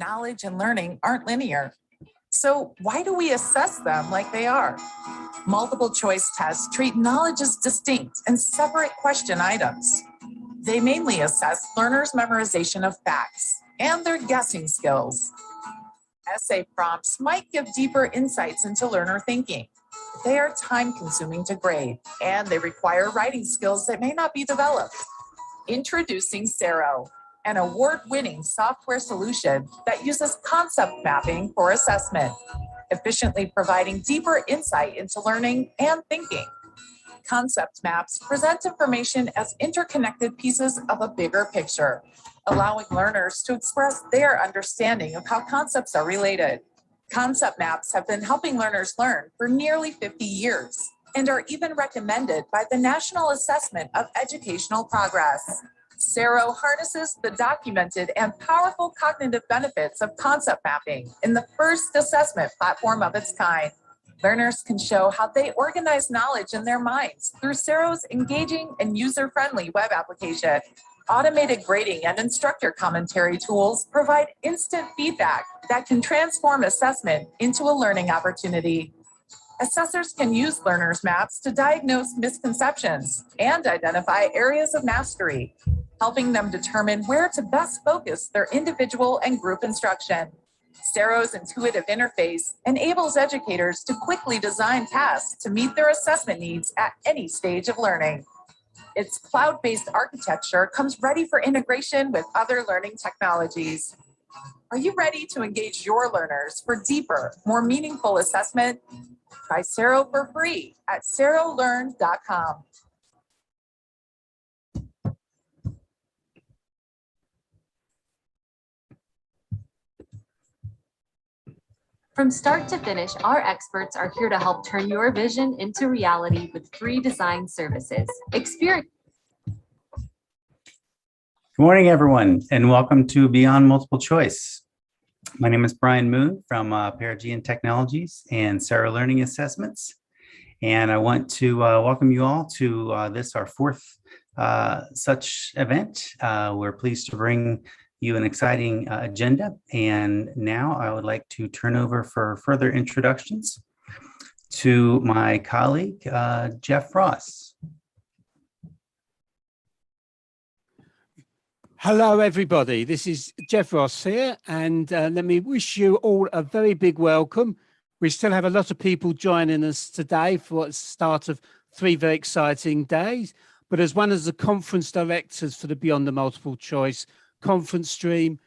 Knowledge and learning aren't linear. So why do we assess them like they are? Multiple choice tests treat knowledge as distinct and separate question items. They mainly assess learners' memorization of facts and their guessing skills. Essay prompts might give deeper insights into learner thinking. They are time-consuming to grade, and they require writing skills that may not be developed. Introducing Xero, an award-winning software solution that uses concept mapping for assessment, efficiently providing deeper insight into learning and thinking. Concept maps present information as interconnected pieces of a bigger picture, allowing learners to express their understanding of how concepts are related. Concept maps have been helping learners learn for nearly 50 years and are even recommended by the National Assessment of Educational Progress. Xero harnesses the documented and powerful cognitive benefits of concept mapping in the first assessment platform of its kind. Learners can show how they organize knowledge in their minds through Xero's engaging and user-friendly web application. Automated grading and instructor commentary tools provide instant feedback that can transform assessment into a learning opportunity. Assessors can use learners' maps to diagnose misconceptions and identify areas of mastery, helping them determine where to best focus their individual and group instruction. Xero's intuitive interface enables educators to quickly design tasks to meet their assessment needs at any stage of learning. Its cloud-based architecture comes ready for integration with other learning technologies. Are you ready to engage your learners for deeper, more meaningful assessment? Try Xero for free at xerolearn.com. From start to finish, our experts are here to help turn your vision into reality with free design services. Experience. Good morning, everyone, and welcome to Beyond Multiple Choice. My name is Brian Moon from Paragean Technologies and Xero Learning Assessments, and I want to welcome you all to this, our fourth such event. We're pleased to bring you an exciting agenda. And now I would like to turn over for further introductions to my colleague, Jeff Ross. Hello, everybody. This is Jeff Ross here, and let me wish you all a very big welcome. We still have a lot of people joining us today for the start of 3 very exciting days. But as one of the conference directors for the Beyond the Multiple Choice conference stream,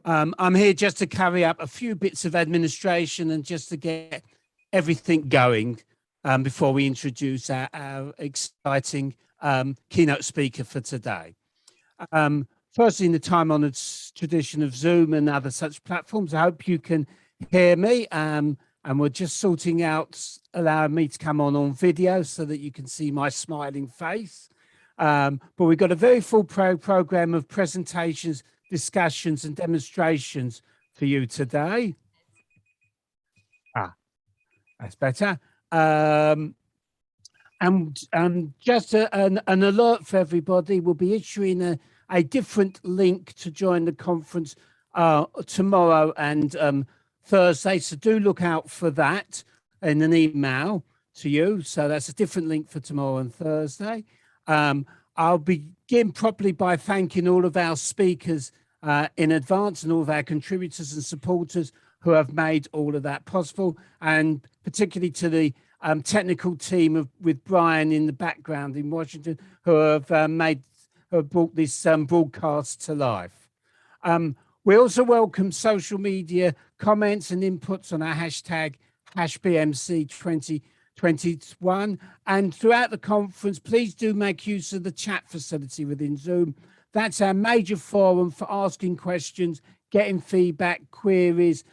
I'm here just to carry out a few bits of administration and just to get everything going before we introduce our exciting keynote speaker for today. Firstly, in the time-honored tradition of Zoom and other such platforms, I hope you can hear me, and we're just sorting out allowing me to come on video so that you can see my smiling face. But we've got a very full program of presentations, discussions and demonstrations for you today. That's better. And just an alert for everybody, we'll be issuing a different link to join the conference tomorrow and Thursday. So do look out for that in an email to you. So that's a different link for tomorrow and Thursday. I'll begin properly by thanking all of our speakers in advance and all of our contributors and supporters who have made all of that possible, and particularly to the technical team with Brian in the background in Washington who have brought this broadcast to life. We also welcome social media comments and inputs on our hashtag #BMC2021, and throughout the conference, please do make use of the chat facility within Zoom. That's our major forum for asking questions, getting feedback, queries,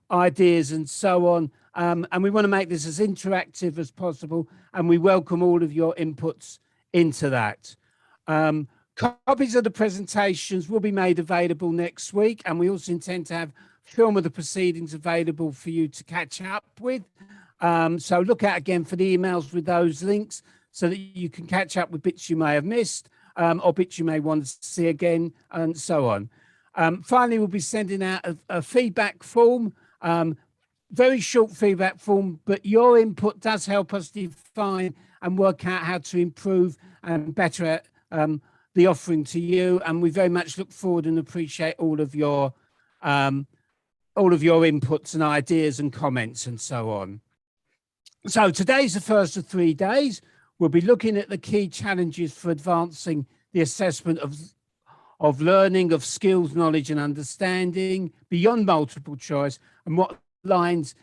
ideas, and so on. And we want to make this as interactive as possible, and we welcome all of your inputs into that. Copies of the presentations will be made available next week, and we also intend to have film of the proceedings available for you to catch up with. So look out again for the emails with those links so that you can catch up with bits you may have missed or bits you may want to see again, and so on. Finally, we'll be sending out a feedback form, very short feedback form, but your input does help us define and work out how to improve and better the offering to you. And we very much look forward and appreciate all of your inputs and ideas and comments and so on. So today's the first of 3 days. We'll be looking at the key challenges for advancing the assessment of learning, of skills, knowledge and understanding beyond multiple choice, and what lies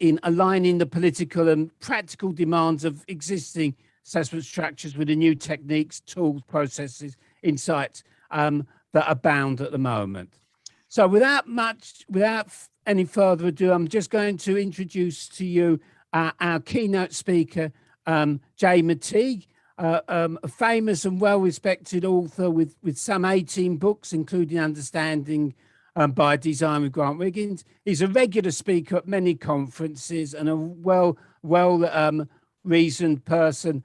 in aligning the political and practical demands of existing assessment structures with the new techniques, tools, processes, insights that abound at the moment. So without any further ado, I'm just going to introduce to you our keynote speaker, McTighe, a famous and well-respected author with some 18 books, including Understanding by Design with Grant Wiggins. He's a regular speaker at many conferences and a well-reasoned person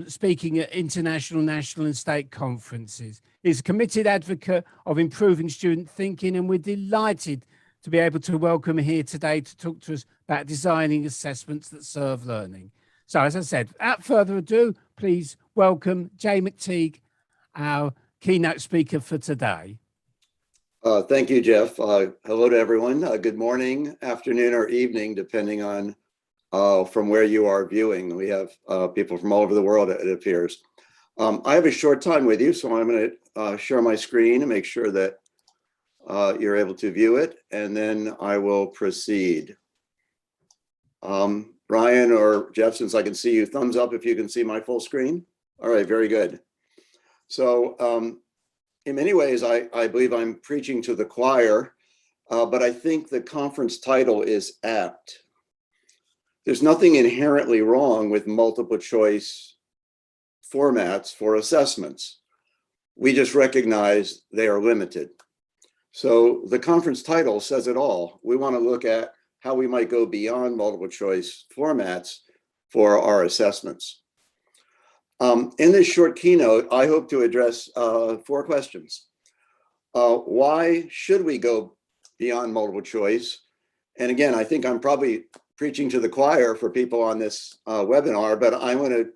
speaking at international, national and state conferences. He's a committed advocate of improving student thinking, and we're delighted to be able to welcome him here today to talk to us about designing assessments that serve learning. So as I said, without further ado, please welcome McTighe, our keynote speaker for today. Thank you, Jeff. Hello to everyone. Good morning, afternoon, or evening, depending on from where you are viewing. We have people from all over the world, it appears. I have a short time with you, so I'm going to share my screen and make sure that you're able to view it, and then I will proceed. Brian or Jeff, since I can see you, thumbs up if you can see my full screen. All right, very good. So in many ways, I believe I'm preaching to the choir, but I think the conference title is apt. There's nothing inherently wrong with multiple choice formats for assessments. We just recognize they are limited. So the conference title says it all. We want to look at how we might go beyond multiple choice formats for our assessments. In this short keynote, I hope to address 4 questions. Why should we go beyond multiple choice? And again, I think I'm probably preaching to the choir for people on this webinar, but I want to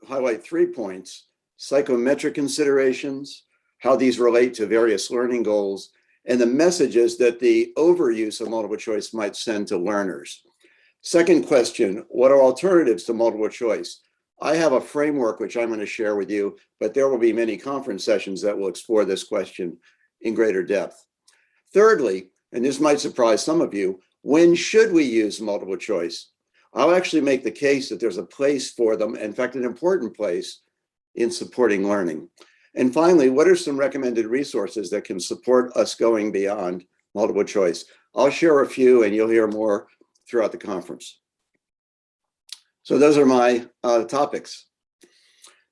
highlight 3 points: psychometric considerations, how these relate to various learning goals, and the messages that the overuse of multiple choice might send to learners. Second question, what are alternatives to multiple choice? I have a framework which I'm going to share with you, but there will be many conference sessions that will explore this question in greater depth. Thirdly, and this might surprise some of you, when should we use multiple choice? I'll actually make the case that there's a place for them, in fact, an important place in supporting learning. And finally, what are some recommended resources that can support us going beyond multiple choice? I'll share a few and you'll hear more throughout the conference. So those are my topics.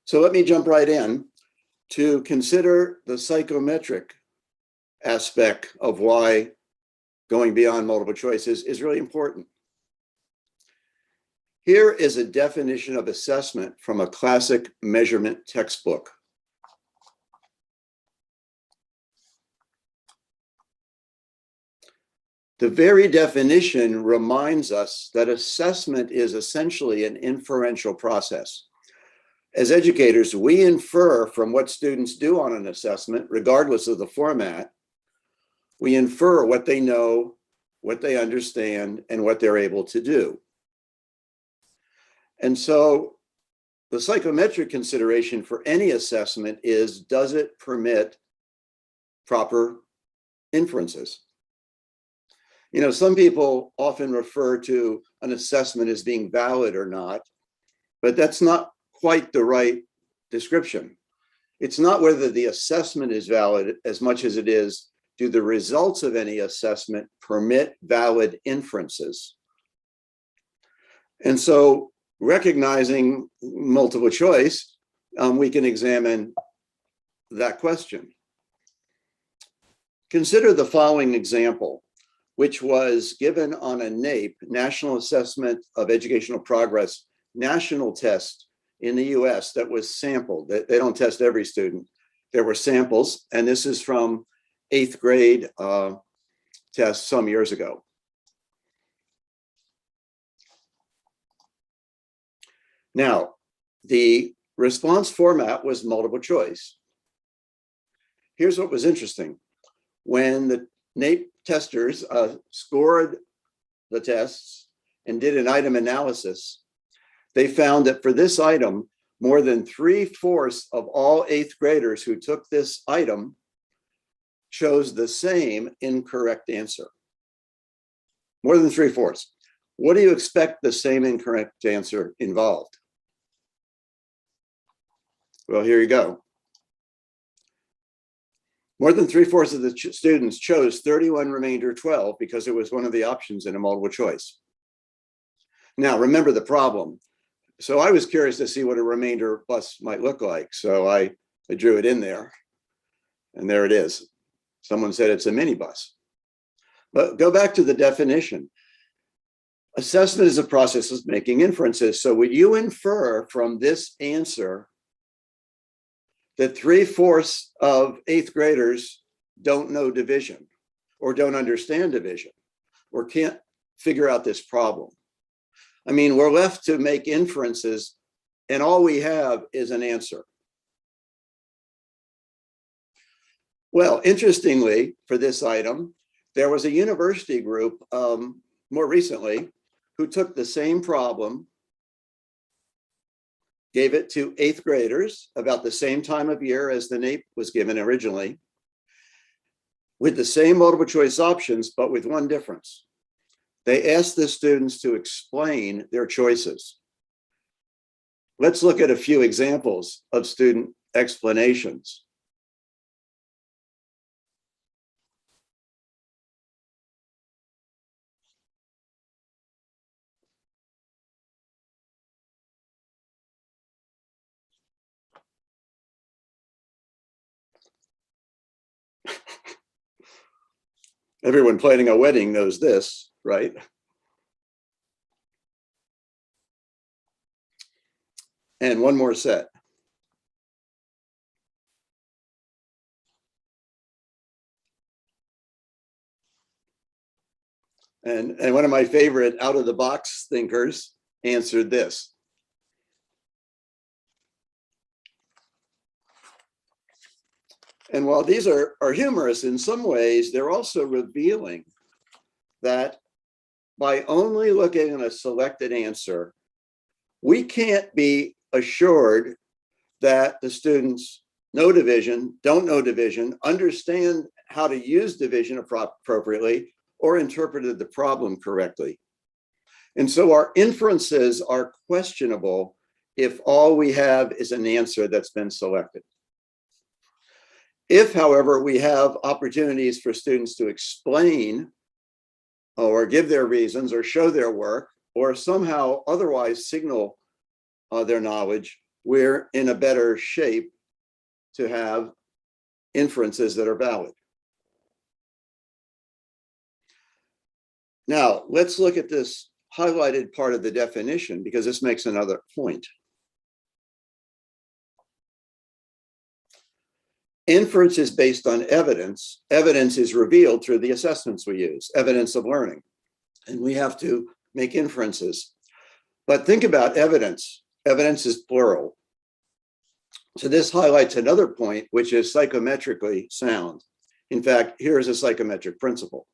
So let me jump right in to consider the psychometric aspect of why going beyond multiple choice is really important. Here is a definition of assessment from a classic measurement textbook. The very definition reminds us that assessment is essentially an inferential process. As educators, we infer from what students do on an assessment, regardless of the format. We infer what they know, what they understand, and what they're able to do. And so the psychometric consideration for any assessment is, does it permit proper inferences? You know, some people often refer to an assessment as being valid or not, but that's not quite the right description. It's not whether the assessment is valid as much as it is, do the results of any assessment permit valid inferences? And so recognizing multiple choice, we can examine that question. Consider the following example, which was given on a NAEP, National Assessment of Educational Progress, national test in the US that was sampled. They don't test every student. there were samples, and this is from 8th grade tests some years ago. Now, the response format was multiple choice. Here's what was interesting. When the NAEP testers scored the tests and did an item analysis, they found that for this item, more than 3/4 of all 8th graders who took this item chose the same incorrect answer. More than 3/4. What do you expect the same incorrect answer involved? Well, here you go. More than 3/4 of the students chose 31 remainder 12 because it was one of the options in a multiple choice. Now, remember the problem. So I was curious to see what a remainder bus might look like. So I drew it in there, and there it is. Someone said it's a minibus. But go back to the definition. Assessment is a process of making inferences. So would you infer from this answer that 3/4 of 8th graders don't know division, or don't understand division, or can't figure out this problem? I mean, we're left to make inferences, and all we have is an answer. Well, interestingly, for this item, there was a university group more recently who took the same problem, gave it to 8th graders about the same time of year as the NAEP was given originally, with the same multiple choice options, but with one difference. They asked the students to explain their choices. Let's look at a few examples of student explanations. Everyone planning a wedding knows this, right? And one more set. And one of my favorite out-of-the-box thinkers answered this. And while these are humorous in some ways, they're also revealing that by only looking at a selected answer, we can't be assured that the students know division, don't know division, understand how to use division appropriately, or interpreted the problem correctly. And so our inferences are questionable if all we have is an answer that's been selected. If, however, we have opportunities for students to explain or give their reasons or show their work or somehow otherwise signal their knowledge, we're in a better shape to have inferences that are valid. Now, let's look at this highlighted part of the definition because this makes another point. Inference is based on evidence. Evidence is revealed through the assessments we use, evidence of learning. And we have to make inferences. But think about evidence. Evidence is plural. So this highlights another point, which is psychometrically sound. In fact, here's a psychometric principle.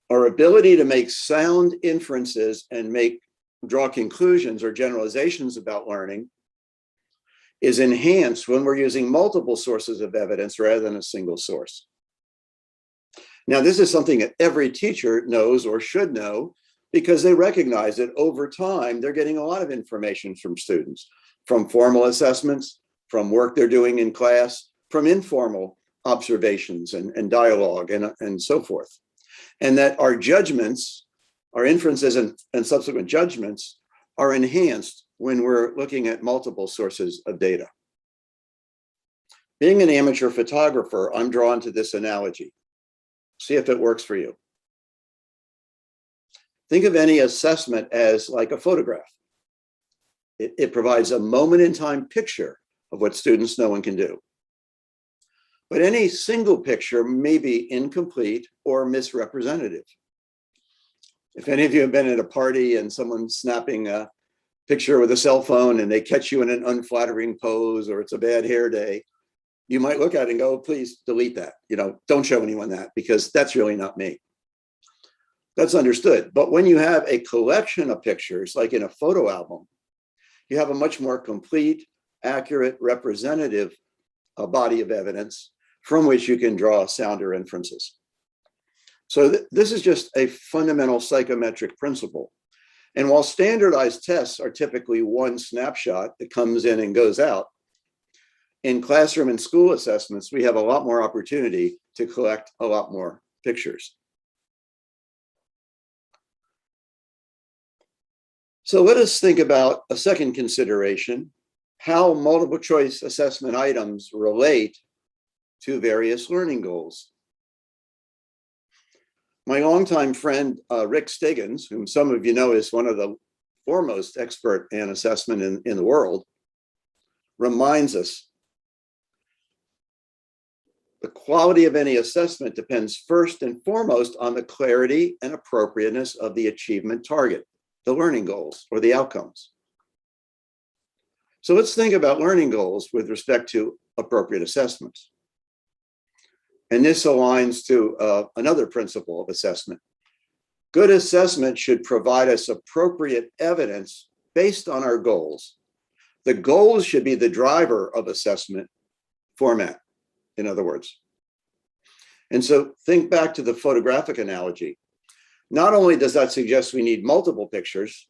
Our ability to make sound inferences and draw conclusions or generalizations about learning is enhanced when we're using multiple sources of evidence rather than a single source. Now, this is something that every teacher knows or should know because they recognize that over time, they're getting a lot of information from students, from formal assessments, from work they're doing in class, from informal observations and dialogue and so forth. And that our judgments, our inferences and subsequent judgments are enhanced when we're looking at multiple sources of data. Being an amateur photographer, I'm drawn to this analogy. See if it works for you. Think of any assessment as like a photograph. It provides a moment in time picture of what students know and can do. But any single picture may be incomplete or misrepresentative. If any of you have been at a party and someone's snapping a picture with a cell phone and they catch you in an unflattering pose, or it's a bad hair day, you might look at it and go, please delete that. Don't show anyone that, because that's really not me. That's understood. But when you have a collection of pictures, like in a photo album, you have a much more complete, accurate, representative body of evidence from which you can draw sounder inferences. So this is just a fundamental psychometric principle. And while standardized tests are typically one snapshot that comes in and goes out, in classroom and school assessments, we have a lot more opportunity to collect a lot more pictures. So let us think about a second consideration, how multiple choice assessment items relate to various learning goals. My longtime friend, Rick Stiggins, whom some of you know is one of the foremost expert in assessment in the world, reminds us the quality of any assessment depends first and foremost on the clarity and appropriateness of the achievement target, the learning goals or the outcomes. So let's think about learning goals with respect to appropriate assessments. And this aligns to another principle of assessment. Good assessment should provide us appropriate evidence based on our goals. The goals should be the driver of assessment format, in other words. And so think back to the photographic analogy. Not only does that suggest we need multiple pictures,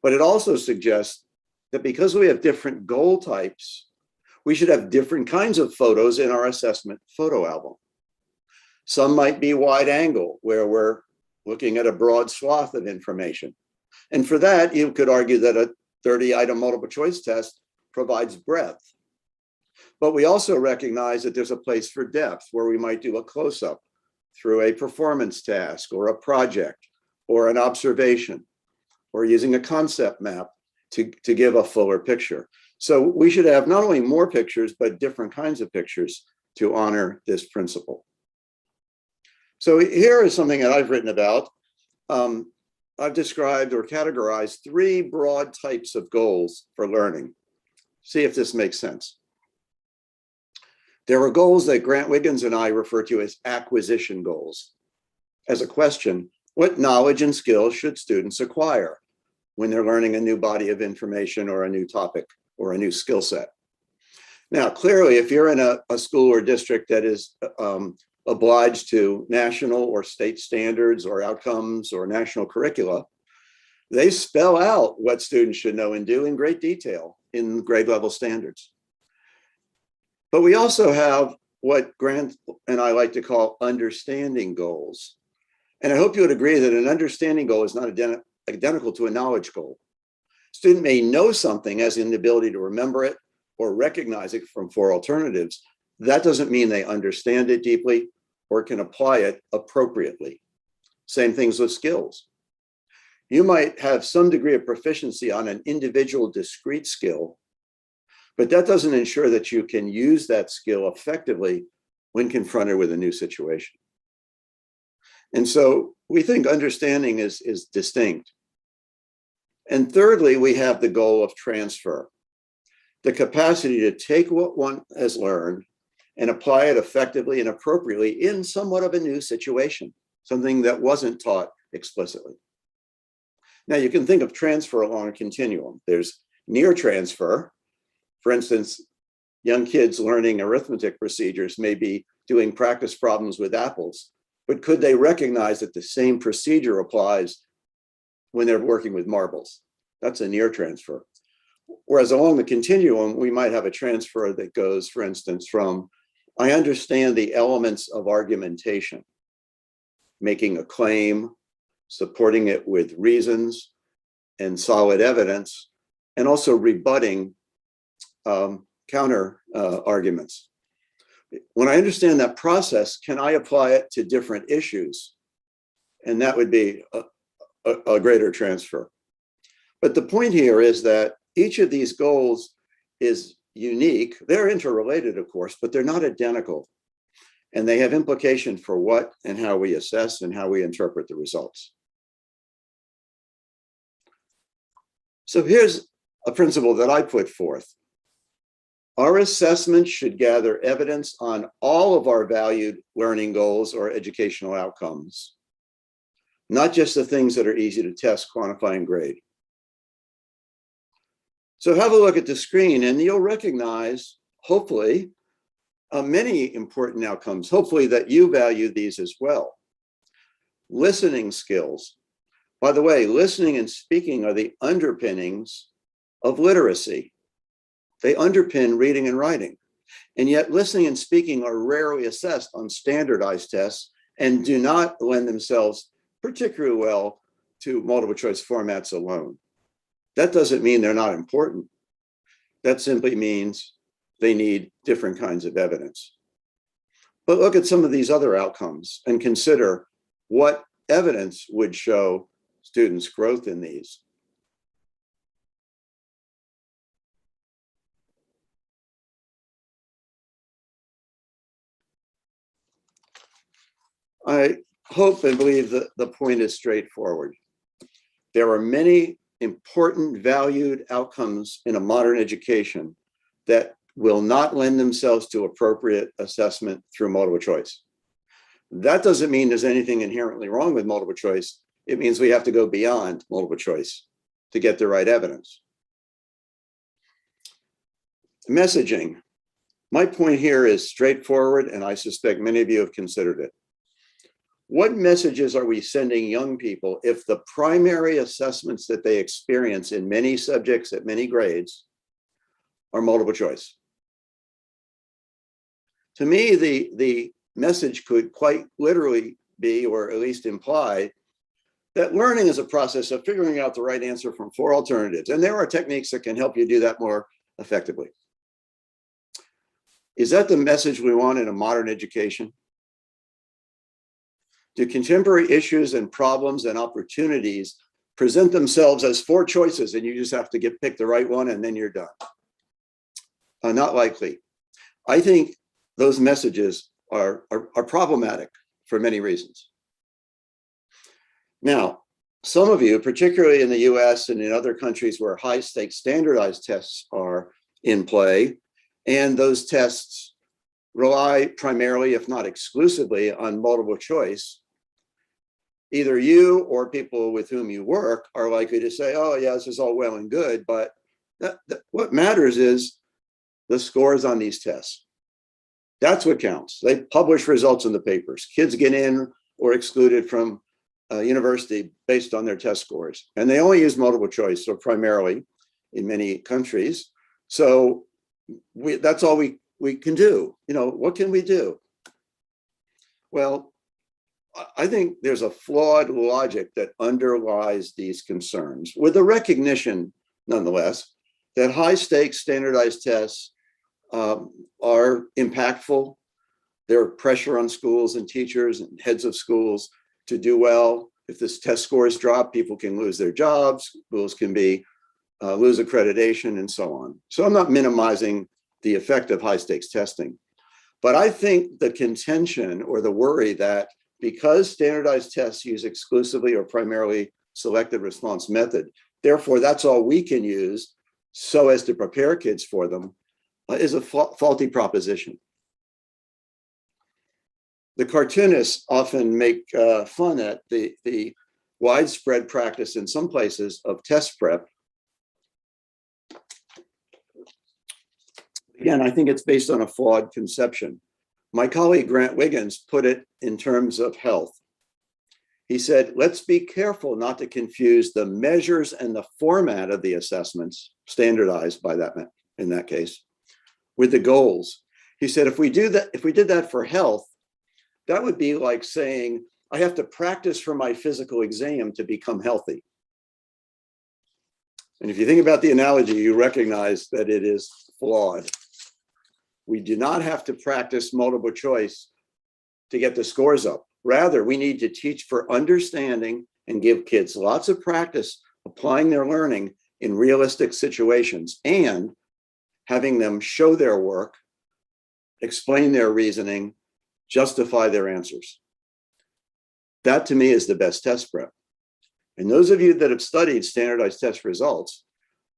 but it also suggests that because we have different goal types, we should have different kinds of photos in our assessment photo album. Some might be wide angle, where we're looking at a broad swath of information. And for that, you could argue that a 30-item multiple choice test provides breadth. But we also recognize that there's a place for depth, where we might do a close-up through a performance task or a project or an observation or using a concept map to give a fuller picture. So we should have not only more pictures, but different kinds of pictures to honor this principle. So here is something that I've written about. I've described or categorized 3 broad types of goals for learning. See if this makes sense. There are goals that Grant Wiggins and I refer to as acquisition goals. As a question, what knowledge and skills should students acquire when they're learning a new body of information or a new topic or a new skill set? Now, clearly, if you're in a school or district that is obliged to national or state standards or outcomes or national curricula, they spell out what students should know and do in great detail in grade level standards. But we also have what Grant and I like to call understanding goals. And I hope you would agree that an understanding goal is not identical to a knowledge goal. Student may know something, as in the ability to remember it or recognize it from 4 alternatives. That doesn't mean they understand it deeply or can apply it appropriately. Same things with skills. You might have some degree of proficiency on an individual discrete skill, but that doesn't ensure that you can use that skill effectively when confronted with a new situation. And so we think understanding is distinct. And thirdly, we have the goal of transfer, the capacity to take what one has learned and apply it effectively and appropriately in somewhat of a new situation, something that wasn't taught explicitly. Now, you can think of transfer along a continuum. There's near transfer. For instance, young kids learning arithmetic procedures may be doing practice problems with apples, but could they recognize that the same procedure applies when they're working with marbles? That's a near transfer. Whereas along the continuum, we might have a transfer that goes, for instance, from I understand the elements of argumentation, making a claim, supporting it with reasons and solid evidence, and also rebutting counter arguments. When I understand that process, can I apply it to different issues? And that would be a greater transfer. But the point here is that each of these goals is unique. They're interrelated, of course, but they're not identical. And they have implication for what and how we assess and how we interpret the results. So here's a principle that I put forth. Our assessment should gather evidence on all of our valued learning goals or educational outcomes, not just the things that are easy to test, quantify, and grade. So have a look at the screen and you'll recognize, hopefully, many important outcomes, hopefully that you value these as well. Listening skills. By the way, listening and speaking are the underpinnings of literacy. They underpin reading and writing. And yet listening and speaking are rarely assessed on standardized tests and do not lend themselves particularly well to multiple choice formats alone. That doesn't mean they're not important. That simply means they need different kinds of evidence. But look at some of these other outcomes and consider what evidence would show students' growth in these. I hope and believe that the point is straightforward. There are many important valued outcomes in a modern education that will not lend themselves to appropriate assessment through multiple choice. That doesn't mean there's anything inherently wrong with multiple choice. It means we have to go beyond multiple choice to get the right evidence. Messaging. My point here is straightforward, and I suspect many of you have considered it. What messages are we sending young people if the primary assessments that they experience in many subjects at many grades are multiple choice? To me, the message could quite literally be, or at least imply, that learning is a process of figuring out the right answer from 4 alternatives. And there are techniques that can help you do that more effectively. Is that the message we want in a modern education? Do contemporary issues and problems and opportunities present themselves as 4 choices and you just have to pick the right one and then you're done? Not likely. I think those messages are problematic for many reasons. Now, some of you, particularly in the US and in other countries where high stakes standardized tests are in play, and those tests rely primarily, if not exclusively, on multiple choice, either you or people with whom you work are likely to say, oh yeah, this is all well and good, but what matters is the scores on these tests. That's what counts. They publish results in the papers. Kids get in or excluded from university based on their test scores. And they only use multiple choice, so primarily in many countries. So that's all we can do. You know, what can we do? Well, I think there's a flawed logic that underlies these concerns, with the recognition, nonetheless, that high stakes standardized tests are impactful. There are pressure on schools and teachers and heads of schools to do well. If this test scores drop, people can lose their jobs, schools can lose accreditation and so on. So I'm not minimizing the effect of high stakes testing, but I think the contention or the worry that because standardized tests use exclusively or primarily selected response method, therefore that's all we can use so as to prepare kids for them, is a faulty proposition. The cartoonists often make fun at the widespread practice in some places of test prep. Again, I think it's based on a flawed conception. My colleague Grant Wiggins put it in terms of health. He said, let's be careful not to confuse the measures and the format of the assessments, standardized by that in that case, with the goals. He said, if we did that for health, that would be like saying, I have to practice for my physical exam to become healthy. And if you think about the analogy, you recognize that it is flawed. We do not have to practice multiple choice to get the scores up. Rather, we need to teach for understanding and give kids lots of practice applying their learning in realistic situations. And having them show their work, explain their reasoning, justify their answers. That to me is the best test prep. And those of you that have studied standardized test results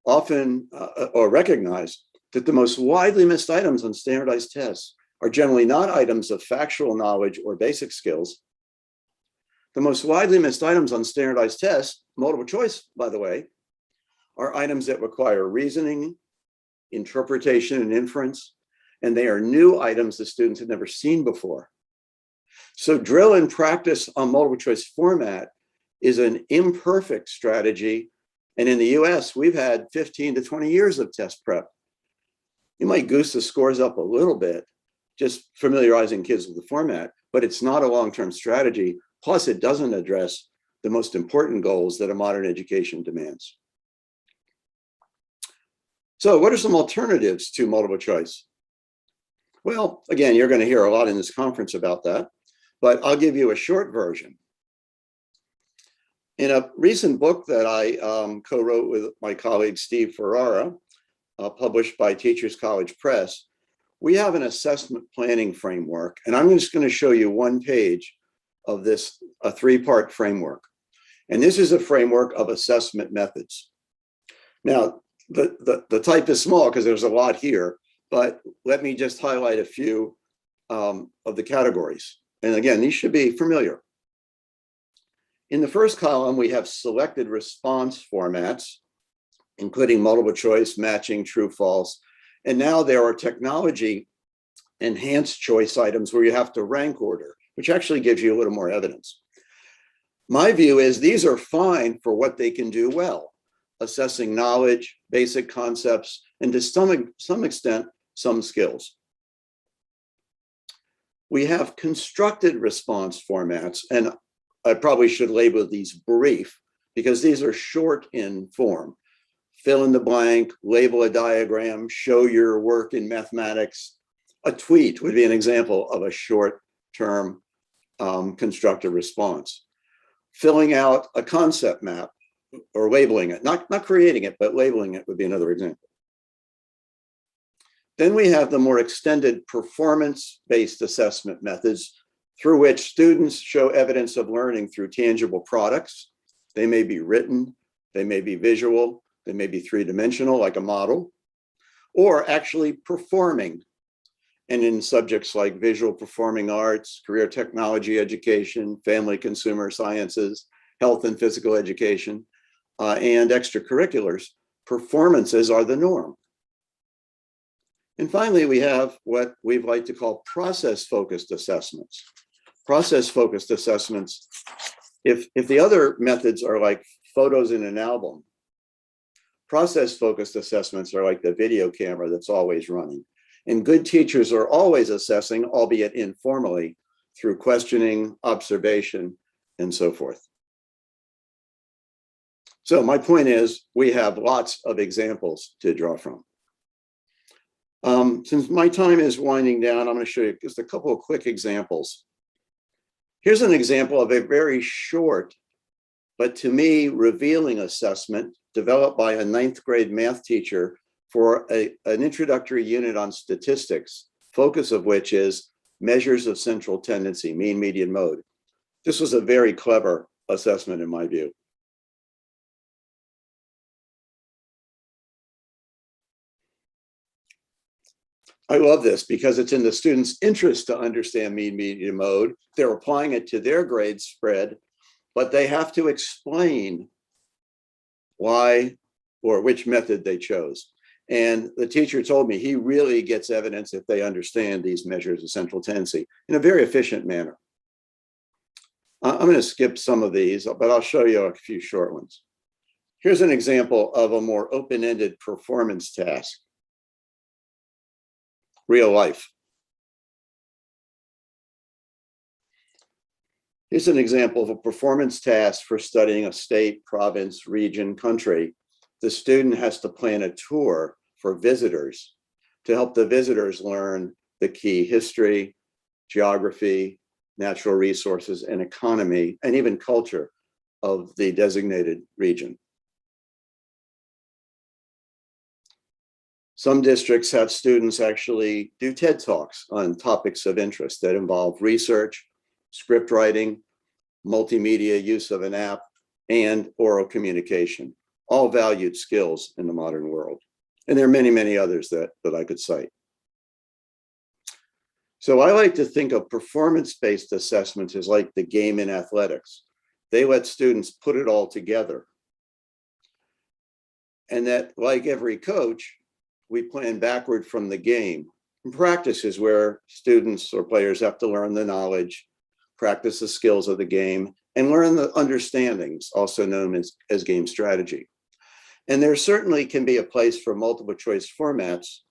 often or recognize that the most widely missed items on standardized tests are generally not items of factual knowledge or basic skills. The most widely missed items on standardized tests, multiple choice, by the way, are items that require reasoning, interpretation, and inference, and they are new items the students have never seen before. So drill and practice on multiple choice format is an imperfect strategy. And in the US, we've had 15 to 20 years of test prep. You might goose the scores up a little bit, just familiarizing kids with the format, but it's not a long-term strategy. Plus, it doesn't address the most important goals that a modern education demands. So what are some alternatives to multiple choice? Well, again, you're going to hear a lot in this conference about that, but I'll give you a short version. In a recent book that I co-wrote with my colleague Steve Ferrara, published by Teachers College Press, we have an assessment planning framework, and I'm just going to show you one page of this, a three-part framework. And this is a framework of assessment methods. Now, the type is small because there's a lot here, but let me just highlight a few of the categories. And again, these should be familiar. In the first column, we have selected response formats, including multiple choice, matching, true, false. And now there are technology enhanced choice items where you have to rank order, which actually gives you a little more evidence. My view is these are fine for what they can do well, assessing knowledge, basic concepts, and to some extent, some skills. We have constructed response formats, and I probably should label these brief because these are short in form. Fill in the blank, label a diagram, show your work in mathematics. A tweet would be an example of a short-term constructive response. Filling out a concept map or labeling it, not creating it, but labeling it would be another example. Then we have the more extended performance-based assessment methods through which students show evidence of learning through tangible products. They may be written, they may be visual, they may be three-dimensional like a model, or actually performing. And in subjects like visual performing arts, career technology education, family consumer sciences, health and physical education, and extracurriculars, performances are the norm. And finally, we have what we'd like to call process-focused assessments. Process-focused assessments, if the other methods are like photos in an album, process-focused assessments are like the video camera that's always running. And good teachers are always assessing, albeit informally, through questioning, observation, and so forth. So my point is, we have lots of examples to draw from. Since my time is winding down, I'm going to show you just a couple of quick examples. Here's an example of a very short, but to me, revealing assessment developed by a 9th grade math teacher for an introductory unit on statistics, focus of which is measures of central tendency, mean, median, mode. This was a very clever assessment in my view. I love this because it's in the students' interest to understand mean, median, mode. They're applying it to their grade spread, but they have to explain why or which method they chose. And the teacher told me he really gets evidence if they understand these measures of central tendency in a very efficient manner. I'm going to skip some of these, but I'll show you a few short ones. Here's an example of a more open-ended performance task. Real life. Here's an example of a performance task for studying a state, province, region, country. The student has to plan a tour for visitors to help the visitors learn the key history, geography, natural resources, and economy, and even culture of the designated region. Some districts have students actually do TED Talks on topics of interest that involve research, script writing, multimedia use of an app, and oral communication, all valued skills in the modern world. And there are many, many others that I could cite. So I like to think of performance-based assessments as like the game in athletics. They let students put it all together. And that, like every coach, we plan backward from the game. And practice is where students or players have to learn the knowledge, practice the skills of the game, and learn the understandings, also known as game strategy. And there certainly can be a place for multiple choice formats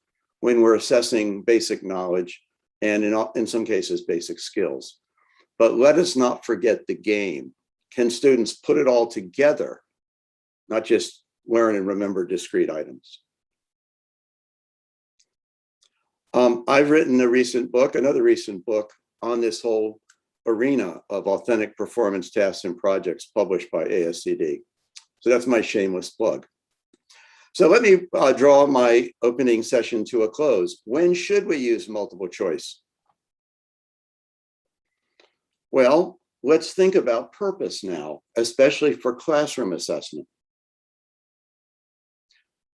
when we're assessing basic knowledge and in some cases, basic skills. But let us not forget the game. Can students put it all together, not just learn and remember discrete items? I've written another recent book on this whole arena of authentic performance tasks and projects published by ASCD. So that's my shameless plug. So let me draw my opening session to a close. When should we use multiple choice? Well, let's think about purpose now, especially for classroom assessment.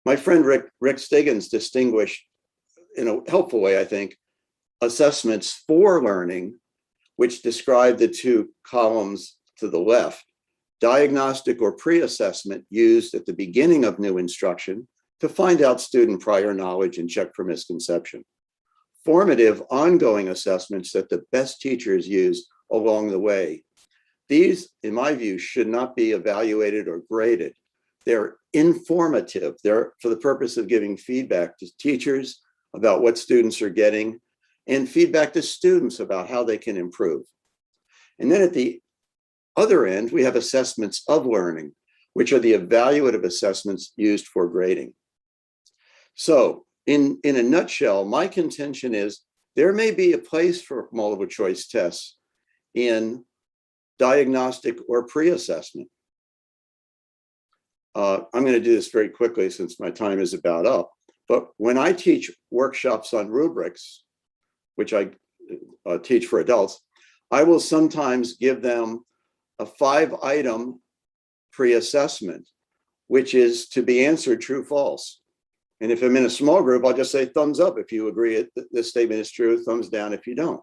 My friend Rick Stiggins distinguished, in a helpful way, I think, assessments for learning, which describe the two columns to the left, diagnostic or pre-assessment used at the beginning of new instruction to find out student prior knowledge and check for misconception. Formative ongoing assessments that the best teachers use along the way. These, in my view, should not be evaluated or graded. They're informative. They're for the purpose of giving feedback to teachers about what students are getting and feedback to students about how they can improve. And then at the other end, we have assessments of learning, which are the evaluative assessments used for grading. So in a nutshell, my contention is there may be a place for multiple choice tests in diagnostic or pre-assessment. I'm going to do this very quickly since my time is about up. But when I teach workshops on rubrics, which I teach for adults, I will sometimes give them a 5-item pre-assessment, which is to be answered true, false. And if I'm in a small group, I'll just say thumbs up if you agree that this statement is true, thumbs down if you don't.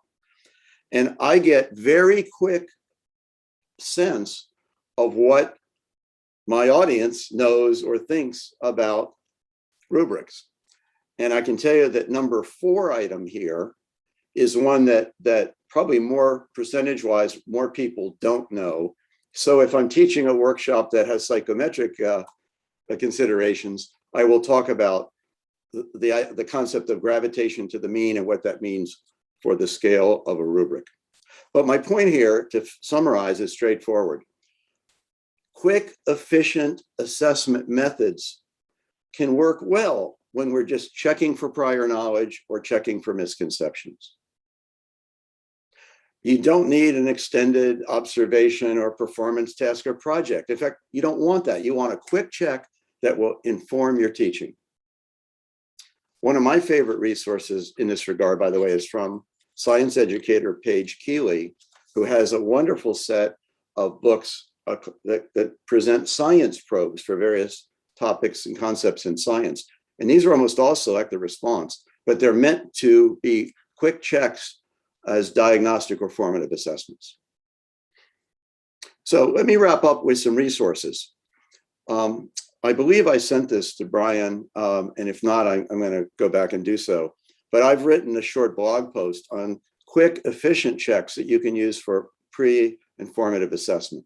And I get very quick sense of what my audience knows or thinks about rubrics. And I can tell you that number 4 item here is one that probably more percentage-wise, more people don't know. So if I'm teaching a workshop that has psychometric considerations, I will talk about the concept of gravitation to the mean and what that means for the scale of a rubric. But my point here, to summarize, is straightforward. Quick, efficient assessment methods can work well when we're just checking for prior knowledge or checking for misconceptions. You don't need an extended observation or performance task or project. In fact, you don't want that. You want a quick check that will inform your teaching. One of my favorite resources in this regard, by the way, is from science educator Paige Keeley, who has a wonderful set of books that present science probes for various topics and concepts in science. And these are almost all selective response, but they're meant to be quick checks as diagnostic or formative assessments. So let me wrap up with some resources. I believe I sent this to Brian, and if not, I'm going to go back and do so. But I've written a short blog post on quick, efficient checks that you can use for pre and formative assessment.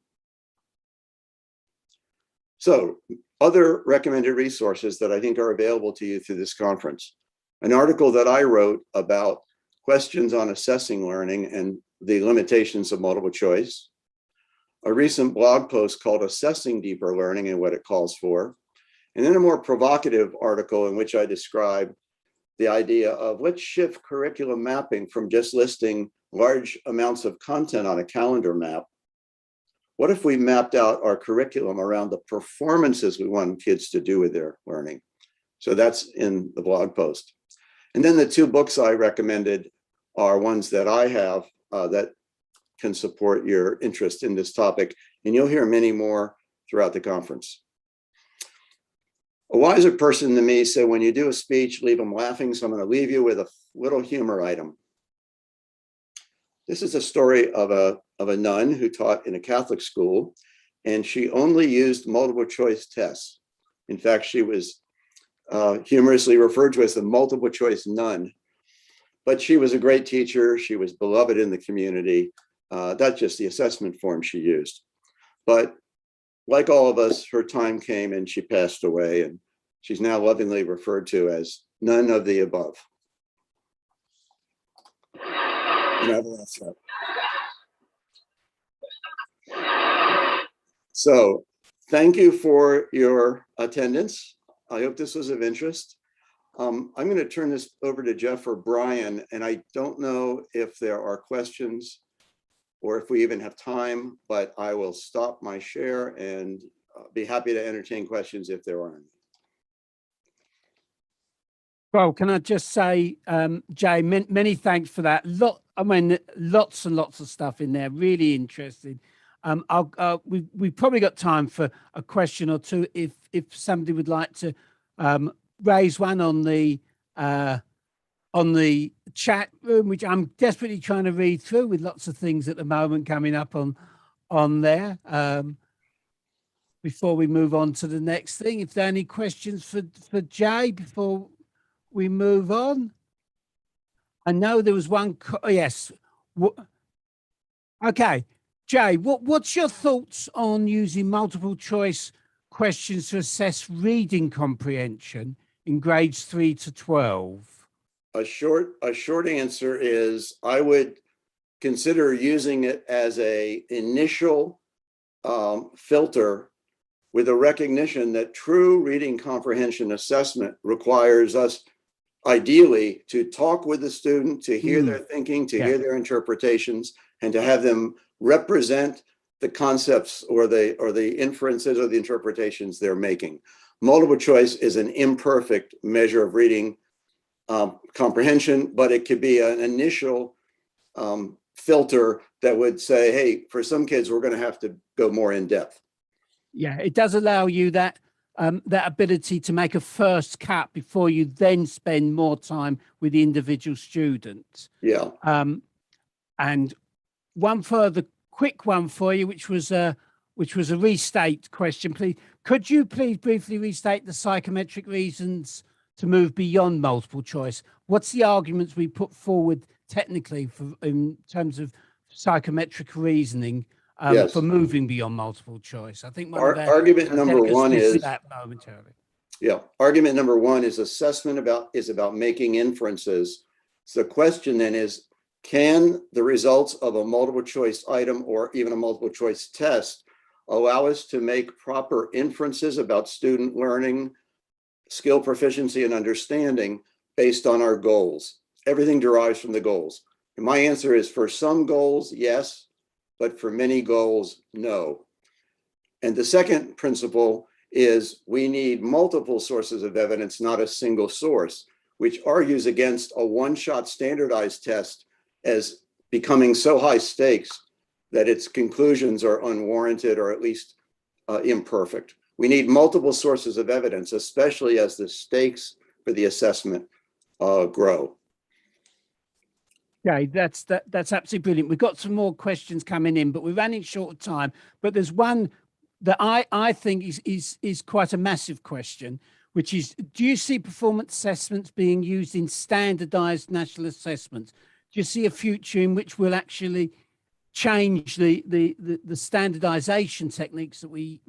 So other recommended resources that I think are available to you through this conference. An article that I wrote about questions on assessing learning and the limitations of multiple choice. A recent blog post called Assessing Deeper Learning and what it calls for. And then a more provocative article in which I describe the idea of let's shift curriculum mapping from just listing large amounts of content on a calendar map. What if we mapped out our curriculum around the performances we want kids to do with their learning? So that's in the blog post. And then the two books I recommended are ones that I have that can support your interest in this topic. And you'll hear many more throughout the conference. A wiser person than me said, when you do a speech, leave them laughing. So I'm going to leave you with a little humor item. This is a story of a nun who taught in a Catholic school, and she only used multiple choice tests. In fact, she was humorously referred to as the multiple choice nun. But she was a great teacher. She was beloved in the community. That's just the assessment form she used. But like all of us, her time came and she passed away, and she's now lovingly referred to as none of the above. So thank you for your attendance. I hope this was of interest. I'm going to turn this over to Jeff or Brian, and I don't know if there are questions or if we even have time, but I will stop my share and be happy to entertain questions if there are any. Well, can I just say, Jay, many thanks for that. Lots and lots of stuff in there, really interesting. We've probably got time for a question or two if somebody would like to raise one on the chat room, which I'm desperately trying to read through with lots of things at the moment coming up on there. Before we move on to the next thing, if there are any questions for Jay before we move on. I know there was one. Yes. Okay, Jay, what's your thoughts on using multiple choice questions to assess reading comprehension in grades 3 to 12? A short answer is I would consider using it as a initial filter, with a recognition that true reading comprehension assessment requires us ideally to talk with the student, to hear their thinking, to hear their interpretations, and to have them represent the concepts or the inferences or the interpretations they're making. Multiple choice is an imperfect measure of reading comprehension, but it could be an initial filter that would say, hey, for some kids, we're going to have to go more in depth. Yeah, it does allow you that ability to make a first cut before you then spend more time with the individual students. Yeah. And one further quick one for you, which was a restate question, please. Could you please briefly restate the psychometric reasons to move beyond multiple choice? What's the arguments we put forward technically in terms of psychometric reasoning Yes. for moving beyond multiple choice? I think argument number one is that momentarily. Yeah, argument number one is assessment is about making inferences. So the question then is, can the results of a multiple choice item or even a multiple choice test allow us to make proper inferences about student learning, skill proficiency, and understanding based on our goals? Everything derives from the goals. And my answer is, for some goals, yes, but for many goals, no. And the second principle is we need multiple sources of evidence, not a single source, which argues against a one-shot standardized test as becoming so high stakes that its conclusions are unwarranted or at least imperfect. We need multiple sources of evidence, especially as the stakes for the assessment grow. Yeah, that's absolutely brilliant. We've got some more questions coming in, but we're running short of time. But there's one that I think is quite a massive question, which is, do you see performance assessments being used in standardized national assessments? Do you see a future in which we'll actually change the standardization techniques that we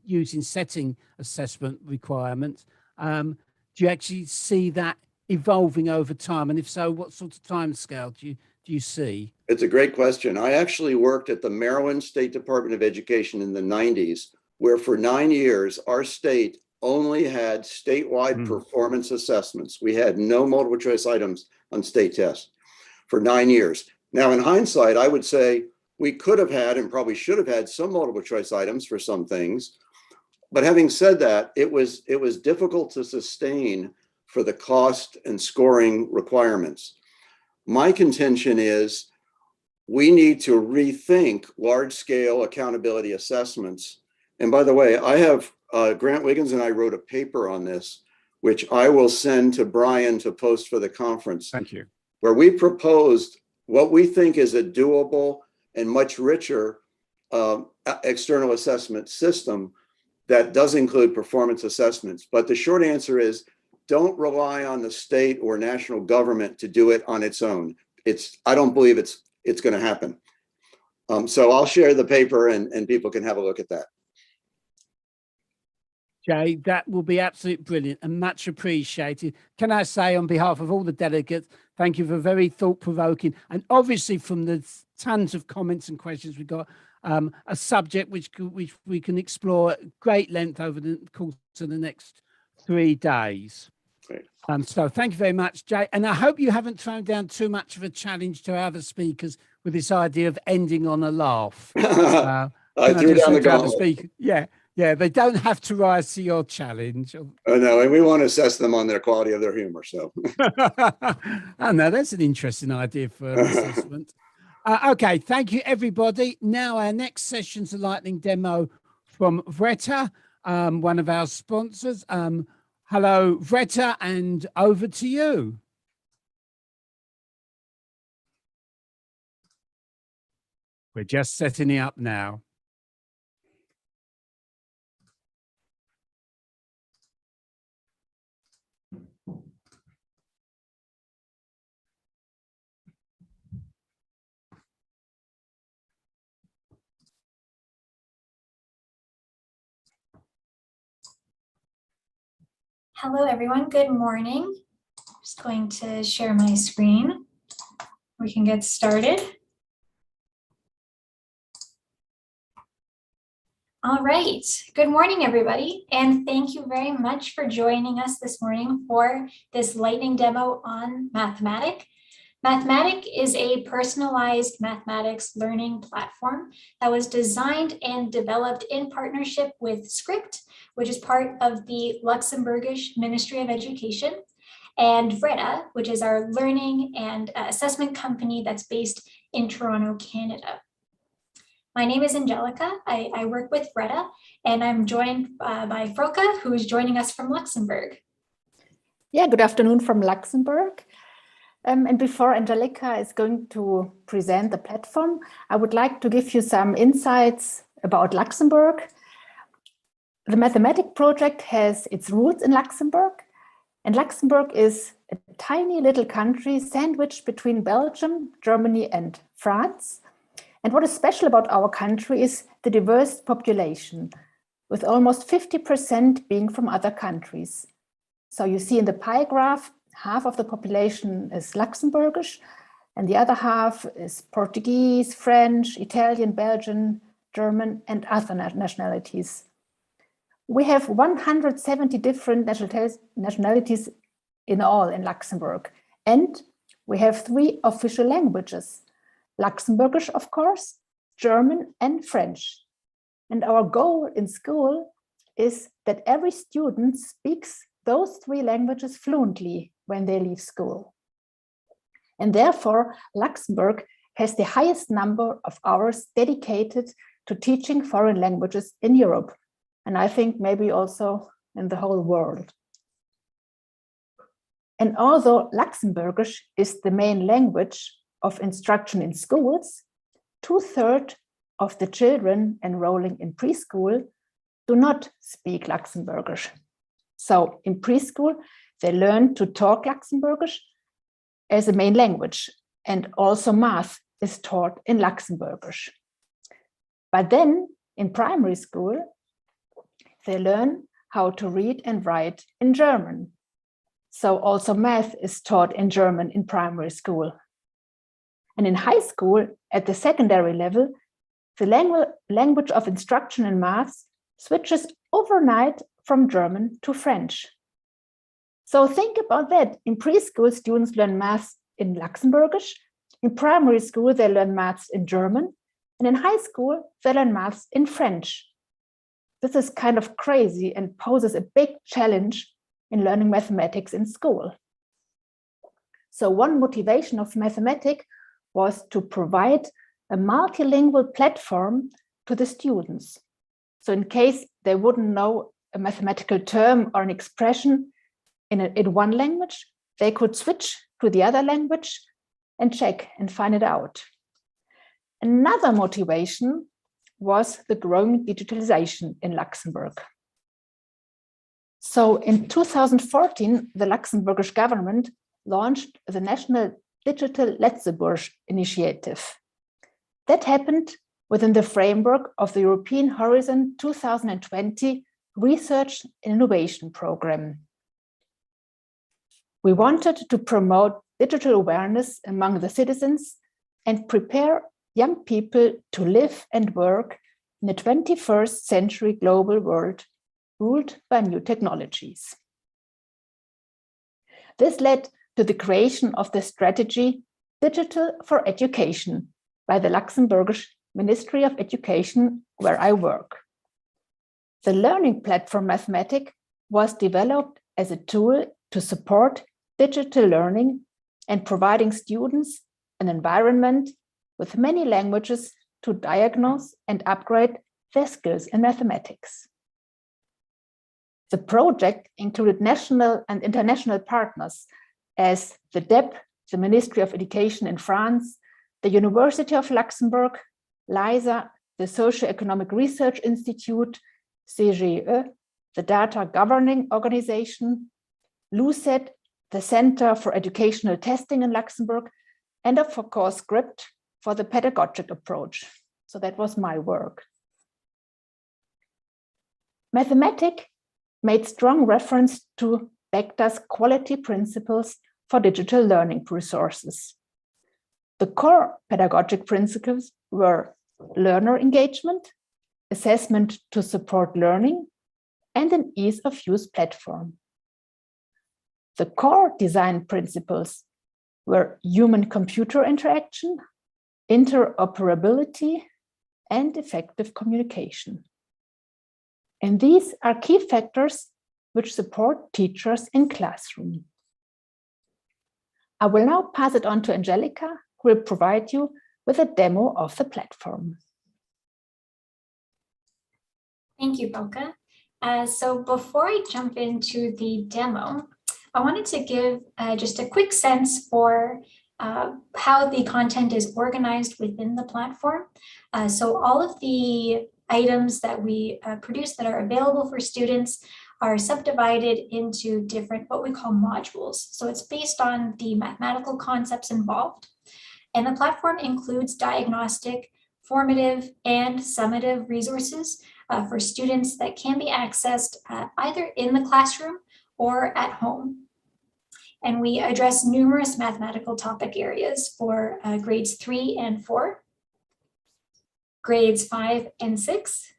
use in setting assessment requirements? Do you actually see that evolving over time? And if so, what sort of time scale do you see? It's a great question. I actually worked at the Maryland State Department of Education in the 90s, where for 9 years, our state only had statewide performance assessments. We had no multiple choice items on state tests for 9 years. Now, in hindsight, I would say we could have had and probably should have had some multiple choice items for some things. But having said that, it was difficult to sustain for the cost and scoring requirements. My contention is we need to rethink large-scale accountability assessments. And by the way, I have Grant Wiggins and I wrote a paper on this, which I will send to Brian to post for the conference. Thank you. Where we proposed what we think is a doable and much richer external assessment system that does include performance assessments. But the short answer is, don't rely on the state or national government to do it on its own. I don't believe it's going to happen. So I'll share the paper and people can have a look at that. Jay, that will be absolutely brilliant and much appreciated. Can I say on behalf of all the delegates, thank you for very thought-provoking, and obviously from the tons of comments and questions we got, a subject which we can explore at great length over the course of the next 3 days. Great. So thank you very much, Jay. And I hope you haven't thrown down too much of a challenge to other speakers with this idea of ending on a laugh. I threw down the gauntlet. Yeah, they don't have to rise to your challenge. Oh, no, and we want to assess them on their quality of their humor. So, oh no, that's an interesting idea for an assessment. Okay, thank you, everybody. Now our next session's a lightning demo from Vretta, one of our sponsors. Hello, Vretta, and over to you. We're just setting it up now. Hello, everyone. Good morning. Just going to share my screen. We can get started. All right. Good morning, everybody. And thank you very much for joining us this morning for this lightning demo on Mathematic. Mathematic is a personalized mathematics learning platform that was designed and developed in partnership with Script, which is part of the Luxembourgish Ministry of Education, and Vretta, which is our learning and assessment company that's based in Toronto, Canada. My name is Angelica. I work with Vretta, and I'm joined by Froka, who is joining us from Luxembourg. Yeah, good afternoon from Luxembourg. And before Angelica is going to present the platform, I would like to give you some insights about Luxembourg. The Mathematic project has its roots in Luxembourg, and Luxembourg is a tiny little country sandwiched between Belgium, Germany, and France. And what is special about our country is the diverse population, with almost 50% being from other countries. So you see in the pie graph, half of the population is Luxembourgish, and the other half is Portuguese, French, Italian, Belgian, German, and other nationalities. We have 170 different nationalities in all in Luxembourg, and we have 3 official languages: Luxembourgish, of course, German, and French. And our goal in school is that every student speaks those 3 languages fluently when they leave school. And therefore, Luxembourg has the highest number of hours dedicated to teaching foreign languages in Europe, and I think maybe also in the whole world. And although Luxembourgish is the main language of instruction in schools, 2/3 of the children enrolling in preschool do not speak Luxembourgish. So in preschool, they learn to talk Luxembourgish as a main language, and also math is taught in Luxembourgish. But then in primary school, they learn how to read and write in German. So also math is taught in German in primary school. And in high school, at the secondary level, the language of instruction in maths switches overnight from German to French. So think about that. In preschool, students learn maths in Luxembourgish. In primary school, they learn maths in German. And in high school, they learn maths in French. this is kind of crazy and poses a big challenge in learning mathematics in school. So one motivation of mathematics was to provide a multilingual platform to the students. So in case they wouldn't know a mathematical term or an expression in one language, they could switch to the other language and check and find it out. Another motivation was the growing digitalization in Luxembourg. So in 2014, the Luxembourgish government launched the National Digital Letzeburg initiative. That happened within the framework of the European Horizon 2020 Research and Innovation Program. We wanted to promote digital awareness among the citizens and prepare young people to live and work in the 21st century global world ruled by new technologies. This led to the creation of the strategy Digital for Education by the Luxembourgish Ministry of Education, where I work. The learning platform Mathematic was developed as a tool to support digital learning and providing students an environment with many languages to diagnose and upgrade their skills in mathematics. The project included national and international partners as the DEP, the Ministry of Education in France, the University of Luxembourg, LISA, the Socioeconomic Research Institute, CGE, the Data Governing Organization, LUCET, the Center for Educational Testing in Luxembourg, and of course, Script for the pedagogic approach. So that was my work. Mathematic made strong reference to Becker's quality principles for digital learning resources. The core pedagogic principles were learner engagement, assessment to support learning, and an ease of use platform. The core design principles were human-computer interaction, interoperability, and effective communication. And these are key factors which support teachers in classroom. I will now pass it on to Angelica, who will provide you with a demo of the platform. Thank you, Belka. So before I jump into the demo, I wanted to give just a quick sense for how the content is organized within the platform. So all of the items that we produce that are available for students are subdivided into different what we call modules. So it's based on the mathematical concepts involved. And the platform includes diagnostic, formative, and summative resources for students that can be accessed either in the classroom or at home. And we address numerous mathematical topic areas for grades 3 and 4, grades 5 and 6,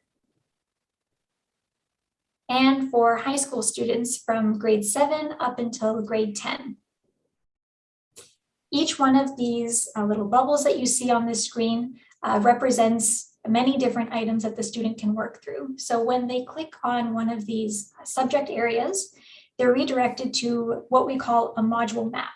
and for high school students from grade 7 up until grade 10. Each one of these little bubbles that you see on this screen represents many different items that the student can work through. So when they click on one of these subject areas, they're redirected to what we call a module map,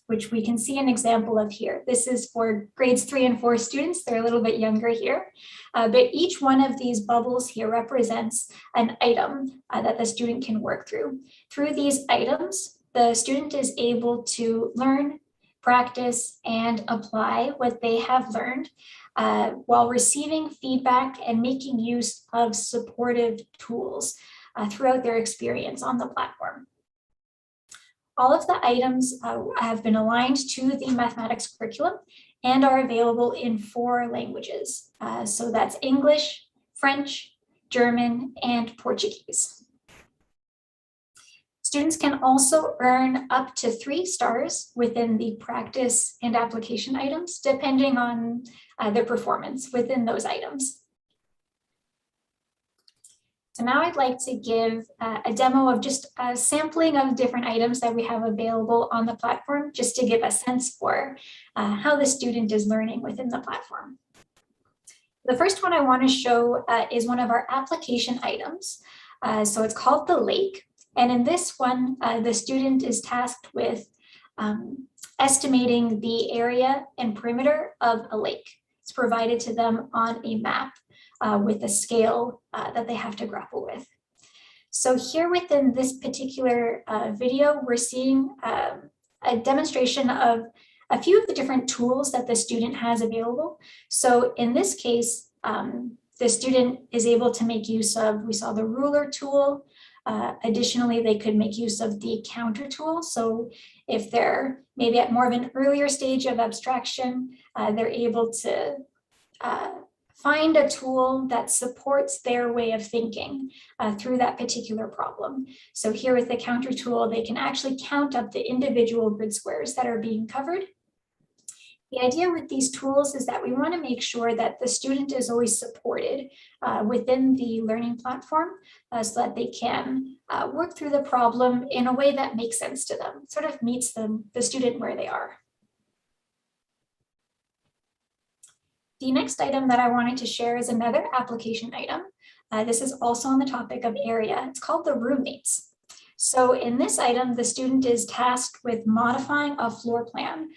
which we can see an example of here. This is for grades 3 and 4 students. They're a little bit younger here, but each one of these bubbles here represents an item that the student can work through. Through these items, the student is able to learn, practice, and apply what they have learned while receiving feedback and making use of supportive tools throughout their experience on the platform. All of the items have been aligned to the mathematics curriculum and are available in 4 languages. So that's English, French, German, and Portuguese. Students can also earn up to 3 stars within the practice and application items, depending on their performance within those items. So now I'd like to give a demo of just a sampling of different items that we have available on the platform, just to give a sense for how the student is learning within the platform. The first one I want to show is one of our application items. So it's called the lake. And in this one, the student is tasked with estimating the area and perimeter of a lake. It's provided to them on a map with a scale that they have to grapple with. So here within this particular video, we're seeing a demonstration of a few of the different tools that the student has available. So in this case, the student is able to make use of, we saw the ruler tool. Additionally, they could make use of the counter tool. So if they're maybe at more of an earlier stage of abstraction, they're able to find a tool that supports their way of thinking through that particular problem. So here with the counter tool, they can actually count up the individual grid squares that are being covered. The idea with these tools is that we want to make sure that the student is always supported within the learning platform so that they can work through the problem in a way that makes sense to them, sort of meets the student where they are. The next item that I wanted to share is another application item. This is also on the topic of area. It's called the roommates. So in this item, the student is tasked with modifying a floor plan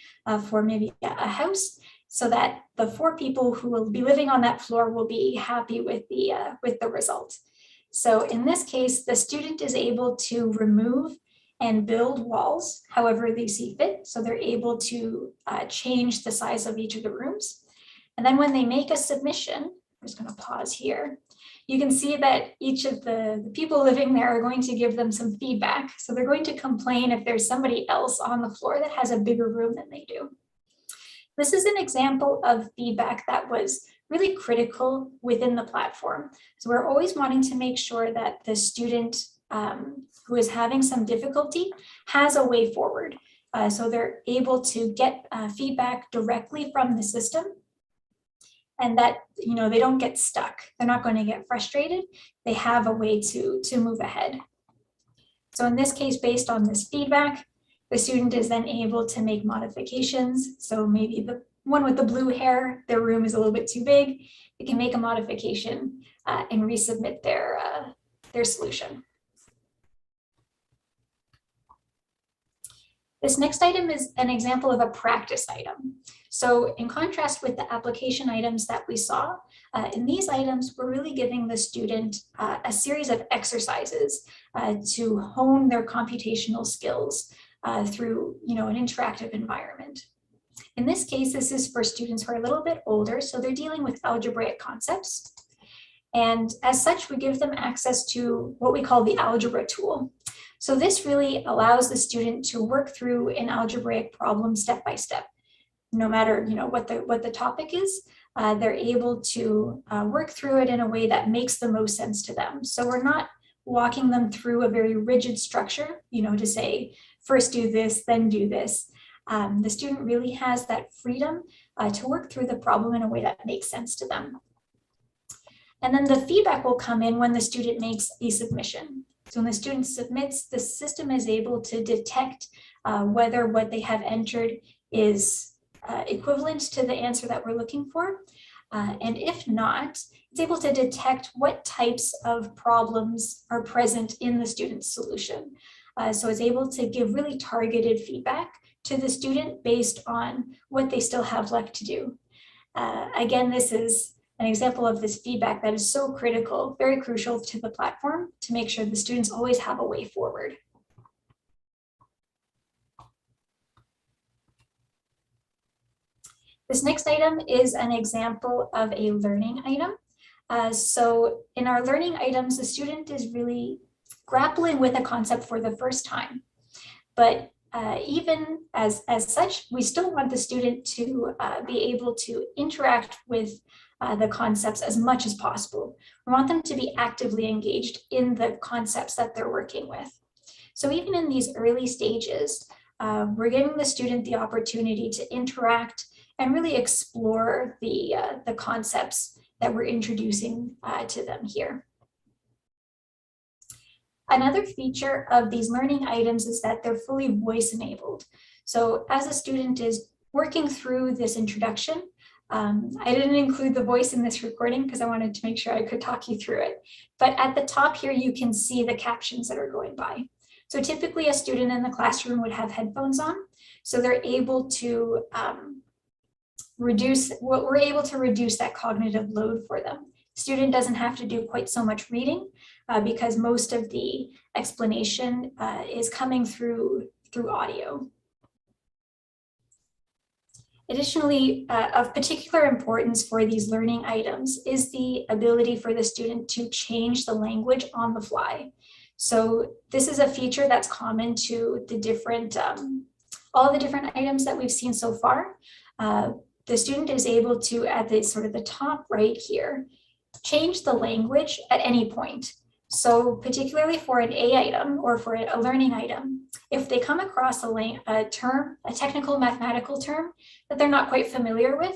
for maybe a house so that the 4 people who will be living on that floor will be happy with the result. So in this case, the student is able to remove and build walls however they see fit. So they're able to change the size of each of the rooms. And then when they make a submission, I'm just going to pause here. You can see that each of the people living there are going to give them some feedback. So they're going to complain if there's somebody else on the floor that has a bigger room than they do. This is an example of feedback that was really critical within the platform. So we're always wanting to make sure that the student who is having some difficulty has a way forward. So they're able to get feedback directly from the system. And that, you know, they don't get stuck. They're not going to get frustrated. They have a way to move ahead. So in this case, based on this feedback, the student is then able to make modifications. So maybe the one with the blue hair, their room is a little bit too big. They can make a modification and resubmit their solution. This next item is an example of a practice item. So in contrast with the application items that we saw, in these items, we're really giving the student a series of exercises to hone their computational skills through, you know, an interactive environment. In this case, this is for students who are a little bit older, so they're dealing with algebraic concepts. And as such, we give them access to what we call the algebra tool. So this really allows the student to work through an algebraic problem step by step. No matter, you know, what the topic is, they're able to work through it in a way that makes the most sense to them. So we're not walking them through a very rigid structure, you know, to say, first do this, then do this. The student really has that freedom to work through the problem in a way that makes sense to them. And then the feedback will come in when the student makes a submission. So when the student submits, the system is able to detect whether what they have entered is equivalent to the answer that we're looking for. And if not, it's able to detect what types of problems are present in the student's solution. So it's able to give really targeted feedback to the student based on what they still have left to do. Again, this is an example of this feedback that is so critical, very crucial to the platform to make sure the students always have a way forward. This next item is an example of a learning item. So in our learning items, the student is really grappling with a concept for the first time. But even as such, we still want the student to be able to interact with the concepts as much as possible. We want them to be actively engaged in the concepts that they're working with. So even in these early stages, we're giving the student the opportunity to interact and really explore the concepts that we're introducing to them here. Another feature of these learning items is that they're fully voice enabled. So as a student is working through this introduction, I didn't include the voice in this recording because I wanted to make sure I could talk you through it. But at the top here, you can see the captions that are going by. So typically a student in the classroom would have headphones on. So they're able to we're able to reduce that cognitive load for them. Student doesn't have to do quite so much reading because most of the explanation is coming through audio. Additionally, of particular importance for these learning items is the ability for the student to change the language on the fly. So this is a feature that's common to the different, all the different items that we've seen so far. The student is able to, at the sort of the top right here, change the language at any point. So particularly for an A item or for a learning item, if they come across a term, a technical mathematical term that they're not quite familiar with,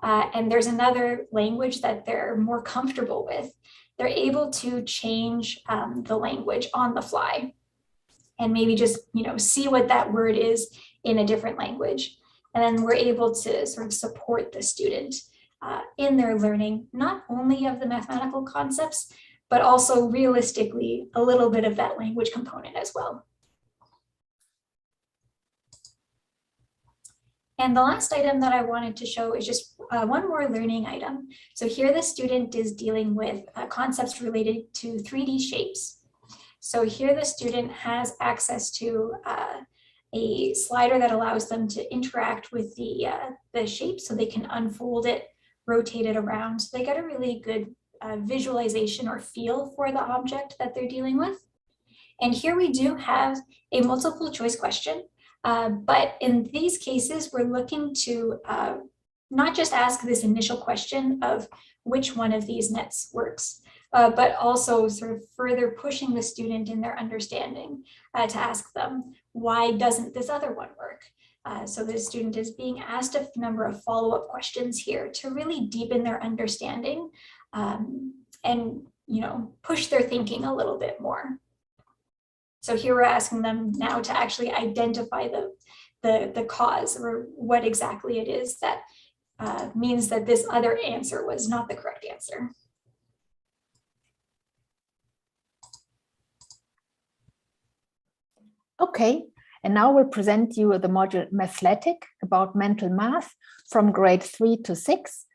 and there's another language that they're more comfortable with, they're able to change the language on the fly and maybe just, see what that word is in a different language. And then we're able to sort of support the student in their learning, not only of the mathematical concepts, but also realistically a little bit of that language component as well. And the last item that I wanted to show is just one more learning item. So here the student is dealing with concepts related to 3D shapes. So here the student has access to a slider that allows them to interact with the shape so they can unfold it, rotate it around. So they get a really good visualization or feel for the object that they're dealing with. And here we do have a multiple choice question, but in these cases, we're looking to not just ask this initial question of which one of these nets works, but also sort of further pushing the student in their understanding to ask them, why doesn't this other one work? So the student is being asked a number of follow-up questions here to really deepen their understanding and push their thinking a little bit more. So here we're asking them now to actually identify the cause or what exactly it is that means that this other answer was not the correct answer. Okay, and now we'll present you the module Mathletic about mental math from grade 3 to 6.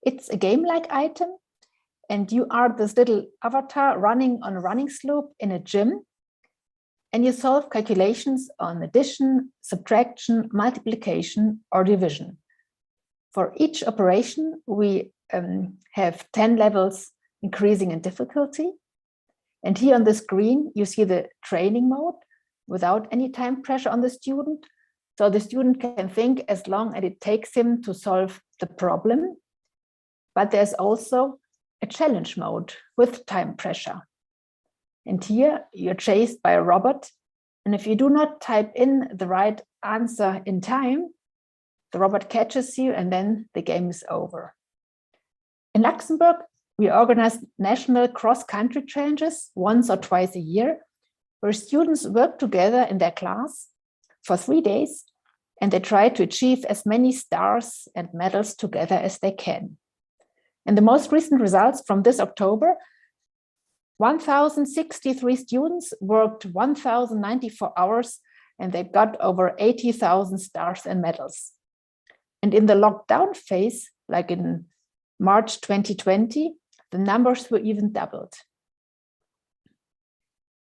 It's a game-like item, and you are this little avatar running on a running slope in a gym, and you solve calculations on addition, subtraction, multiplication, or division. For each operation, we have 10 levels increasing in difficulty. And here on the screen, you see the training mode without any time pressure on the student. So the student can think as long as it takes him to solve the problem. But there's also a challenge mode with time pressure. And here you're chased by a robot. And if you do not type in the right answer in time, the robot catches you and then the game is over. In Luxembourg, we organize national cross-country challenges once or twice a year, where students work together in their class for 3 days, and they try to achieve as many stars and medals together as they can. And the most recent results from this October, 1,063 students worked 1,094 hours, and they got over 80,000 stars and medals. And in the lockdown phase, like in March 2020, the numbers were even doubled.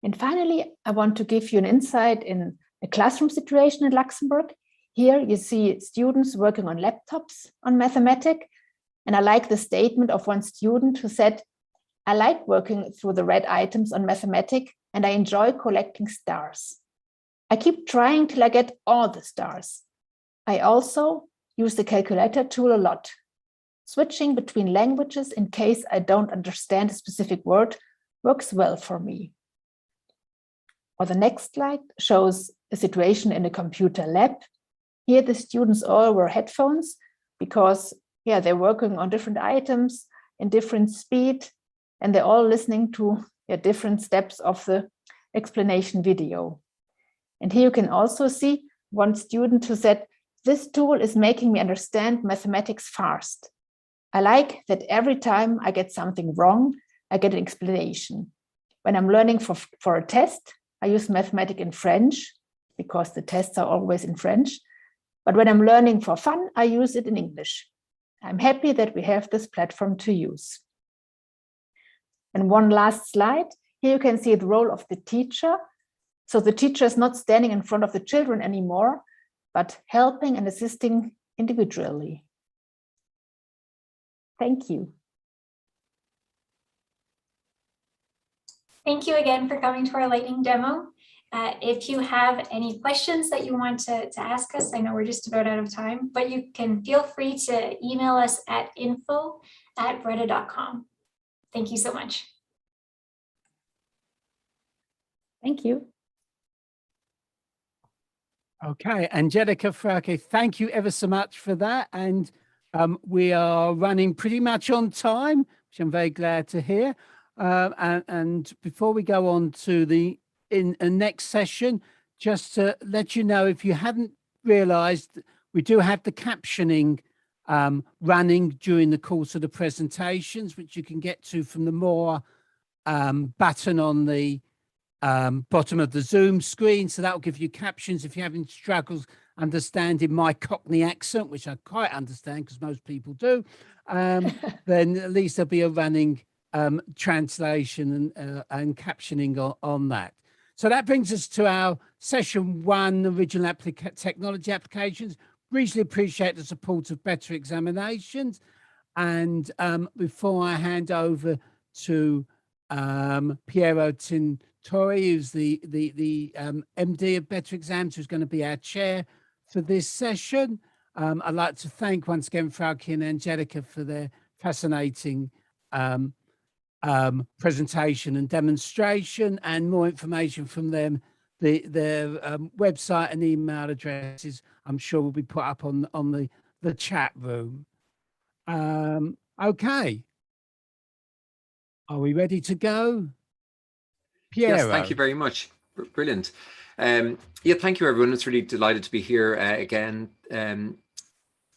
And finally, I want to give you an insight in a classroom situation in Luxembourg. Here you see students working on laptops on mathematics. And I like the statement of one student who said, "I like working through the red items on mathematics and I enjoy collecting stars. I keep trying till I get all the stars. I also use the calculator tool a lot. Switching between languages in case I don't understand a specific word works well for me." Or the next slide shows a situation in a computer lab. Here the students all wear headphones because they're working on different items in different speed, and they're all listening to different steps of the explanation video. And here you can also see one student who said, This tool is making me understand mathematics fast. I like that every time I get something wrong, I get an explanation. When I'm learning for a test, I use mathematics in French because the tests are always in French. But when I'm learning for fun, I use it in English. I'm happy that we have this platform to use. And one last slide. Here you can see the role of the teacher. So the teacher is not standing in front of the children anymore, but helping and assisting individually. Thank you. Thank you again for coming to our lightning demo. If you have any questions that you want to ask us, I know we're just about out of time, but you can feel free to email us at info@vretta.com. Thank you so much. Thank you. Okay, Angelica Frauke, thank you ever so much for that. And we are running pretty much on time, which I'm very glad to hear. And before we go on to the next session, just to let you know, if you hadn't realized, we do have the captioning running during the course of the presentations, which you can get to from the more button on the bottom of the Zoom screen. So that will give you captions if you're having struggles understanding my Cockney accent, which I quite understand because most people do. Then at least there'll be a running translation and captioning on that. So that brings us to our session 1, original technology applications. Really appreciate the support of Better Examinations. And before I hand over to Piero Tintori, who's the MD of Better Exams, who's going to be our chair for this session, I'd like to thank once again Frauke and Angelica for their fascinating presentation and demonstration, and more information from them. Their website and email addresses, I'm sure, will be put up on the chat room. Okay. Are we ready to go? Piero. Yes, thank you very much. Brilliant. Yeah, thank you, everyone. It's really delighted to be here again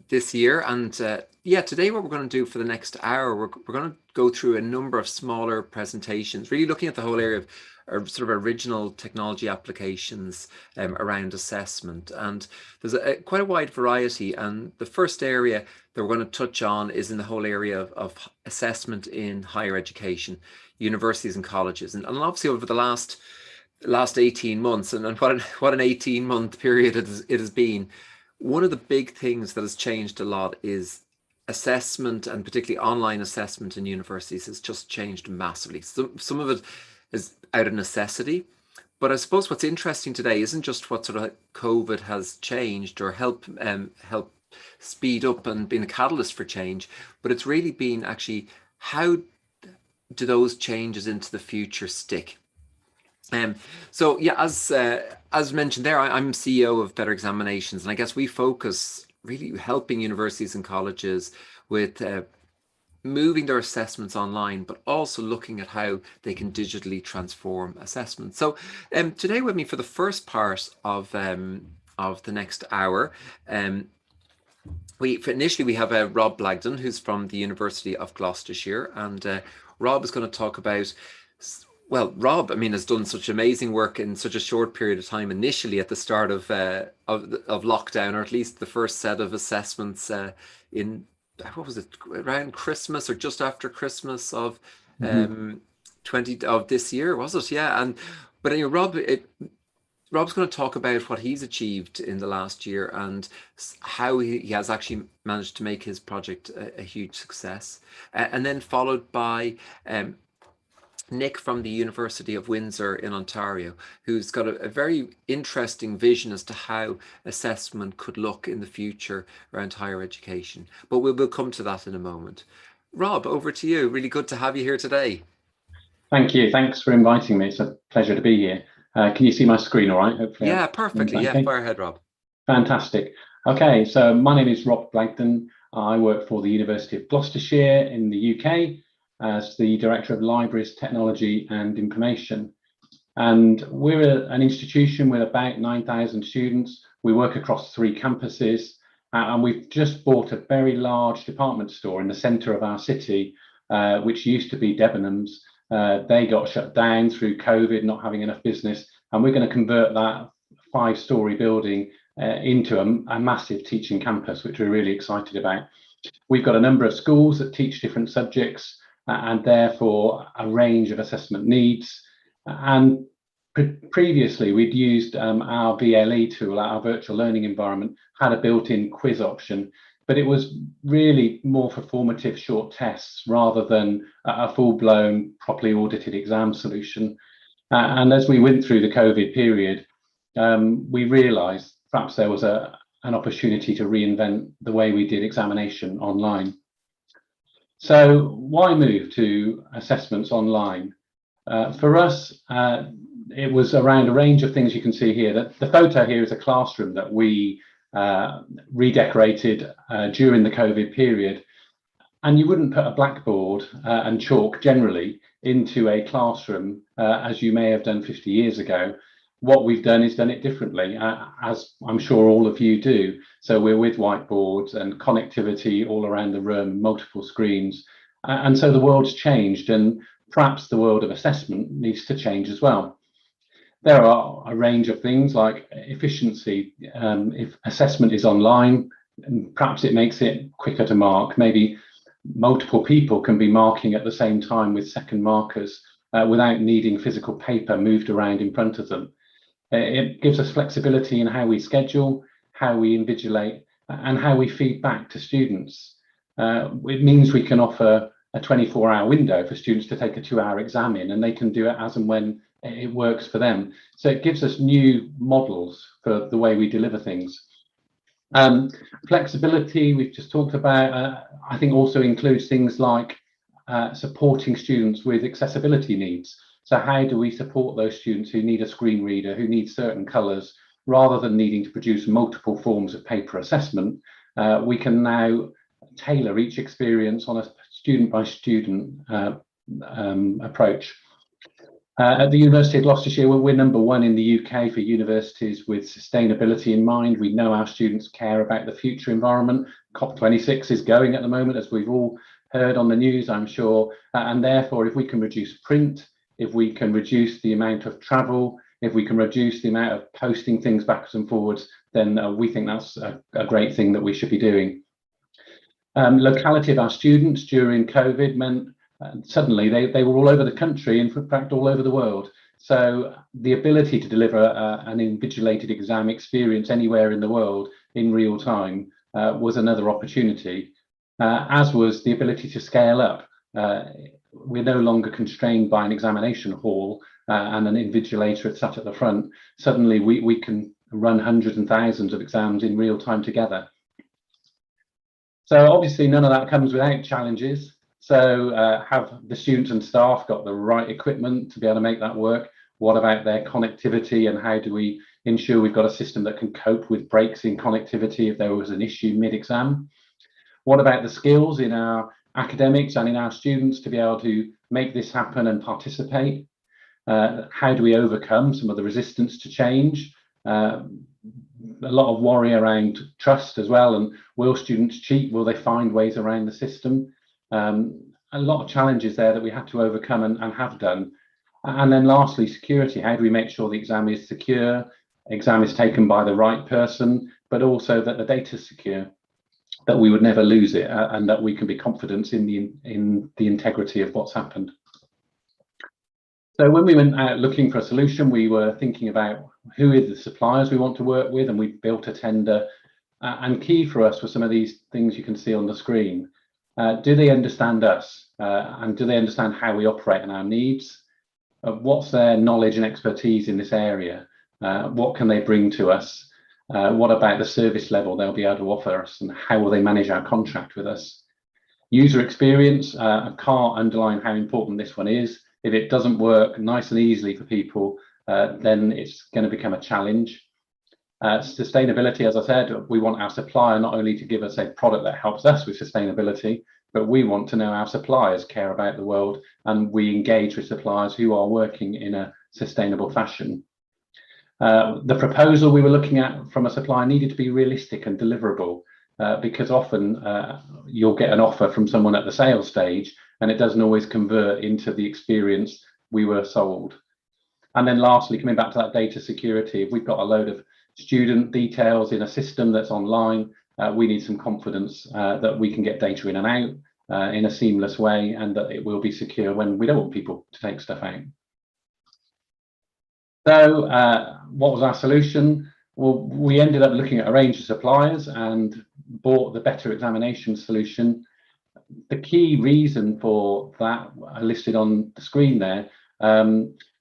this year. And yeah, today what we're going to do for the next hour, we're going to go through a number of smaller presentations, really looking at the whole area of sort of original technology applications around assessment. And there's quite a wide variety. And the first area that we're going to touch on is in the whole area of assessment in higher education, universities and colleges. And obviously over the last 18 months, and what an 18-month period it has been, one of the big things that has changed a lot is assessment, and particularly online assessment in universities has just changed massively. Some of it is out of necessity, but I suppose what's interesting today isn't just what sort of COVID has changed or help speed up and been a catalyst for change, but it's really been actually how do those changes into the future stick. So yeah, as mentioned there, I'm CEO of Better Examinations, and I guess we focus really helping universities and colleges with moving their assessments online, but also looking at how they can digitally transform assessment. So today with me for the first part of the next hour, we have Rob Blagden, who's from the University of Gloucestershire, and Rob is going to talk about. Well, Rob, I mean, has done such amazing work in such a short period of time. Initially, at the start of lockdown, or at least the first set of assessments in what was it, around Christmas or just after Christmas of of this year, was it? Yeah, but anyway, Rob's going to talk about what he's achieved in the last year and how he has actually managed to make his project a huge success, and then followed by Nick from the University of Windsor in Ontario, who's got a very interesting vision as to how assessment could look in the future around higher education. But we'll come to that in a moment. Rob, over to you. Really good to have you here today. Thank you. Thanks for inviting me. It's a pleasure to be here. Can you see my screen all right? Hopefully. Yeah, perfectly. Okay. Yeah, fire ahead, Rob. Fantastic. Okay, so my name is Rob Blagden. I work for the University of Gloucestershire in the UK as the Director of Libraries, Technology and Information. And we're an institution with about 9,000 students We work across 3 campuses, and we've just bought a very large department store in the centre of our city, which used to be Debenhams. They got shut down through COVID, not having enough business, and we're going to convert that 5-storey building into a massive teaching campus, which we're really excited about. We've got a number of schools that teach different subjects and therefore a range of assessment needs. And previously we'd used our VLE tool, our virtual learning environment, had a built-in quiz option, but it was really more for formative short tests rather than a full-blown, properly audited exam solution. And as we went through the COVID period, we realised perhaps there was an opportunity to reinvent the way we did examination online. So why move to assessments online? For us, it was around a range of things you can see here. The photo here is a classroom that we redecorated during the COVID period. And you wouldn't put a blackboard and chalk generally into a classroom as you may have done 50 years ago. What we've done is done it differently, as I'm sure all of you do. So we're with whiteboards and connectivity all around the room, multiple screens. And so the world's changed, and perhaps the world of assessment needs to change as well. There are a range of things like efficiency. If assessment is online, perhaps it makes it quicker to mark. Maybe multiple people can be marking at the same time with second markers without needing physical paper moved around in front of them. It gives us flexibility in how we schedule, how we invigilate, and how we feed back to students. It means we can offer a 24-hour window for students to take a 2-hour exam in, and they can do it as and when it works for them. So it gives us new models for the way we deliver things. Flexibility, we've just talked about, I think also includes things like supporting students with accessibility needs. So how do we support those students who need a screen reader, who need certain colours, rather than needing to produce multiple forms of paper assessment? We can now tailor each experience on a student-by-student approach. At the University of Gloucestershire, we're #1 in the UK for universities with sustainability in mind. We know our students care about the future environment. COP26 is going at the moment, as we've all heard on the news, I'm sure. And therefore, if we can reduce print, if we can reduce the amount of travel, if we can reduce the amount of posting things backwards and forwards, then we think that's a great thing that we should be doing. Locality of our students during COVID meant suddenly they were all over the country, and in fact all over the world. So the ability to deliver an invigilated exam experience anywhere in the world in real time was another opportunity, as was the ability to scale up. We're no longer constrained by an examination hall and an invigilator sat at the front. Suddenly we can run hundreds and thousands of exams in real time together. So obviously none of that comes without challenges. So have the students and staff got the right equipment to be able to make that work? What about their connectivity, and how do we ensure we've got a system that can cope with breaks in connectivity if there was an issue mid-exam? What about the skills in our academics and in our students to be able to make this happen and participate? How do we overcome some of the resistance to change? A lot of worry around trust as well, and will students cheat? Will they find ways around the system? A lot of challenges there that we had to overcome and have done. And then lastly, security. How do we make sure the exam is secure, exam is taken by the right person, but also that the data is secure, that we would never lose it, and that we can be confident in the integrity of what's happened. So when we went out looking for a solution, we were thinking about who are the suppliers we want to work with, and we built a tender. And key for us were some of these things you can see on the screen. Do they understand us? And do they understand how we operate and our needs? What's their knowledge and expertise in this area? What can they bring to us? What about the service level they'll be able to offer us, and how will they manage our contract with us? User experience, I can't underline how important this one is. If it doesn't work nice and easily for people, then it's going to become a challenge. Sustainability, as I said, we want our supplier not only to give us a product that helps us with sustainability, but we want to know our suppliers care about the world, and we engage with suppliers who are working in a sustainable fashion. The proposal we were looking at from a supplier needed to be realistic and deliverable, because often you'll get an offer from someone at the sales stage and it doesn't always convert into the experience we were sold. And then lastly, coming back to that data security, if we've got a load of student details in a system that's online, we need some confidence that we can get data in and out in a seamless way, and that it will be secure when we don't want people to take stuff out. So what was our solution? Well, we ended up looking at a range of suppliers and bought the Better Examination solution. The key reason for that are listed on the screen there,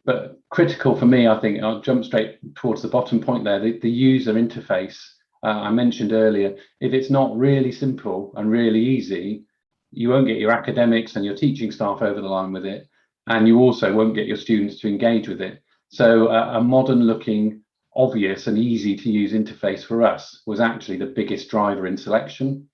but critical for me, I think, I'll jump straight towards the bottom point there, the user interface I mentioned earlier. If it's not really simple and really easy, you won't get your academics and your teaching staff over the line with it, and you also won't get your students to engage with it. So a modern looking, obvious and easy to use interface for us was actually the biggest driver in selection.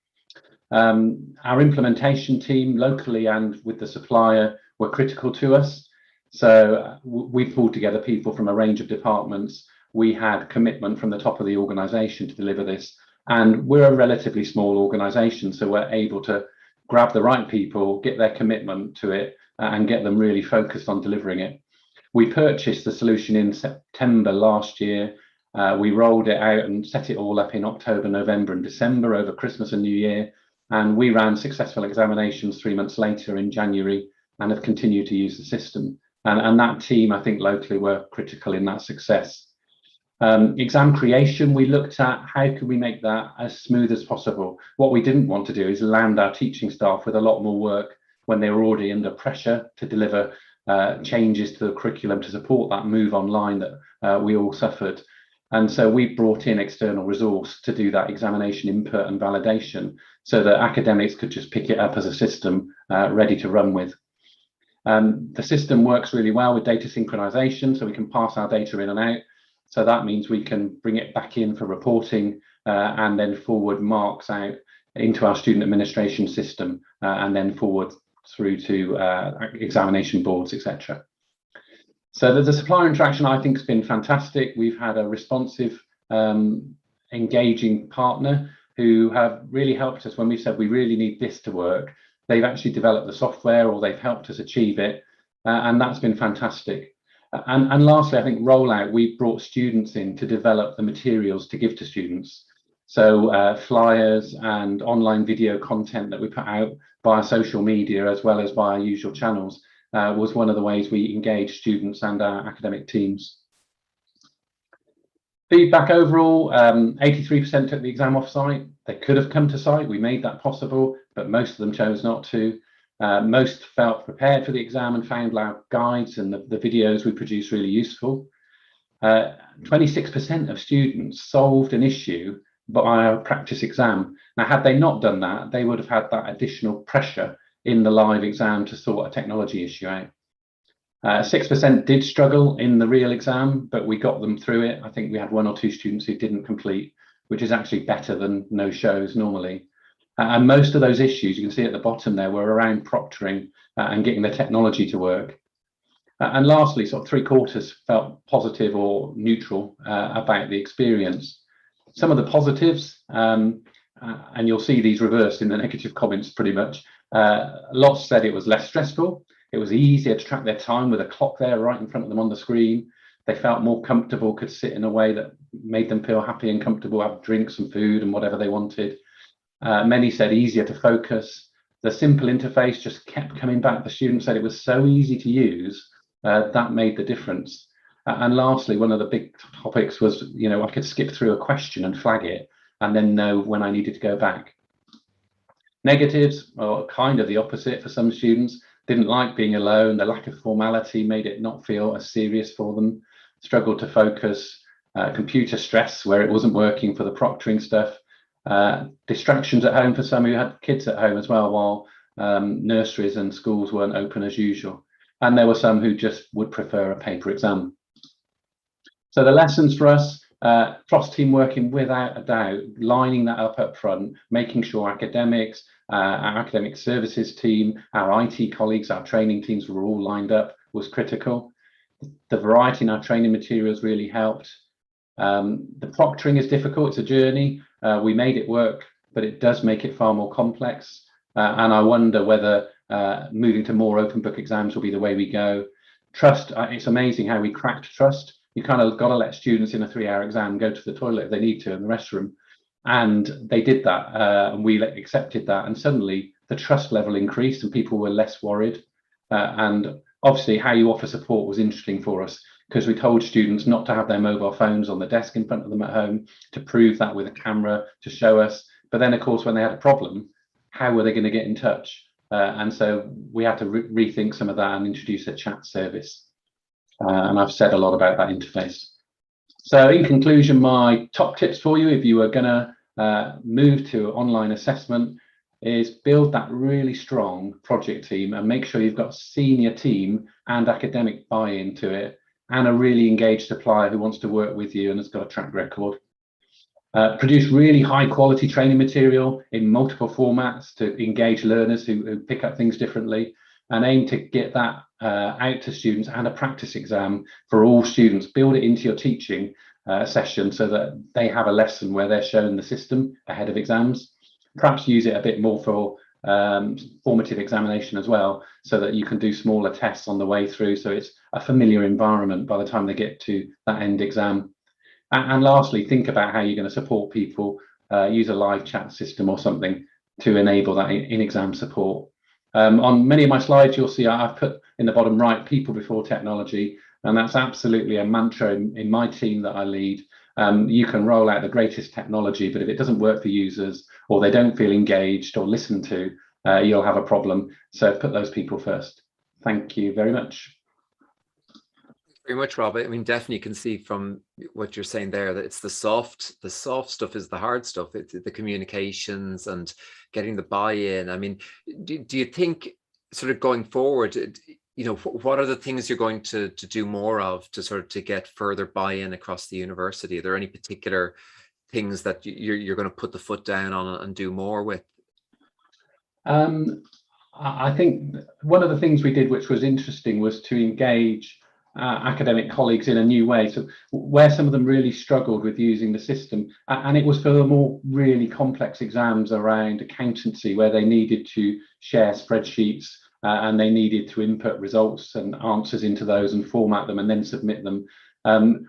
Our implementation team locally and with the supplier were critical to us. So we pulled together people from a range of departments. We had commitment from the top of the organisation to deliver this, and we're a relatively small organisation, so we're able to grab the right people, get their commitment to it, and get them really focused on delivering it. We purchased the solution in September last year. We rolled it out and set it all up in October, November and December over Christmas and New Year, and we ran successful examinations 3 months later in January and have continued to use the system. And that team, I think, locally were critical in that success. Exam creation, we looked at how could we make that as smooth as possible. What we didn't want to do is land our teaching staff with a lot more work when they were already under pressure to deliver changes to the curriculum to support that move online that we all suffered. And so we brought in external resource to do that examination input and validation so that academics could just pick it up as a system ready to run with. The system works really well with data synchronization, so we can pass our data in and out. So that means we can bring it back in for reporting and then forward marks out into our student administration system and then forward through to examination boards, etc. So the supplier interaction, I think, has been fantastic. We've had a responsive, engaging partner who have really helped us when we said we really need this to work. They've actually developed the software or they've helped us achieve it, and that's been fantastic. And lastly, I think rollout, we brought students in to develop the materials to give to students. So flyers and online video content that we put out via social media as well as via usual channels was one of the ways we engage students and our academic teams. Feedback overall, 83% took the exam off-site. They could have come to site, we made that possible, but most of them chose not to. Most felt prepared for the exam and found our guides and the videos we produced really useful. 26% of students solved an issue by a practice exam. Now, had they not done that, they would have had that additional pressure in the live exam to sort a technology issue out. 6% did struggle in the real exam, but we got them through it. I think we had 1 or 2 students who didn't complete, which is actually better than no shows normally. And most of those issues, you can see at the bottom there, were around proctoring and getting the technology to work. And lastly, sort of 3/4 felt positive or neutral about the experience. Some of the positives, and you'll see these reversed in the negative comments pretty much. Lots said it was less stressful. It was easier to track their time with a clock there right in front of them on the screen. They felt more comfortable, could sit in a way that made them feel happy and comfortable, have drinks and food and whatever they wanted. Many said easier to focus. The simple interface just kept coming back. The students said it was so easy to use, that made the difference. And lastly, one of the big topics was, I could skip through a question and flag it and then know when I needed to go back. Negatives are kind of the opposite for some students. Didn't like being alone. The lack of formality made it not feel as serious for them. Struggled to focus. Computer stress where it wasn't working for the proctoring stuff. Distractions at home for some who had kids at home as well, while nurseries and schools weren't open as usual. And there were some who just would prefer a paper exam. So the lessons for us, cross-team working without a doubt, lining that up front, making sure academics, our academic services team, our IT colleagues, our training teams were all lined up was critical. The variety in our training materials really helped. The proctoring is difficult. It's a journey. We made it work, but it does make it far more complex. And I wonder whether moving to more open book exams will be the way we go. Trust, it's amazing how we cracked trust. You kind of got to let students in a 3-hour exam go to the toilet if they need to in the restroom. And they did that, and we accepted that. And suddenly the trust level increased and people were less worried. And obviously how you offer support was interesting for us, because we told students not to have their mobile phones on the desk in front of them at home, to prove that with a camera, to show us. But then, of course, when they had a problem, how were they going to get in touch? And so we had to rethink some of that and introduce a chat service. And I've said a lot about that interface. So in conclusion, my top tips for you, if you are going to move to online assessment, is build that really strong project team and make sure you've got a senior team and academic buy-in to it, and a really engaged supplier who wants to work with you and has got a track record. Produce really high quality training material in multiple formats to engage learners who pick up things differently, and aim to get that out to students, and a practice exam for all students. Build it into your teaching session so that they have a lesson where they're shown the system ahead of exams. Perhaps use it a bit more for formative examination as well, so that you can do smaller tests on the way through, so it's a familiar environment by the time they get to that end exam. And lastly, think about how you're going to support people. Use a live chat system or something to enable that in-exam support. On many of my slides, you'll see I've put in the bottom right, people before technology, and that's absolutely a mantra in my team that I lead. You can roll out the greatest technology, but if it doesn't work for users, or they don't feel engaged or listened to, you'll have a problem. So put those people first. Thank you very much. Very much, Rob. I mean, definitely you can see from what you're saying there that it's the soft stuff is the hard stuff. It's the communications and getting the buy-in. I mean, do you think sort of going forward, you know, what are the things you're going to do more of to get further buy-in across the university? Are there any particular things that you're going to put the foot down on and do more with? I think one of the things we did, which was interesting, was to engage academic colleagues in a new way. So where some of them really struggled with using the system, and it was for the more really complex exams around accountancy, where they needed to share spreadsheets and they needed to input results and answers into those and format them and then submit them.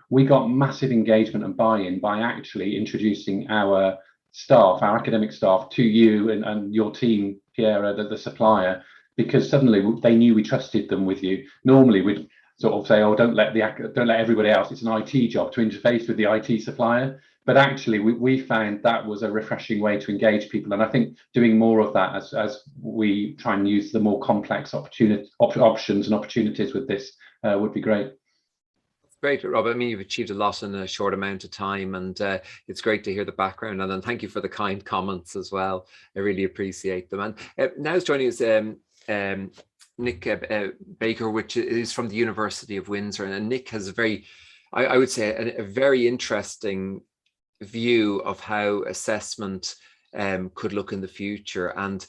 We got massive engagement and buy-in by actually introducing our staff, our academic staff, to you and your team, Pierre, the supplier, because suddenly they knew we trusted them with you. Normally we'd sort of say, oh, don't let everybody else, it's an IT job to interface with the IT supplier. But actually we found that was a refreshing way to engage people, and I think doing more of that as we try and use the more complex options and opportunities with this would be great. Great, Rob. I mean, you've achieved a lot in a short amount of time, and it's great to hear the background. And then thank you for the kind comments as well. I really appreciate them. And now is joining us Nick Baker, which is from the University of Windsor. And Nick has a very, I would say, a very interesting view of how assessment could look in the future. And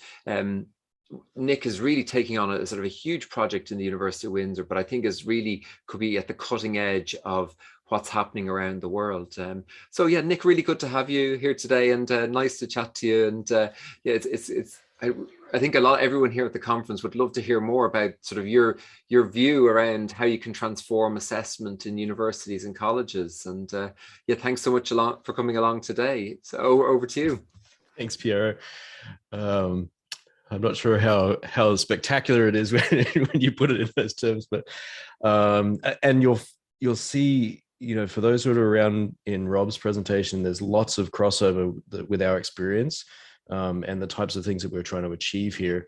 Nick is really taking on a sort of a huge project in the University of Windsor, but I think is really could be at the cutting edge of what's happening around the world. So yeah, Nick, really good to have you here today, and nice to chat to you. And yeah, I think everyone here at the conference would love to hear more about sort of your view around how you can transform assessment in universities and colleges. And yeah, thanks so much for coming along today. So over to you. Thanks, Pierre. I'm not sure how spectacular it is when you put it in those terms, but and you'll see, you know, for those who are around in Rob's presentation, there's lots of crossover with our experience and the types of things that we're trying to achieve here.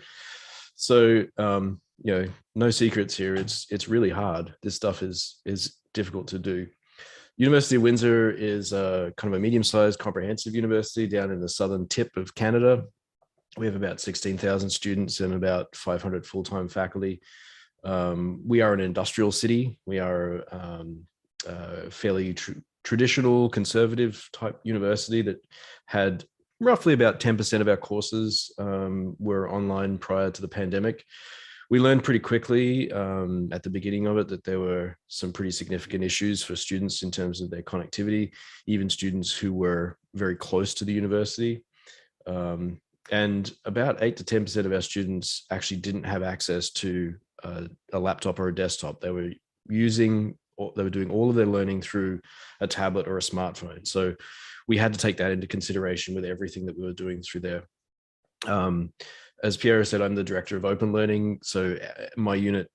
So you know, no secrets here. It's really hard. This stuff is difficult to do. University of Windsor is kind of a medium-sized comprehensive university down in the southern tip of Canada. We have about 16,000 students and about 500 full-time faculty. We are an industrial city. We are a fairly traditional, conservative type university that had roughly about 10% of our courses were online prior to the pandemic. We learned pretty quickly at the beginning of it that there were some pretty significant issues for students in terms of their connectivity, even students who were very close to the university. And about 8 to 10% of our students actually didn't have access to a laptop or a desktop. They were doing all of their learning through a tablet or a smartphone. So we had to take that into consideration with everything that we were doing through there. As Piero said, I'm the director of open learning. So my unit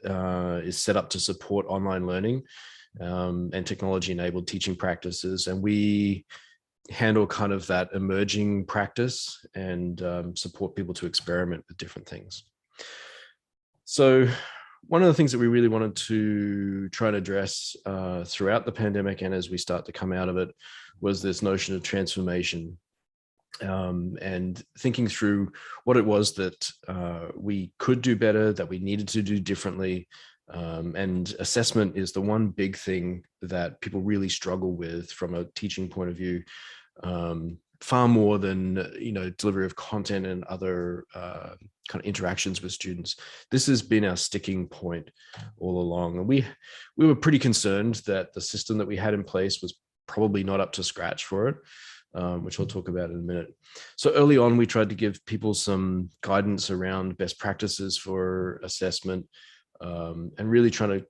is set up to support online learning and technology enabled teaching practices. And we handle kind of that emerging practice and support people to experiment with different things. So one of the things that we really wanted to try and address throughout the pandemic and as we start to come out of it was this notion of transformation. And thinking through what it was that we could do better, that we needed to do differently. And assessment is the one big thing that people really struggle with from a teaching point of view, far more than, delivery of content and other kind of interactions with students. This has been our sticking point all along. And we were pretty concerned that the system that we had in place was probably not up to scratch for it. Which I'll talk about in a minute. So early on, we tried to give people some guidance around best practices for assessment and really trying to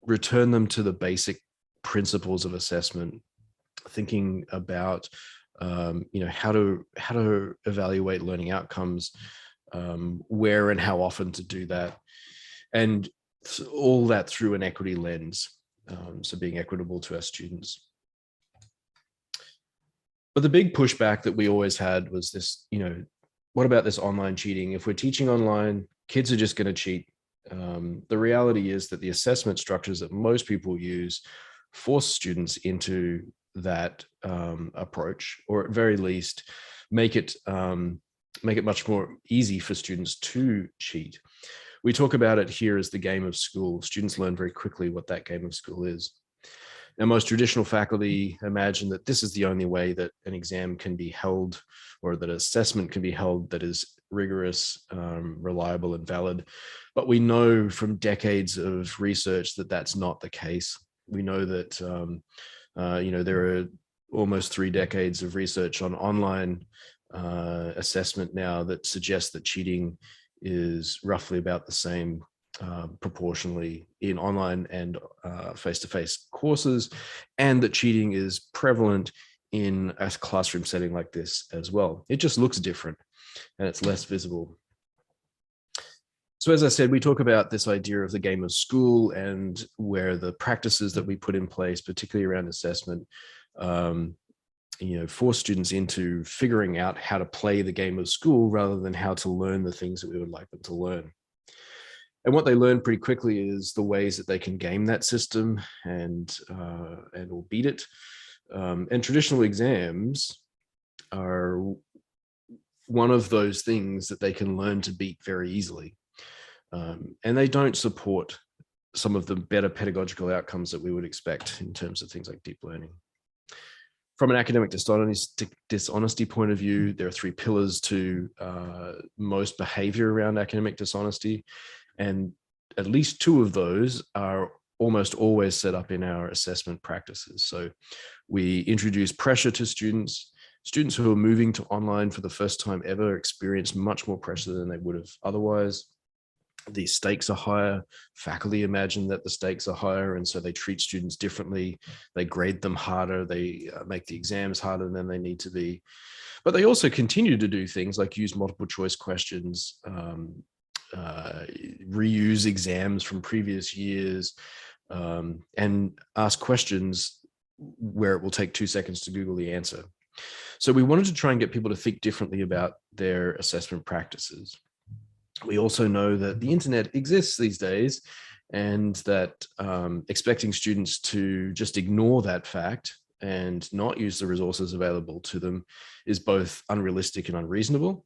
return them to the basic principles of assessment, thinking about how to evaluate learning outcomes, where and how often to do that, and all that through an equity lens, so being equitable to our students. But the big pushback that we always had was this, what about this online cheating? If we're teaching online, kids are just going to cheat. The reality is that the assessment structures that most people use force students into that approach, or at very least make it much more easy for students to cheat. We talk about it here as the game of school. Students learn very quickly what that game of school is. Now, most traditional faculty imagine that this is the only way that an exam can be held, or that assessment can be held that is rigorous, reliable, and valid. But we know from decades of research that that's not the case. We know that there are almost 3 decades of research on online assessment now that suggests that cheating is roughly about the same proportionally in online and face-to-face courses, and that cheating is prevalent in a classroom setting like this as well. It just looks different and it's less visible. So as I said, we talk about this idea of the game of school, and where the practices that we put in place, particularly around assessment, force students into figuring out how to play the game of school rather than how to learn the things that we would like them to learn. And what they learn pretty quickly is the ways that they can game that system and or beat it. And traditional exams are one of those things that they can learn to beat very easily. And they don't support some of the better pedagogical outcomes that we would expect in terms of things like deep learning. From an academic dishonesty point of view, there are 3 pillars to most behavior around academic dishonesty. And at least 2 of those are almost always set up in our assessment practices. So we introduce pressure to students. Students who are moving to online for the first time ever experience much more pressure than they would have otherwise. The stakes are higher. Faculty imagine that the stakes are higher, and so they treat students differently. They grade them harder. They make the exams harder than they need to be. But they also continue to do things like use multiple choice questions, reuse exams from previous years, and ask questions where it will take 2 seconds to Google the answer. So we wanted to try and get people to think differently about their assessment practices. We also know that the internet exists these days, and that expecting students to just ignore that fact and not use the resources available to them is both unrealistic and unreasonable.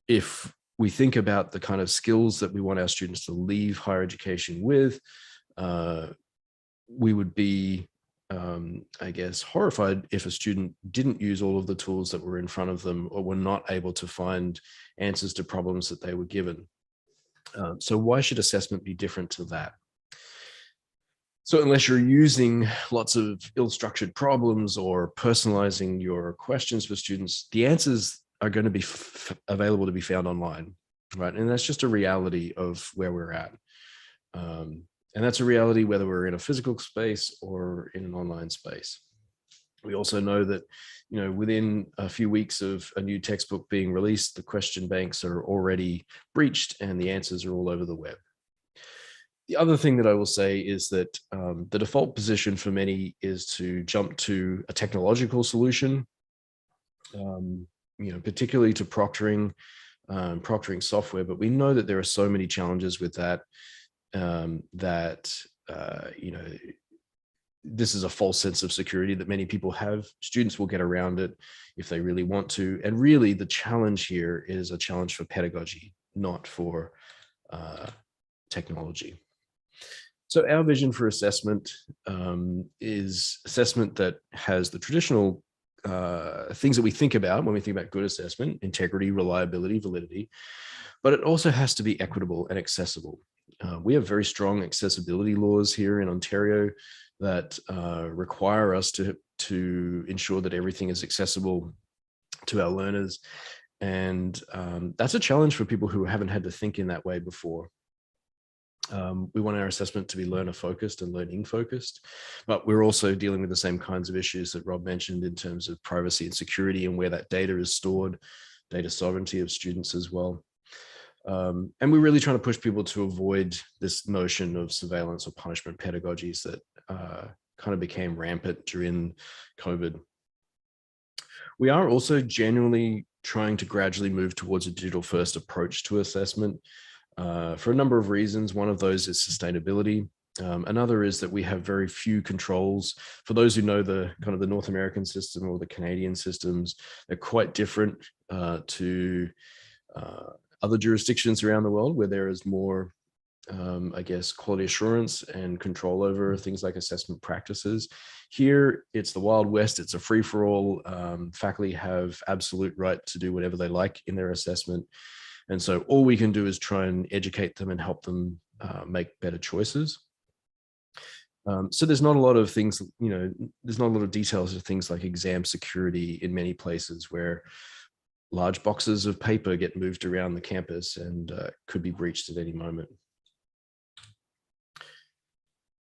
If we think about the kind of skills that we want our students to leave higher education with, we would be, I guess, horrified if a student didn't use all of the tools that were in front of them, or were not able to find answers to problems that they were given. So why should assessment be different to that? So unless you're using lots of ill-structured problems or personalizing your questions for students, the answers are going to be available to be found online, right? And that's just a reality of where we're at. And that's a reality whether we're in a physical space or in an online space. We also know that, you know, within a few weeks of a new textbook being released, the question banks are already breached and the answers are all over the web. The other thing that I will say is that the default position for many is to jump to a technological solution, you know, particularly to proctoring software. But we know that there are so many challenges with that, you know, this is a false sense of security that many people have. Students will get around it if they really want to. And really the challenge here is a challenge for pedagogy, not for technology. So our vision for assessment is assessment that has the traditional things that we think about when we think about good assessment: integrity, reliability, validity, but it also has to be equitable and accessible. We have very strong accessibility laws here in Ontario that require us to ensure that everything is accessible to our learners. And that's a challenge for people who haven't had to think in that way before. We want our assessment to be learner focused and learning focused, but we're also dealing with the same kinds of issues that Rob mentioned in terms of privacy and security and where that data is stored, data sovereignty of students as well. And we're really trying to push people to avoid this notion of surveillance or punishment pedagogies that kind of became rampant during COVID. We are also genuinely trying to gradually move towards a digital first approach to assessment for a number of reasons. One of those is sustainability. Another is that we have very few controls. For those who know the kind of the North American system or the Canadian systems, they're quite different to other jurisdictions around the world where there is more, I guess, quality assurance and control over things like assessment practices. Here, it's the Wild West. It's a free-for-all. Faculty have absolute right to do whatever they like in their assessment. And so all we can do is try and educate them and help them make better choices. So there's not a lot of things, you know, there's not a lot of details of things like exam security in many places where large boxes of paper get moved around the campus and could be breached at any moment.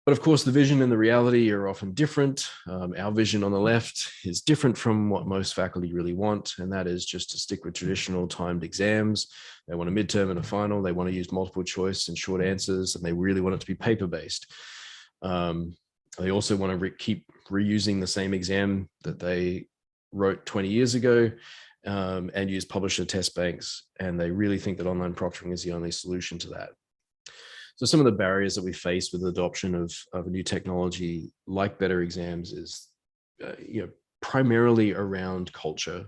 But of course, the vision and the reality are often different. Our vision on the left is different from what most faculty really want, and that is just to stick with traditional timed exams. They want a midterm and a final. They want to use multiple choice and short answers, and they really want it to be paper-based. They also want to keep reusing the same exam that they wrote 20 years ago and use publisher test banks, and they really think that online proctoring is the only solution to that. So some of the barriers that we face with the adoption of a new technology like better exams is, you know, primarily around culture.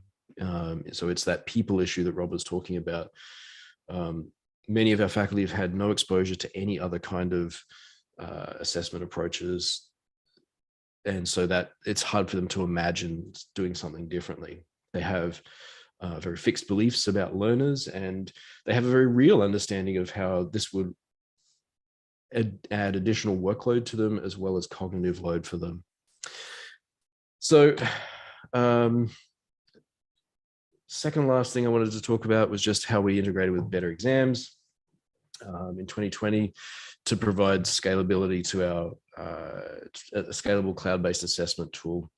So it's that people issue that Rob was talking about. Many of our faculty have had no exposure to any other kind of assessment approaches. And so that it's hard for them to imagine doing something differently. They have very fixed beliefs about learners, and they have a very real understanding of how this would add additional workload to them as well as cognitive load for them. So second last thing I wanted to talk about was just how we integrated with better exams in 2020 to provide scalability to our a scalable cloud-based assessment tool.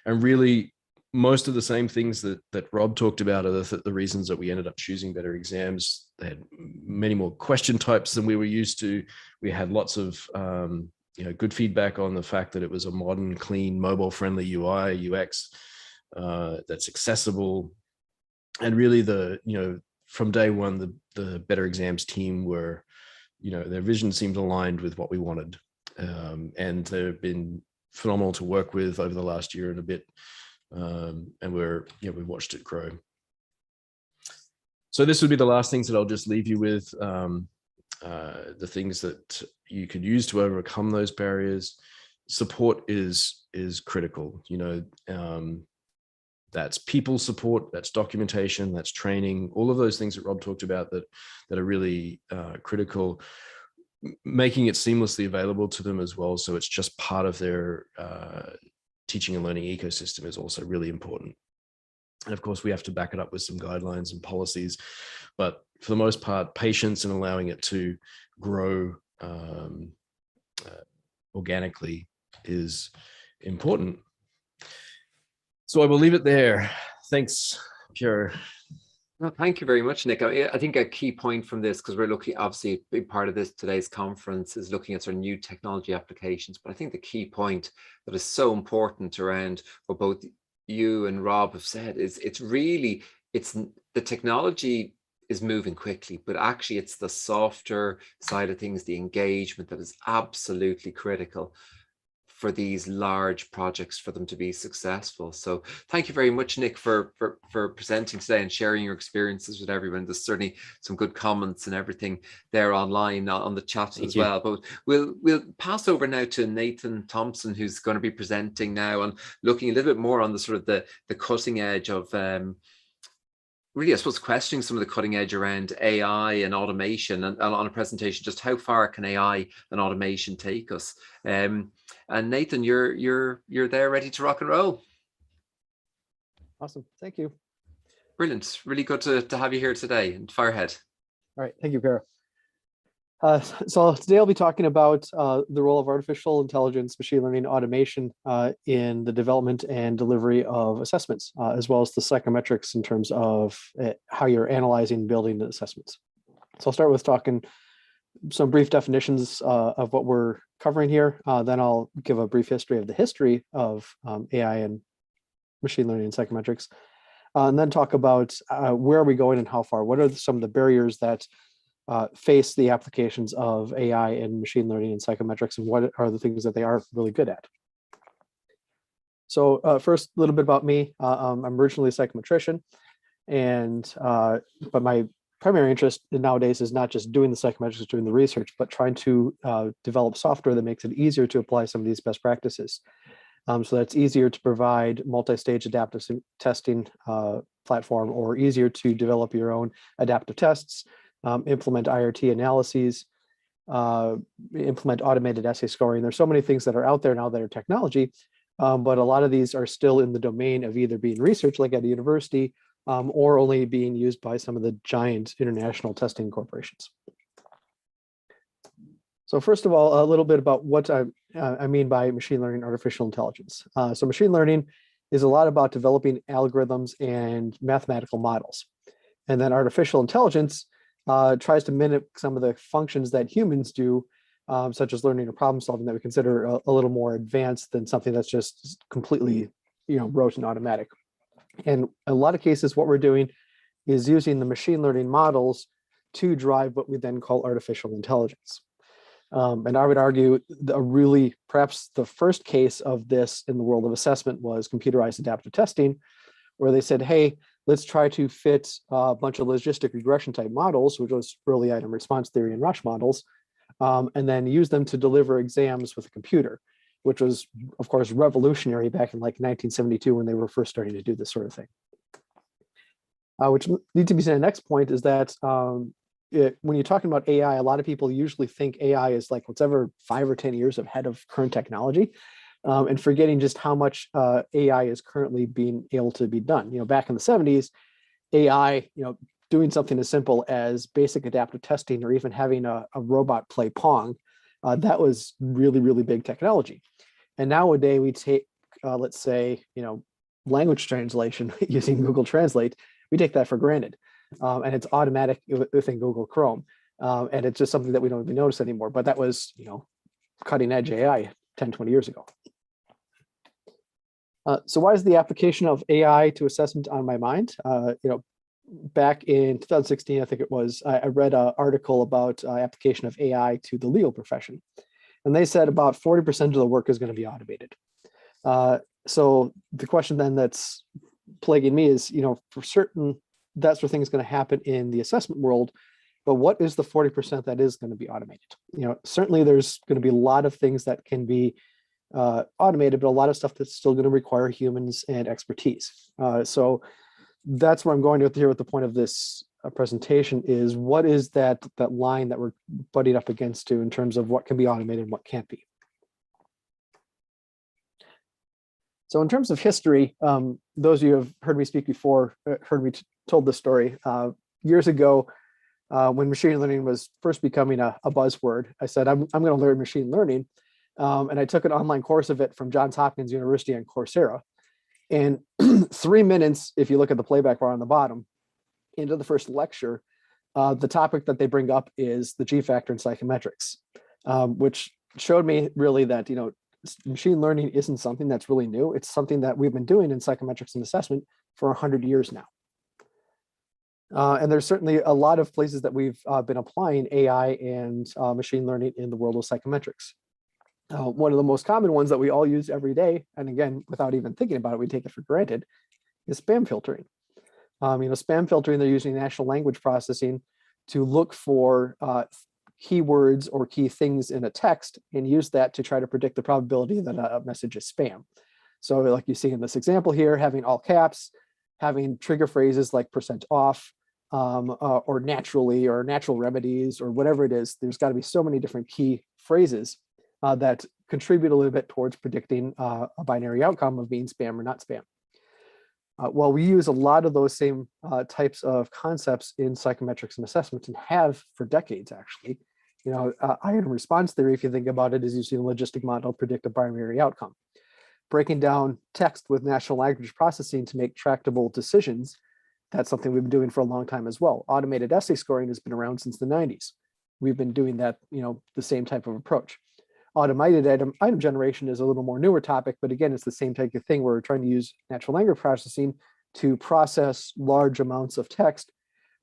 And really most of the same things that Rob talked about are the reasons that we ended up choosing better exams. They had many more question types than we were used to. We had lots of you know, good feedback on the fact that it was a modern, clean, mobile-friendly UI, UX that's accessible. And really you know, from day one, the better exams team were, you know, their vision seemed aligned with what we wanted. And they've been phenomenal to work with over the last year and a bit. And we've watched it grow. So this would be the last things that I'll just leave you with, the things that you could use to overcome those barriers. Support is critical. You know, That's people support, that's documentation, that's training, all of those things that Rob talked about that are really critical. Making it seamlessly available to them as well, so it's just part of their teaching and learning ecosystem is also really important. And of course, we have to back it up with some guidelines and policies, but for the most part, patience and allowing it to grow organically is important. So I will leave it there. Thanks, Pierre. No, thank you very much, Nick. I think a key point from this, because we're looking, obviously, a big part of this today's conference is looking at sort of new technology applications. But I think the key point that is so important around what both you and Rob have said is it's the technology is moving quickly, but actually it's the softer side of things, the engagement, that is absolutely critical for these large projects for them to be successful. So thank you very much, Nick, for presenting today and sharing your experiences with everyone. There's certainly some good comments and everything there online on the chat as well. But we'll pass over now to Nathan Thompson, who's going to be presenting now and looking a little bit more on the sort of the cutting edge of really, I suppose, questioning some of the cutting edge around AI and automation, and on a presentation, just how far can AI and automation take us? And Nathan, you're there ready to rock and roll. Awesome, thank you. Brilliant, really good to have you here today, and fire ahead. All right, thank you, Pierre. So today I'll be talking about the role of artificial intelligence, machine learning, automation in the development and delivery of assessments, as well as the psychometrics in terms of how you're analyzing, building the assessments. So I'll start with talking some brief definitions of what we're covering here. Then I'll give a brief history of the history of AI and machine learning and psychometrics, and then talk about where are we going and how far. What are some of the barriers that face the applications of AI and machine learning and psychometrics, and what are the things that they are really good at. So first, a little bit about me. I'm originally a psychometrician, and but my primary interest nowadays is not just doing the psychometrics, doing the research, but trying to develop software that makes it easier to apply some of these best practices. So that's easier to provide multi-stage adaptive testing platform, or easier to develop your own adaptive tests, implement IRT analyses, implement automated essay scoring. There's so many things that are out there now that are technology, but a lot of these are still in the domain of either being researched, like at a university, or only being used by some of the giant international testing corporations. So first of all, a little bit about what I mean by machine learning, artificial intelligence. So machine learning is a lot about developing algorithms and mathematical models. And then artificial intelligence tries to mimic some of the functions that humans do, such as learning or problem solving, that we consider a little more advanced than something that's just completely, rote and automatic. And a lot of cases, what we're doing is using the machine learning models to drive what we then call artificial intelligence. And I would argue perhaps the first case of this in the world of assessment was computerized adaptive testing, where they said, hey, let's try to fit a bunch of logistic regression type models, which was early item response theory and rush models, and then use them to deliver exams with a computer, which was, of course, revolutionary back in like 1972 when they were first starting to do this sort of thing. Which leads me to the next point is that when you're talking about AI, a lot of people usually think AI is like whatever 5 or 10 years ahead of current technology, and forgetting just how much AI is currently being able to be done. Back in the 70s, AI, doing something as simple as basic adaptive testing, or even having a robot play Pong, that was really, really big technology. And nowadays we take, let's say, language translation using Google Translate, we take that for granted. And it's automatic within Google Chrome. And it's just something that we don't even notice anymore. But that was, cutting edge AI 10, 20 years ago. So why is the application of AI to assessment on my mind? Back in 2016, I think it was, I read an article about application of AI to the legal profession. And they said about 40% of the work is going to be automated. So the question then that's plaguing me is, for certain, that's where things going to happen in the assessment world. But what is the 40% that is going to be automated? Certainly there's going to be a lot of things that can be automated, but a lot of stuff that's still going to require humans and expertise. So that's where I'm going with here with the point of this presentation is what is that line that we're butting up against to in terms of what can be automated and what can't be. So in terms of history, those of you who have heard me speak before, heard me told this story. Years ago, when machine learning was first becoming a buzzword, I said, I'm going to learn machine learning. And I took an online course of it from Johns Hopkins University on Coursera. And 3 minutes, if you look at the playback bar on the bottom, into the first lecture, the topic that they bring up is the G factor in psychometrics, which showed me really that, machine learning isn't something that's really new. It's something that we've been doing in psychometrics and assessment for 100 years now. And there's certainly a lot of places that we've been applying AI and machine learning in the world of psychometrics. One of the most common ones that we all use every day, and again, without even thinking about it, we take it for granted, is spam filtering. Spam filtering, they're using natural language processing to look for keywords or key things in a text and use that to try to predict the probability that a message is spam. So like you see in this example here, having all caps, having trigger phrases like %off, or naturally, or natural remedies, or whatever it is, there's got to be so many different key phrases that contribute a little bit towards predicting a binary outcome of being spam or not spam. Well, we use a lot of those same types of concepts in psychometrics and assessments and have for decades, actually. Item response theory, if you think about it, is using a logistic model to predict a binary outcome. Breaking down text with natural language processing to make tractable decisions, that's something we've been doing for a long time as well. Automated essay scoring has been around since the 90s. We've been doing that, the same type of approach. Automated item generation is a little more newer topic, but again, it's the same type of thing where we're trying to use natural language processing to process large amounts of text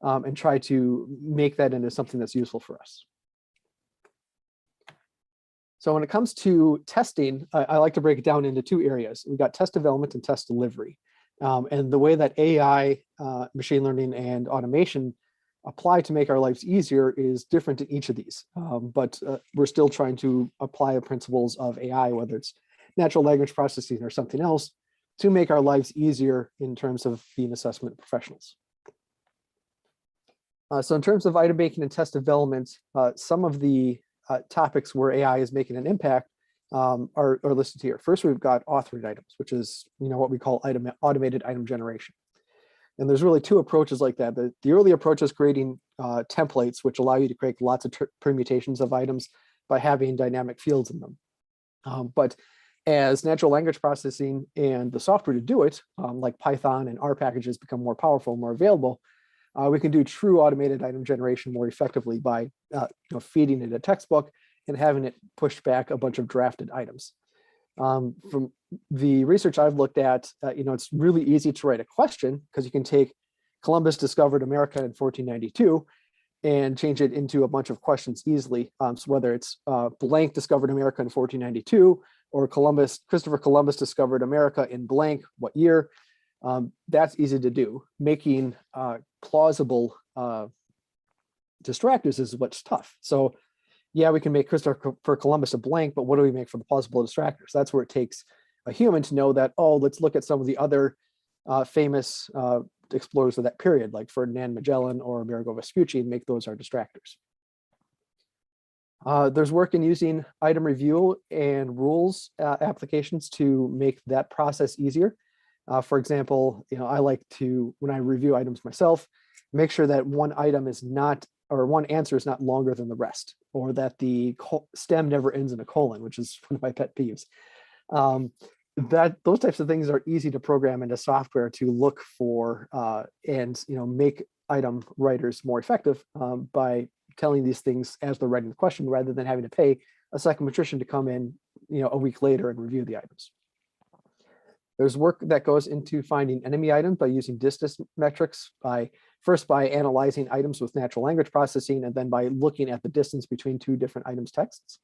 and try to make that into something that's useful for us. So when it comes to testing, I like to break it down into two areas. We've got test development and test delivery. And the way that AI, machine learning, and automation apply to make our lives easier is different in each of these. But we're still trying to apply the principles of AI, whether it's natural language processing or something else, to make our lives easier in terms of being assessment professionals. So in terms of item banking and test development, some of the topics where AI is making an impact are listed here. First, we've got authored items, which is what we call automated item generation. And there's really two approaches like that. The early approach is creating templates, which allow you to create lots of permutations of items by having dynamic fields in them. But as natural language processing and the software to do it, like Python and R packages, become more powerful, more available, we can do true automated item generation more effectively by feeding it a textbook and having it push back a bunch of drafted items. From the research I've looked at, it's really easy to write a question because you can take Columbus discovered America in 1492 and change it into a bunch of questions easily. So whether it's blank discovered America in 1492 or Christopher Columbus discovered America in blank, what year? That's easy to do. Making plausible distractors is what's tough. So yeah, we can make Christopher Columbus a blank, but what do we make for the plausible distractors? That's where it takes a human to know that, oh, let's look at some of the other famous explorers of that period, like Ferdinand Magellan or Amerigo Vespucci, and make those our distractors. There's work in using item review and rules applications to make that process easier. For example, I like to, when I review items myself, make sure that one item is not, or one answer is not longer than the rest, or that the stem never ends in a colon, which is one of my pet peeves. Those types of things are easy to program into software to look for and make item writers more effective by telling these things as they're writing the question, rather than having to pay a psychometrician to come in a week later and review the items. There's work that goes into finding enemy items by using distance metrics, first by analyzing items with natural language processing, and then by looking at the distance between two different items texts.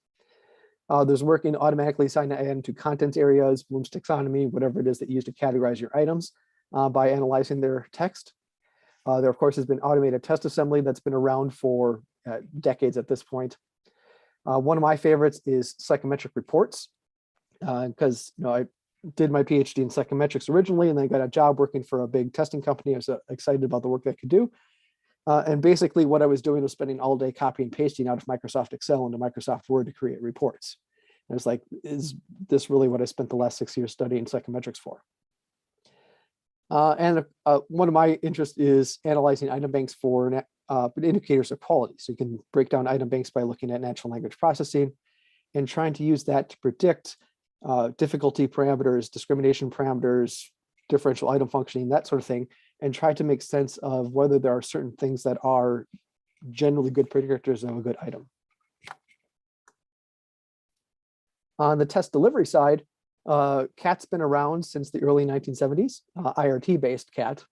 There's work in automatically assigning an item to content areas, Bloom's taxonomy, whatever it is that you use to categorize your items by analyzing their text. There, of course, has been automated test assembly that's been around for decades at this point. One of my favorites is psychometric reports. because I did my PhD in psychometrics originally, and then got a job working for a big testing company. I was excited about the work I could do. And basically what I was doing was spending all day copying and pasting out of Microsoft Excel into Microsoft Word to create reports. And I was like, is this really what I spent the last 6 years studying psychometrics for? And one of my interests is analyzing item banks for indicators of quality. So you can break down item banks by looking at natural language processing and trying to use that to predict difficulty parameters, discrimination parameters, differential item functioning, that sort of thing, and try to make sense of whether there are certain things that are generally good predictors of a good item. On the test delivery side, CAT's been around since the early 1970s, IRT-based CAT.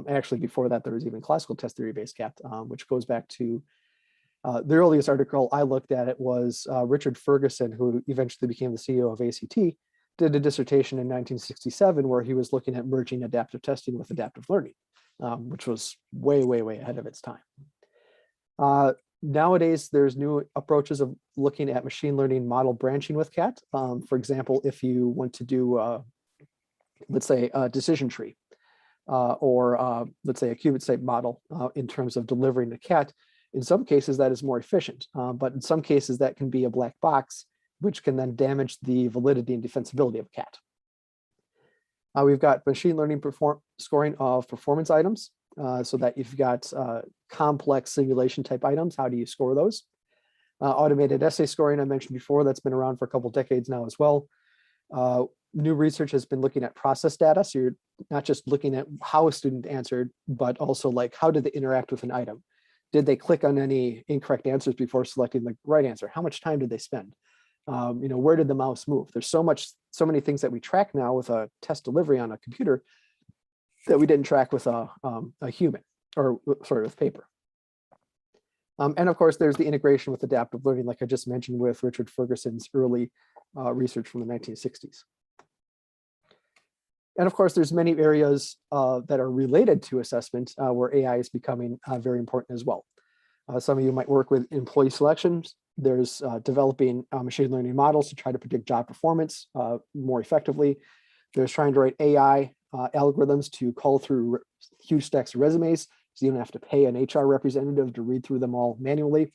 Actually, before that, there was even classical test theory-based CAT, which goes back to the earliest article I looked at. It was Richard Ferguson, who eventually became the CEO of ACT, did a dissertation in 1967 where he was looking at merging adaptive testing with adaptive learning, which was way, way, way ahead of its time. Nowadays, there's new approaches of looking at machine learning model branching with CAT. For example, if you want to do, let's say, a decision tree, or let's say a qubit type model in terms of delivering the CAT, in some cases that is more efficient, but in some cases that can be a black box, which can then damage the validity and defensibility of CAT. We've got machine learning scoring of performance items, so that if you've got complex simulation type items, how do you score those? Automated essay scoring, I mentioned before, that's been around for a couple decades now as well. New research has been looking at process data, so you're not just looking at how a student answered, but also like how did they interact with an item? Did they click on any incorrect answers before selecting the right answer? How much time did they spend? Where did the mouse move? There's so many things that we track now with a test delivery on a computer that we didn't track with a human, or sorry, with paper. And of course, there's the integration with adaptive learning, like I just mentioned with Richard Ferguson's early research from the 1960s. And of course, there's many areas that are related to assessment where AI is becoming very important as well. Some of you might work with employee selections. There's developing machine learning models to try to predict job performance more effectively. There's trying to write AI algorithms to cull through huge stacks of resumes, so you don't have to pay an HR representative to read through them all manually.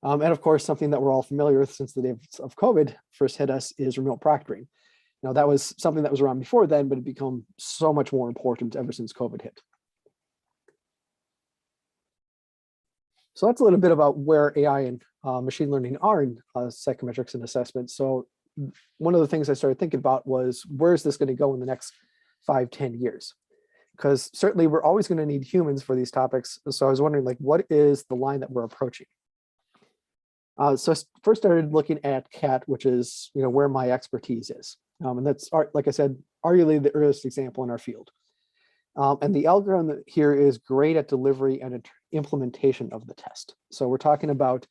And of course, something that we're all familiar with since the days of COVID first hit us is remote proctoring. Now, that was something that was around before then, but it became so much more important ever since COVID hit. So that's a little bit about where AI and machine learning are in psychometrics and assessment. So one of the things I started thinking about was, where is this going to go in the next 5-10 years? Because certainly we're always going to need humans for these topics. So I was wondering, like, what is the line that we're approaching? So I first started looking at CAT, which is where my expertise is. And that's, like I said, arguably the earliest example in our field. And the algorithm here is great at delivery and implementation of the test. So we're talking about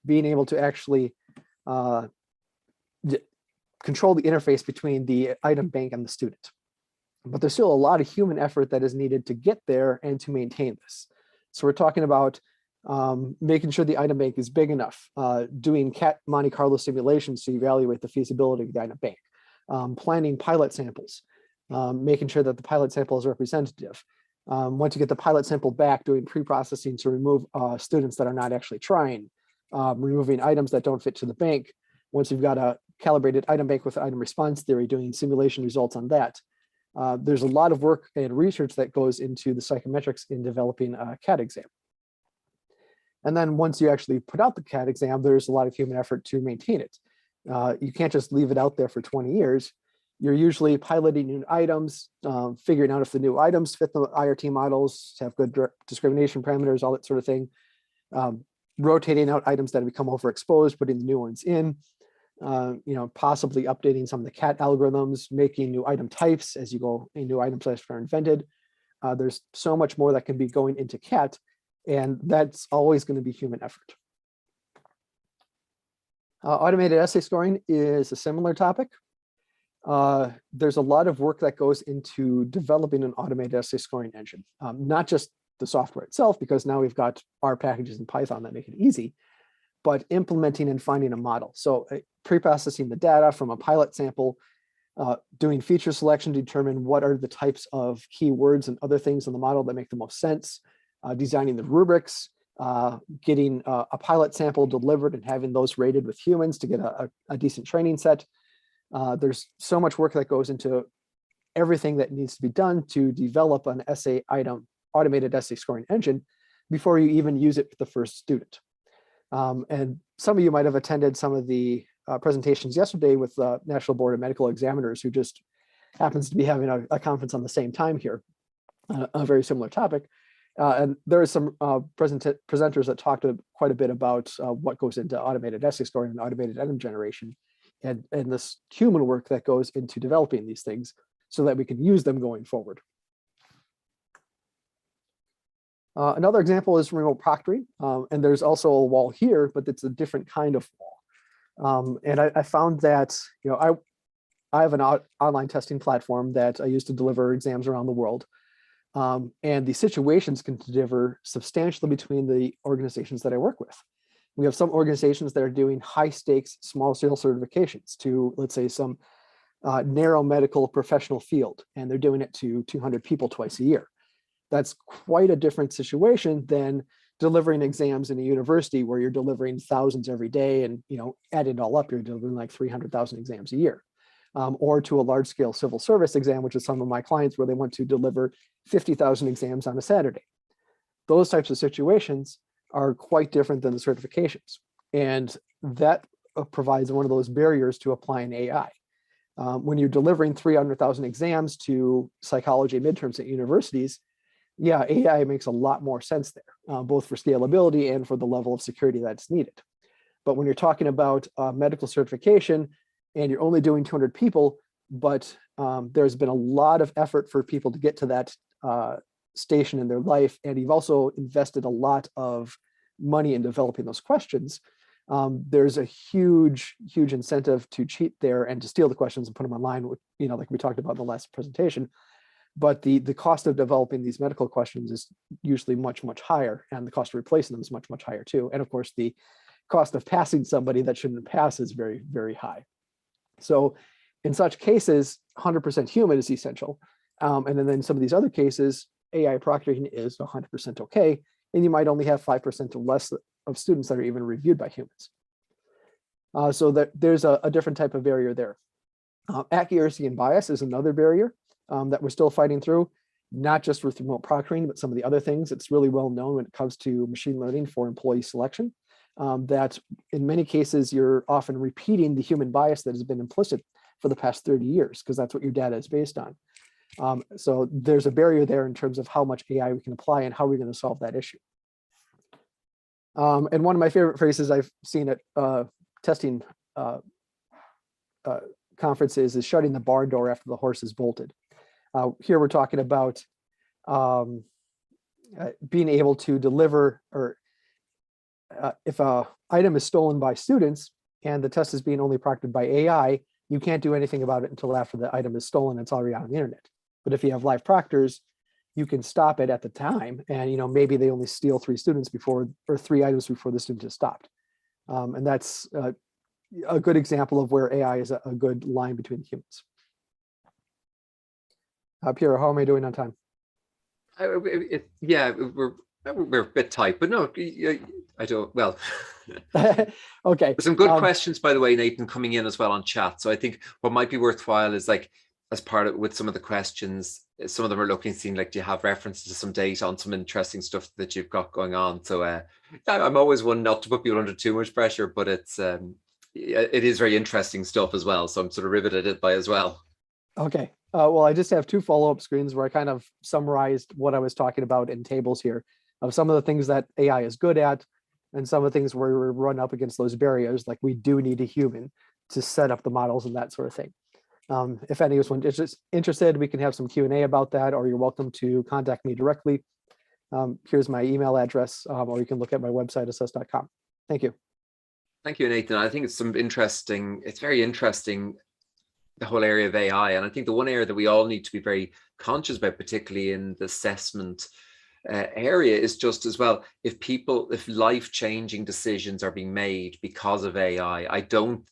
being able to actually control the interface between the item bank and the student. But there's still a lot of human effort that is needed to get there and to maintain this. So we're talking about making sure the item bank is big enough, doing CAT Monte Carlo simulations to evaluate the feasibility of the item bank, planning pilot samples, making sure that the pilot sample is representative. Once you get the pilot sample back, doing pre-processing to remove students that are not actually trying, removing items that don't fit to the bank. Once you've got a calibrated item bank with item response theory, doing simulation results on that. There's a lot of work and research that goes into the psychometrics in developing a CAT exam. And then once you actually put out the CAT exam, there's a lot of human effort to maintain it. You can't just leave it out there for 20 years. You're usually piloting new items, figuring out if the new items fit the IRT models, have good discrimination parameters, all that sort of thing. Rotating out items that have become overexposed, putting the new ones in, possibly updating some of the CAT algorithms, making new item types as you go, new item types are invented. There's so much more that can be going into CAT, and that's always going to be human effort. Automated essay scoring is a similar topic. There's a lot of work that goes into developing an automated essay scoring engine, not just the software itself, because now we've got R packages in Python that make it easy, but implementing and finding a model. So pre-processing the data from a pilot sample, doing feature selection to determine what are the types of keywords and other things in the model that make the most sense, designing the rubrics, getting a pilot sample delivered and having those rated with humans to get a decent training set. There's so much work that goes into everything that needs to be done to develop an essay item, automated essay scoring engine before you even use it with the first student. And some of you might have attended some of the presentations yesterday with the National Board of Medical Examiners, who just happens to be having a conference on the same time here, a very similar topic. And there are some presenters that talked quite a bit about what goes into automated essay scoring and automated item generation, and this human work that goes into developing these things so that we can use them going forward. Another example is remote proctoring, and there's also a wall here, but it's a different kind of wall. And I found that, you know, I have an online testing platform that I use to deliver exams around the world. And the situations can differ substantially between the organizations that I work with. We have some organizations that are doing high stakes, small scale certifications to, let's say, some narrow medical professional field, and they're doing it to 200 people twice a year. That's quite a different situation than delivering exams in a university where you're delivering thousands every day, and, you know, add it all up, you're delivering like 300,000 exams a year. Or to a large scale civil service exam, which is some of my clients where they want to deliver 50,000 exams on a Saturday. Those types of situations are quite different than the certifications. And that provides one of those barriers to applying AI. When you're delivering 300,000 exams to psychology midterms at universities, yeah, AI makes a lot more sense there, both for scalability and for the level of security that's needed. But when you're talking about medical certification, and you're only doing 200 people, but there's been a lot of effort for people to get to that station in their life, and you've also invested a lot of money in developing those questions, there's a huge incentive to cheat there and to steal the questions and put them online, you know, like we talked about in the last presentation. But the cost of developing these medical questions is usually much higher, and the cost of replacing them is much higher too. And of course, the cost of passing somebody that shouldn't pass is very high. So in such cases, 100% human is essential. And then in some of these other cases, AI proctoring is 100% okay. And you might only have 5% or less of students that are even reviewed by humans. So there's a different type of barrier there. Accuracy and bias is another barrier that we're still fighting through, not just with remote proctoring, but some of the other things. It's really well known when it comes to machine learning for employee selection. That in many cases, you're often repeating the human bias that has been implicit for the past 30 years, because that's what your data is based on. So there's a barrier there in terms of how much AI we can apply and how we're going to solve that issue. And one of my favorite phrases I've seen at testing conferences is shutting the barn door after the horse is bolted. Here we're talking about being able to deliver, or if an item is stolen by students and the test is being only proctored by AI, you can't do anything about it until after the item is stolen. It's already on the internet. But if you have live proctors, you can stop it at the time, and, you know, maybe they only steal 3 items before the student is stopped. And that's a good example of where AI is a good line between humans. Pierre, how am I doing on time? Yeah, we're a bit tight, but no, I don't, well. Okay. Some good questions, by the way, Nathan, coming in as well on chat. So I think what might be worthwhile is, like, as part of with some of the questions, some of them are seem like, do you have references to some data on some interesting stuff that you've got going on? So I'm always one not to put people under too much pressure, but it is very interesting stuff as well. So I'm sort of riveted by as well. Okay. Well, I just have 2 follow-up screens where I kind of summarized what I was talking about in tables here of some of the things that AI is good at, and some of the things where we run up against those barriers, like we do need a human to set up the models and that sort of thing. If anyone is interested, we can have some Q&A about that, or you're welcome to contact me directly. Here's my email address, or you can look at my website, Assess.com. Thank you. Thank you, Nathan. I think it's very interesting, the whole area of AI. And I think the one area that we all need to be very conscious about, particularly in the assessment area is just as well, if life-changing decisions are being made because of AI,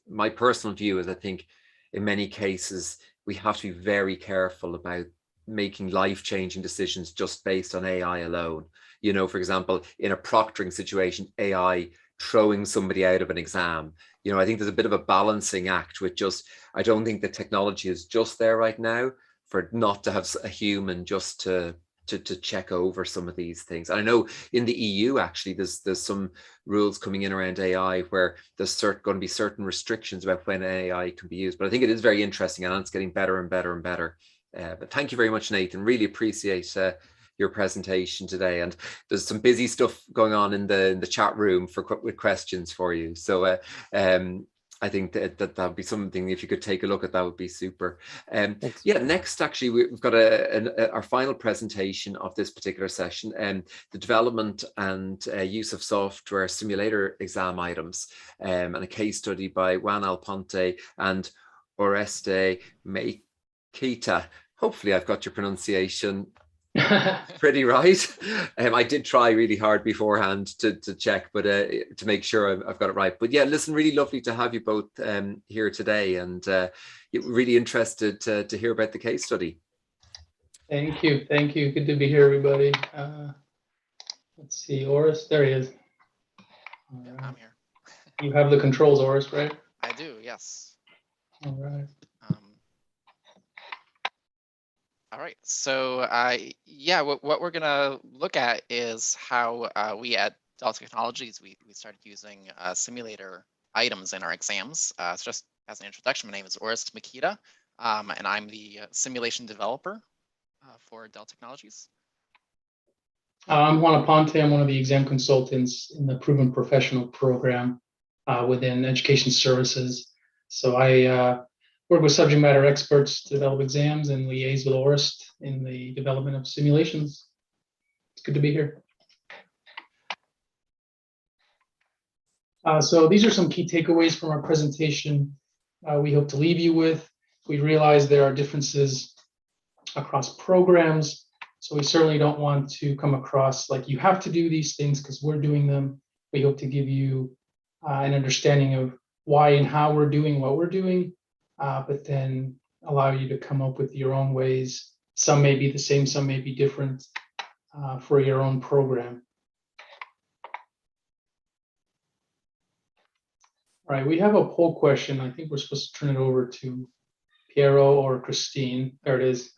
my personal view is I think in many cases we have to be very careful about making life-changing decisions just based on AI alone. You know, for example, in a proctoring situation, AI throwing somebody out of an exam. You know, I think there's a bit of a balancing act with I don't think the technology is just there right now for not to have a human just to check over some of these things. And I know in the EU, actually, there's some rules coming in around AI where there's going to be certain restrictions about when AI can be used. But I think it is very interesting, and it's getting better and better and better. But thank you very much, Nathan. Really appreciate your presentation today. And there's some busy stuff going on in the chat room with questions for you. So I think that would be something, if you could take a look at that, would be super. Yeah, next, actually, we've got our final presentation of this particular session, the development and use of software simulator exam items, and a case study by Juan Aponte and Orest Mykyta. Hopefully I've got your pronunciation pretty right. I did try really hard beforehand to check, but to make sure I've got it right. But yeah, listen, really lovely to have you both here today, and really interested to hear about the case study. Thank you. Good to be here, everybody. Let's see, Orest, there he is. Yeah, I'm here. You have the controls, Orest, right? I do, yes. All right. All right, so yeah, what we're gonna look at is how we at Dell Technologies, we started using simulator items in our exams. So just as an introduction, my name is Orest Mykyta, and I'm the simulation developer for Dell Technologies. I'm Juan Aponte. I'm one of the exam consultants in the Proven Professional program within Education Services. So I work with subject matter experts to develop exams and liaise with Orest in the development of simulations. It's good to be here. So these are some key takeaways from our presentation we hope to leave you with. We realize there are differences across programs, so we certainly don't want to come across like you have to do these things because we're doing them. We hope to give you an understanding of why and how we're doing what we're doing, but then allow you to come up with your own ways. Some may be the same, some may be different for your own program. All right, we have a poll question. I think we're supposed to turn it over to Piero or Christine. There it is.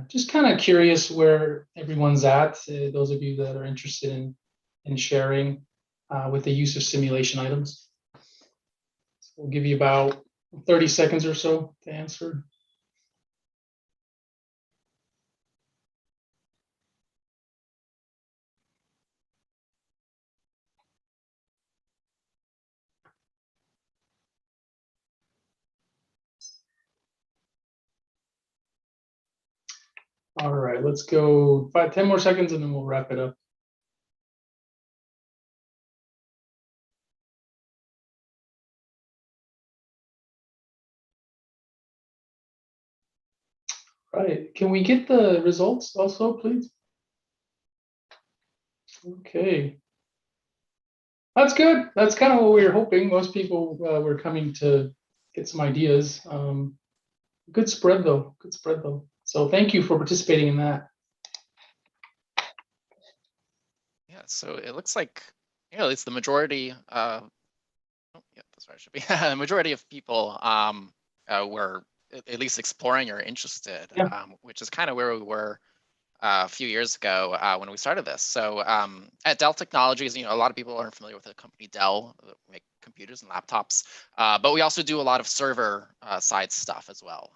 Just kind of curious where everyone's at, those of you that are interested in sharing with the use of simulation items. So we'll give you about 30 seconds or so to answer. All right, let's go 10 more seconds and then we'll wrap it up. Right, can we get the results also, please? Okay. That's good. That's kind of what we were hoping. Most people were coming to get some ideas. Good spread though, good spread though. So thank you for participating in that. Yeah, so it looks like, you know, it's the majority, oh, yeah, that's where it should be. The majority of people were at least exploring or interested, Yeah. Which is kind of where we were a few years ago when we started this. So at Dell Technologies, you know, a lot of people aren't familiar with the company Dell, we make computers and laptops, but we also do a lot of server side stuff as well.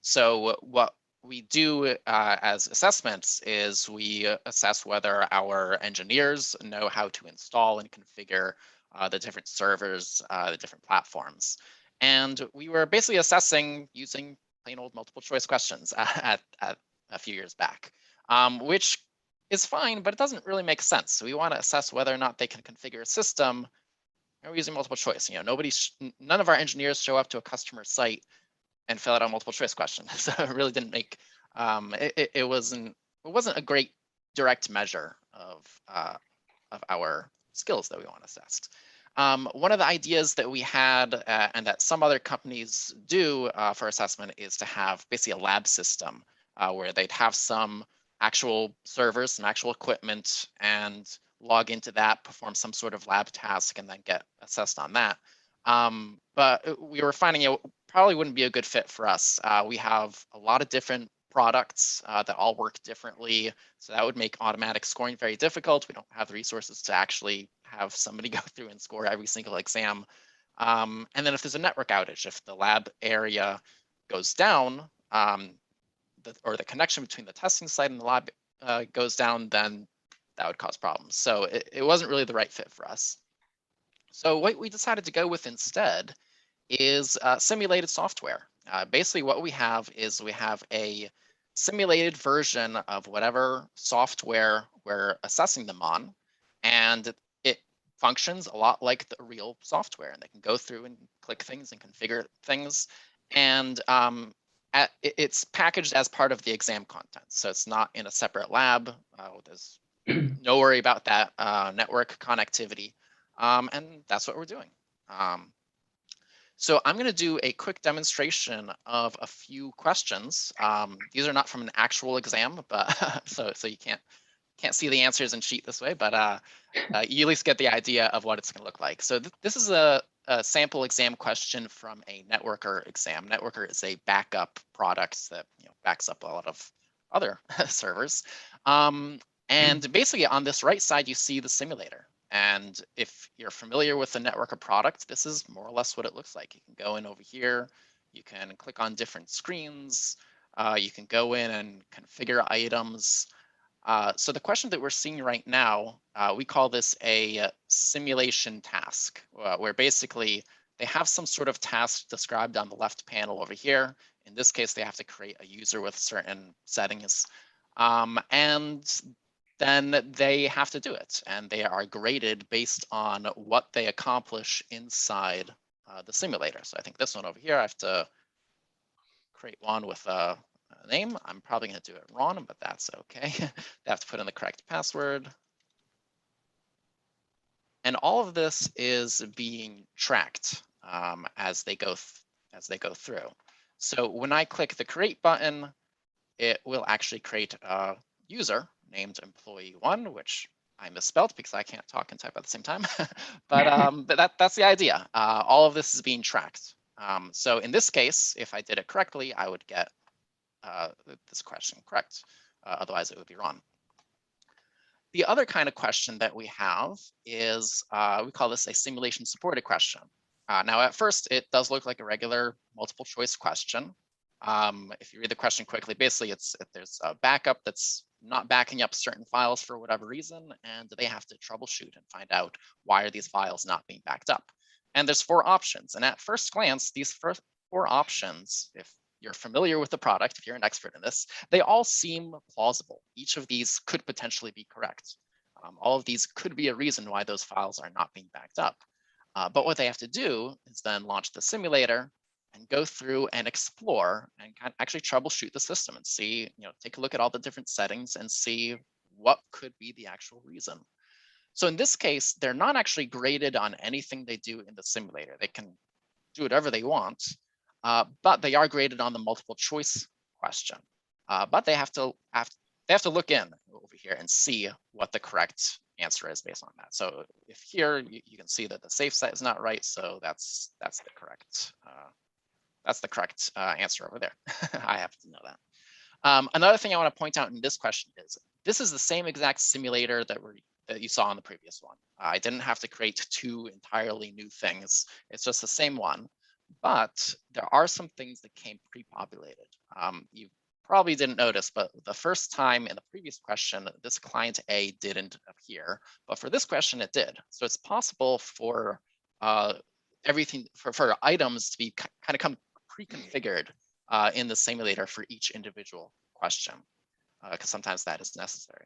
So what we do as assessments is we assess whether our engineers know how to install and configure the different servers, the different platforms. And we were basically assessing using plain old multiple choice questions at a few years back, which is fine, but it doesn't really make sense. So we want to assess whether or not they can configure a system. And we're using multiple choice. You know, none of our engineers show up to a customer site and fill out a multiple choice question. So it really didn't make it wasn't a great direct measure of our skills that we want assessed. One of the ideas that we had and that some other companies do for assessment is to have basically a lab system where they'd have some actual servers, some actual equipment, and log into that, perform some sort of lab task, and then get assessed on that. But we were finding it probably wouldn't be a good fit for us. We have a lot of different products that all work differently, so that would make automatic scoring very difficult. We don't have the resources to actually have somebody go through and score every single exam. And then if there's a network outage, if the lab area goes down, or the connection between the testing site and the lab goes down, then that would cause problems. So it wasn't really the right fit for us. So what we decided to go with instead is simulated software. Basically what we have is we have a simulated version of whatever software we're assessing them on, and it functions a lot like the real software, and they can go through and click things and configure things, and it's packaged as part of the exam content, so it's not in a separate lab. There's no worry about that network connectivity, and that's what we're doing. So I'm going to do a quick demonstration of a few questions. These are not from an actual exam, but so you can't see the answers and cheat this way, but you at least get the idea of what it's going to look like. So this is a sample exam question from a Networker exam. Networker is a backup product that backs up a lot of other servers. And basically on this right side, you see the simulator. And if you're familiar with the Networker product, this is more or less what it looks like. You can go in over here, you can click on different screens, you can go in and configure items. So the question that we're seeing right now, we call this a simulation task, where basically they have some sort of task described on the left panel over here. In this case, they have to create a user with certain settings. And then they have to do it, and they are graded based on what they accomplish inside the simulator. So I think this one over here, I have to create one with a name. I'm probably going to do it wrong, but that's okay. They have to put in the correct password. And all of this is being tracked as they go through. So when I click the create button, it will actually create a user named employee1, which I misspelled because I can't talk and type at the same time. but that's the idea. All of this is being tracked. So in this case, if I did it correctly, I would get this question correct. Otherwise, it would be wrong. The other kind of question that we have is, we call this a simulation supported question. Now, at first, it does look like a regular multiple choice question. If you read the question quickly, basically there's a backup that's not backing up certain files for whatever reason, and they have to troubleshoot and find out why are these files not being backed up. And there's 4 options. And at first glance, these first 4 options, if you're familiar with the product, if you're an expert in this, they all seem plausible. Each of these could potentially be correct. All of these could be a reason why those files are not being backed up. But what they have to do is then launch the simulator and go through and explore and actually troubleshoot the system and see, take a look at all the different settings and see what could be the actual reason. So in this case, they're not actually graded on anything they do in the simulator. They can do whatever they want, but they are graded on the multiple choice question. But they have to look in over here and see what the correct answer is based on that. So if here you can see that the safe set is not right, so that's the correct answer over there. I have to know that. Another thing I want to point out in this question is this is the same exact simulator that you saw in the previous one. I didn't have to create 2 entirely new things. It's just the same one, but there are some things that came pre-populated. You probably didn't notice, but the first time in the previous question, this client A didn't appear, but for this question, it did. So it's possible for everything for items to be kind of come pre-configured in the simulator for each individual question, because sometimes that is necessary.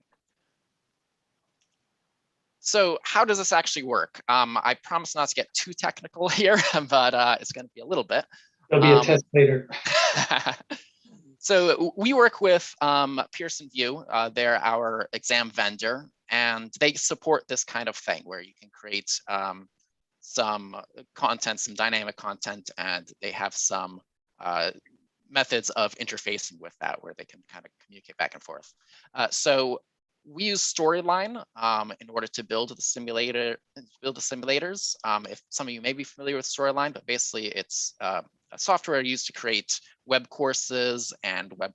So how does this actually work? I promise not to get too technical here, but it's going to be a little bit. There'll be a test later. So we work with Pearson VUE. They're our exam vendor, and they support this kind of thing where you can create some content, some dynamic content, and they have some methods of interfacing with that where they can kind of communicate back and forth. So we use Storyline in order to build the simulators. If some of you may be familiar with Storyline, but basically it's a software used to create web courses and web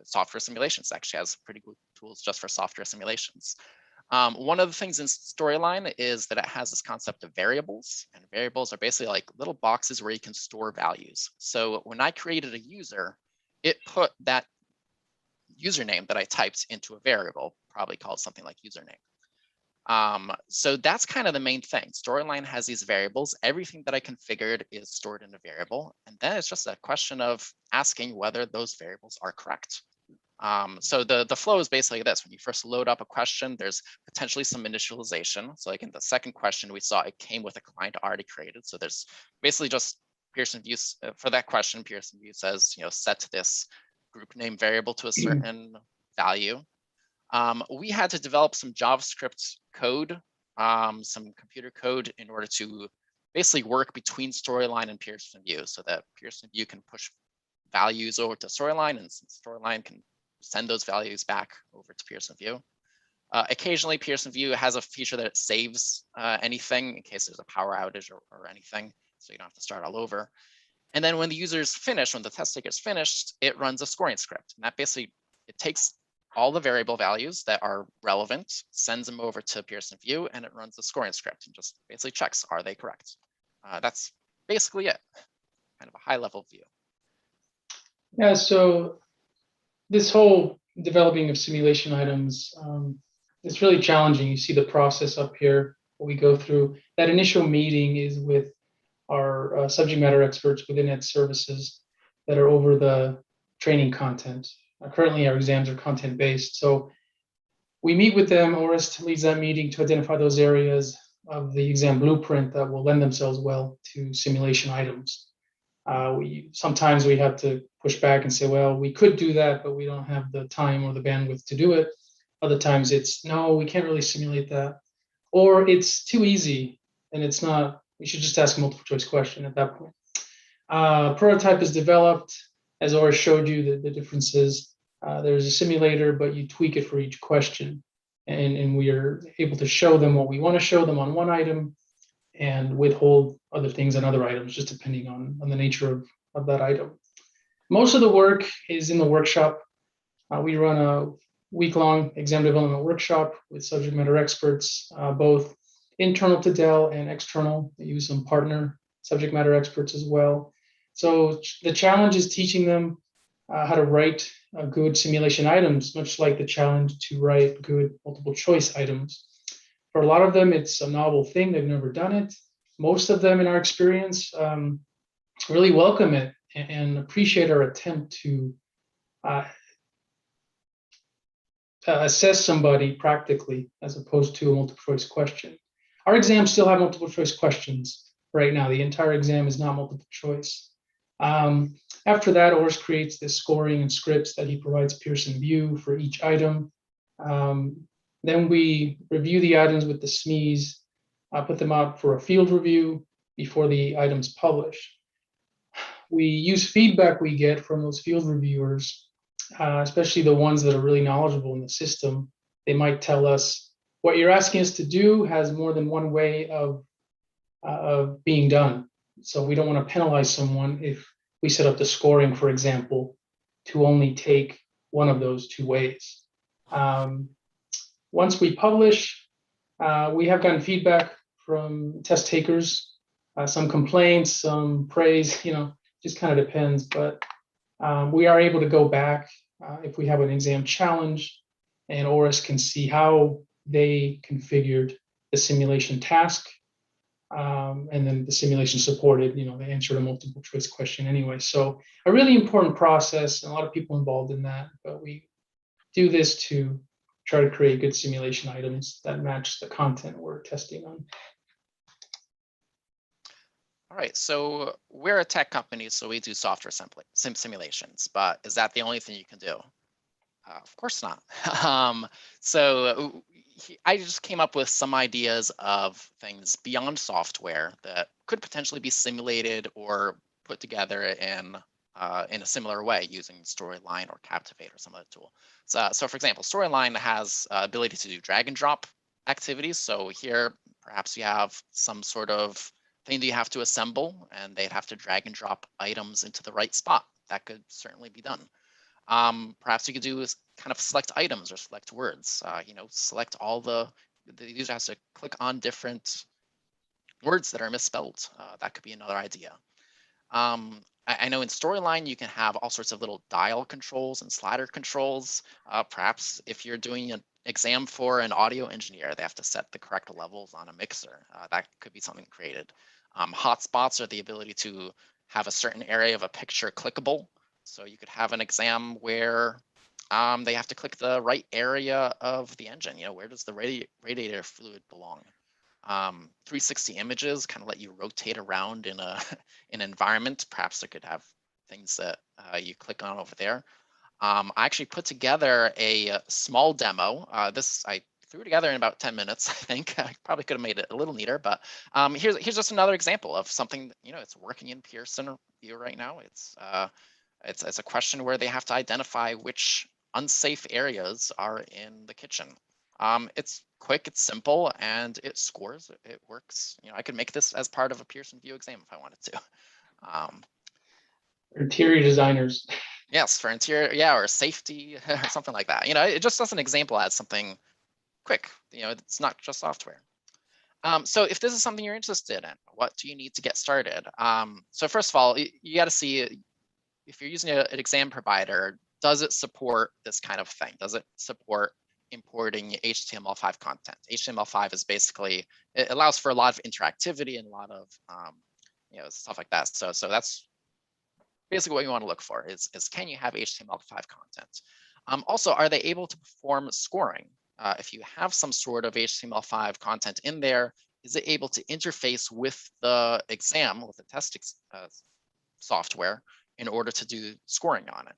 software simulations. It actually has pretty good tools just for software simulations. One of the things in Storyline is that it has this concept of variables, and variables are basically like little boxes where you can store values. So when I created a user, it put that username that I typed into a variable, probably called something like username. So that's kind of the main thing. Storyline has these variables. Everything that I configured is stored in a variable. And then it's just a question of asking whether those variables are correct. So the flow is basically this. When you first load up a question, there's potentially some initialization. So like in the second question, we saw it came with a client already created. So there's basically just Pearson VUE for that question. Pearson VUE says, set this group name variable to a certain value. We had to develop some JavaScript code, some computer code in order to basically work between Storyline and Pearson VUE so that Pearson VUE can push values over to Storyline and Storyline can send those values back over to Pearson VUE. Occasionally, Pearson VUE has a feature that it saves anything in case there's a power outage or anything, so you don't have to start all over. And then when the user's finished, when the test taker's finished, it runs a scoring script. And that basically, it takes all the variable values that are relevant, sends them over to Pearson VUE, and it runs the scoring script and just basically checks, are they correct? That's basically it, kind of a high level view. Yeah, so this whole developing of simulation items, it's really challenging. You see the process up here, what we go through. That initial meeting is with our subject matter experts within Ed Services that are over the training content. Currently, our exams are content-based. So we meet with them. Orest leads that meeting to identify those areas of the exam blueprint that will lend themselves well to simulation items. Sometimes we have to push back and say, well, we could do that, but we don't have the time or the bandwidth to do it. Other times it's, no, we can't really simulate that. Or it's too easy and it's not, we should just ask a multiple choice question at that point. Prototype is developed, as Orest showed you the differences. There's a simulator, but you tweak it for each question. And we are able to show them what we want to show them on one item and withhold other things on other items, just depending on the nature of that item. Most of the work is in the workshop. We run a week-long exam development workshop with subject matter experts, both internal to Dell and external. They use some partner subject matter experts as well. So the challenge is teaching them how to write good simulation items, much like the challenge to write good multiple choice items. For a lot of them, it's a novel thing. They've never done it. Most of them, in our experience, really welcome it and appreciate our attempt to assess somebody practically as opposed to a multiple choice question. Our exams still have multiple choice questions right now. The entire exam is not multiple choice. After that, Orest creates this scoring and scripts that he provides Pearson VUE for each item. Then we review the items with the SMEs, put them out for a field review before the items publish. We use feedback we get from those field reviewers, especially the ones that are really knowledgeable in the system. They might tell us, what you're asking us to do has more than one way of being done. So we don't want to penalize someone if we set up the scoring, for example, to only take one of those two ways. Once we publish, we have gotten feedback from test takers, some complaints, some praise, just kind of depends, but we are able to go back if we have an exam challenge, and Orest can see how they configured the simulation task, and then the simulation supported, they answered a multiple choice question anyway. So a really important process, and a lot of people involved in that, but we do this to try to create good simulation items that match the content we're testing on. All right, so we're a tech company, so we do software simulations, but is that the only thing you can do? Of course not. So I just came up with some ideas of things beyond software that could potentially be simulated or put together in a similar way using Storyline or Captivate or some other tool. So for example, Storyline has ability to do drag and drop activities. So here, perhaps you have some sort of thing that you have to assemble, and they'd have to drag and drop items into the right spot. That could certainly be done. Perhaps you could do is kind of select items or select words. Select all the user has to click on different words that are misspelled. That could be another idea. I know in Storyline, you can have all sorts of little dial controls and slider controls. Perhaps if you're doing an exam for an audio engineer, they have to set the correct levels on a mixer. That could be something created. Hotspots are the ability to have a certain area of a picture clickable. So you could have an exam where they have to click the right area of the engine. Where does the radiator fluid belong? 360 images kind of let you rotate around in an environment. Perhaps they could have things that you click on over there. I actually put together a small demo. This I threw together in about 10 minutes, I think. I probably could have made it a little neater, but here's just another example of something, it's working in Pearson View right now. It's a question where they have to identify which unsafe areas are in the kitchen. It's quick, it's simple, and it scores. It works. I could make this as part of a Pearson View exam if I wanted to. Interior designers. Yes, for interior, yeah, or safety or something like that. It just as an example as something quick. It's not just software. So if this is something you're interested in, what do you need to get started? So first of all, you got to see if you're using an exam provider, does it support this kind of thing? Does it support importing HTML5 content? HTML5 is basically, it allows for a lot of interactivity and a lot of stuff like that. So that's basically what you want to look for is can you have HTML5 content? Also, are they able to perform scoring? If you have some sort of HTML5 content in there, is it able to interface with the exam, with the test software in order to do scoring on it?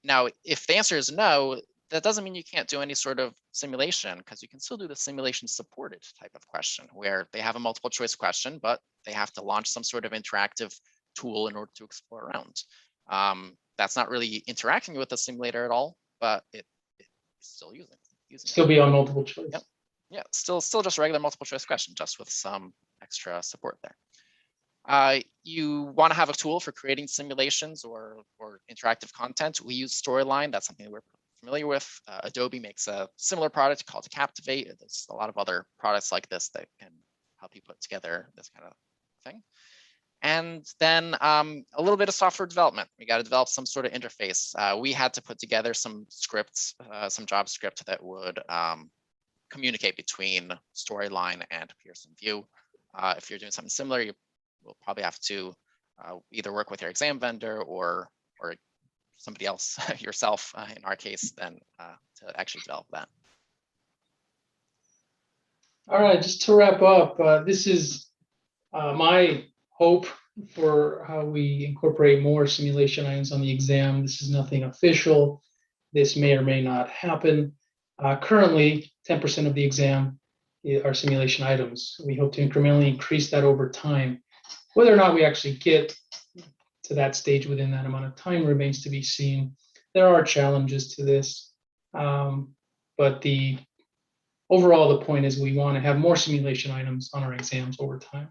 Now, if the answer is no, that doesn't mean you can't do any sort of simulation, because you can still do the simulation supported type of question where they have a multiple choice question, but they have to launch some sort of interactive tool in order to explore around. That's not really interacting with the simulator at all, but it's still using still be on multiple choice. Yep. Yeah, still just regular multiple choice question, just with some extra support there. You want to have a tool for creating simulations or interactive content. We use Storyline. That's something that we're familiar with. Adobe makes a similar product called Captivate. There's a lot of other products like this that can help you put together this kind of thing. And then a little bit of software development. We got to develop some sort of interface. We had to put together some scripts, some JavaScript that would communicate between Storyline and Pearson View. If you're doing something similar, you will probably have to either work with your exam vendor or somebody else, yourself, in our case, then to actually develop that. All right, just to wrap up, this is my hope for how we incorporate more simulation items on the exam. This is nothing official. This may or may not happen. Currently, 10% of the exam are simulation items. We hope to incrementally increase that over time. Whether or not we actually get to that stage within that amount of time remains to be seen. There are challenges to this, but overall, the point is we want to have more simulation items on our exams over time.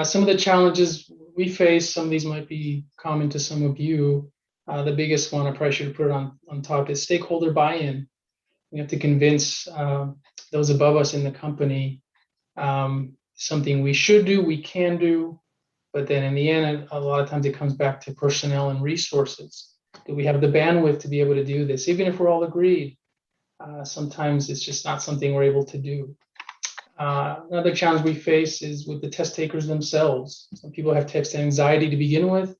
Some of the challenges we face, some of these might be common to some of you. The biggest one, I probably should put it on top, is stakeholder buy-in. We have to convince those above us in the company something we should do, we can do, but then in the end, a lot of times it comes back to personnel and resources. Do we have the bandwidth to be able to do this? Even if we're all agreed, sometimes it's just not something we're able to do. Another challenge we face is with the test takers themselves. Some people have test anxiety to begin with.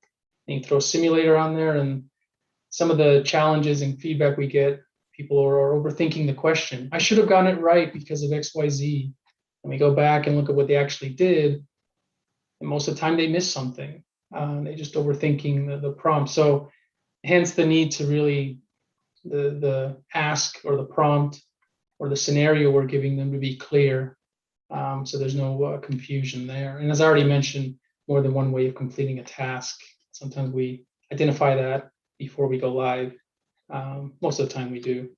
And you throw a simulator on there, and some of the challenges and feedback we get, people are overthinking the question. I should have gotten it right because of X, Y, Z. and we go back and look at what they actually did, and most of the time they miss something. They just overthinking the prompt. So hence the need to really, the ask or the prompt or the scenario we're giving them to be clear, so there's no confusion there. And as I already mentioned, more than one way of completing a task. Sometimes we identify that before we go live. Most of the time we do.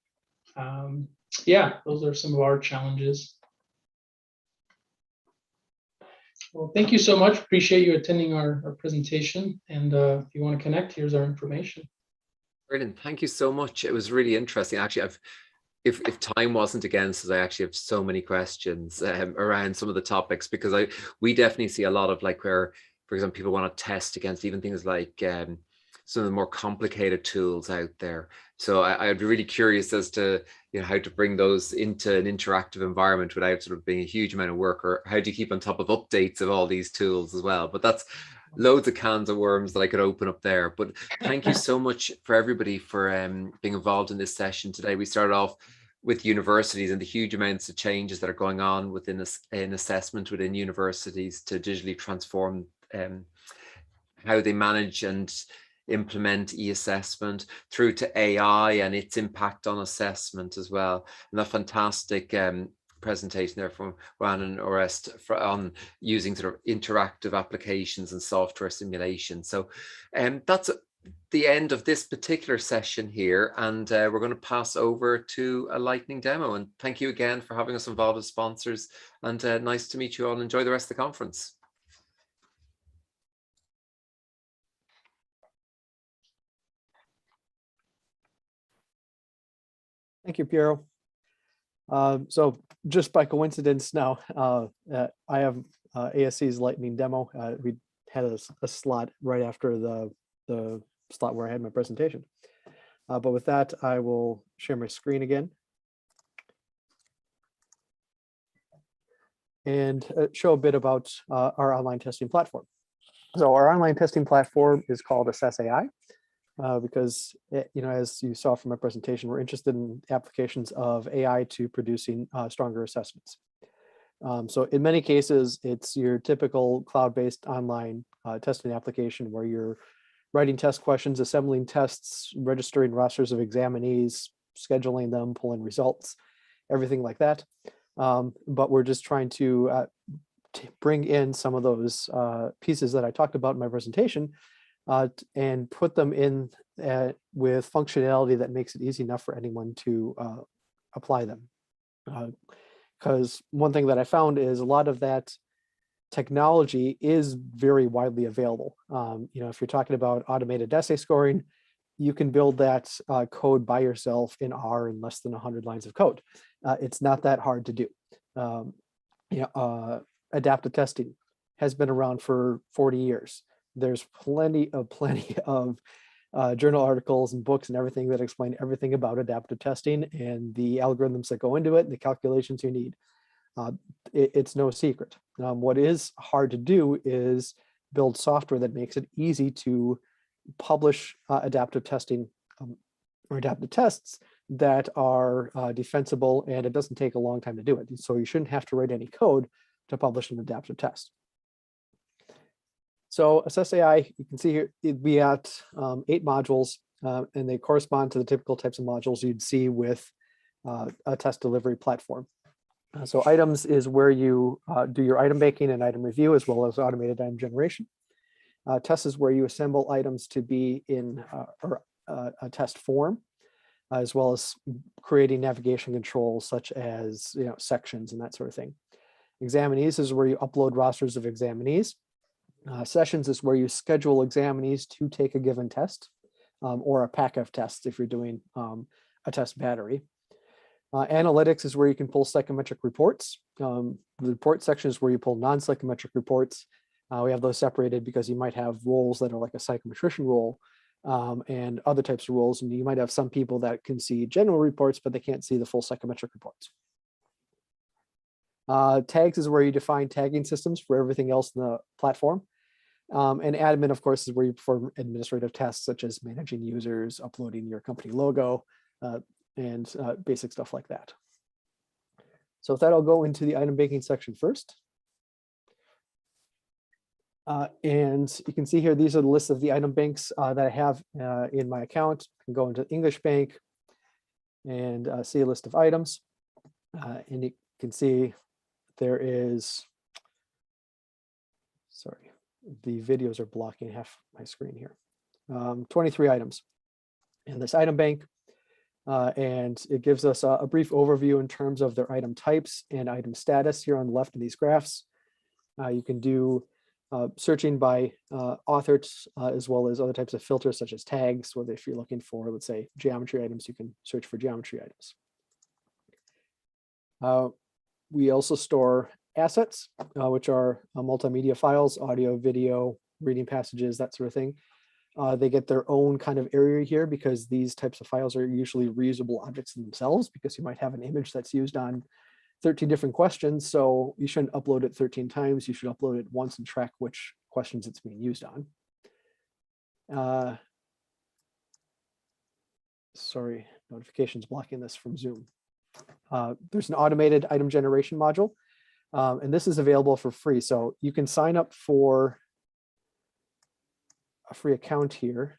Yeah, those are some of our challenges. Well, thank you so much. Appreciate you attending our presentation. And if you want to connect, here's our information. Brilliant. Thank you so much. It was really interesting. Actually, if time wasn't against us, I actually have so many questions around some of the topics, because we definitely see a lot of, like, where, for example, people want to test against even things like some of the more complicated tools out there. So I'd be really curious as to, you know, how to bring those into an interactive environment without sort of being a huge amount of work, or how do you keep on top of updates of all these tools as well. But that's loads of cans of worms that I could open up there. But thank you so much for everybody for being involved in this session today. We started off with universities and the huge amounts of changes that are going on within an assessment within universities to digitally transform how they manage and implement e-assessment, through to AI and its impact on assessment as well. And a fantastic presentation there from Juan and Orest on using sort of interactive applications and software simulation. So that's the end of this particular session here, and we're going to pass over to a lightning demo. And thank you again for having us involved as sponsors, and nice to meet you all. Enjoy the rest of the conference. Thank you, Piero. So just by coincidence now, I have ASC's lightning demo. We had a slot right after the slot where I had my presentation. But with that, I will share my screen again and show a bit about our online testing platform. So our online testing platform is called Assess.ai. Because, you know, as you saw from my presentation, we're interested in applications of AI to producing stronger assessments. So in many cases, it's your typical cloud-based online testing application where you're writing test questions, assembling tests, registering rosters of examinees, scheduling them, pulling results, everything like that. But we're just trying to bring in some of those pieces that I talked about in my presentation and put them in with functionality that makes it easy enough for anyone to apply them. Because one thing that I found is a lot of that technology is very widely available. You know, if you're talking about automated essay scoring, you can build that code by yourself in R in less than 100 lines of code. It's not that hard to do. You know, adaptive testing has been around for 40 years. There's plenty of journal articles and books and everything that explain everything about adaptive testing and the algorithms that go into it and the calculations you need. It's no secret. What is hard to do is build software that makes it easy to publish adaptive testing or adaptive tests that are defensible, and it doesn't take a long time to do it. So you shouldn't have to write any code to publish an adaptive test. So Assess.ai, you can see here, we got 8 modules, and they correspond to the typical types of modules you'd see with a test delivery platform. So items is where you do your item banking and item review, as well as automated item generation. Test is where you assemble items to be in a test form, as well as creating navigation controls such as, you know, sections and that sort of thing. Examinees is where you upload rosters of examinees. Sessions is where you schedule examinees to take a given test, or a pack of tests if you're doing a test battery. Analytics is where you can pull psychometric reports. The report section is where you pull non-psychometric reports. We have those separated because you might have roles that are like a psychometrician role and other types of roles. And you might have some people that can see general reports, but they can't see the full psychometric reports. Tags is where you define tagging systems for everything else in the platform. And admin, of course, is where you perform administrative tasks such as managing users, uploading your company logo, and basic stuff like that. So with that, I'll go into the item banking section first. And you can see here, these are the lists of the item banks that I have in my account. I can go into English Bank and see a list of items. And you can see there is, sorry, the videos are blocking half my screen here. 23 items in this item bank. And it gives us a brief overview in terms of their item types and item status here on the left in these graphs. You can do searching by authors as well as other types of filters such as tags, whether if you're looking for, let's say, geometry items, you can search for geometry items. We also store assets, which are multimedia files, audio, video, reading passages, that sort of thing. They get their own kind of area here because these types of files are usually reusable objects in themselves, because you might have an image that's used on 13 different questions. So you shouldn't upload it 13 times. You should upload it once and track which questions it's being used on. Sorry, notifications blocking this from Zoom. There's an automated item generation module, and this is available for free. So you can sign up for a free account here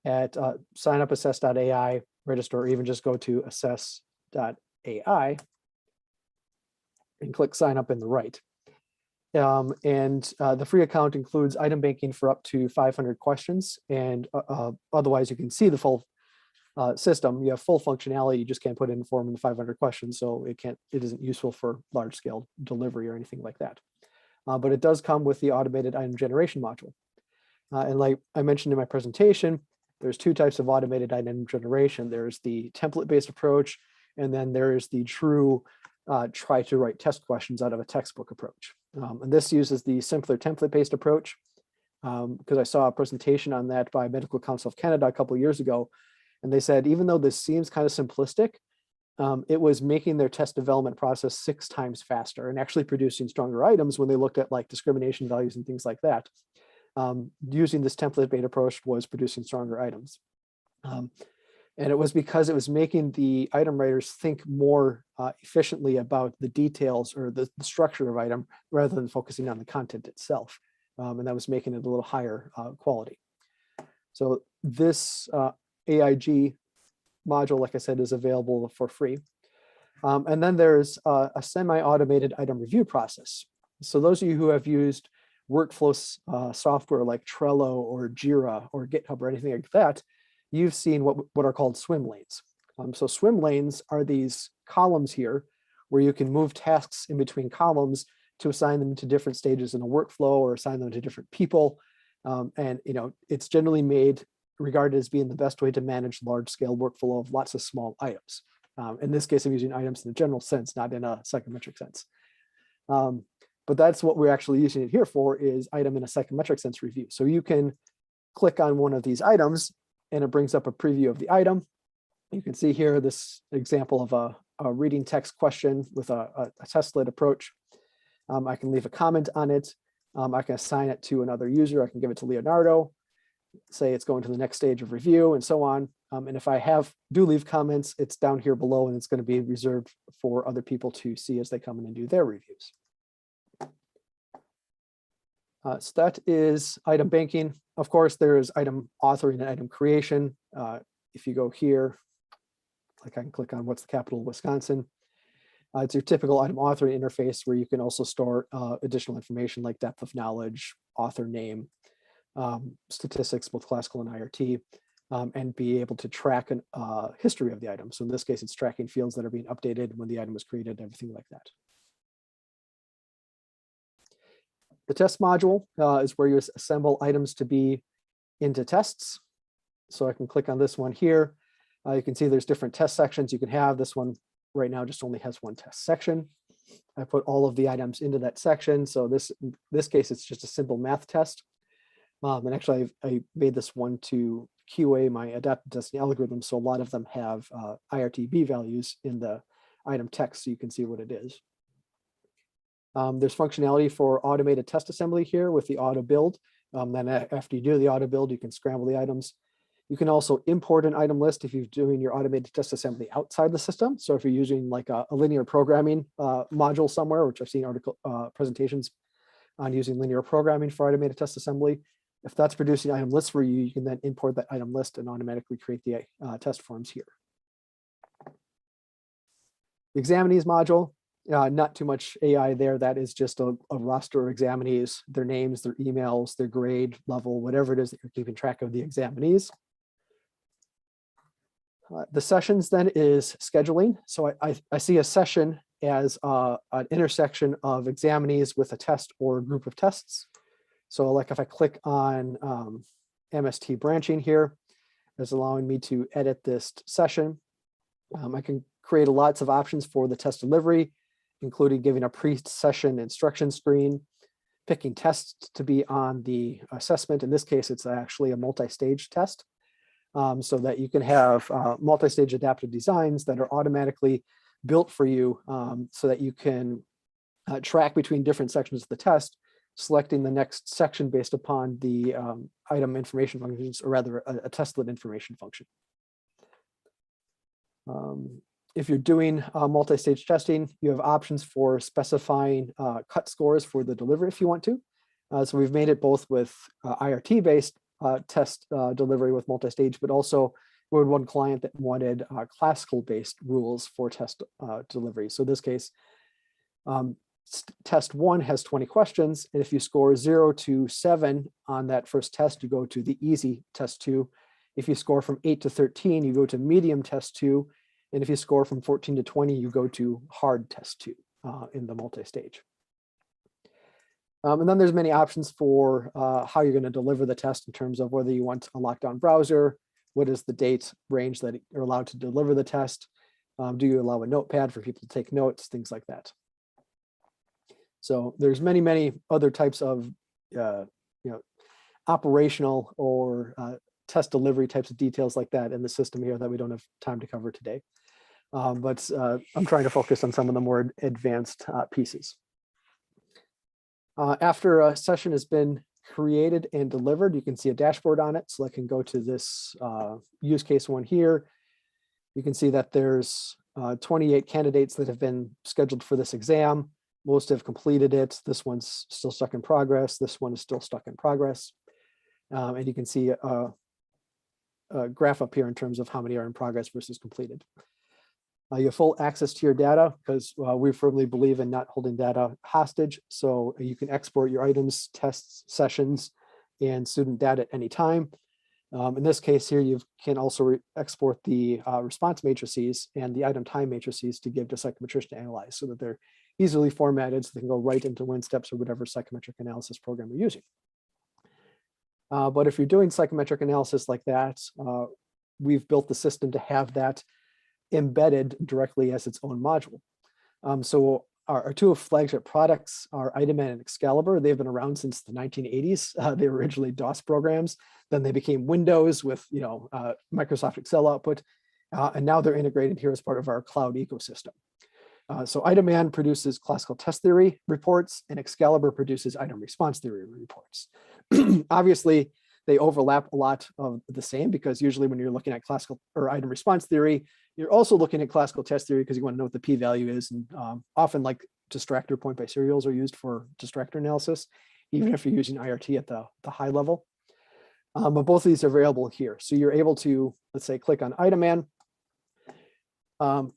at signup.assess.ai, register, or even just go to Assess.ai and click sign up in the right. The free account includes item banking for up to 500 questions, and otherwise you can see the full system. You have full functionality, you just can't put in form in the 500 questions, so it isn't useful for large scale delivery or anything like that. But it does come with the automated item generation module. And like I mentioned in my presentation, there's two types of automated item generation. There's the template-based approach, and then there's the true try to write test questions out of a textbook approach. And this uses the simpler template-based approach, because I saw a presentation on that by Medical Council of Canada a couple of years ago, and they said, even though this seems kind of simplistic, it was making their test development process 6 times faster and actually producing stronger items when they looked at like discrimination values and things like that. Using this template-based approach was producing stronger items. And it was because it was making the item writers think more efficiently about the details or the structure of item rather than focusing on the content itself. And that was making it a little higher quality. So this AIG module, like I said, is available for free. And then there's a semi-automated item review process. So those of you who have used workflow software like Trello or Jira or GitHub or anything like that, you've seen what are called swim lanes. So swim lanes are these columns here where you can move tasks in between columns to assign them to different stages in a workflow or assign them to different people. And it's generally regarded as being the best way to manage large-scale workflow of lots of small items. In this case, I'm using items in a general sense, not in a psychometric sense. But that's what we're actually using it here for, is item in a psychometric sense review. So you can click on one of these items and it brings up a preview of the item. You can see here this example of a reading text question with a test-led approach. I can leave a comment on it. I can assign it to another user. I can give it to Leonardo, say it's going to the next stage of review, and so on. And if I do leave comments, it's down here below, and it's going to be reserved for other people to see as they come in and do their reviews. So that is item banking. Of course, there is item authoring and item creation. If you go here, like I can click on what's the capital of Wisconsin. It's your typical item authoring interface where you can also store additional information like depth of knowledge, author name, statistics, both classical and IRT, and be able to track a history of the item. So in this case, it's tracking fields that are being updated when the item was created, everything like that. The test module is where you assemble items to be into tests. So I can click on this one here. You can see there's different test sections you can have. This one right now just only has one test section. I put all of the items into that section. So in this case, it's just a simple math test. And actually, I made this one to QA my adaptive testing algorithm. So a lot of them have IRTB values in the item text, so you can see what it is. There's functionality for automated test assembly here with the auto build. Then after you do the auto build, you can scramble the items. You can also import an item list if you're doing your automated test assembly outside the system. So if you're using like a linear programming module somewhere, which I've seen presentations on using linear programming for automated test assembly, if that's producing item lists for you, you can then import that item list and automatically create the test forms here. The examinees module, not too much AI there. That is just a roster of examinees, their names, their emails, their grade level, whatever it is that you're keeping track of the examinees. The sessions then is scheduling. So I see a session as an intersection of examinees with a test or a group of tests. So like if I click on MST branching here, it's allowing me to edit this session. I can create lots of options for the test delivery, including giving a pre-session instruction screen, picking tests to be on the assessment. In this case, it's actually a multi-stage test. So that you can have multi-stage adaptive designs that are automatically built for you so that you can track between different sections of the test, selecting the next section based upon the item information functions, or rather a testlet information function. If you're doing multi-stage testing, you have options for specifying cut scores for the delivery if you want to. So we've made it both with IRT-based test delivery with multi-stage, but also we had one client that wanted classical-based rules for test delivery. So in this case, test 1 has 20 questions, and if you score 0 to 7 on that first test, you go to the easy test 2. If you score from 8 to 13, you go to medium test 2, and if you score from 14 to 20, you go to hard test 2 in the multi-stage. And then there's many options for how you're going to deliver the test in terms of whether you want a lockdown browser, what is the date range that you're allowed to deliver the test, do you allow a notepad for people to take notes, things like that. So there's many other types of operational or test delivery types of details like that in the system here that we don't have time to cover today. But I'm trying to focus on some of the more advanced pieces. After a session has been created and delivered, you can see a dashboard on it. So I can go to this use case one here. You can see that there's 28 candidates that have been scheduled for this exam. Most have completed it. This one's still stuck in progress. This one is still stuck in progress. And you can see a graph up here in terms of how many are in progress versus completed. You have full access to your data because we firmly believe in not holding data hostage. So you can export your items, tests, sessions, and student data at any time. In this case here, you can also export the response matrices and the item time matrices to give to psychometrician to analyze so that they're easily formatted so they can go right into WinSteps or whatever psychometric analysis program you're using. But if you're doing psychometric analysis like that, we've built the system to have that embedded directly as its own module. So our two flagship products are Itaman and Excalibur. They've been around since the 1980s. They were originally DOS programs. Then they became Windows with Microsoft Excel output. And now they're integrated here as part of our cloud ecosystem. So Itaman produces classical test theory reports and Excalibur produces item response theory reports. Obviously, they overlap a lot of the same because usually when you're looking at classical or item response theory, you're also looking at classical test theory because you want to know what the p-value is. And often like distractor point by serials are used for distractor analysis, even if you're using IRT at the high level. But both of these are available here. So you're able to, let's say, click on Itaman.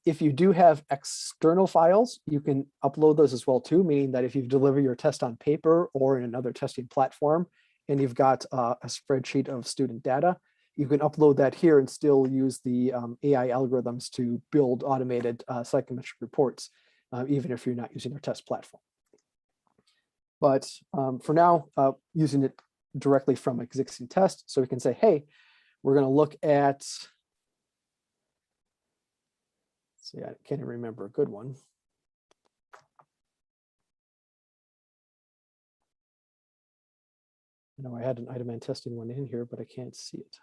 If you do have external files, you can upload those as well too, meaning that if you deliver your test on paper or in another testing platform, and you've got a spreadsheet of student data, you can upload that here and still use the AI algorithms to build automated psychometric reports, even if you're not using our test platform. But for now, using it directly from existing tests, so we can say, hey, we're going to look at, see, I can't even remember a good one. I know I had an Itaman testing one in here, but I can't see it.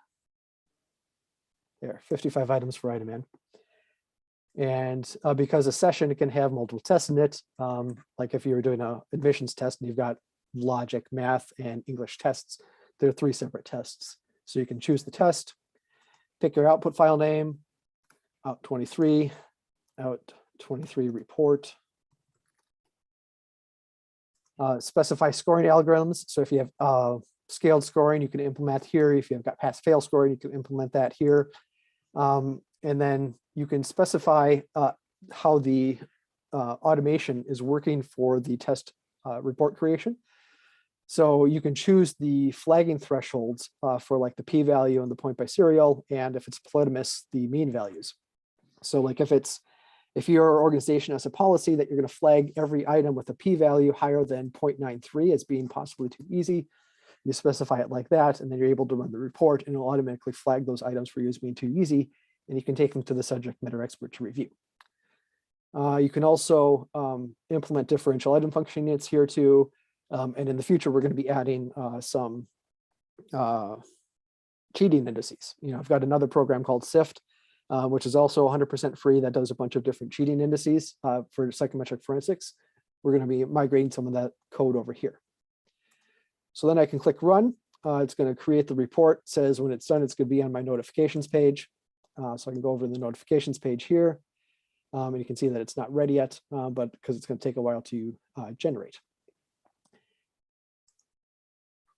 There, 55 items for Itaman. And because a session can have multiple tests in it, like if you're doing an admissions test and you've got logic, math, and English tests, there are 3 separate tests. So you can choose the test, Pick your output file name, out 23 report. Specify scoring algorithms. So if you have scaled scoring, you can implement here. If you've got pass-fail scoring, you can implement that here. And then you can specify how the automation is working for the test report creation. So you can choose the flagging thresholds for like the p-value and the point by serial, and if it's polytomous, the mean values. So like if your organization has a policy that you're going to flag every item with a p-value higher than 0.93 as being possibly too easy, you specify it like that, and then you're able to run the report, and it'll automatically flag those items for you as being too easy, and you can take them to the subject matter expert to review. You can also implement differential item function units here too, and in the future we're going to be adding some cheating indices. I've got another program called SIFT, which is also 100% free, that does a bunch of different cheating indices for psychometric forensics. We're going to be migrating some of that code over here. So then I can click run. It's going to create the report. It says when it's done, it's going to be on my notifications page. So I can go over to the notifications page here. And you can see that it's not ready yet, but because it's going to take a while to generate.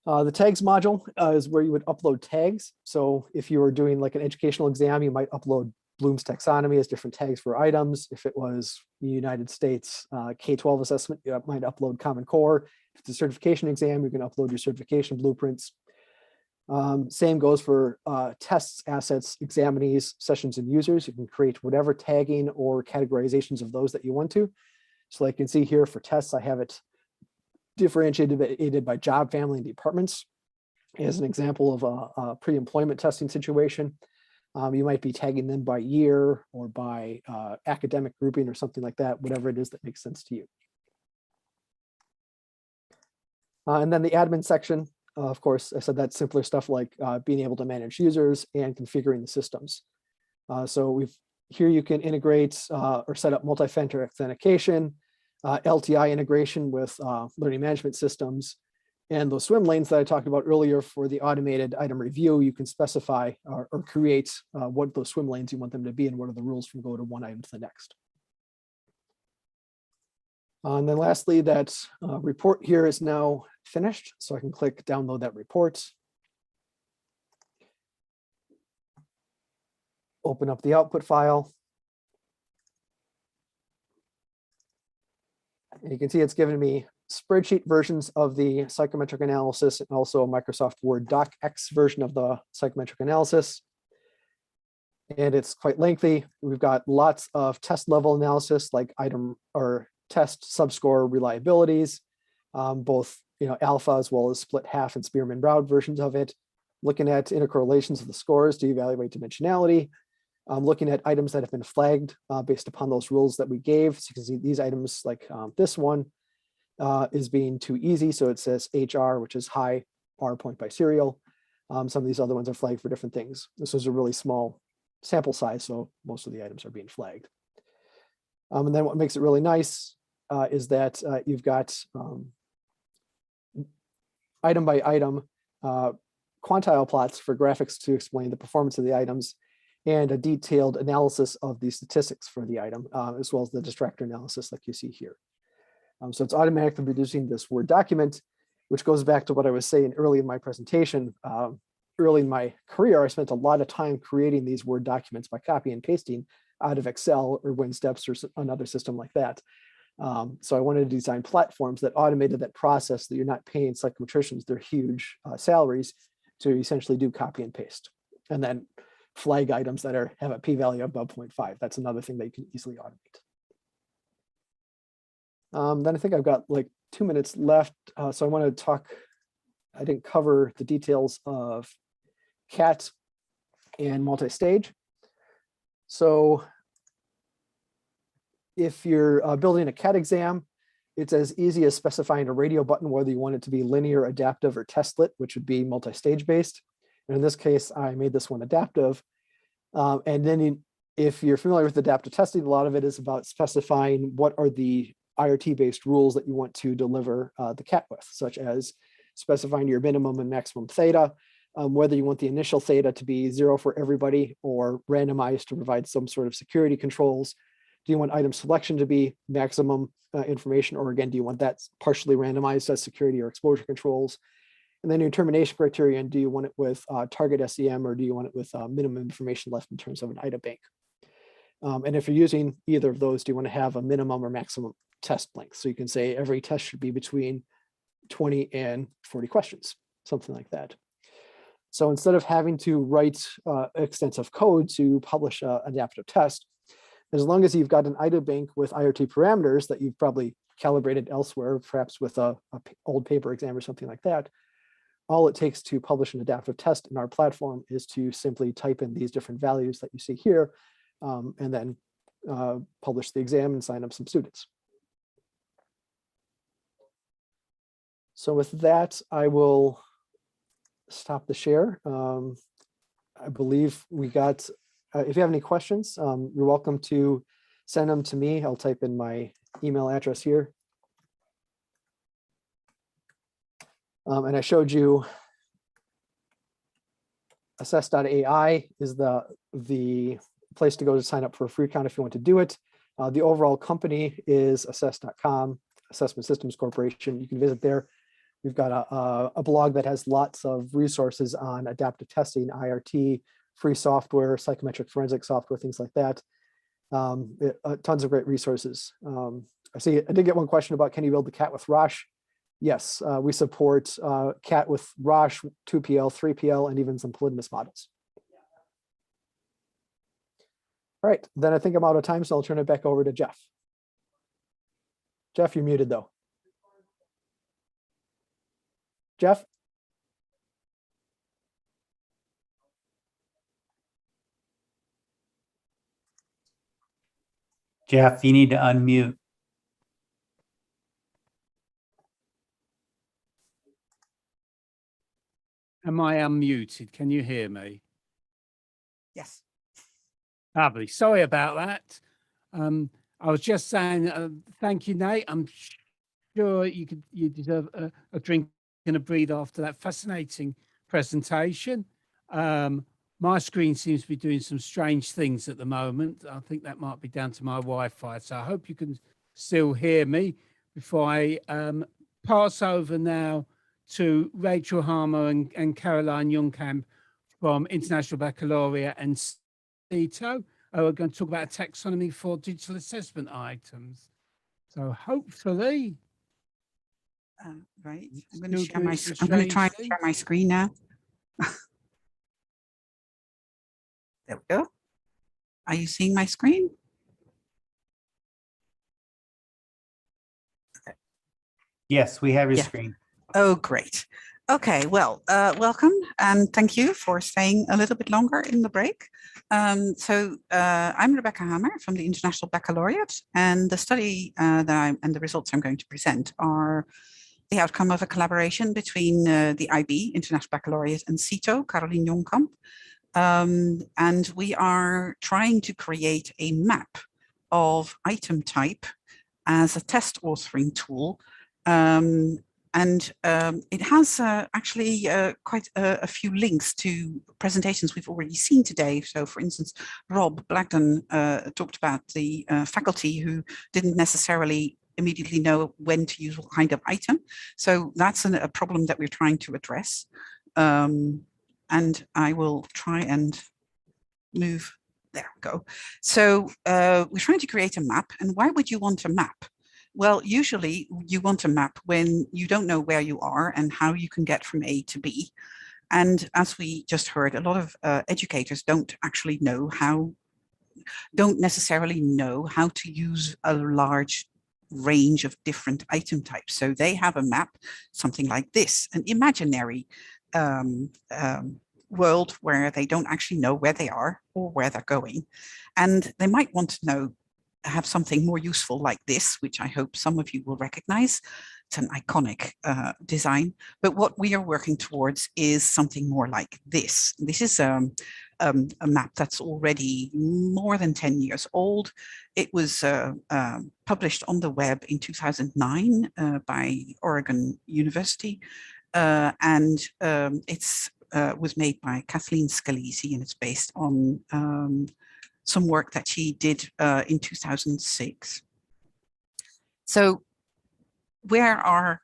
The tags module is where you would upload tags. So if you were doing like an educational exam, you might upload Bloom's taxonomy as different tags for items. If it was the United States K-12 assessment, you might upload Common Core. If it's a certification exam, you can upload your certification blueprints. Same goes for tests, assets, examinees, sessions, and users. You can create whatever tagging or categorizations of those that you want to. So like you can see here for tests, I have it differentiated by job, family, and departments. As an example of a pre-employment testing situation, you might be tagging them by year or by academic grouping or something like that, whatever it is that makes sense to you. And then the admin section, of course, I said that's simpler stuff like being able to manage users and configuring the systems. So here you can integrate or set up multi-factor authentication, LTI integration with learning management systems, and those swim lanes that I talked about earlier for the automated item review. You can specify or create what those swim lanes you want them to be and what are the rules from go to one item to the next. And then lastly, that report here is now finished, so I can click download that report. Open up the output file. And you can see it's given me spreadsheet versions of the psychometric analysis and also a Microsoft Word docx version of the psychometric analysis. And it's quite lengthy. We've got lots of test level analysis like item or test subscore reliabilities, both alpha as well as split half and Spearman-Brown versions of it, looking at intercorrelations of the scores to evaluate dimensionality, looking at items that have been flagged based upon those rules that we gave. So you can see these items like this one is being too easy. So it says HR, which is high R point by serial. Some of these other ones are flagged for different things. This was a really small sample size, so most of the items are being flagged. And then what makes it really nice is that you've got item by item quantile plots for graphics to explain the performance of the items and a detailed analysis of the statistics for the item, as well as the distractor analysis like you see here. So it's automatically producing this Word document, which goes back to what I was saying early in my presentation. Early in my career, I spent a lot of time creating these Word documents by copy and pasting out of Excel or WinSteps or another system like that. So I wanted to design platforms that automated that process, that you're not paying psychometricians their huge salaries to essentially do copy and paste. And then flag items that have a p-value above 0.5. That's another thing that you can easily automate. Then I think I've got like 2 minutes left. So I want to talk, I didn't cover the details of CAT and multi-stage. So if you're building a CAT exam, it's as easy as specifying a radio button, whether you want it to be linear, adaptive, or testlet, which would be multi-stage based. And in this case, I made this one adaptive. And then if you're familiar with adaptive testing, a lot of it is about specifying what are the IRT-based rules that you want to deliver the CAT with, such as specifying your minimum and maximum theta, whether you want the initial theta to be 0 for everybody or randomized to provide some sort of security controls. Do you want item selection to be maximum information, or again, do you want that partially randomized as security or exposure controls? And then your termination criterion, do you want it with target SEM, or do you want it with minimum information left in terms of an item bank? And if you're using either of those, do you want to have a minimum or maximum test length? So you can say every test should be between 20 and 40 questions, something like that. So instead of having to write extensive code to publish an adaptive test, as long as you've got an item bank with IRT parameters that you've probably calibrated elsewhere, perhaps with a old paper exam or something like that, all it takes to publish an adaptive test in our platform is to simply type in these different values that you see here, and then publish the exam and sign up some students. So with that, I will stop the share. I believe we got, if you have any questions, you're welcome to send them to me. I'll type in my email address here. And I showed you Assess.ai is the place to go to sign up for a free account if you want to do it. The overall company is Assess.com, Assessment Systems Corporation. You can visit there. We've got a blog that has lots of resources on adaptive testing, IRT, free software, psychometric forensic software, things like that. Tons of great resources. I did get one question about, can you build the cat with Roche? Yes, we support cat with Roche, 2PL, 3PL, and even some polynomous models. All right, then I think I'm out of time, so I'll turn it back over to Jeff. Jeff, you're muted though. Jeff? Jeff, you need to unmute. Am I unmuted? Can you hear me? Yes. Lovely. Sorry about that. I was just saying, thank you, Nate. I'm sure you deserve a drink and a breathe after that fascinating presentation. My screen seems to be doing some strange things at the moment. I think that might be down to my Wi-Fi. So I hope you can still hear me before I pass over now to Rachel Harmer and Caroline Jongkamp from International Baccalaureate and CETO. We're going to talk about a taxonomy for digital assessment items. So hopefully, right. I'm going to try and share my screen now. There we go. Are you seeing my screen? Okay. Yes, we have your screen. Oh, great. Okay, well, welcome and thank you for staying a little bit longer in the break. I'm Rebecca Hammer from the International Baccalaureate, and the study and the results I'm going to present are the outcome of a collaboration between the IB, International Baccalaureate, and CETO, Caroline Jongkamp. And we are trying to create a map of item type as a test authoring tool. It has actually quite a few links to presentations we've already seen today. So for instance, Rob Blagden talked about the faculty who didn't necessarily immediately know when to use what kind of item. So that's a problem that we're trying to address. And I will try and move, there we go. So we're trying to create a map. And why would you want a map? Well, usually you want a map when you don't know where you are and how you can get from A to B. And as we just heard, a lot of educators don't necessarily know how to use a large range of different item types. So they have a map, something like this, an imaginary world where they don't actually know where they are or where they're going. And they might want to have something more useful like this, which I hope some of you will recognize. It's an iconic design, but what we are working towards is something more like this. This is a map that's already more than 10 years old. It was published on the web in 2009 by Oregon University, and it's was made by Kathleen Scalisi, and it's based on some work that she did in 2006. So we're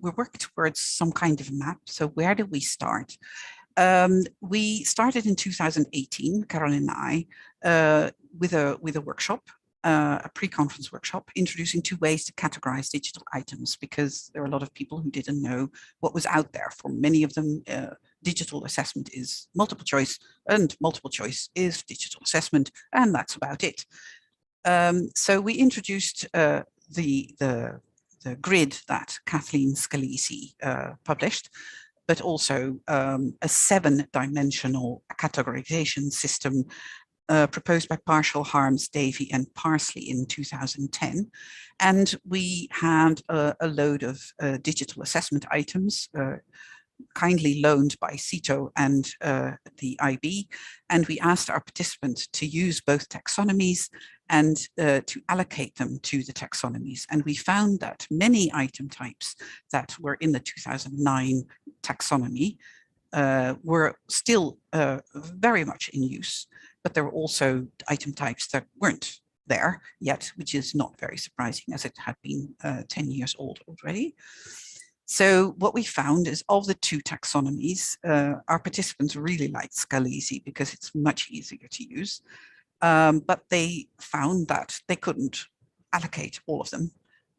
working towards some kind of map. So where do we start? We started in 2018, Caroline and I, with a workshop, a pre-conference workshop, introducing 2 ways to categorize digital items, because there are a lot of people who didn't know what was out there. For many of them, digital assessment is multiple choice, and multiple choice is digital assessment, and that's about it. So we introduced the grid that Kathleen Scalisi published, but also a 7-dimensional categorization system proposed by Partial, Harms, Davey, and Parsley in 2010. And we had a load of digital assessment items kindly loaned by CITO and the IB. And we asked our participants to use both taxonomies and to allocate them to the taxonomies. And we found that many item types that were in the 2009 taxonomy were still very much in use, but there were also item types that weren't there yet, which is not very surprising, as it had been 10 years old already. So what we found is, of the 2 taxonomies, our participants really liked Scalisi because it's much easier to use, but they found that they couldn't allocate all of them.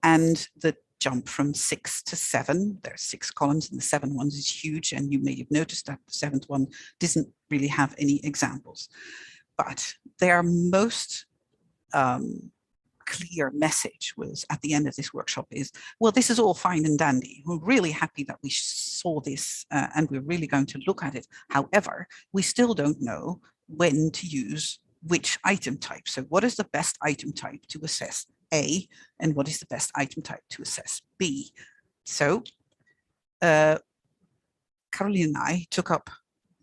And the jump from 6 to 7, there's 6 columns, and the 7th one is huge, and you may have noticed that the 7th one doesn't really have any examples. But their most clear message was at the end of this workshop is, well, this is all fine and dandy. We're really happy that we saw this and we're really going to look at it. However, we still don't know when to use which item type. So what is the best item type to assess A, and what is the best item type to assess B? So Caroline and I took up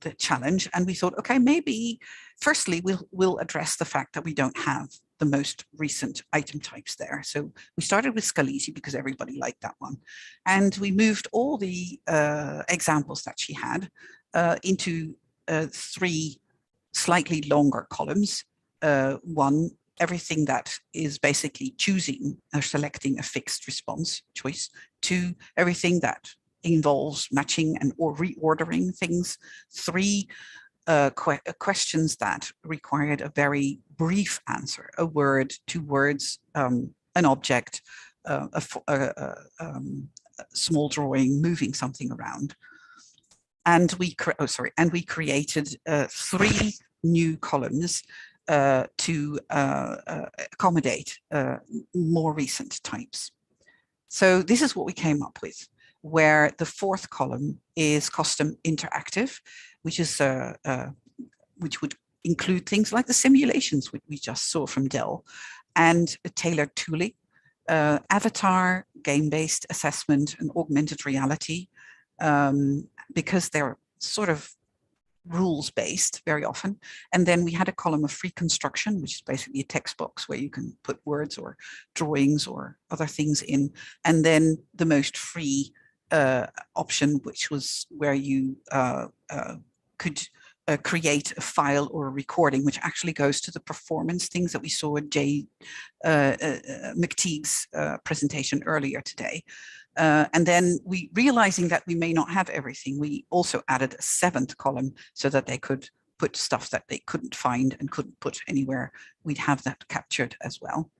the challenge, and we thought, okay, maybe firstly we'll address the fact that we don't have the most recent item types there. So we started with Scalisi because everybody liked that one, and we moved all the examples that she had into 3 slightly longer columns. 1, everything that is basically choosing or selecting a fixed response choice. 2, everything that involves matching and or reordering things. 3, questions that required a very brief answer, a word, 2 words, an object, a small drawing, moving something around. And we created 3 new columns to accommodate more recent types. So this is what we came up with, where the 4th column is custom interactive, which is which would include things like the simulations which we just saw from Dell, and a tailored tooling, avatar, game-based assessment, and augmented reality, because they're sort of rules-based very often. And then we had a column of free construction, which is basically a text box where you can put words or drawings or other things in. And then the most free option, which was where you could create a file or a recording, which actually goes to the performance things that we saw at McTighe's presentation earlier today. And then we, realizing that we may not have everything, we also added a 7th column so that they could put stuff that they couldn't find and couldn't put anywhere. We'd have that captured as well.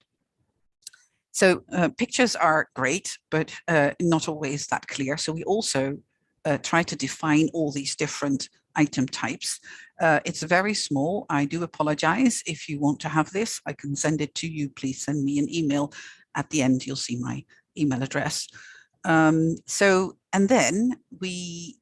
So pictures are great, but not always that clear. So we also try to define all these different item types. It's very small. I do apologize. If you want to have this, I can send it to you. Please send me an email. At the end, you'll see my email address. And then we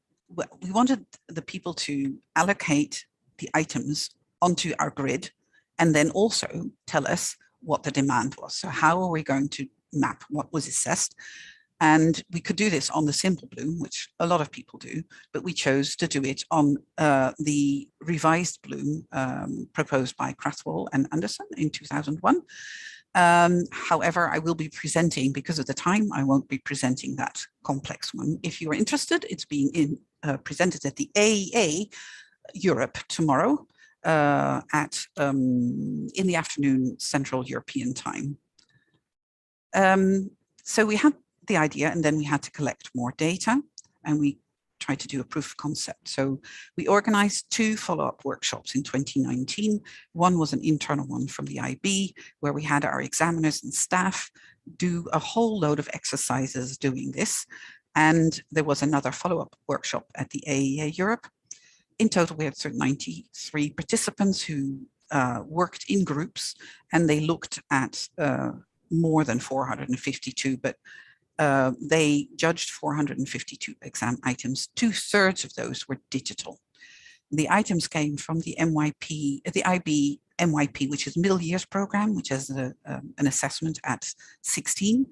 wanted the people to allocate the items onto our grid and then also tell us what the demand was. So how are we going to map what was assessed? And we could do this on the simple Bloom, which a lot of people do, but we chose to do it on the revised Bloom proposed by Krathwohl and Anderson in 2001. However, I will be presenting, because of the time, I won't be presenting that complex one. If you're interested, it's being presented at the AEA Europe tomorrow in the afternoon Central European time. So we had the idea, and then we had to collect more data, and we tried to do a proof of concept. So we organized 2 follow-up workshops in 2019. One was an internal one from the IB, where we had our examiners and staff do a whole load of exercises doing this. And there was another follow-up workshop at the AEA Europe. In total, we had 93 participants who worked in groups, and they looked at more than 452, but they judged 452 exam items. 2/3 of those were digital. The items came from the MYP, the IB MYP, which is middle years program, which has an assessment at 16,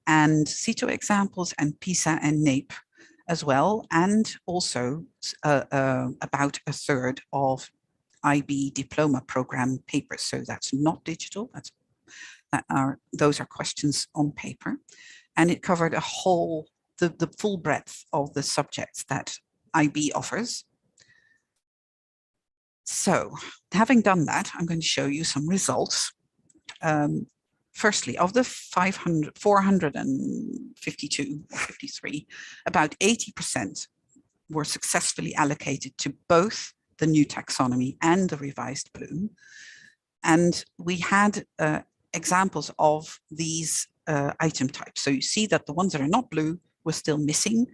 and CITO examples and PISA and NAEP as well, and also about 1/3 of IB diploma program papers. So that's not digital. Those are questions on paper. And it covered the full breadth of the subjects that IB offers. So having done that, I'm going to show you some results. Firstly, of the 452 or 53, about 80% were successfully allocated to both the new taxonomy and the revised Bloom. And we had examples of these item types. So you see that the ones that are not blue were still missing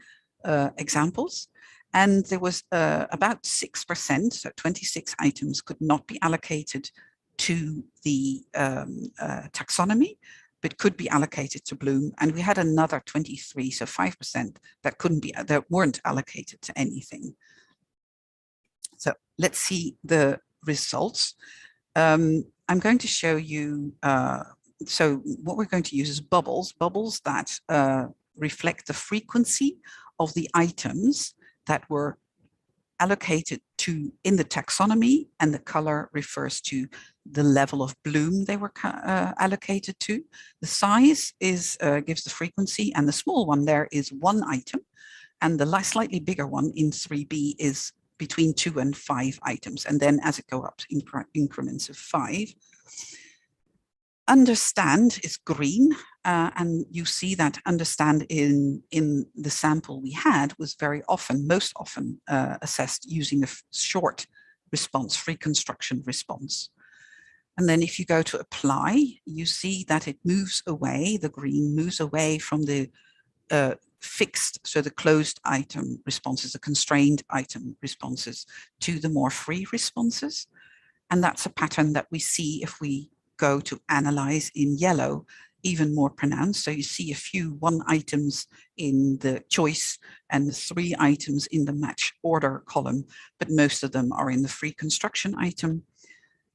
examples. And there was about 6%, so 26 items could not be allocated to the taxonomy, but could be allocated to Bloom. And we had another 23, so 5% that weren't allocated to anything. So let's see the results. I'm going to show you, so what we're going to use is bubbles that reflect the frequency of the items that were allocated to in the taxonomy, and the color refers to the level of bloom they were allocated to. The size is gives the frequency, and the small one there is 1 item, and the slightly bigger one in 3B is between 2 and 5 items, and then as it goes up in increments of 5. Understand is green, and you see that understand in the sample we had was most often assessed using a short response, free construction response. And then if you go to apply, you see that it moves away, the green moves away from the fixed, so the closed item responses, the constrained item responses, to the more free responses. And that's a pattern that we see if we go to analyze in yellow, even more pronounced. So you see a few 1 items in the choice and 3 items in the match order column, but most of them are in the free construction item.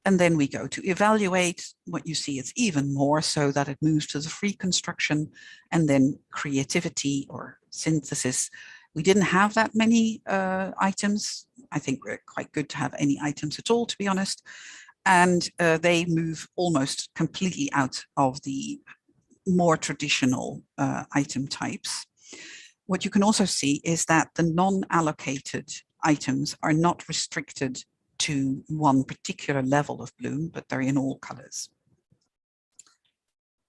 And then we go to evaluate. What you see is even more, so that it moves to the free construction, and then creativity or synthesis. We didn't have that many items. I think we're quite good to have any items at all, to be honest. And they move almost completely out of the more traditional item types. What you can also see is that the non-allocated items are not restricted to one particular level of bloom, but they're in all colors.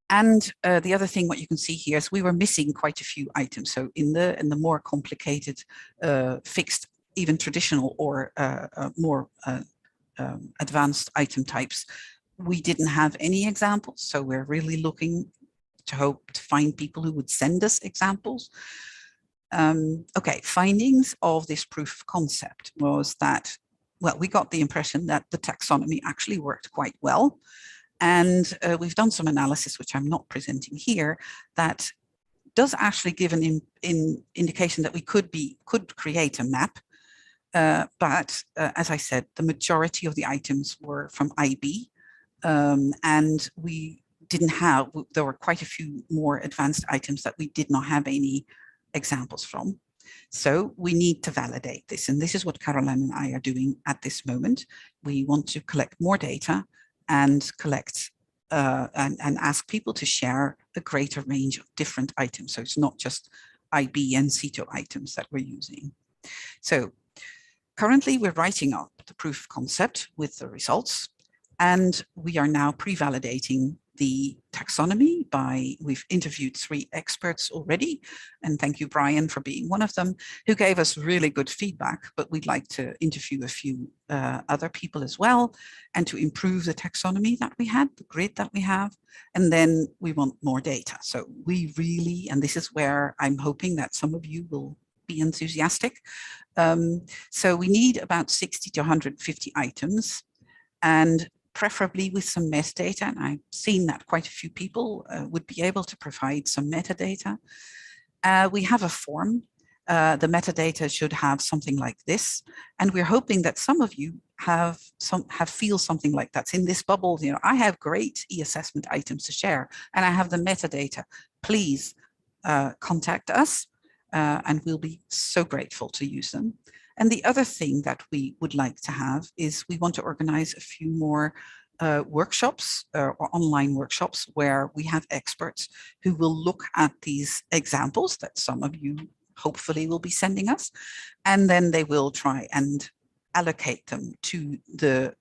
And the other thing, what you can see here is we were missing quite a few items. So in the more complicated, fixed, even traditional or more advanced item types, we didn't have any examples. So we're really looking to hope to find people who would send us examples. Okay, findings of this proof of concept was that, well, we got the impression that the taxonomy actually worked quite well. And we've done some analysis, which I'm not presenting here, that does actually give an indication that we could create a map. But as I said, the majority of the items were from IB, and we didn't have, there were quite a few more advanced items that we did not have any examples from. So we need to validate this. And this is what Caroline and I are doing at this moment. We want to collect more data and collect and ask people to share a greater range of different items. So it's not just IB and CITO items that we're using. So currently we're writing up the proof of concept with the results, and we are now pre-validating the taxonomy we've interviewed 3 experts already, and thank you, Brian, for being one of them, who gave us really good feedback, but we'd like to interview a few other people as well, and to improve the taxonomy that we had, the grid that we have, and then we want more data. So we really, and this is where I'm hoping that some of you will be enthusiastic. So we need about 60 to 150 items, and preferably with some metadata, and I've seen that quite a few people would be able to provide some metadata. We have a form. The metadata should have something like this, and we're hoping that some of you feel something like that's in this bubble. You know, I have great e-assessment items to share, and I have the metadata. Please contact us, and we'll be so grateful to use them. And the other thing that we would like to have is we want to organize a few more workshops or online workshops where we have experts who will look at these examples that some of you hopefully will be sending us, and then they will try and allocate them to the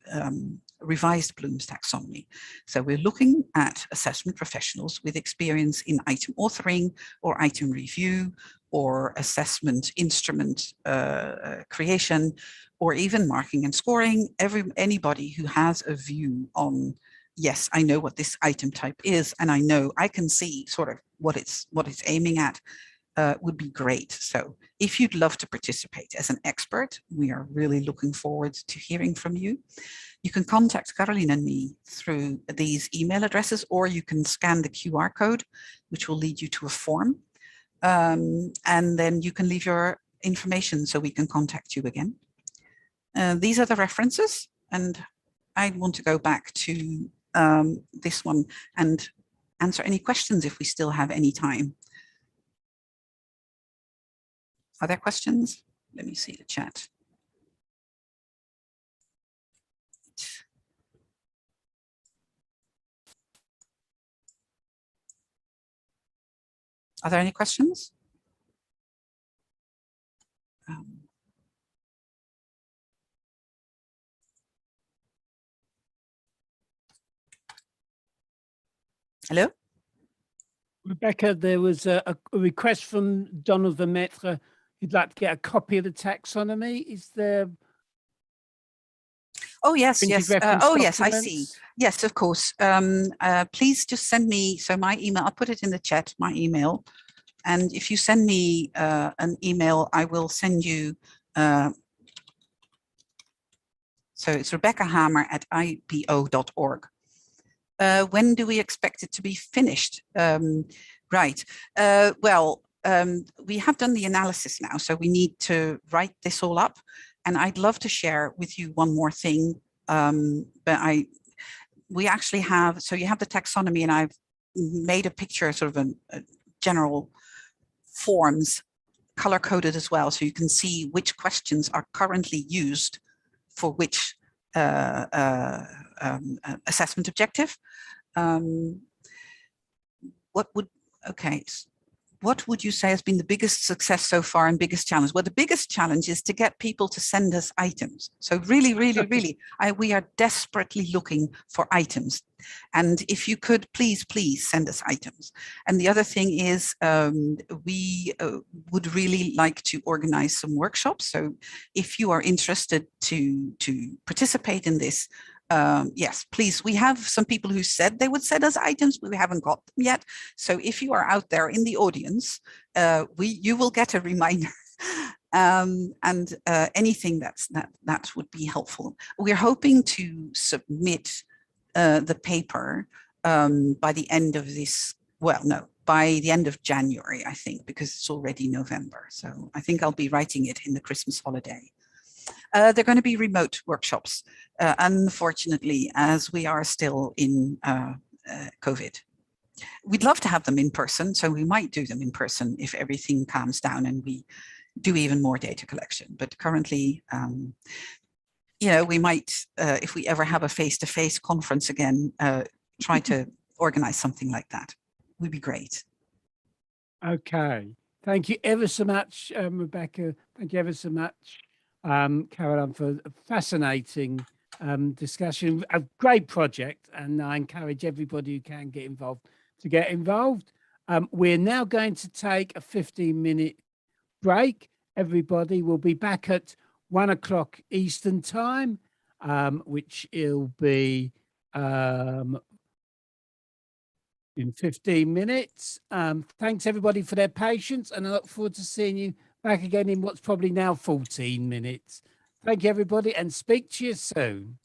revised Bloom's taxonomy. So we're looking at assessment professionals with experience in item authoring or item review or assessment instrument creation, or even marking and scoring. Anybody who has a view on, yes, I know what this item type is, and I know I can see sort of what it's aiming at, would be great. So if you'd love to participate as an expert, we are really looking forward to hearing from you. You can contact Caroline and me through these email addresses, or you can scan the QR code, which will lead you to a form. And then you can leave your information so we can contact you again. These are the references, and I want to go back to this one and answer any questions if we still have any time. Are there questions? Let me see the chat. Are there any questions? Hello? Rebecca, there was a request from Donovan Metre. You'd like to get a copy of the taxonomy. Is there? Oh, yes, yes. Oh, yes, I see. documents? Yes, of course. Please just send me, so my email, I'll put it in the chat, my email. And if you send me an email, I will send you, so it's rebeccahamer@ipo.org. When do we expect it to be finished? Right. We have done the analysis now, so we need to write this all up. And I'd love to share with you one more thing, but we actually have, so you have the taxonomy, and I've made a picture, sort of a general forms, color-coded as well, so you can see which questions are currently used for which assessment objective. What would you say has been the biggest success so far and biggest challenge? Well, the biggest challenge is to get people to send us items. So really, really, we are desperately looking for items. And if you could, please send us items. And the other thing is we would really like to organize some workshops. So if you are interested to participate in this, yes, please. We have some people who said they would send us items, but we haven't got them yet. So if you are out there in the audience, you will get a reminder. Anything that would be helpful. We're hoping to submit the paper by the end of this. Well, no, by the end of January, I think, because it's already November. So I think I'll be writing it in the Christmas holiday. They're going to be remote workshops, unfortunately, as we are still in COVID. We'd love to have them in person, so we might do them in person if everything calms down and we do even more data collection. But currently, we might, if we ever have a face-to-face conference again, try to organize something like that. Would be great. Okay, Thank you ever so much, Rebecca. Thank you ever so much, Caroline, for a fascinating discussion. A great project, and I encourage everybody who can get involved to get involved. We're now going to take a 15-minute break. Everybody will be back at 1 o'clock Eastern time, which will be in 15 minutes. Thanks everybody for their patience, and I look forward to seeing you back again in what's probably now 14 minutes. Thank you everybody, and speak to you soon.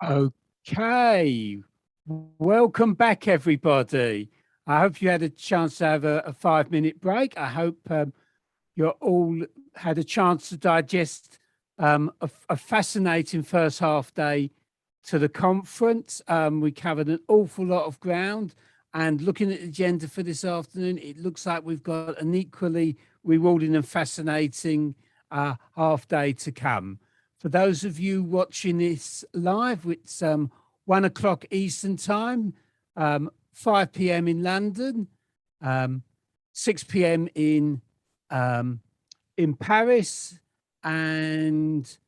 Okay, welcome back, everybody. I hope you had a chance to have a 5-minute break. I hope you all had a chance to digest a fascinating first half day to the conference. We covered an awful lot of ground, and looking at the agenda for this afternoon, it looks like we've got an equally rewarding and fascinating half day to come. For those of you watching this live, it's 1 o'clock Eastern time, 5 p.m. in London, 6 p.m. in Paris, and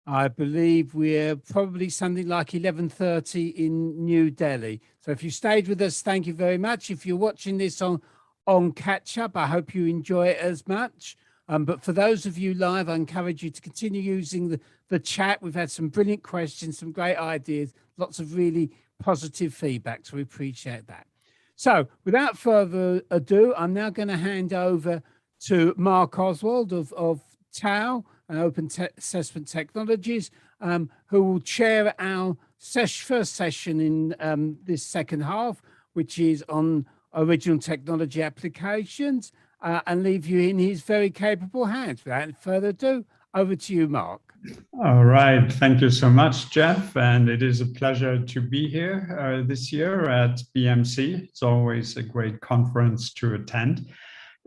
I believe we're probably something like 11:30 in New Delhi. So if you stayed with us, thank you very much. If you're watching this on catch up, I hope you enjoy it as much. But for those of you live, I encourage you to continue using the chat. We've had some brilliant questions, some great ideas, lots of really positive feedback. So we appreciate that. So without further ado, I'm now going to hand over to Mark Oswald of TAO and Open Assessment Technologies, who will chair our first session in this second half, which is on original technology applications, and leave you in his very capable hands. Without further ado, over to you, Mark. All right. Thank you so much, Jeff. And it is a pleasure to be here this year at BMC. It's always a great conference to attend.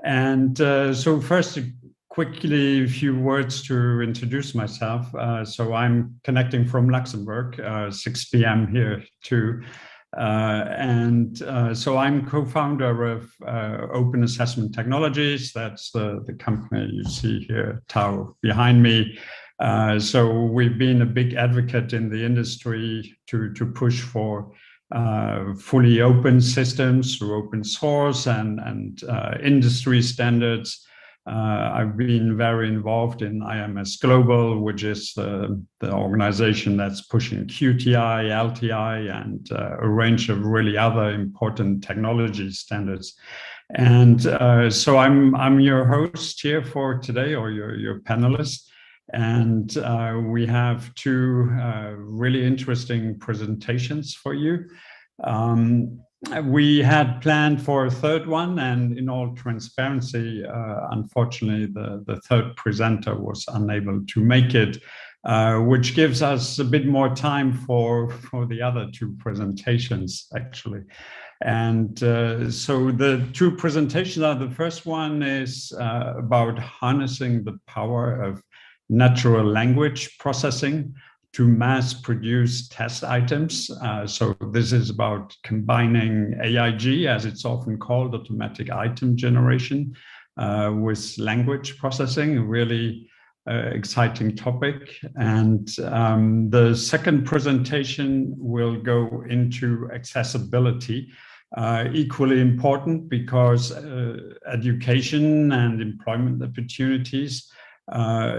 And so first, quickly, a few words to introduce myself. So I'm connecting from Luxembourg, 6 p.m. here too. So I'm co-founder of Open Assessment Technologies. That's the company you see here, TAO, behind me. So we've been a big advocate in the industry to push for fully open systems through open source and industry standards. I've been very involved in IMS Global, which is the organization that's pushing QTI, LTI, and a range of really other important technology standards. And so I'm your host here for today, or your panelist. And we have two really interesting presentations for you. We had planned for a third one, and in all transparency, unfortunately, the third presenter was unable to make it, which gives us a bit more time for the other two presentations, actually. And so the two presentations are, the first one is about harnessing the power of natural language processing to mass produce test items. So this is about combining AIG, as it's often called, automatic item generation, with language processing, a really exciting topic. And the second presentation will go into accessibility, equally important because education and employment opportunities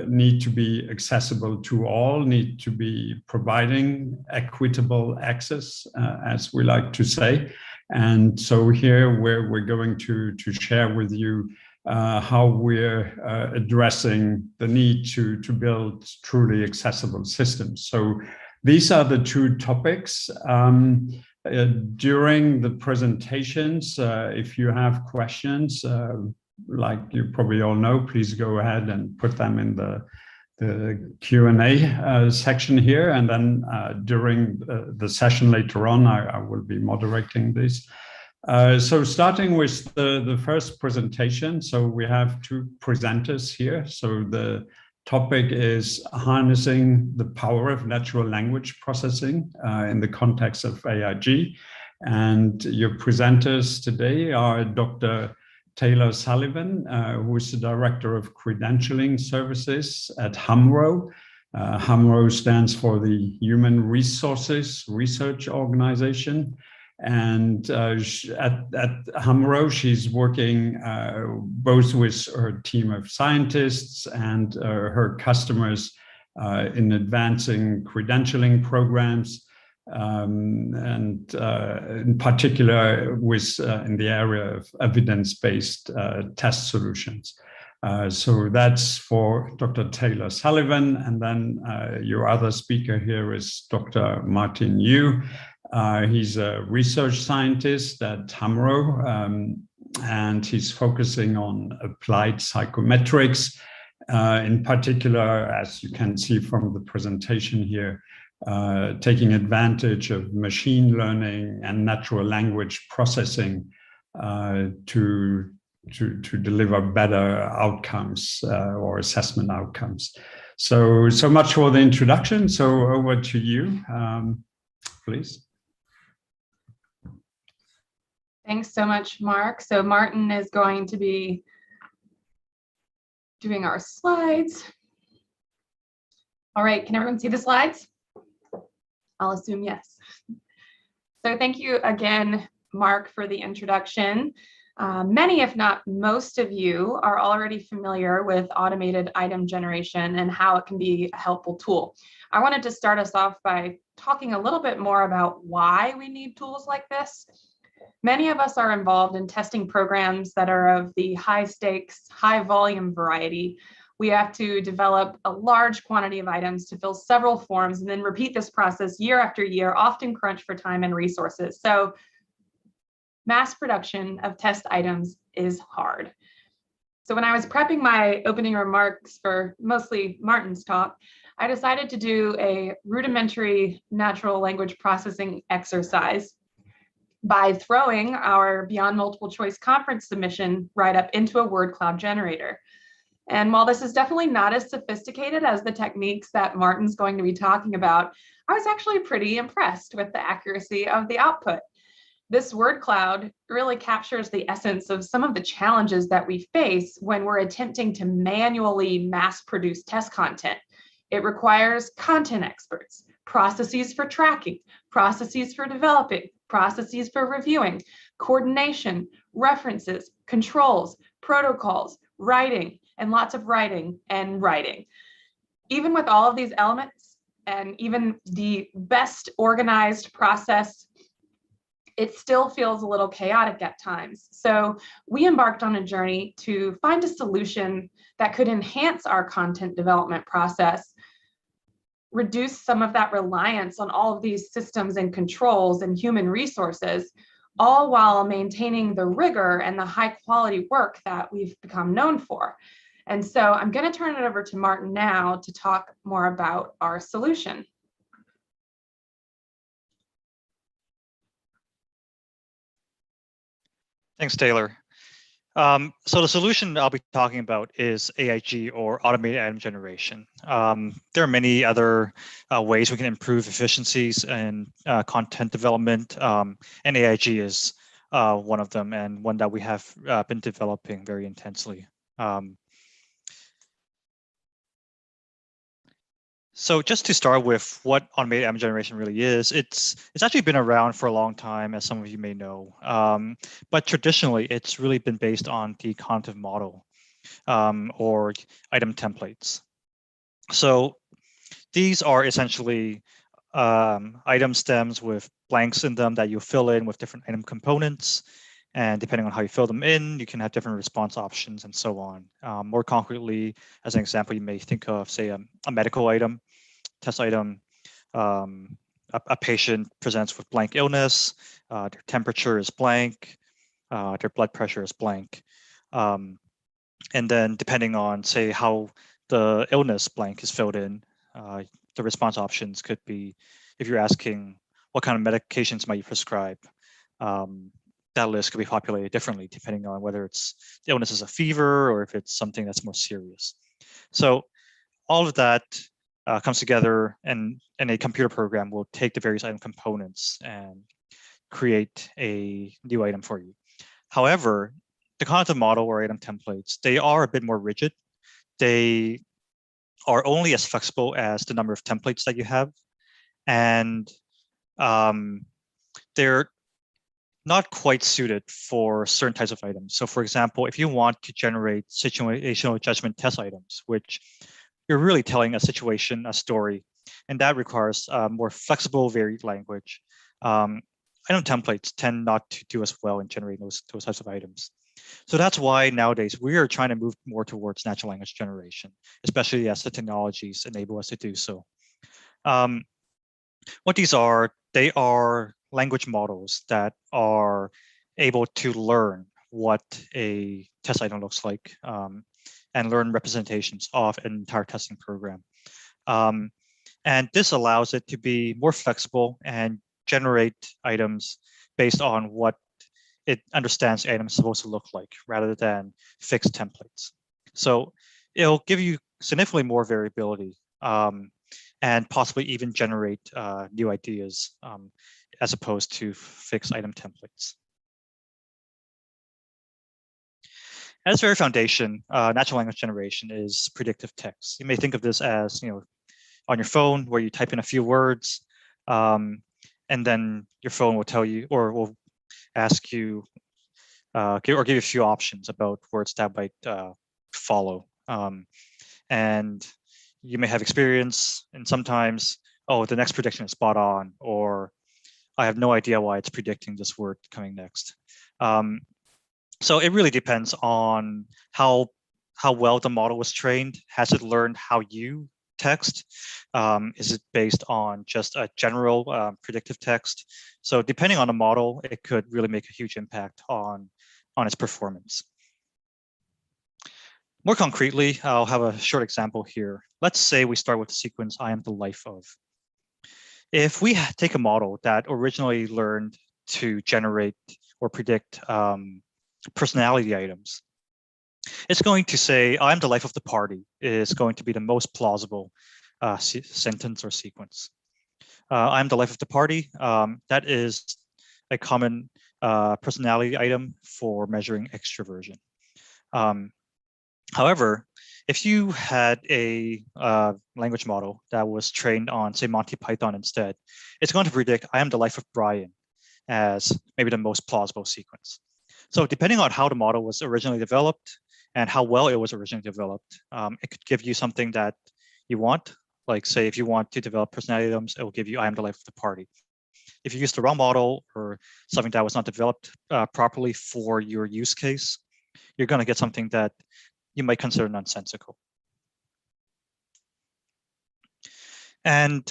need to be accessible to all, need to be providing equitable access, as we like to say. And so here we're going to share with you how we're addressing the need to build truly accessible systems. So these are the two topics. During the presentations, if you have questions, like you probably all know, please go ahead and put them in the Q&A section here. And then during the session later on, I will be moderating this. So starting with the first presentation. So we have two presenters here. So the topic is harnessing the power of natural language processing in the context of AIG. And your presenters today are Dr. Taylor Sullivan, who is the Director of Credentialing Services at HUMRO. HUMRO stands for the Human Resources Research Organization. And at HUMRO, she's working both with her team of scientists and her customers in advancing credentialing programs, and in particular with in the area of evidence-based test solutions. So that's for Dr. Taylor Sullivan. And then your other speaker here is Dr. Martin Yu. He's a research scientist at Hamro, and he's focusing on applied psychometrics. In particular, as you can see from the presentation here, taking advantage of machine learning and natural language processing to deliver better outcomes or assessment outcomes. So much for the introduction. So over to you, please. Thanks so much, Mark. So Martin is going to be doing our slides. All right, can everyone see the slides? I'll assume yes. So thank you again, Mark, for the introduction. Many, if not most of you, are already familiar with automated item generation and how it can be a helpful tool. I wanted to start us off by talking a little bit more about why we need tools like this. Many of us are involved in testing programs that are of the high stakes, high volume variety. We have to develop a large quantity of items to fill several forms and then repeat this process year after year, often crunch for time and resources. So mass production of test items is hard. So when I was prepping my opening remarks for mostly Martin's talk, I decided to do a rudimentary natural language processing exercise by throwing our Beyond Multiple Choice conference submission right up into a word cloud generator. And while this is definitely not as sophisticated as the techniques that Martin's going to be talking about, I was actually pretty impressed with the accuracy of the output. This word cloud really captures the essence of some of the challenges that we face when we're attempting to manually mass produce test content. It requires content experts, processes for tracking, processes for developing, processes for reviewing, coordination, references, controls, protocols, writing, and lots of writing and writing. Even with all of these elements and even the best organized process, it still feels a little chaotic at times. So we embarked on a journey to find a solution that could enhance our content development process, reduce some of that reliance on all of these systems and controls and human resources, all while maintaining the rigor and the high quality work that we've become known for. And so I'm going to turn it over to Martin now to talk more about our solution. Thanks, Taylor. So the solution I'll be talking about is AIG, or automated item generation. There are many other ways we can improve efficiencies and content development, and AIG is one of them, and one that we have been developing very intensely. So just to start with what automated item generation really is, it's actually been around for a long time, as some of you may know. But traditionally, it's really been based on the cognitive model or item templates. So these are essentially item stems with blanks in them that you fill in with different item components. And depending on how you fill them in, you can have different response options and so on. More concretely, as an example, you may think of, say, a medical item, test item. A patient presents with blank illness, their temperature is blank, their blood pressure is blank. And then depending on, say, how the illness blank is filled in, the response options could be, if you're asking what kind of medications might you prescribe, that list could be populated differently depending on whether it's the illness is a fever or if it's something that's more serious. So all of that comes together, and a computer program will take the various item components and create a new item for you. However, the cognitive model or item templates, they are a bit more rigid. They are only as flexible as the number of templates that you have, and they're not quite suited for certain types of items. So for example, if you want to generate situational judgment test items, which you're really telling a situation, a story, and that requires more flexible, varied language. Item templates tend not to do as well in generating those types of items. So that's why nowadays we are trying to move more towards natural language generation, especially as the technologies enable us to do so. What these are, they are language models that are able to learn what a test item looks like and learn representations of an entire testing program. And this allows it to be more flexible and generate items based on what it understands the item is supposed to look like rather than fixed templates. So it'll give you significantly more variability and possibly even generate new ideas as opposed to fixed item templates. At its very foundation, natural language generation is predictive text. You may think of this as, on your phone where you type in a few words and then your phone will tell you or will ask you give you a few options about words that might follow. And you may have experience and sometimes, oh, the next prediction is spot on, or I have no idea why it's predicting this word coming next. So it really depends on how well the model was trained. Has it learned how you text? Is it based on just a general predictive text? So depending on the model, it could really make a huge impact on its performance. More concretely, I'll have a short example here. Let's say we start with the sequence, I am the life of. If we take a model that originally learned to generate or predict personality items, it's going to say, I'm the life of the party is going to be the most plausible sentence or sequence. I'm the life of the party. That is a common personality item for measuring extroversion. However, if you had a language model that was trained on, say, Monty Python instead, it's going to predict, I am the life of Brian as maybe the most plausible sequence. So depending on how the model was originally developed and how well it was originally developed, it could give you something that you want. Like, say, if you want to develop personality items, it will give you, I am the life of the party. If you use the wrong model or something that was not developed properly for your use case, you're going to get something that you might consider nonsensical. And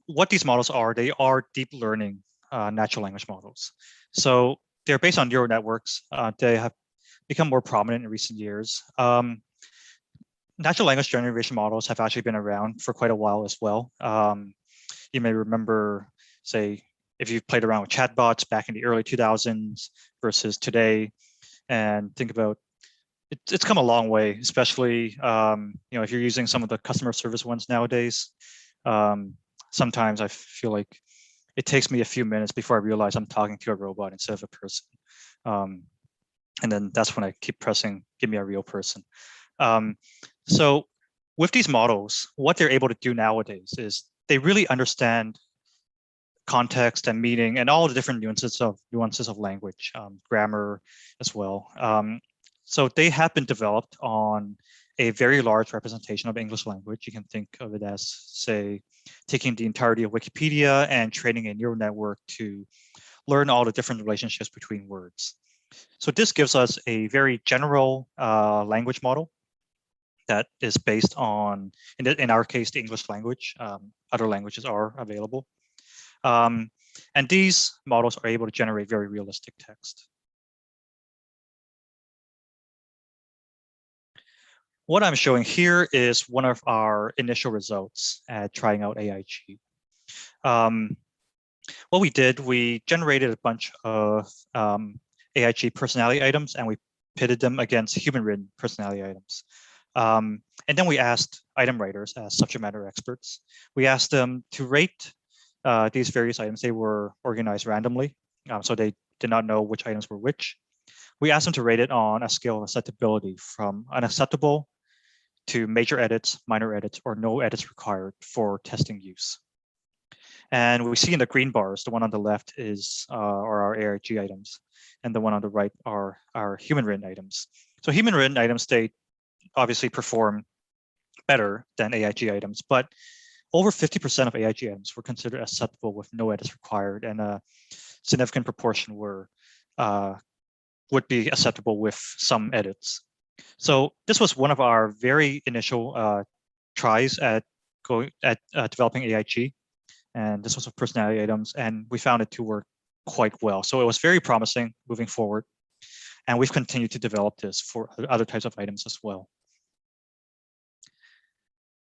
what these models are, they are deep learning natural language models. So they're based on neural networks. They have become more prominent in recent years. Natural language generation models have actually been around for quite a while as well. You may remember, say, if you've played around with chatbots back in the early 2000s versus today, and think about it's come a long way, especially if you're using some of the customer service ones nowadays. Sometimes I feel like it takes me a few minutes before I realize I'm talking to a robot instead of a person. And then that's when I keep pressing, give me a real person. So with these models, what they're able to do nowadays is they really understand context and meaning and all the different nuances of language, grammar as well. So they have been developed on a very large representation of English language. You can think of it as, say, taking the entirety of Wikipedia and training a neural network to learn all the different relationships between words. So this gives us a very general language model that is based on, in our case, the English language. Other languages are available. And these models are able to generate very realistic text. What I'm showing here is one of our initial results at trying out AIG. What we did, we generated a bunch of AIG personality items and we pitted them against human-written personality items. And then we asked item writers as subject matter experts. We asked them to rate these various items. They were organized randomly, so they did not know which items were which. We asked them to rate it on a scale of acceptability from unacceptable to major edits, minor edits, or no edits required for testing use. And we see in the green bars, the one on the left are our AIG items, and the one on the right are our human-written items. So human-written items, they obviously perform better than AIG items, but over 50% of AIG items were considered acceptable with no edits required, and a significant proportion were would be acceptable with some edits. So this was one of our very initial tries at developing AIG, and this was with personality items, and we found it to work quite well. So it was very promising moving forward, and we've continued to develop this for other types of items as well.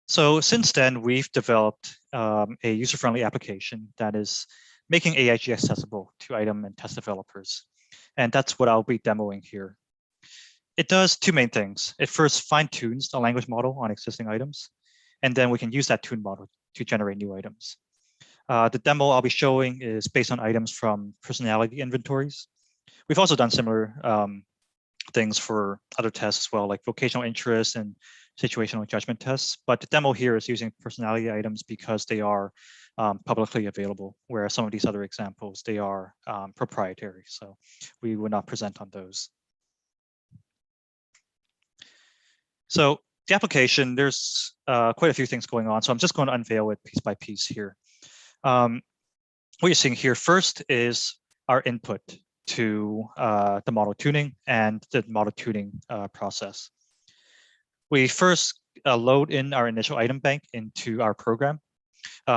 So since then, we've developed a user-friendly application that is making AIG accessible to item and test developers. And that's what I'll be demoing here. It does two main things. It first fine-tunes the language model on existing items, and then we can use that tune model to generate new items. The demo I'll be showing is based on items from personality inventories. We've also done similar things for other tests as well, like vocational interest and situational judgment tests. But the demo here is using personality items because they are publicly available, whereas some of these other examples, they are proprietary. So we will not present on those. So the application, there's quite a few things going on. So I'm just going to unveil it piece by piece here. What you're seeing here first is our input to the model tuning and the model tuning process. We first load in our initial item bank into our program.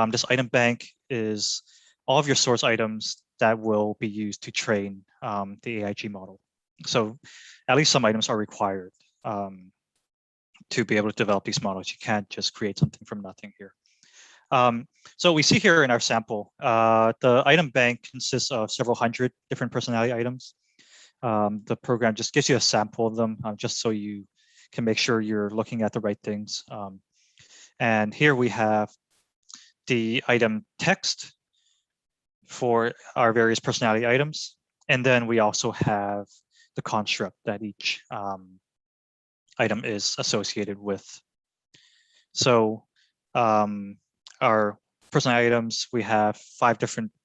This item bank is all of your source items that will be used to train the AIG model. So at least some items are required to be able to develop these models. You can't just create something from nothing here. So we see here in our sample, the item bank consists of several hundred different personality items. The program just gives you a sample of them just so you can make sure you're looking at the right things. And here we have the item text for our various personality items. And then we also have the construct that each item is associated with. So our personality items, we have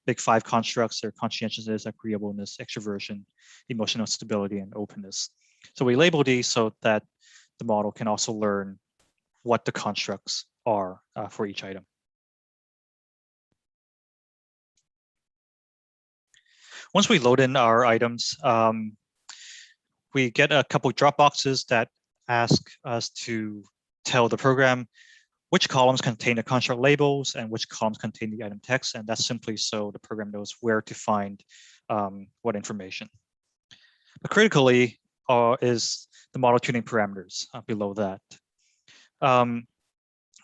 big five constructs. They're conscientiousness, agreeableness, extroversion, emotional stability, and openness. So we label these so that the model can also learn what the constructs are for each item. Once we load in our items, we get a couple drop boxes that ask us to tell the program which columns contain the construct labels and which columns contain the item text. And that's simply so the program knows where to find what information. But critically is the model tuning parameters below that.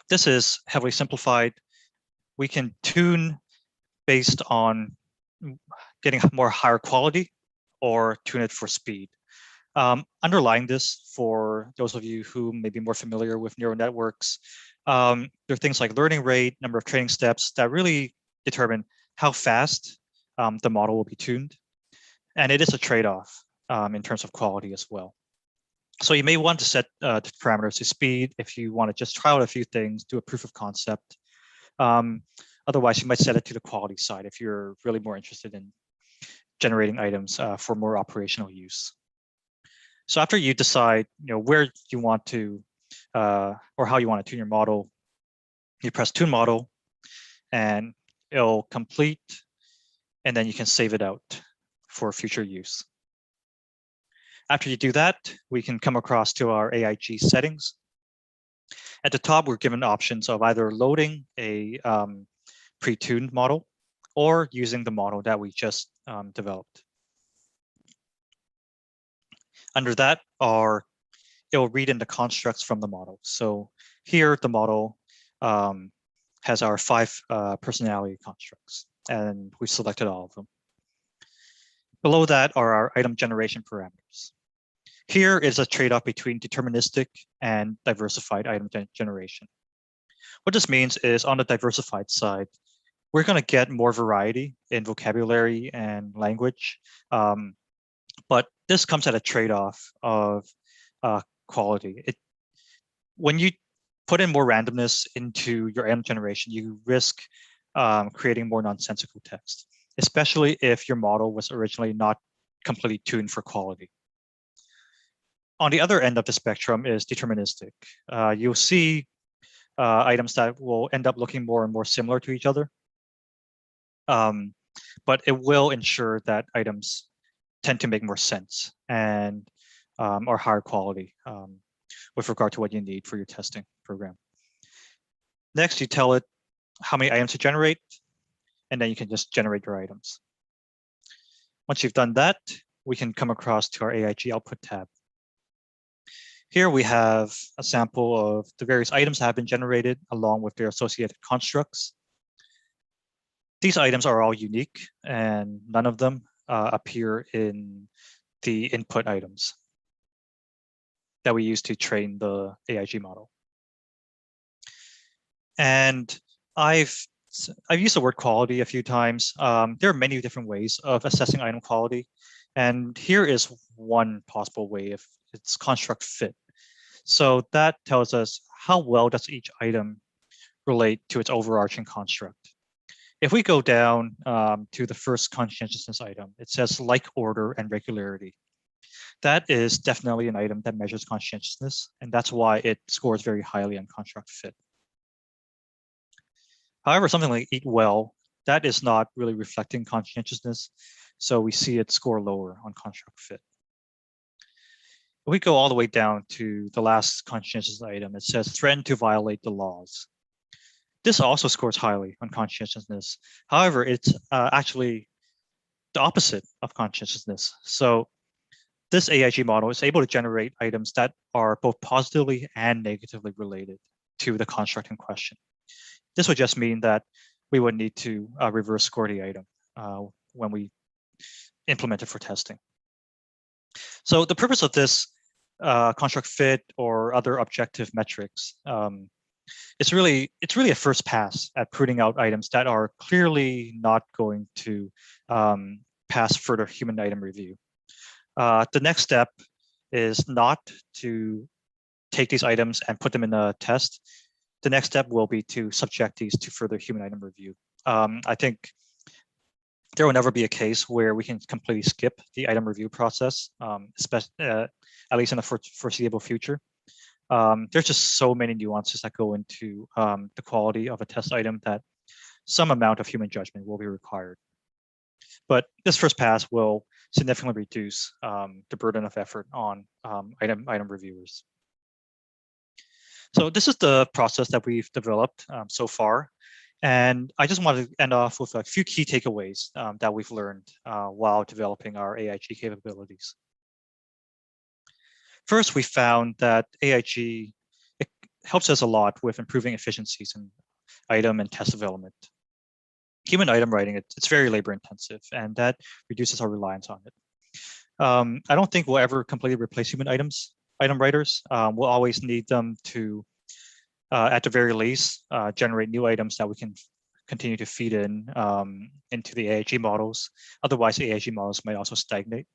This is heavily simplified. We can tune based on getting more higher quality or tune it for speed. Underlying this, for those of you who may be more familiar with neural networks, there are things like learning rate, number of training steps that really determine how fast the model will be tuned. And it is a trade-off in terms of quality as well. So you may want to set the parameters to speed if you want to just try out a few things, do a proof of concept. Otherwise, you might set it to the quality side if you're really more interested in generating items for more operational use. So after you decide, where you want to or how you want to tune your model, you press Tune Model, and it'll complete, and then you can save it out for future use. After you do that, we can come across to our AIG settings. At the top, we're given options of either loading a pre-tuned model or using the model that we just developed. Under that it will read in the constructs from the model. So here the model has our 5 personality constructs, and we selected all of them. Below that are our item generation parameters. Here is a trade-off between deterministic and diversified item generation. What this means is on the diversified side, we're going to get more variety in vocabulary and language, but this comes at a trade-off of quality. When you put in more randomness into your item generation, you risk creating more nonsensical text, especially if your model was originally not completely tuned for quality. On the other end of the spectrum is deterministic. You'll see items that will end up looking more and more similar to each other, but it will ensure that items tend to make more sense and are higher quality with regard to what you need for your testing program. Next, you tell it how many items to generate, and then you can just generate your items. Once you've done that, we can come across to our AIG output tab. Here we have a sample of the various items that have been generated along with their associated constructs. These items are all unique and none of them appear in the input items that we use to train the AIG model. And I've used the word quality a few times. There are many different ways of assessing item quality. And here is one possible way of its construct fit. So that tells us how well does each item relate to its overarching construct. If we go down to the first conscientiousness item, it says like order and regularity. That is definitely an item that measures conscientiousness, and that's why it scores very highly on construct fit. However, something like eat well, that is not really reflecting conscientiousness, so we see it score lower on construct fit. If we go all the way down to the last conscientious item, it says threaten to violate the laws. This also scores highly on conscientiousness. However, it's actually the opposite of conscientiousness. So this AIG model is able to generate items that are both positively and negatively related to the construct in question. This would just mean that we would need to reverse score the item when we implement it for testing. So the purpose of this construct fit or other objective metrics, it's really a first pass at pruning out items that are clearly not going to pass further human item review. The next step is not to take these items and put them in a test. The next step will be to subject these to further human item review. I think there will never be a case where we can completely skip the item review process, at least in the foreseeable future. There's just so many nuances that go into the quality of a test item that some amount of human judgment will be required. But this first pass will significantly reduce the burden of effort on item reviewers. So this is the process that we've developed so far. And I just wanted to end off with a few key takeaways that we've learned while developing our AIG capabilities. First, we found that AIG it helps us a lot with improving efficiencies in item and test development. Human item writing, it's very labor intensive, and that reduces our reliance on it. I don't think we'll ever completely replace human item writers. We'll always need them to, at the very least, generate new items that we can continue to feed in into the AIG models. Otherwise, the AIG models might also stagnate.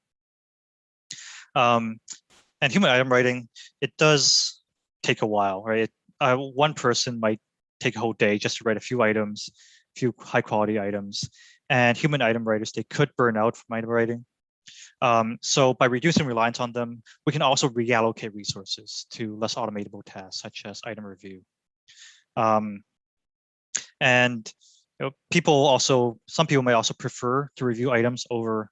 And human item writing, it does take a while, right? One person might take a whole day just to write a few items, a few high quality items, and human item writers, they could burn out from item writing. So by reducing reliance on them, we can also reallocate resources to less automatable tasks, such as item review. And some people may also prefer to review items over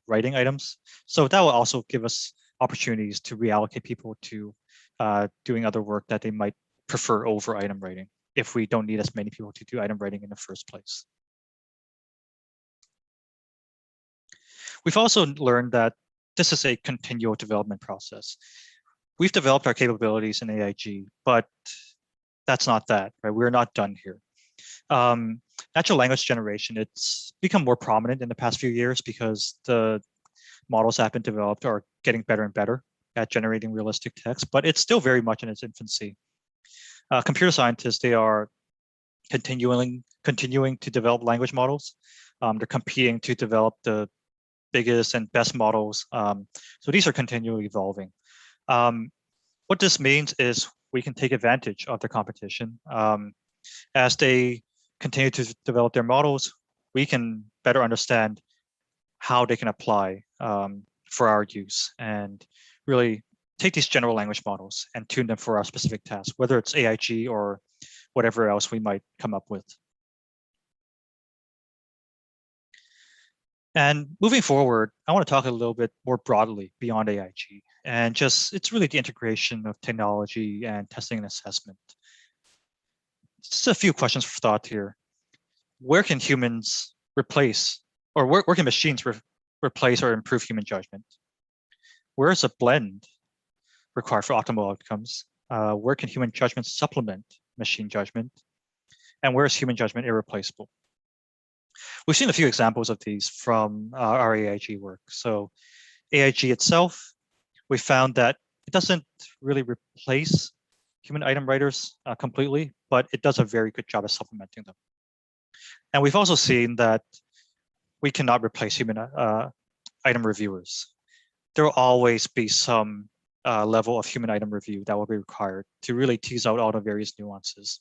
writing items. So that will also give us opportunities to reallocate people to doing other work that they might prefer over item writing if we don't need as many people to do item writing in the first place. We've also learned that this is a continual development process. We've developed our capabilities in AIG, but that's not that, right? We're not done here. Natural language generation, it's become more prominent in the past few years because the models that have been developed are getting better and better at generating realistic text, but it's still very much in its infancy. Computer scientists, they are continuing to develop language models. They're competing to develop the biggest and best models. So these are continually evolving. What this means is we can take advantage of their competition. As they continue to develop their models, we can better understand how they can apply for our use and really take these general language models and tune them for our specific tasks, whether it's AIG or whatever else we might come up with. And moving forward, I want to talk a little bit more broadly beyond AIG, and it's really the integration of technology and testing and assessment. Just a few questions for thought here. Where can humans replace, or where can machines replace or improve human judgment? Where is a blend required for optimal outcomes? Where can human judgment supplement machine judgment? And where is human judgment irreplaceable? We've seen a few examples of these from our AIG work. So AIG itself, we found that it doesn't really replace human item writers completely, but it does a very good job of supplementing them. And we've also seen that we cannot replace human item reviewers. There will always be some level of human item review that will be required to really tease out all the various nuances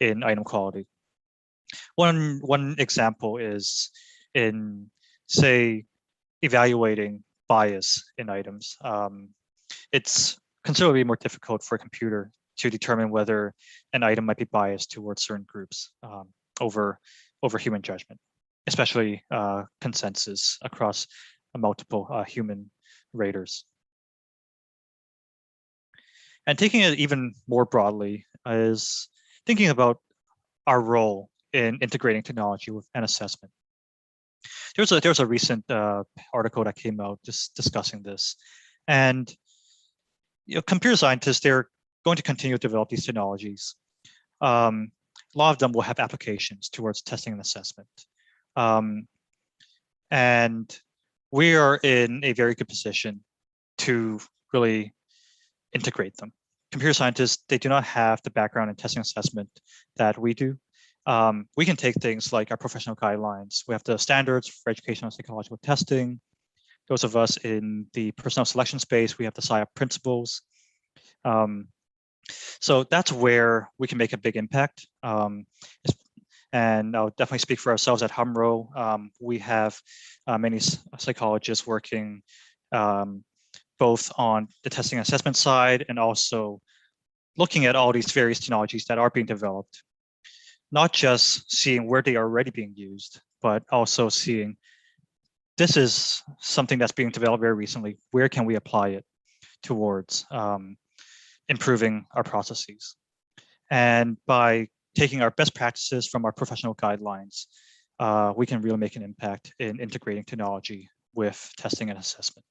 in item quality. One example is in, say, evaluating bias in items. It's considerably more difficult for a computer to determine whether an item might be biased towards certain groups over human judgment, especially consensus across multiple human raters. And taking it even more broadly is thinking about our role in integrating technology with an assessment. There's a recent article that came out just discussing this, and computer scientists, they're going to continue to develop these technologies. A lot of them will have applications towards testing and assessment, and we are in a very good position to really integrate them. Computer scientists, they do not have the background in testing and assessment that we do. We can take things like our professional guidelines. We have the standards for educational and psychological testing. Those of us in the personnel selection space, we have the SIOP principles. So that's where we can make a big impact. And I'll definitely speak for ourselves at Humro. We have many psychologists working both on the testing and assessment side and also looking at all these various technologies that are being developed. Not just seeing where they are already being used, but also seeing this is something that's being developed very recently. Where can we apply it towards improving our processes? And by taking our best practices from our professional guidelines, we can really make an impact in integrating technology with testing and assessment.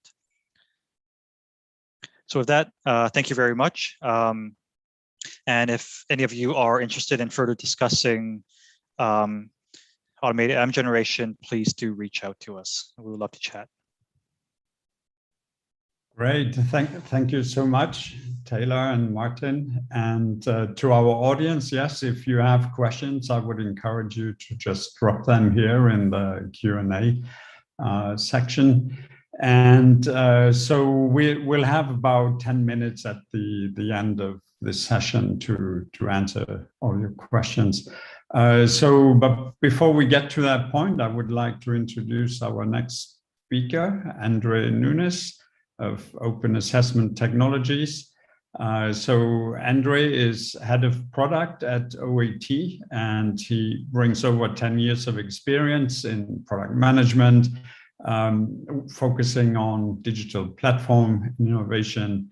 So with that, thank you very much. And if any of you are interested in further discussing automated item generation, please do reach out to us. We would love to chat. Great. Thank you so much, Taylor and Martin. And to our audience, yes, if you have questions, I would encourage you to just drop them here in the Q&A section. And so we'll have about 10 minutes at the end of this session to answer all your questions. But before we get to that point, I would like to introduce our next speaker, Andre Nunes of Open Assessment Technologies. So Andre is head of product at OAT, and he brings over 10 years of experience in product management, focusing on digital platform innovation.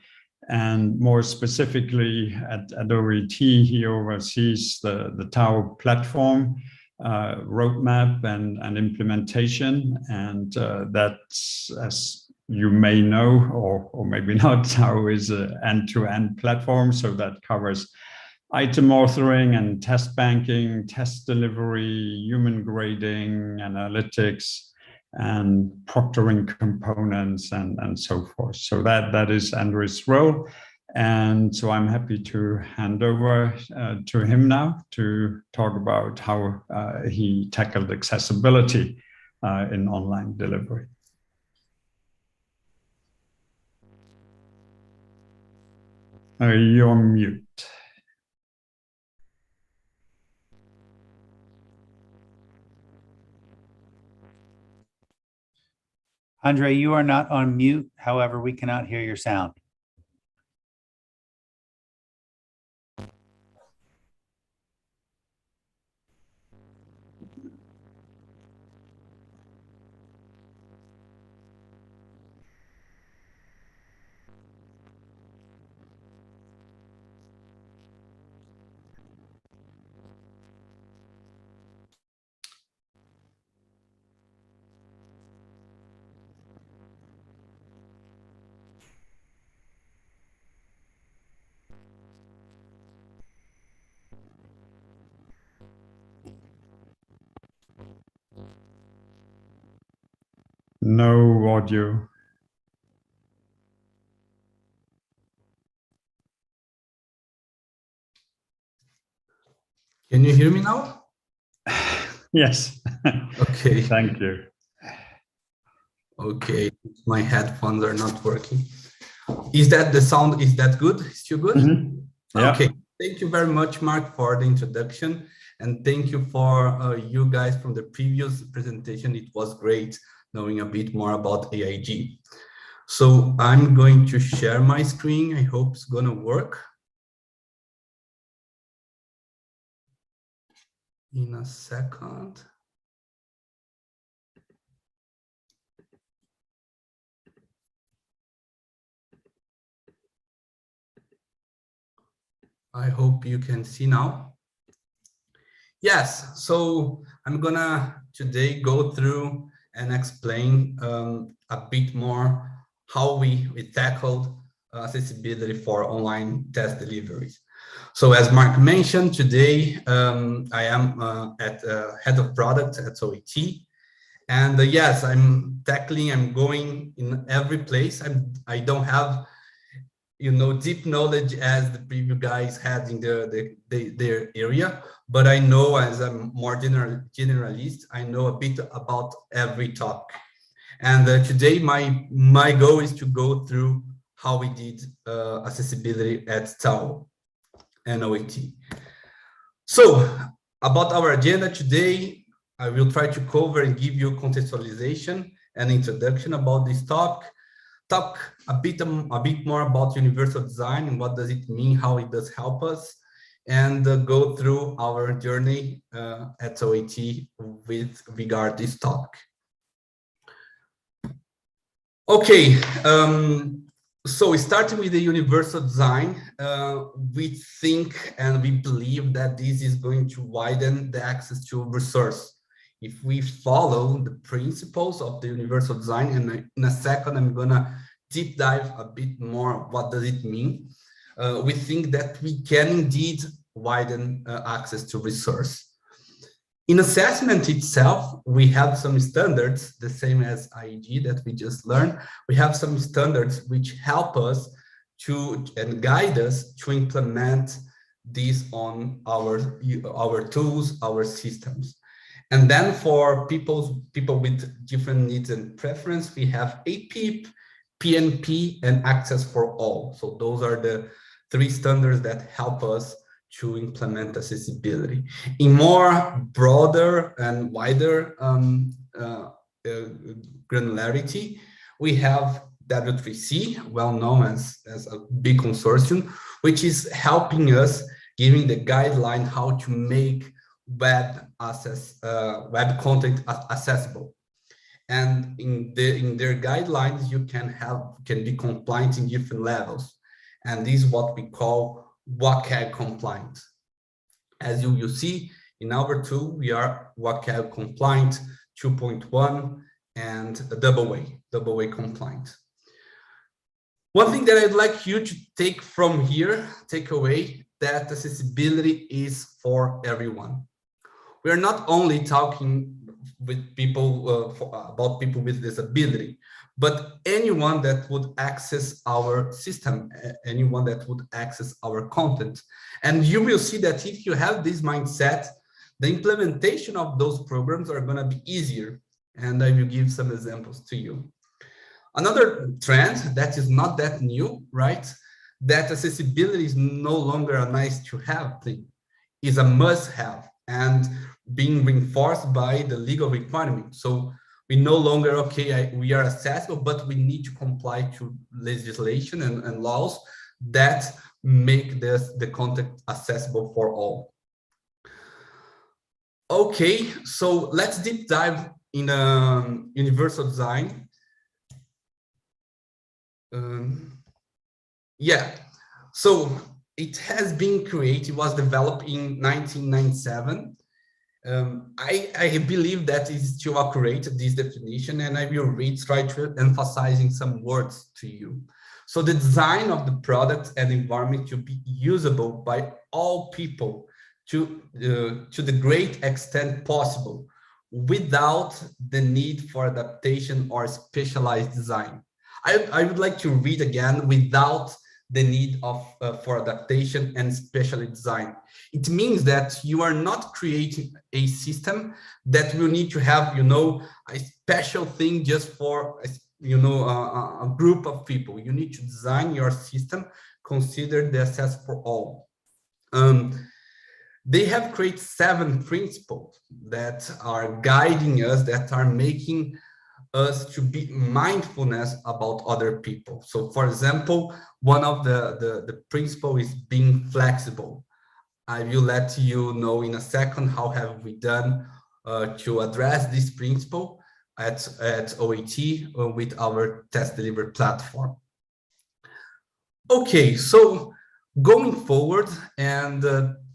And more specifically at OAT, he oversees the TAO platform roadmap and implementation. And that's, as you may know, or maybe not, TAO is an end-to-end platform. So that covers item authoring and test banking, test delivery, human grading, analytics, and proctoring components and so forth. So that is Andre's role. And so I'm happy to hand over to him now to talk about how he tackled accessibility in online delivery. You're on mute. Andre, you are not on mute. However, we cannot hear your sound. no audio. Can you hear me now? Yes. Okay. Thank you. Okay, my headphones are not working. Is that the sound? Is that good? Still good? Mm-hmm. Yeah. Okay. Thank you very much, Mark, for the introduction. And thank you for you guys from the previous presentation. It was great knowing a bit more about AIG. So I'm going to share my screen. I hope it's going to work. In a second. I hope you can see now. Yes, so I'm gonna today go through and explain a bit more how we tackled accessibility for online test deliveries. So as Mark mentioned, today I am at head of product at OET. And yes, I'm going in every place. I don't have, you know, deep knowledge as the previous guys had in their area, but I know as a more generalist, I know a bit about every topic. And today my goal is to go through how we did accessibility at TAO and OET. So about our agenda today, I will try to cover and give you contextualization and introduction about this topic. Talk a bit more about universal design and what does it mean, how it does help us, and go through our journey at OET with regard to this topic. Okay, so starting with the universal design, we think and we believe that this is going to widen the access to resource. If we follow the principles of the universal design, and in a second, I'm gonna deep dive a bit more, what does it mean? We think that we can indeed widen access to resource. In assessment itself, we have some standards, the same as IEG that we just learned. We have some standards which help us to and guide us to implement these on our tools, our systems. And then for people with different needs and preference, we have APIP, PNP, and access for all. So those are the three standards that help us to implement accessibility. In more broader and wider granularity, we have W3C, well known as a big consortium, which is helping us, giving the guideline how to make web content accessible. And in their guidelines, you can be compliant in different levels. And this is what we call WCAG compliant. As you see in our tool, we are WCAG compliant 2.1 and AA compliant. One thing that I'd like you to take from here, take away, that accessibility is for everyone. We are not only talking with people about people with disability, but anyone that would access our system, anyone that would access our content. And you will see that if you have this mindset, the implementation of those programs are going to be easier. And I will give some examples to you. Another trend that is not that new, right? That accessibility is no longer a nice to have thing, is a must have, and being reinforced by the legal requirement. So we no longer, okay, we are accessible, but we need to comply to legislation and laws that make the content accessible for all. Okay, so let's deep dive in universal design. Yeah, so it has been created, was developed in 1997. I believe that is still accurate, this definition, and I will try to emphasizing some words to you. So the design of the product and environment to be usable by all people to the great extent possible, without the need for adaptation or specialized design. I would like to read again, without the need for adaptation and specialized design. It means that you are not creating a system that will need to have, a special thing just for, a group of people. You need to design your system, consider the Assess for all. They have created 7 principles that are guiding us, that are making us to be mindfulness about other people. So for example, one of the principle is being flexible. I will let you know in a second how have we done to address this principle at OAT with our test delivery platform. Okay, so going forward and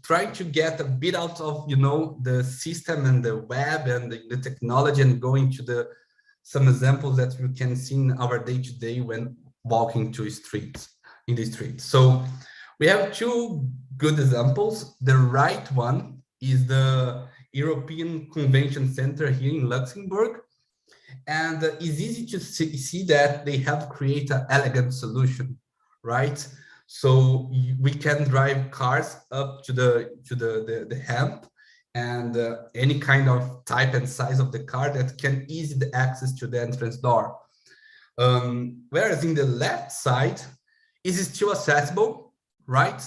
trying to get a bit out of the system and the web and the technology, and going to some examples that you can see in our day-to-day when walking in the streets. So we have 2 good examples. The right one is the European Convention Center here in Luxembourg. And it's easy to see that they have created an elegant solution, right? So we can drive cars up to the ramp, and any kind of type and size of the car that can easily access to the entrance door. Whereas in the left side, it is still accessible, right?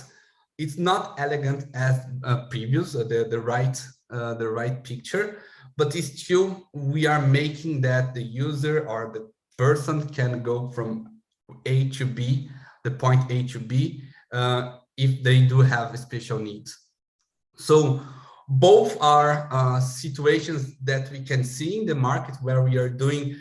It's not elegant as previous, the right picture, but it's still, we are making that the user or the person can go from A to B, the point A to B, if they do have special needs. So both are situations that we can see in the market where we are doing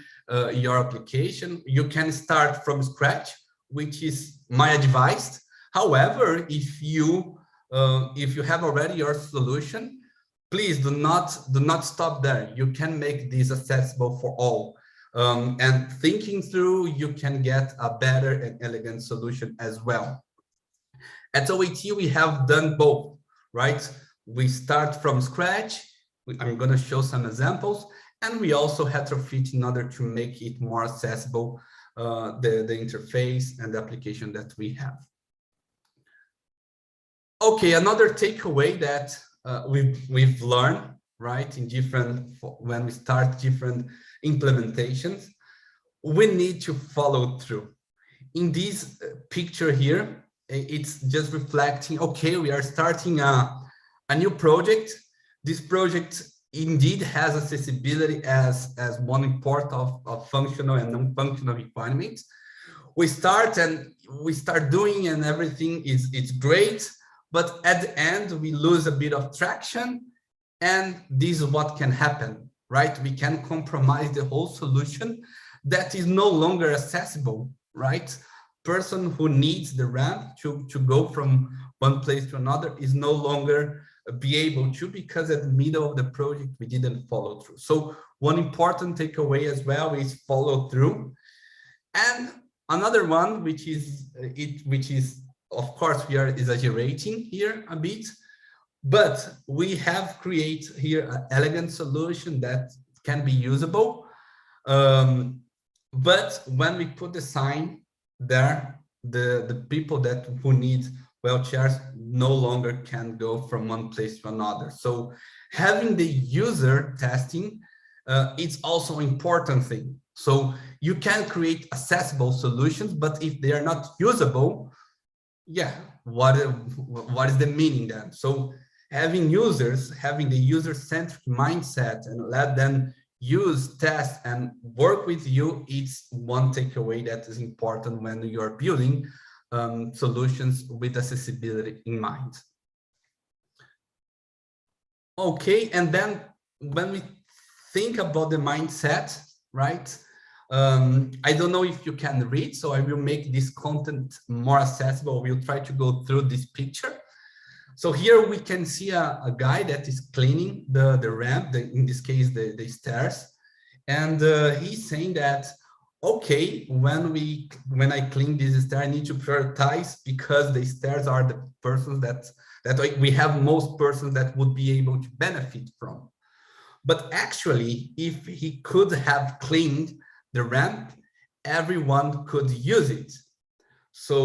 your application. You can start from scratch, which is my advice. However, if you have already your solution, please do not stop there. You can make this accessible for all. And thinking through, you can get a better and elegant solution as well. At OAT, we have done both, right? We start from scratch. I'm going to show some examples, and we also retrofit in order to make it more accessible, the interface and the application that we have. Okay, another takeaway that we've learned, right, when we start different implementations, we need to follow through. In this picture here, it's just reflecting, okay, we are starting a new project. This project indeed has accessibility as one part of functional and non-functional requirements. We start doing, and everything it's great, but at the end we lose a bit of traction, and this is what can happen, right? We can compromise the whole solution that is no longer accessible, right? Person who needs the ramp to go from one place to another is no longer be able to, because at the middle of the project we didn't follow through. So one important takeaway as well is follow through. And another one, which is of course we are exaggerating here a bit, but we have created here an elegant solution that can be usable. But when we put the sign there, the people who need wheelchairs no longer can go from one place to another. So having the user testing, it's also an important thing. So you can create accessible solutions, but if they are not usable, yeah, what is the meaning then? So having the user-centric mindset and let them use, test, and work with you, it's one takeaway that is important when you're building solutions with accessibility in mind. Okay, and then when we think about the mindset, right? I don't know if you can read, so I will make this content more accessible. We'll try to go through this picture. So here we can see a guy that is cleaning the ramp, in this case, the stairs. And he's saying that, okay, when I clean this stair, I need to prioritize, because the stairs are the persons that we have most persons that would be able to benefit from. But actually, if he could have cleaned the ramp, everyone could use it. So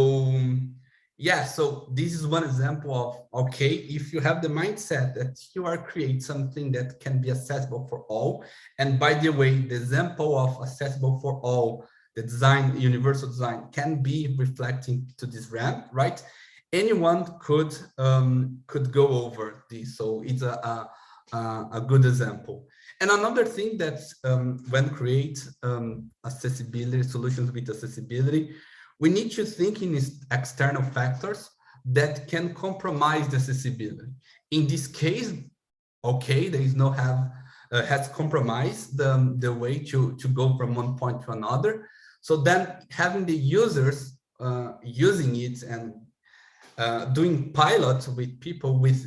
yeah, so this is one example of, okay, if you have the mindset that you are creating something that can be accessible for all, and by the way, the example of accessible for all, the design, universal design, can be reflecting to this ramp, right? Anyone could go over this, so it's a good example. And another thing that when create accessibility solutions with accessibility, we need to think in external factors that can compromise the accessibility. In this case, okay, there is no has compromised the way to go from one point to another. So then having the users using it and doing pilots with people with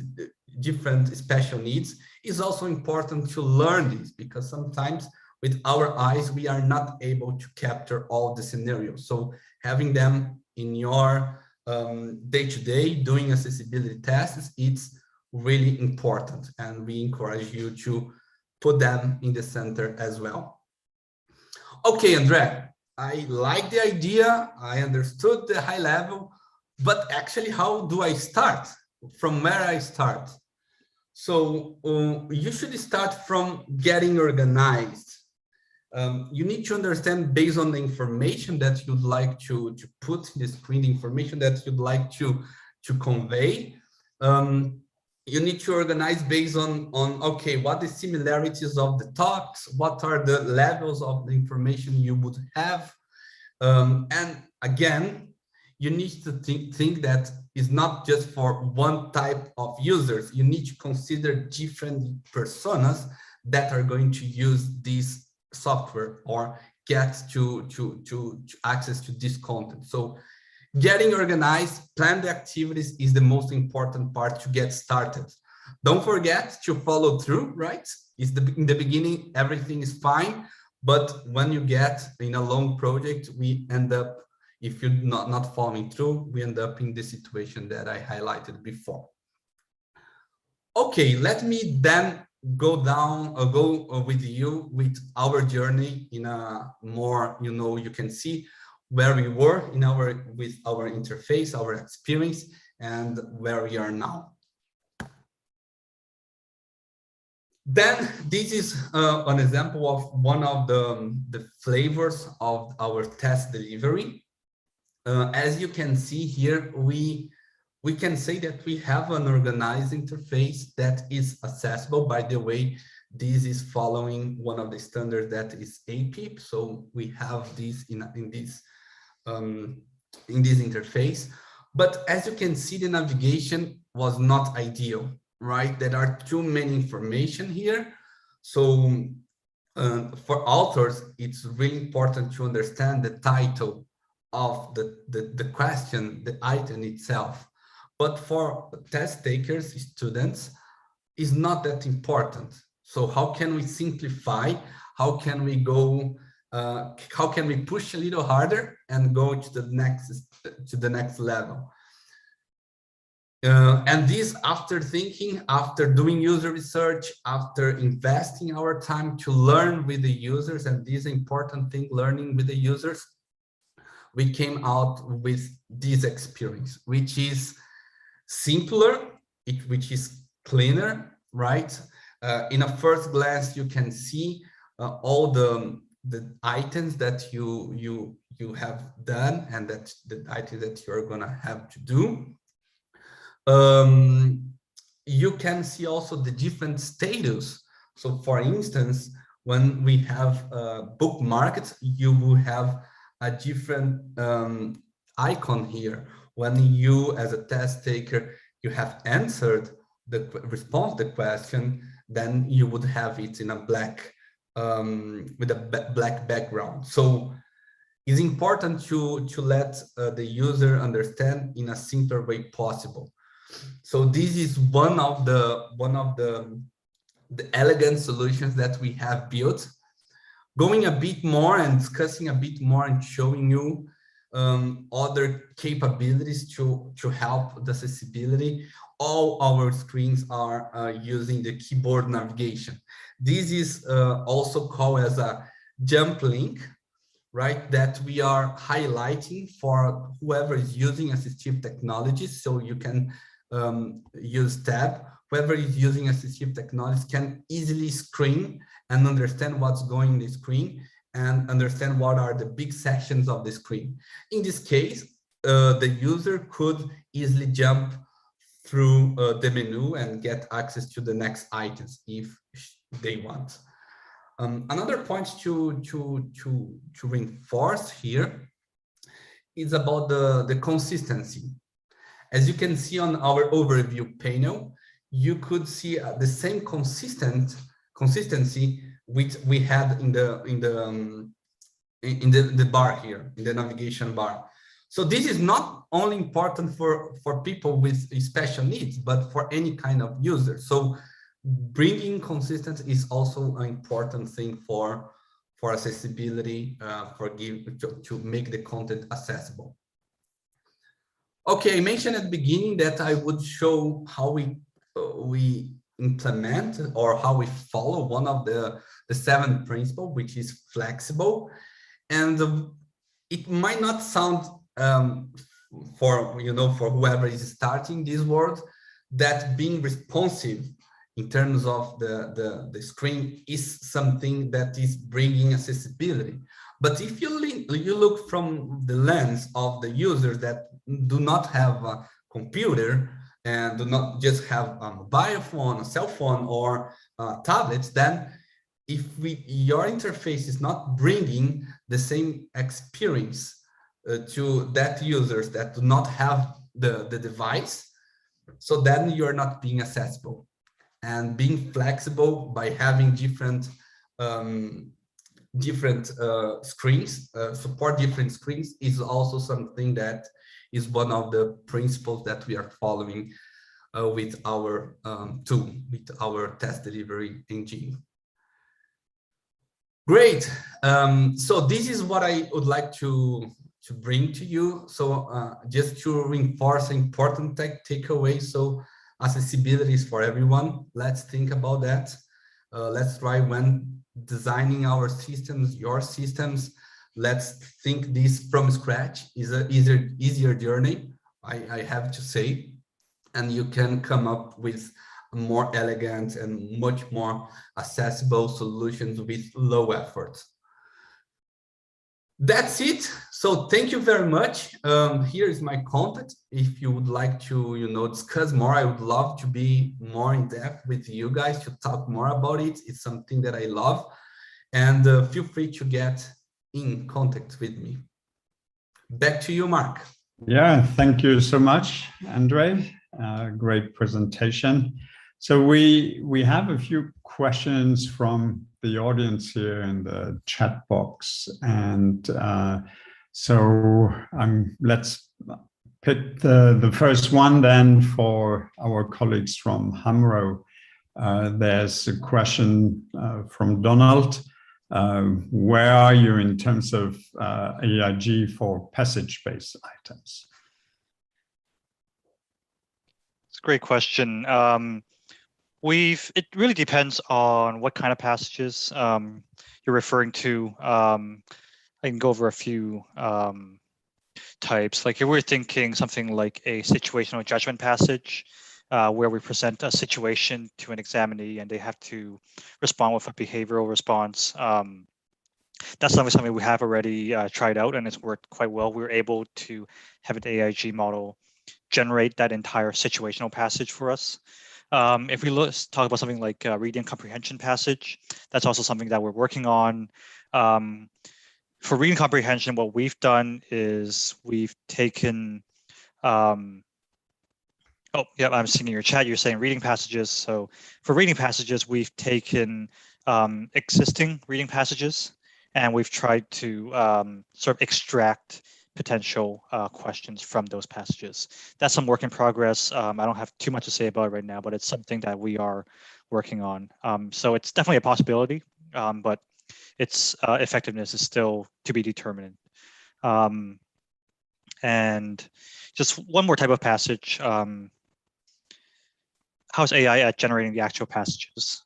different special needs is also important to learn this, because sometimes with our eyes, we are not able to capture all the scenarios. So having them in your day-to-day doing accessibility tests, it's really important. And we encourage you to put them in the center as well. Okay, Andrea, I like the idea. I understood the high level, but actually, how do I start? From where I start? So you should start from getting organized. You need to understand based on the information that you'd like to put in the screen, the information that you'd like to convey. You need to organize based on okay, what the similarities of the talks, what are the levels of the information you would have. And again, you need to think that it's not just for one type of users. You need to consider different personas that are going to use this software or get to access to this content. So getting organized, plan the activities is the most important part to get started. Don't forget to follow through, right? In the beginning, everything is fine. But when you get in a long project, we end up, if you're not following through, we end up in the situation that I highlighted before. Okay, let me then go with you with our journey in a more, you can see where we were with our interface, our experience, and where we are now. Then this is an example of one of the flavors of our test delivery. As you can see here, we can say that we have an organized interface that is accessible. By the way, this is following one of the standards that is APIP. So we have this in this interface. But as you can see, the navigation was not ideal, right? There are too many information here. So for authors, it's really important to understand the title of the question, the item itself. But for test takers, students, is not that important. So how can we simplify? How can we go? How can we push a little harder and go to the next level? And this, after thinking, after doing user research, after investing our time to learn with the users, and this important thing, learning with the users, we came out with this experience, which is simpler, which is cleaner, right? In a first glance, you can see all the items that you have done and that the items that you're gonna have to do. You can see also the different status. So for instance, when we have bookmarked, you will have a different icon here. When you, as a test taker, you have answered the response to the question, then you would have it in a black, with a black background. So it's important to let the user understand in a simpler way possible. So this is one of the elegant solutions that we have built. Going a bit more and discussing a bit more and showing you other capabilities to help the accessibility. All our screens are using the keyboard navigation. This is also called as a jump link, right? That we are highlighting for whoever is using assistive technologies. So you can use tab. Whoever is using assistive technologies can easily screen and understand what's going in the screen and understand what are the big sections of the screen. In this case, the user could easily jump through the menu and get access to the next items if they want. Another point to reinforce here is about the consistency. As you can see on our overview panel, you could see the same consistency which we had in the bar here, in the navigation bar. So this is not only important for people with special needs, but for any kind of user. So bringing consistency is also an important thing for accessibility, to make the content accessible. Okay, I mentioned at the beginning that I would show how we implement or how we follow one of the 7 principles, which is flexible. And it might not sound for whoever is starting this world, that being responsive in terms of the screen is something that is bringing accessibility. But if you look from the lens of the users that do not have a computer and do not just have a mobile phone, a cell phone, or tablets, then if your interface is not bringing the same experience to that users that do not have the device, so then you're not being accessible. And being flexible by having different screens, support different screens, is also something that is one of the principles that we are following with our tool, with our test delivery engine. Great. So this is what I would like to bring to you. So just to reinforce important takeaway. So accessibility is for everyone. Let's think about that. Let's try when designing our systems, your systems. Let's think this from scratch. Is an easier journey, I have to say. And you can come up with more elegant and much more accessible solutions with low effort. That's it. So thank you very much. Here is my contact. If you would like to, discuss more, I would love to be more in depth with you guys to talk more about it. It's something that I love, and feel free to get in contact with me. Back to you, Mark. Yeah, thank you so much, Andre. Great presentation. So we have a few questions from the audience here in the chat box, and so let's pick the first one then for our colleagues from Hamro. There's a question from Donald. Where are you in terms of AIG for passage-based items? It's a great question. It really depends on what kind of passages you're referring to. I can go over a few types. Like if we're thinking something like a situational judgment passage, where we present a situation to an examinee and they have to respond with a behavioral response. That's something we have already tried out, and it's worked quite well. We were able to have an AIG model generate that entire situational passage for us. If we talk about something like reading comprehension passage, that's also something that we're working on. For reading comprehension, what we've done is we've taken, oh, yeah, I'm seeing in your chat, you're saying reading passages. So for reading passages, we've taken existing reading passages, and we've tried to sort of extract potential questions from those passages. That's some work in progress. I don't have too much to say about it right now, but it's something that we are working on. So it's definitely a possibility, but its effectiveness is still to be determined. And just one more type of passage. How's AI at generating the actual passages?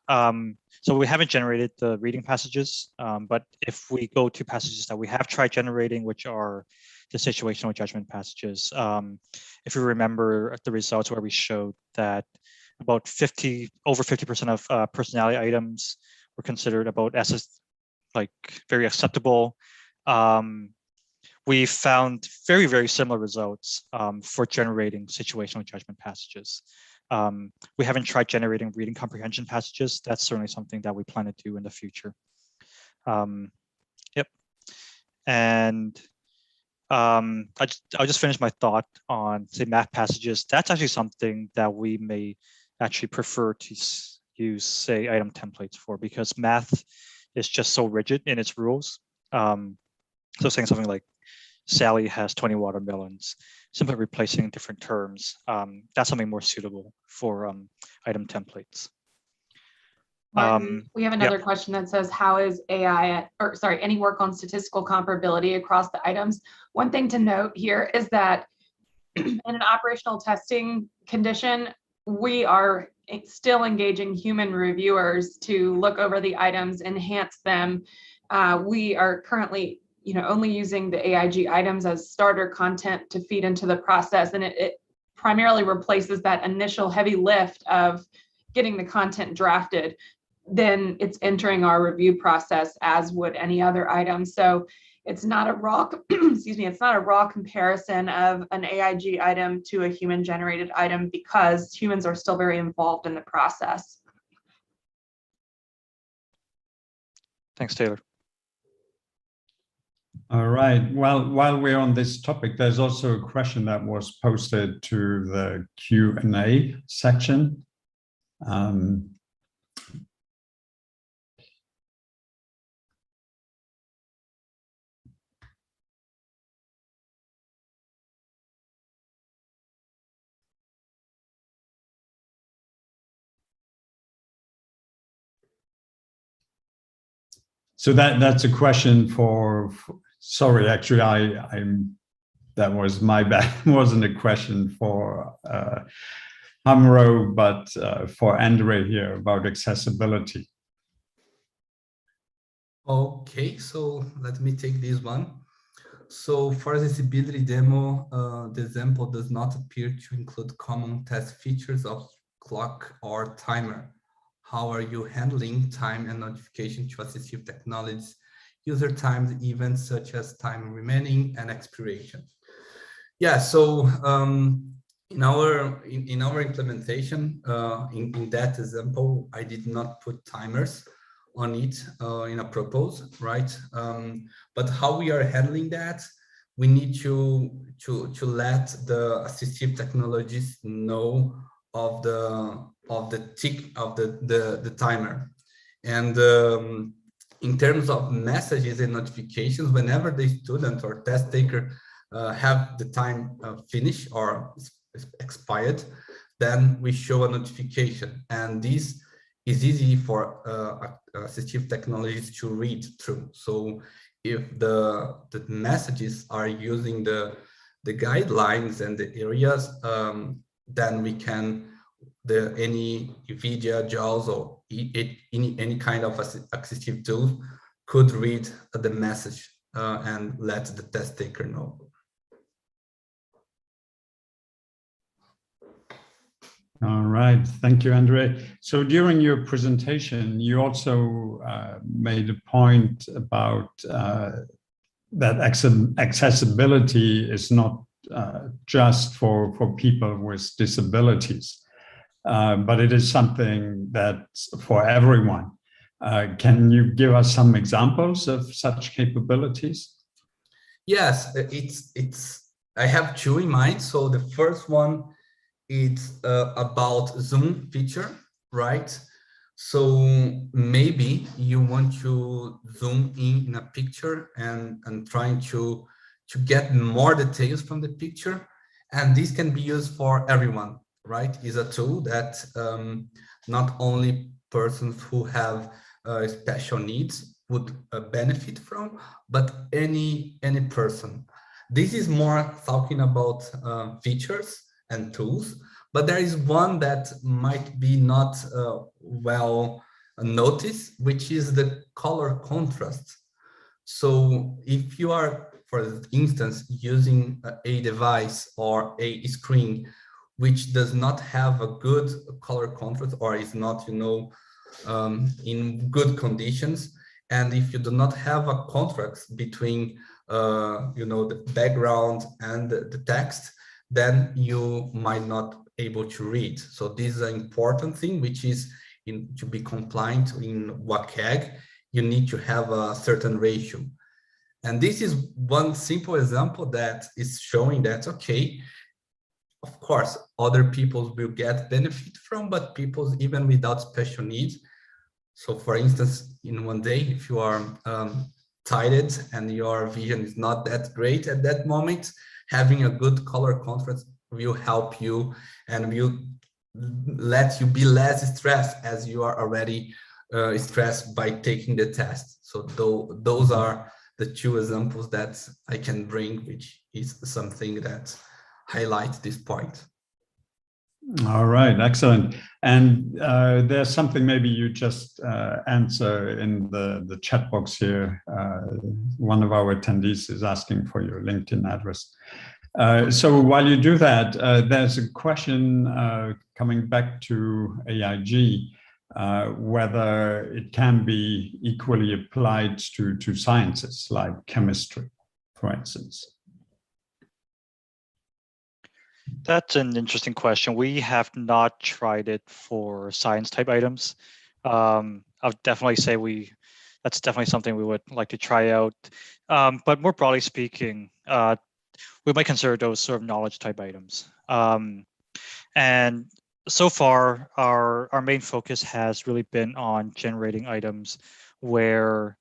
So we haven't generated the reading passages, but if we go to passages that we have tried generating, which are the situational judgment passages, if you remember the results where we showed that about over 50% of personality items were considered about as like very acceptable. We found very, very similar results for generating situational judgment passages. We haven't tried generating reading comprehension passages. That's certainly something that we plan to do in the future. Yep. And I'll just finish my thought on, say, math passages. That's actually something that we may actually prefer to use, say, item templates for, because math is just so rigid in its rules. So saying something like, Sally has 20 watermelons, simply replacing different terms. That's something more suitable for item templates. Martin, we have another question that says, how is any work on statistical comparability across the items? One thing to note here is that in an operational testing condition, we are still engaging human reviewers to look over the items, enhance them. We are currently only using the AIG items as starter content to feed into the process. And it primarily replaces that initial heavy lift of getting the content drafted. Then it's entering our review process as would any other item. So it's not a raw, excuse me, it's not a raw comparison of an AIG item to a human generated item, because humans are still very involved in the process. Thanks, Taylor. All right. Well, while we're on this topic, there's also a question that was posted to the Q&A section. So that's a question for sorry, actually, that was my bad. It wasn't a question for Hamro, but for Andre here about accessibility. Okay, so let me take this one. So for accessibility demo, the example does not appear to include common test features of clock or timer. How are you handling time and notification to assistive technologies, user timed events such as time remaining and expiration? Yeah, so in our implementation, in that example, I did not put timers on it in a propose, right? But how we are handling that, we need to let the assistive technologies know of the tick of the timer. And in terms of messages and notifications, whenever the student or test taker have the time finished or expired, then we show a notification. And this is easy for assistive technologies to read through. So if the messages are using the guidelines and the areas, then we can, any NVIDIA, JAWS, or any kind of assistive tool could read the message and let the test taker know. All right, thank you, Andre. So during your presentation, you also made a point about that accessibility is not just for people with disabilities, but it is something that's for everyone. Can you give us some examples of such capabilities? Yes, I have two in mind. So the first one, it's about zoom feature, right? So maybe you want to zoom in a picture and trying to get more details from the picture. And this can be used for everyone, right? It's a tool that not only persons who have special needs would benefit from, but any person. This is more talking about features and tools, but there is one that might be not well noticed, which is the color contrast. So if you are, for instance, using a device or a screen which does not have a good color contrast or is not, in good conditions, and if you do not have a contrast between, the background and the text, then you might not able to read. So this is an important thing, which is to be compliant in WCAG, you need to have a certain ratio. And this is one simple example that is showing that, okay, of course, other people will get benefit from, but people even without special needs. So for instance, in one day, if you are tired and your vision is not that great at that moment, having a good color contrast will help you and will let you be less stressed as you are already stressed by taking the test. So those are the two examples that I can bring, which is something that highlights this point. All right, excellent. And there's something maybe you just answer in the chat box here. One of our attendees is asking for your LinkedIn address. So while you do that, there's a question coming back to AIG, whether it can be equally applied to sciences like chemistry, for instance. That's an interesting question. We have not tried it for science type items. I'll definitely say that's definitely something we would like to try out. But more broadly speaking, we might consider those sort of knowledge type items. And so far, our main focus has really been on generating items where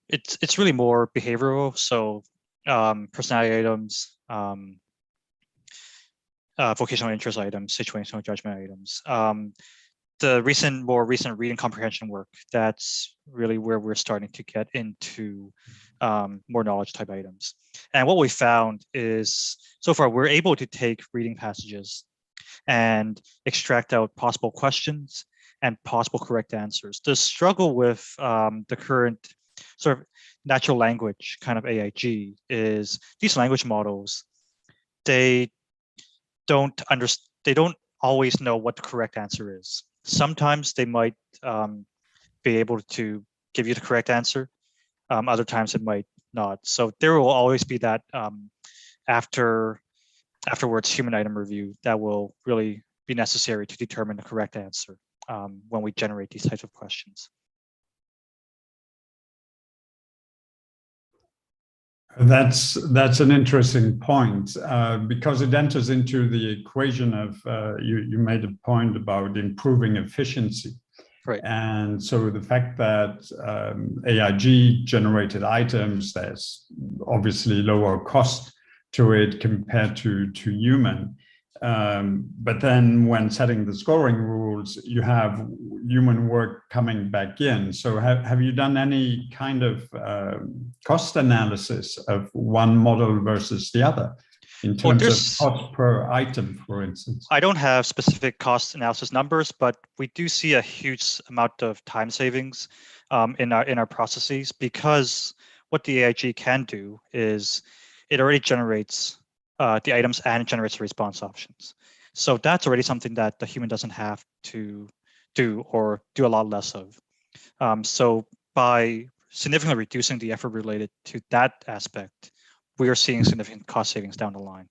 it's really more behavioral. So personality items, vocational interest items, situational judgment items. The more recent reading comprehension work, that's really where we're starting to get into more knowledge type items. And what we found is, so far, we're able to take reading passages and extract out possible questions and possible correct answers. The struggle with the current sort of natural language kind of AIG is these language models, they don't always know what the correct answer is. Sometimes they might be able to give you the correct answer. Other times it might not. So there will always be that afterwards human item review that will really be necessary to determine the correct answer when we generate these types of questions. That's an interesting point because it enters into the equation of you made a point about improving efficiency. Right. And so the fact that AIG generated items, there's obviously lower cost to it compared to human. But then when setting the scoring rules, you have human work coming back in. So have you done any kind of cost analysis of one model versus the other in terms of cost per item, for instance? I don't have specific cost analysis numbers, but we do see a huge amount of time savings in our processes, because what the AIG can do is it already generates the items and it generates the response options. So that's already something that the human doesn't have to do or do a lot less of. So by significantly reducing the effort related to that aspect, we are seeing significant cost savings down the line.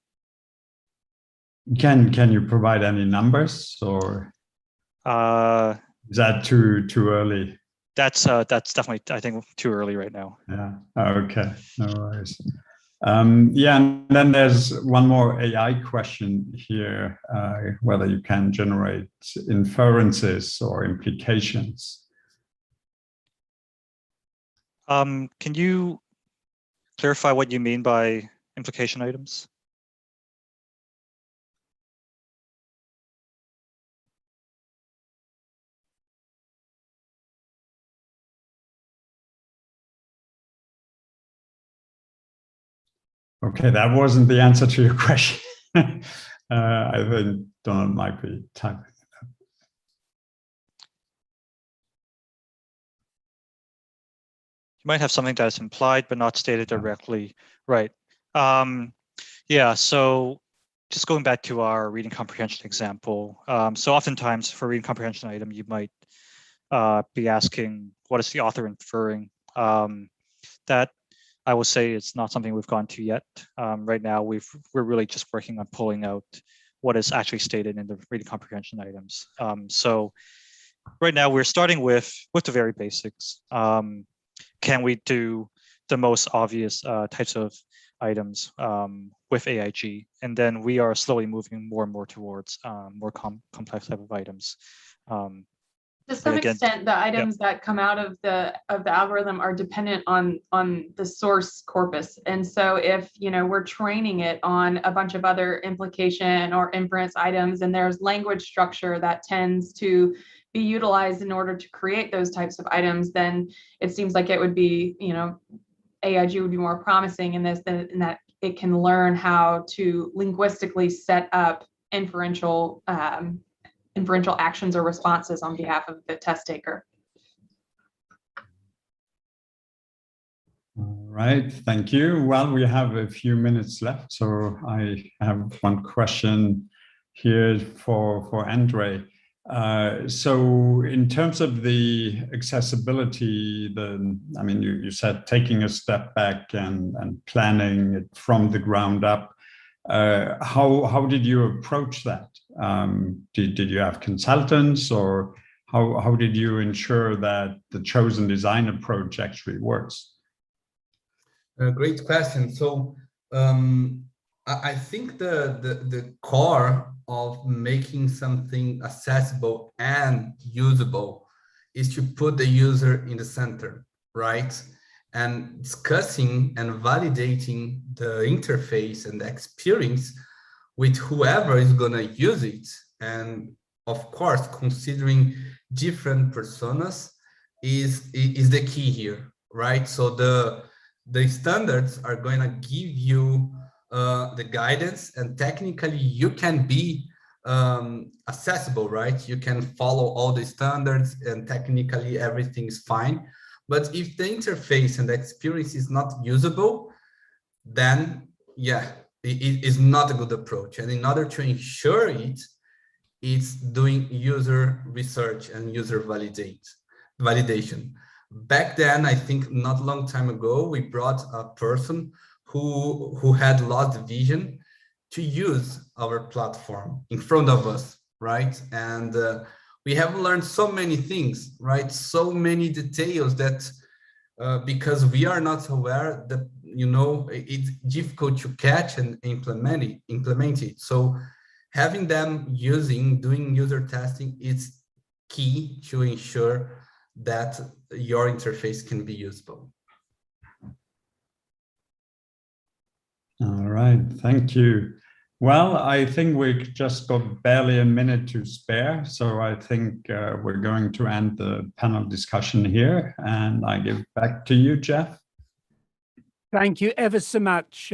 Can you provide any numbers, or is that too early? That's definitely, I think, too early right now. Yeah. Okay. No worries. Yeah, and then there's one more AI question here, whether you can generate inferences or implications. Can you clarify what you mean by implication items? Okay, that wasn't the answer to your question. I think Donald might be typing. You might have something that is implied but not stated directly. Right. Yeah, so just going back to our reading comprehension example. So oftentimes for reading comprehension item, you might be asking, what is the author inferring? That I will say it's not something we've gone to yet. Right now, we're really just working on pulling out what is actually stated in the reading comprehension items. So right now we're starting with the very basics. Can we do the most obvious types of items with AIG? And then we are slowly moving more and more towards more complex type of items. To some extent, the items that come out of the algorithm are dependent on the source corpus. And so if we're training it on a bunch of other implication or inference items, and there's language structure that tends to be utilized in order to create those types of items, then it seems like it would be, AIG would be more promising in this in that it can learn how to linguistically set up inferential actions or responses on behalf of the test taker. All right, thank you. Well, we have a few minutes left, so I have one question here for Andre. So in terms of the accessibility, you said taking a step back and planning it from the ground up. How did you approach that? Did you have consultants, or how did you ensure that the chosen design approach actually works? Great question. So I think the core of making something accessible and usable is to put the user in the center, right? And discussing and validating the interface and the experience with whoever is going to use it. And of course, considering different personas is the key here, right? So the standards are going to give you the guidance, and technically you can be accessible, right? You can follow all the standards and technically everything is fine. But if the interface and the experience is not usable, then yeah, it is not a good approach. And in order to ensure it's doing user research and user validation. Back then, I think not a long time ago, we brought a person who had lost vision to use our platform in front of us, right? And we have learned so many things, right? So many details that because we are not aware that, it's difficult to catch and implement it. So having them doing user testing is key to ensure that your interface can be usable. All right, thank you. Well, I think we just got barely a minute to spare, so I think we're going to end the panel discussion here, and I give back to you, Jeff. Thank you ever so much,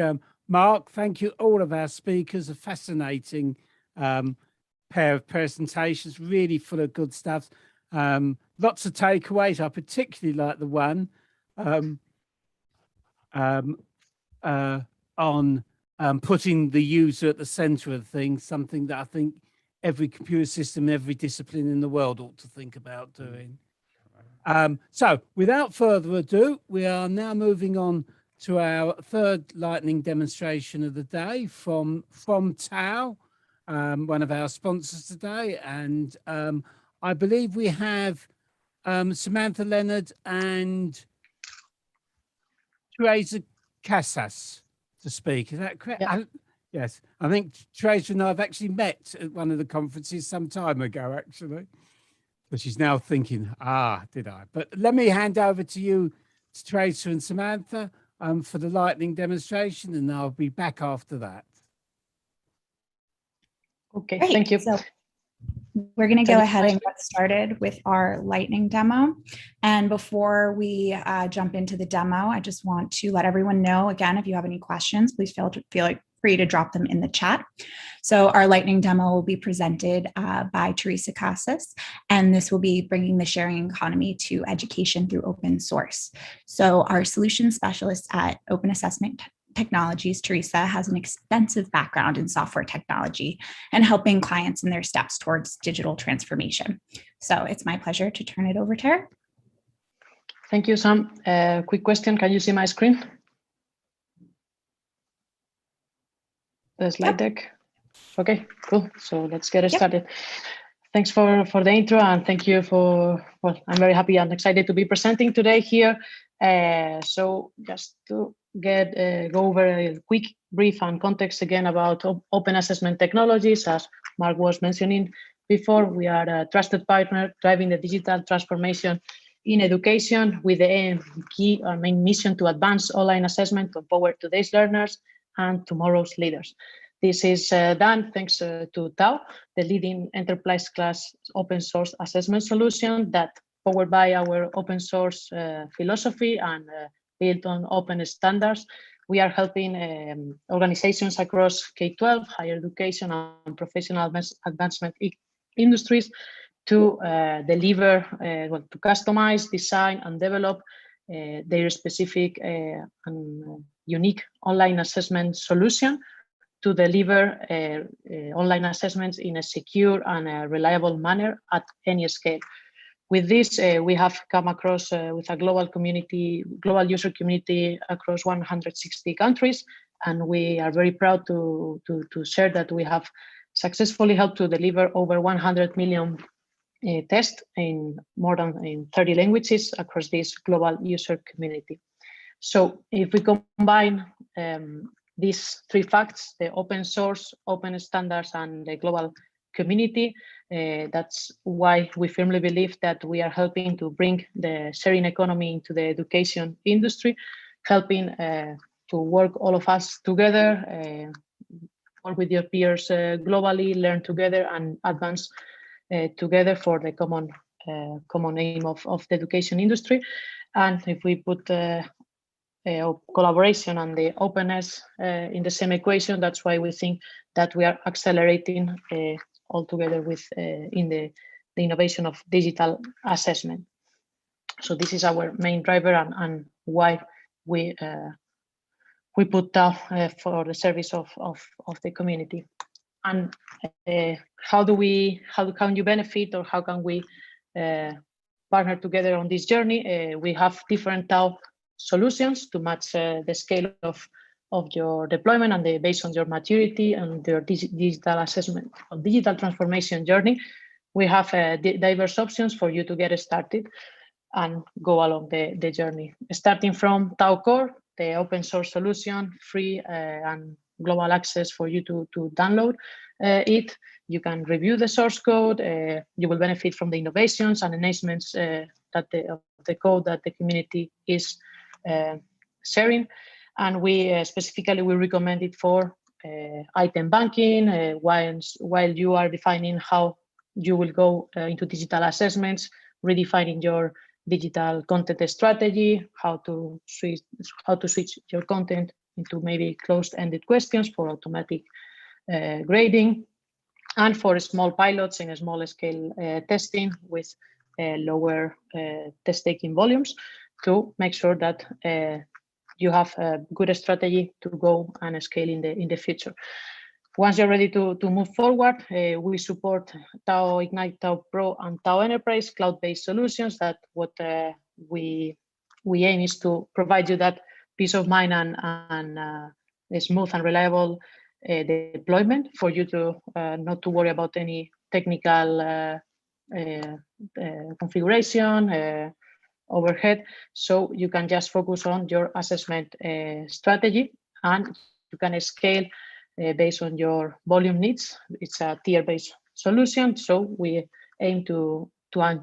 Mark. Thank you, all of our speakers. A fascinating pair of presentations, really full of good stuff. Lots of takeaways. I particularly like the one on putting the user at the center of things, something that I think every computer system, every discipline in the world ought to think about doing. So without further ado, we are now moving on to our third lightning demonstration of the day from Tau, one of our sponsors today. And I believe we have Samantha Leonard and Teresa Casas to speak. Is that correct? Yeah. Yes. I think Teresa and I have actually met at one of the conferences some time ago, actually. But she's now thinking, did I? But let me hand over to you, to Teresa and Samantha, for the lightning demonstration, and I'll be back after that. Okay, Great. thank you. So We're going to go ahead and get started with our lightning demo. And before we jump into the demo, I just want to let everyone know, again, if you have any questions, please feel free to drop them in the chat. So our lightning demo will be presented by Teresa Casas, and this will be bringing the sharing economy to education through open source. So our solution specialist at Open Assessment Technologies, Teresa, has an extensive background in software technology and helping clients in their steps towards digital transformation. So it's my pleasure to turn it over to her. Thank you, Sam. Quick question, can you see my screen? The slide deck? Okay, cool. So let's get started. Thanks for the intro, and thank you for, well, I'm very happy and excited to be presenting today here. So just to go over a quick brief and context again about open assessment technologies. As Mark was mentioning before, we are a trusted partner driving the digital transformation in education with the main mission to advance online assessment to empower today's learners and tomorrow's leaders. This is done thanks to Tao, the leading enterprise class open source assessment solution that powered by our open source philosophy and built on open standards. We are helping organizations across K-12, higher education and professional advancement industries to deliver, to customize, design and develop their specific and unique online assessment solution to deliver online assessments in a secure and a reliable manner at any scale. With this, we have come across with a global user community across 160 countries, and we are very proud to share that we have successfully helped to deliver over 100 million tests in more than 30 languages across this global user community. So if we combine these three facts, the open source, open standards, and the global community, that's why we firmly believe that we are helping to bring the sharing economy into the education industry, helping to work all of us together, work with your peers globally, learn together and advance together for the common aim of the education industry. And if we put collaboration and the openness in the same equation, that's why we think that we are accelerating all together with in the innovation of digital assessment. So this is our main driver and why we put that for the service of the community. And how can you benefit, or how can we partner together on this journey? We have different Tao solutions to match the scale of your deployment and based on your maturity and your digital assessment or digital transformation journey. We have diverse options for you to get started and go along the journey. Starting from Tao Core, the open source solution, free and global access for you to download it. You can review the source code. You will benefit from the innovations and enhancements that the code that the community is sharing. And we specifically we recommend it for item banking while you are defining how you will go into digital assessments, redefining your digital content strategy, how to switch your content into maybe closed-ended questions for automatic grading, and for small pilots in a small scale testing with lower test-taking volumes to make sure that you have a good strategy to go and scale in the future. Once you're ready to move forward, we support Tao Ignite, Tao Pro, and Tao Enterprise cloud-based solutions. That what we aim is to provide you that peace of mind and a smooth and reliable deployment for you to not to worry about any technical configuration, overhead. So you can just focus on your assessment strategy, and you can scale based on your volume needs. It's a tier-based solution, so we aim to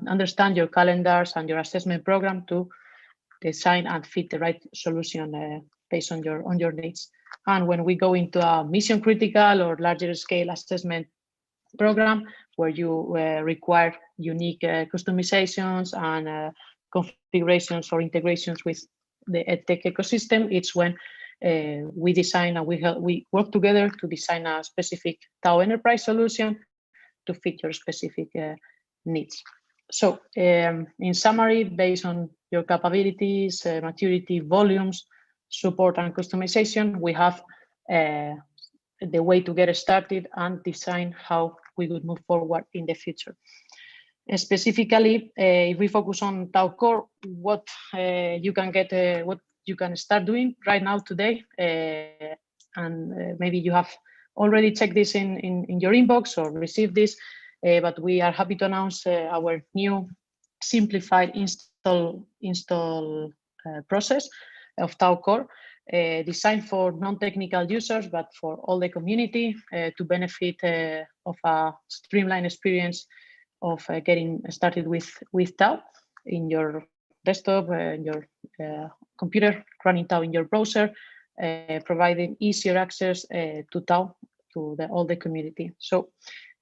understand your calendars and your assessment program to design and fit the right solution based on your needs. And when we go into a mission critical or larger scale assessment program, where you require unique customizations and configurations or integrations with the EdTech ecosystem. It's when we design and we work together to design a specific TAO enterprise solution to fit your specific needs. So in summary, based on your capabilities, maturity, volumes, support and customization, we have the way to get started and design how we would move forward in the future. Specifically, if we focus on TAO Core, what you can get, what you can start doing right now today, and maybe you have already checked this in your inbox or received this, but we are happy to announce our new simplified install process of TAO Core, designed for non-technical users, but for all the community to benefit of a streamlined experience of getting started with TAO in your desktop, in your computer, running TAO in your browser, providing easier access to TAO to all the community. So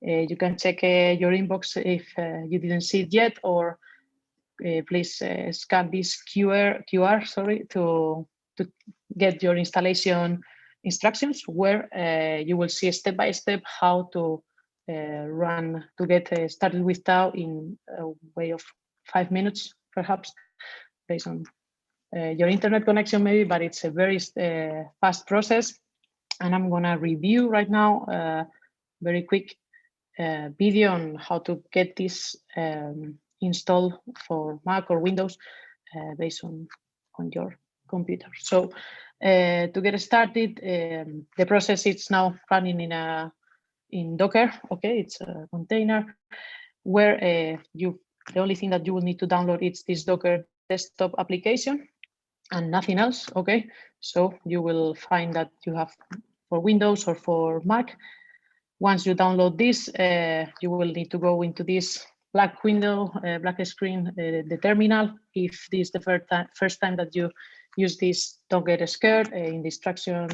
you can check your inbox if you didn't see it yet, or please scan this QR to get your installation instructions, where you will see step by step how to get started with TAO in a way of 5 minutes, perhaps, based on your internet connection maybe, but it's a very fast process. And I'm gonna review right now a very quick video on how to get this installed for Mac or Windows based on your computer. So to get started, the process is now running in Docker. Okay, it's a container where the only thing that you will need to download is this Docker desktop application and nothing else. Okay, so you will find that you have for Windows or for Mac. Once you download this, you will need to go into this black window, black screen, the terminal. If this is the first time that you use this, don't get scared. In the instructions,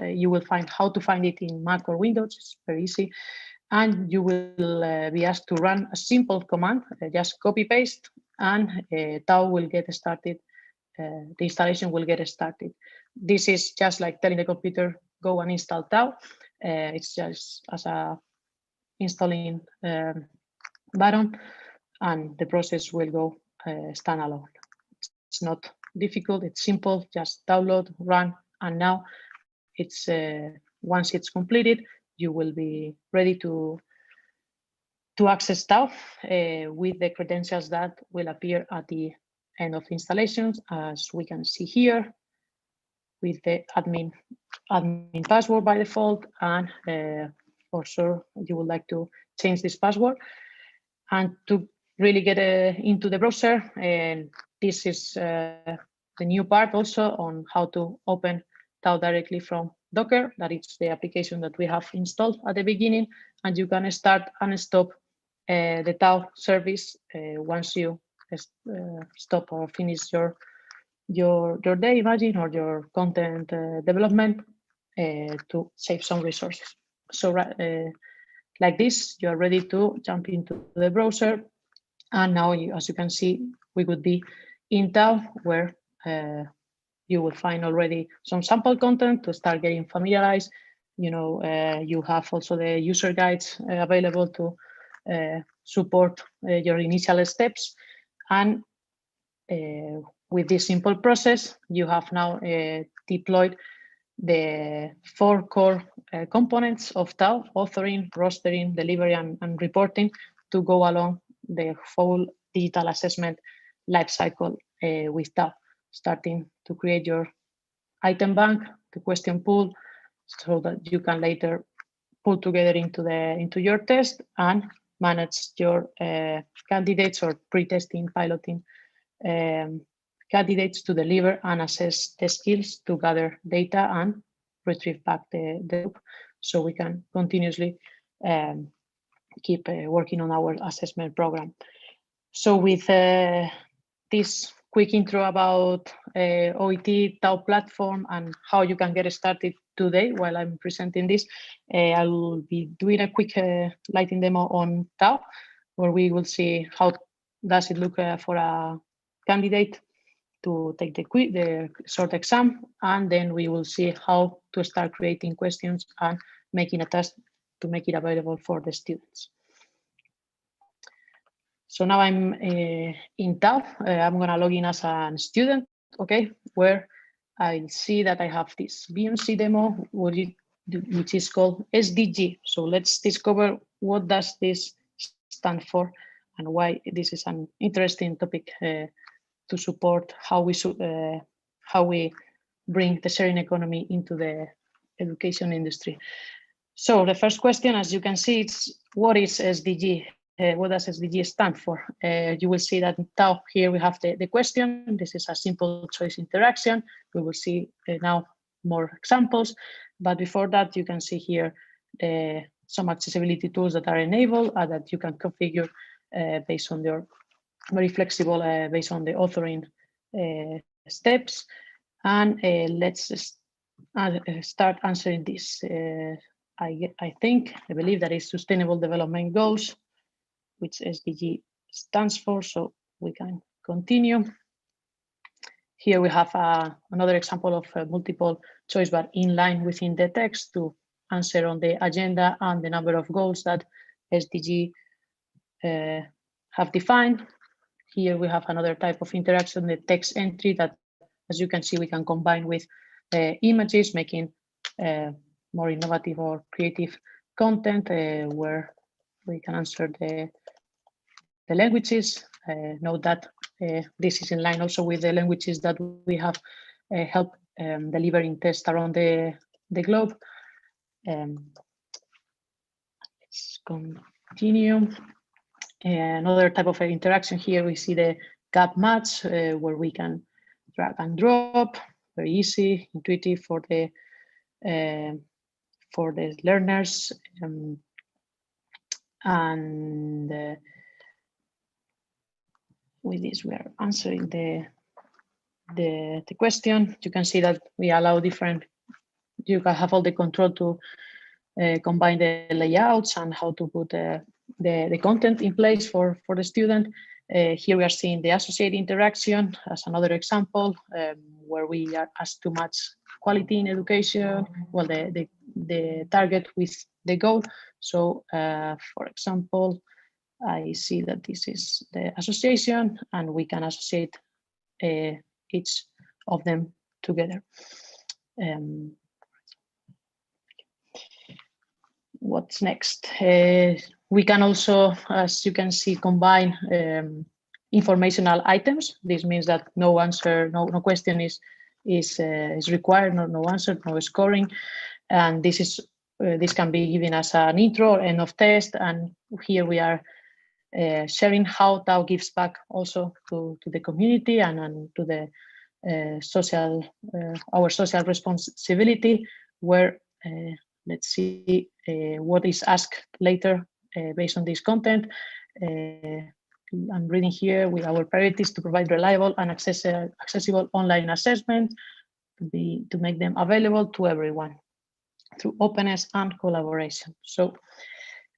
you will find how to find it in Mac or Windows. It's very easy. And you will be asked to run a simple command, just copy paste, and TAO will get started. The installation will get started. This is just like telling the computer, go and install TAO. It's just as a installing button, and the process will go standalone. It's not difficult, it's simple, just download, run, and now it's once it's completed, you will be ready to access TAO with the credentials that will appear at the end of installations, as we can see here, with the admin password by default, and for sure you would like to change this password. And to really get into the browser, and this is the new part also on how to open TAO directly from Docker. That is the application that we have installed at the beginning, and you can start and stop the TAO service once you stop or finish your day, imagine, or your content development to save some resources. So like this, you are ready to jump into the browser. And now, as you can see, we would be in TAO, where you will find already some sample content to start getting familiarized. You know, you have also the user guides available to support your initial steps. And with this simple process, you have now deployed the 4 core components of TAO: authoring, rostering, delivery, and reporting, to go along the full digital assessment lifecycle with TAO, starting to create your item bank, the question pool, so that you can later pull together into your test and manage your candidates or pre-testing, piloting candidates to deliver and assess the skills to gather data and retrieve back the group, so we can continuously keep working on our assessment program. So with this quick intro about OET, TAO platform, and how you can get started today while I'm presenting this. I will be doing a quick lighting demo on Tau, where we will see how does it look for a candidate to take the short exam, and then we will see how to start creating questions and making a test to make it available for the students. So now I'm in Tau. I'm gonna log in as a student, okay, where I see that I have this BMC demo, which is called SDG. So let's discover what does this stand for and why this is an interesting topic to support how we bring the sharing economy into the education industry. So the first question, as you can see, it's what is SDG? What does SDG stand for? You will see that in Tau here we have the question. This is a simple choice interaction. We will see now more examples, but before that you can see here some accessibility tools that are enabled that you can configure based on your very flexible based on the authoring steps. And let's start answering this. I believe that is Sustainable Development Goals, which SDG stands for, so we can continue. Here we have another example of multiple choice, but in line within the text to answer on the agenda and the number of goals that SDG have defined. Here we have another type of interaction, the text entry that, as you can see, we can combine with images, making more innovative or creative content where we can answer the languages. Note that this is in line also with the languages that we have helped delivering tests around the globe. Let's continue. Another type of interaction here, we see the gap match where we can drag and drop, very easy, intuitive for the learners. With this, we are answering the question. You can see that we allow different, you can have all the control to combine the layouts and how to put the content in place for the student. Here we are seeing the associate interaction as another example where we are asked to match quality in education, well, the target with the goal. So for example, I see that this is the association and we can associate each of them together. What's next? We can also, as you can see, combine informational items. This means that no answer, no question is required, no answer, no scoring, and this can be given as an intro or end of test. And here we are sharing how Tau gives back also to the community and to the our social responsibility, where let's see what is asked later based on this content. I'm reading here with our priorities to provide reliable and accessible online assessment to make them available to everyone through openness and collaboration. So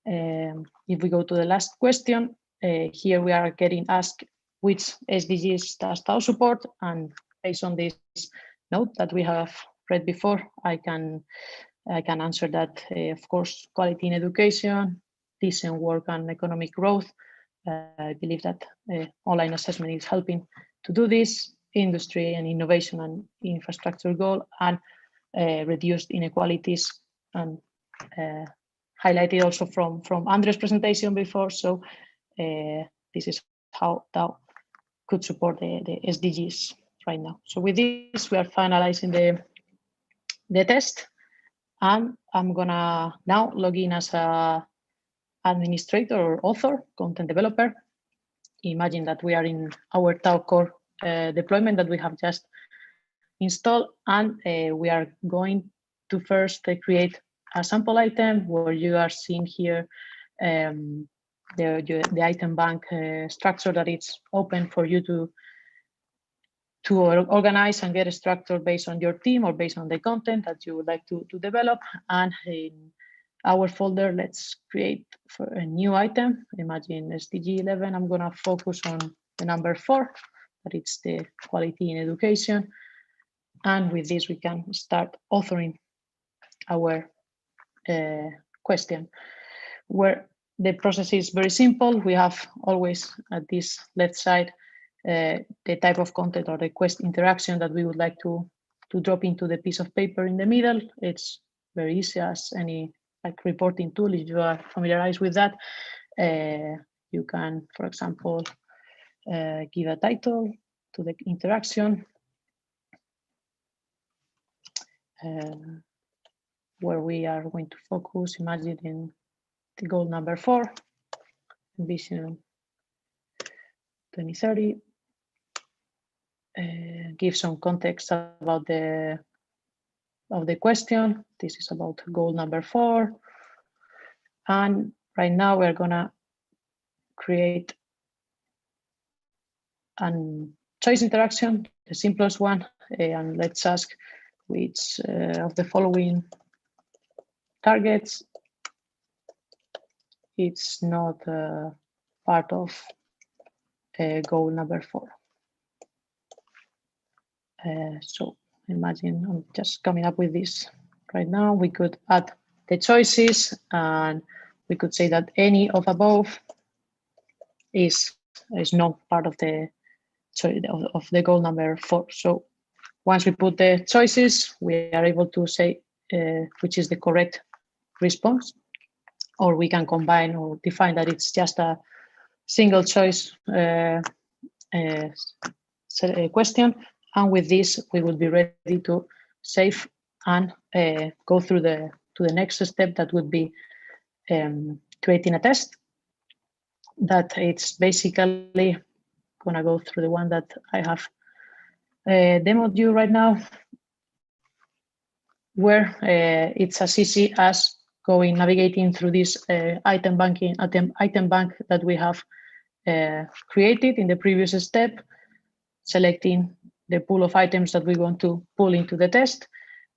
if we go to the last question, here we are getting asked which SDGs does Tau support, and based on this note that we have read before, I can answer that, of course, quality in education, decent work and economic growth. I believe that online assessment is helping to do this, industry and innovation and infrastructure goal, and reduced inequalities, and highlighted also from Andres' presentation before. So this is how Tau could support the SDGs right now. So with this, we are finalizing the test, and I'm gonna now log in as a administrator or author, content developer. Imagine that we are in our Tau core deployment that we have just installed, and we are going to first create a sample item where you are seeing here the item bank structure that it's open for you to organize and get a structure based on your team or based on the content that you would like to develop. And in our folder, let's create for a new item. Imagine SDG 11. I'm going to focus on the number 4, that it's the quality in education. And with this, we can start authoring our question, where the process is very simple. We have always at this left side the type of content or the quest interaction that we would like to drop into the piece of paper in the middle. It's very easy as any like reporting tool. If you are familiarized with that, you can, for example, give a title to the interaction, where we are going to focus, imagine in the goal number 4, Vision 2030. Give some context about the question. This is about goal number 4. And right now we're gonna create a choice interaction, the simplest one, and let's ask which of the following targets it's not part of goal number 4. So imagine I'm just coming up with this right now. We could add the choices, and we could say that any of above is not part of the goal number 4. So once we put the choices, we are able to say which is the correct response, or we can combine or define that it's just a single choice question. And with this, we will be ready to save and go through to the next step, that would be creating a test. That it's basically gonna go through the one that I have demoed you right now, where it's as easy as navigating through this item bank that we have created in the previous step, selecting the pool of items that we want to pull into the test,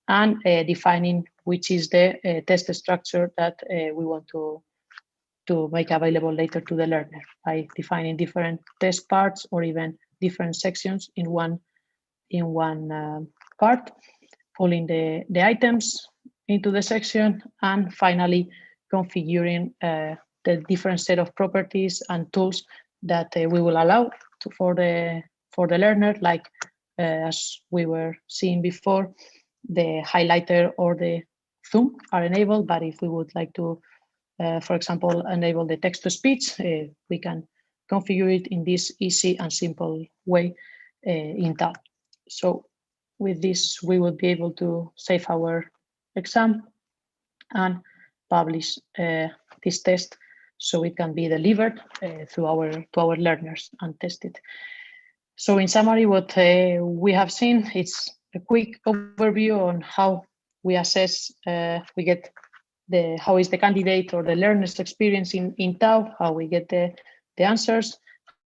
and defining which is the test structure that we want to make available later to the learner, by defining different test parts or even different sections in one part, pulling the items into the section, and finally configuring the different set of properties and tools that we will allow for the learner, like as we were seeing before, the highlighter or the zoom are enabled. But if we would like to, for example, enable the text-to-speech, we can configure it in this easy and simple way in Tab. So with this, we will be able to save our exam and publish this test, so it can be delivered to our learners and tested. So in summary, what we have seen, it's a quick overview on how we assess, we get how is the candidate or the learner's experience in Tau, how we get the answers,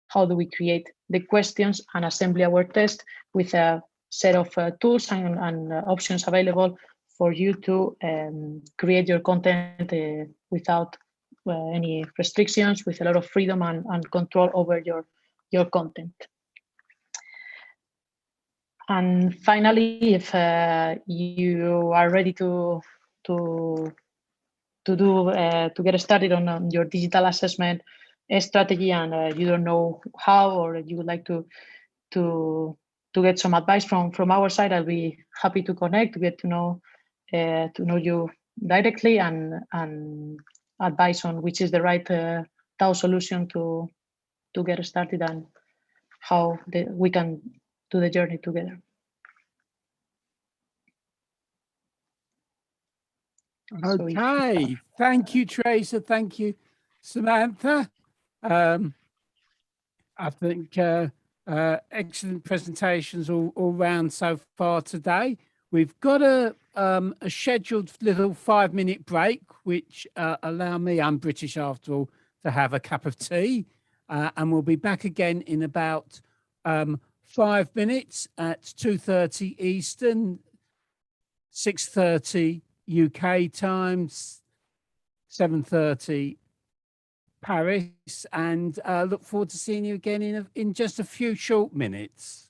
how do we create the questions and assemble our test with a set of tools and options available for you to create your content without any restrictions, with a lot of freedom and control over your content. And finally, if you are ready to get started on your digital assessment strategy, and you don't know how, or you would like to get some advice from our side, I'll be happy to connect, to get to know you directly, and advice on which is the right Tau solution to get started, and how we can do the journey together. Okay, thank you, Teresa. Thank you, Samantha. I think excellent presentations all round so far today. We've got a scheduled little 5-minute break, which allow me, I'm British after all, to have a cup of tea. And we'll be back again in about 5 minutes at 2:30 Eastern, 6:30 UK times, 7:30 Paris, and look forward to seeing you again in just a few short minutes.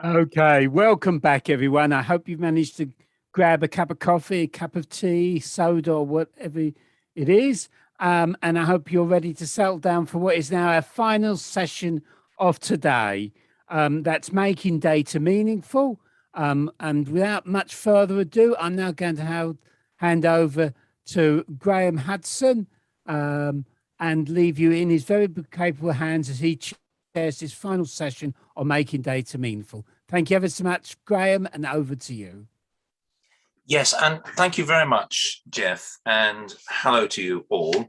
Okay, welcome back, everyone. I hope you've managed to grab a cup of coffee, a cup of tea, soda, or whatever it is. And I hope you're ready to settle down for what is now our final session of today. That's making data meaningful. And without much further ado, I'm now going to hand over to Graham Hudson and leave you in his very capable hands as he chairs this final session on making data meaningful. Thank you ever so much, Graham, and over to you. Yes, and thank you very much, Jeff, and hello to you all.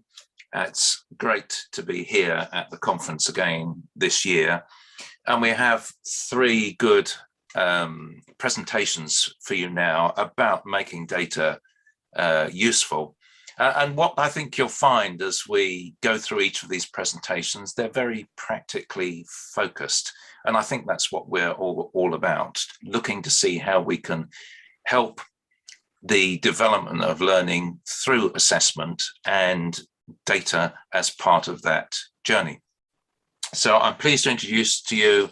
It's great to be here at the conference again this year. And we have 3 good presentations for you now about making data useful. And what I think you'll find as we go through each of these presentations, they're very practically focused. And I think that's what we're all about, looking to see how we can help the development of learning through assessment and data as part of that journey. So I'm pleased to introduce to you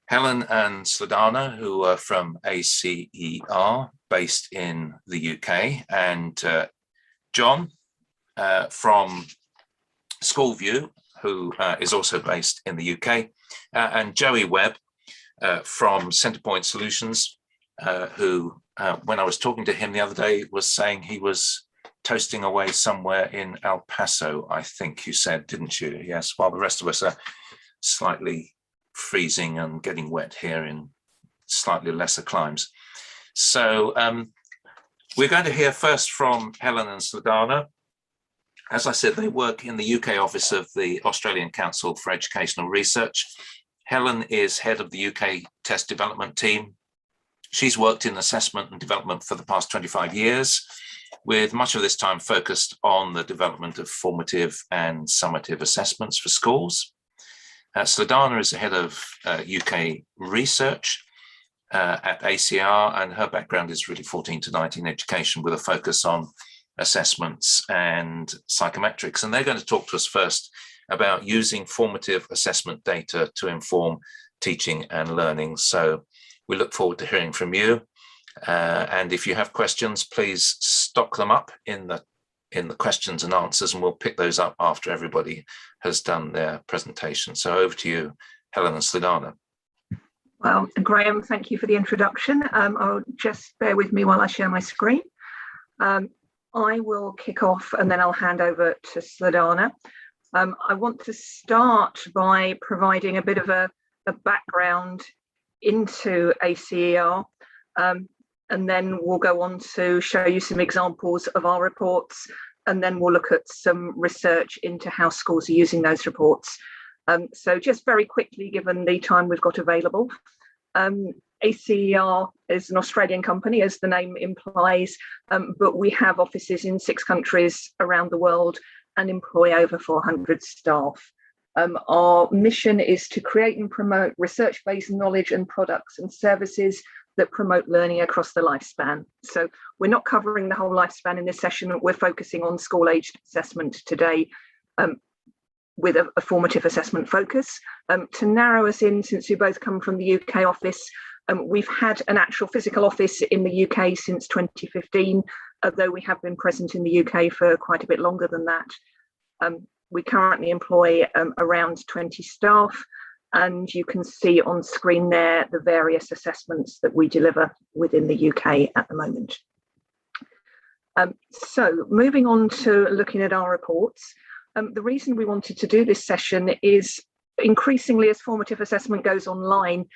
Helen and Sladana, who are from ACER, based in the UK, and John from Schoolview, who is also based in the UK, and Joey Webb from Centrepoint Solutions, who, when I was talking to him the other day, was saying he was toasting away somewhere in El Paso, I think you said, didn't you? Yes, while the rest of us are slightly freezing and getting wet here in slightly lesser climes. So we're going to hear first from Helen and Sladana. As I said, they work in the UK office of the Australian Council for Educational Research. Helen is head of the UK test development team. She's worked in assessment and development for the past 25 years, with much of this time focused on the development of formative and summative assessments for schools. Sladana is the head of UK research at ACER, and her background is really 14 to 19 education with a focus on assessments and psychometrics. And they're going to talk to us first about using formative assessment data to inform teaching and learning. So we look forward to hearing from you. And if you have questions, please stock them up in the questions and answers, and we'll pick those up after everybody has done their presentation. So over to you, Helen and Sladana. Well, Graham, thank you for the introduction. I'll just bear with me while I share my screen. I will kick off and then I'll hand over to Sladana. I want to start by providing a bit of a background into ACER, and then we'll go on to show you some examples of our reports, and then we'll look at some research into how schools are using those reports. So just very quickly, given the time we've got available, ACER is an Australian company, as the name implies, but we have offices in 6 countries around the world and employ over 400 staff. Our mission is to create and promote research-based knowledge and products and services that promote learning across the lifespan. So we're not covering the whole lifespan in this session. We're focusing on school-aged assessment today with a formative assessment focus. To narrow us in, since we both come from the UK office, we've had an actual physical office in the UK since 2015, although we have been present in the UK for quite a bit longer than that. We currently employ around 20 staff, and you can see on screen there the various assessments that we deliver within the UK at the moment. So moving on to looking at our reports, the reason we wanted to do this session is increasingly as formative assessment goes online,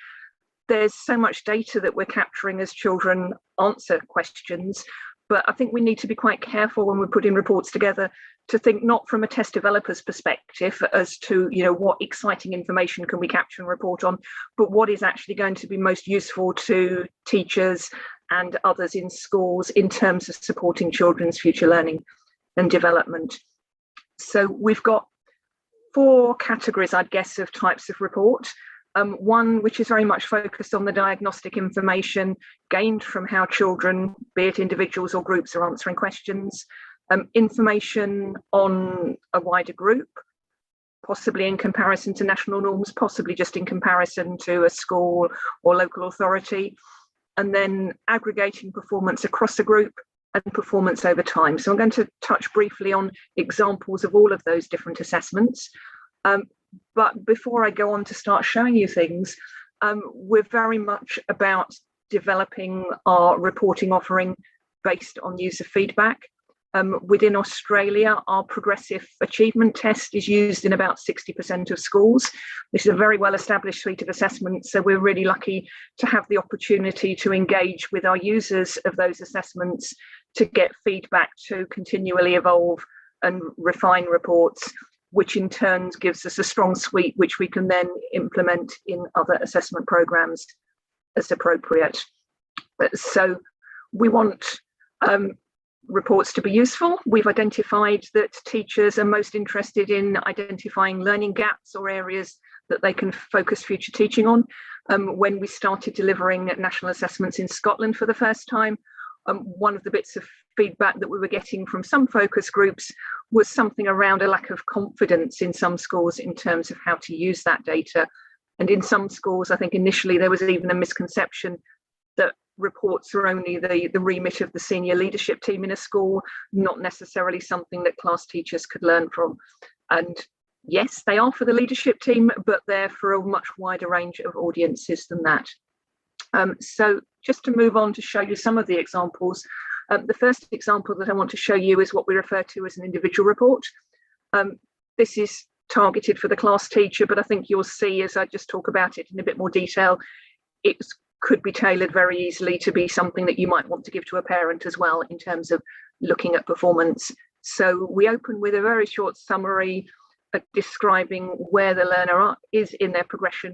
there's so much data that we're capturing as children answer questions, but I think we need to be quite careful when we're putting reports together to think not from a test developer's perspective as to, you know, what exciting information can we capture and report on, but what is actually going to be most useful to teachers and others in schools in terms of supporting children's future learning and development. So we've got 4 categories, I'd guess, of types of report. One which is very much focused on the diagnostic information gained from how children, be it individuals or groups, are answering questions, information on a wider group, possibly in comparison to national norms, possibly just in comparison to a school or local authority, and then aggregating performance across a group and performance over time. So I'm going to touch briefly on examples of all of those different assessments. But before I go on to start showing you things, we're very much about developing our reporting offering based on user feedback. Within Australia, our progressive achievement test is used in about 60% of schools. This is a very well-established suite of assessments, so we're really lucky to have the opportunity to engage with our users of those assessments to get feedback to continually evolve and refine reports, which in turn gives us a strong suite which we can then implement in other assessment programs as appropriate. So we want reports to be useful. We've identified that teachers are most interested in identifying learning gaps or areas that they can focus future teaching on. When we started delivering national assessments in Scotland for the first time, one of the bits of feedback that we were getting from some focus groups was something around a lack of confidence in some schools in terms of how to use that data. And in some schools, I think initially there was even a misconception that reports are only the remit of the senior leadership team in a school, not necessarily something that class teachers could learn from. And yes, they are for the leadership team, but they're for a much wider range of audiences than that. So just to move on to show you some of the examples, the first example that I want to show you is what we refer to as an individual report. This is targeted for the class teacher, but I think you'll see as I just talk about it in a bit more detail, it could be tailored very easily to be something that you might want to give to a parent as well in terms of looking at performance. So we open with a very short summary describing where the learner is in their progression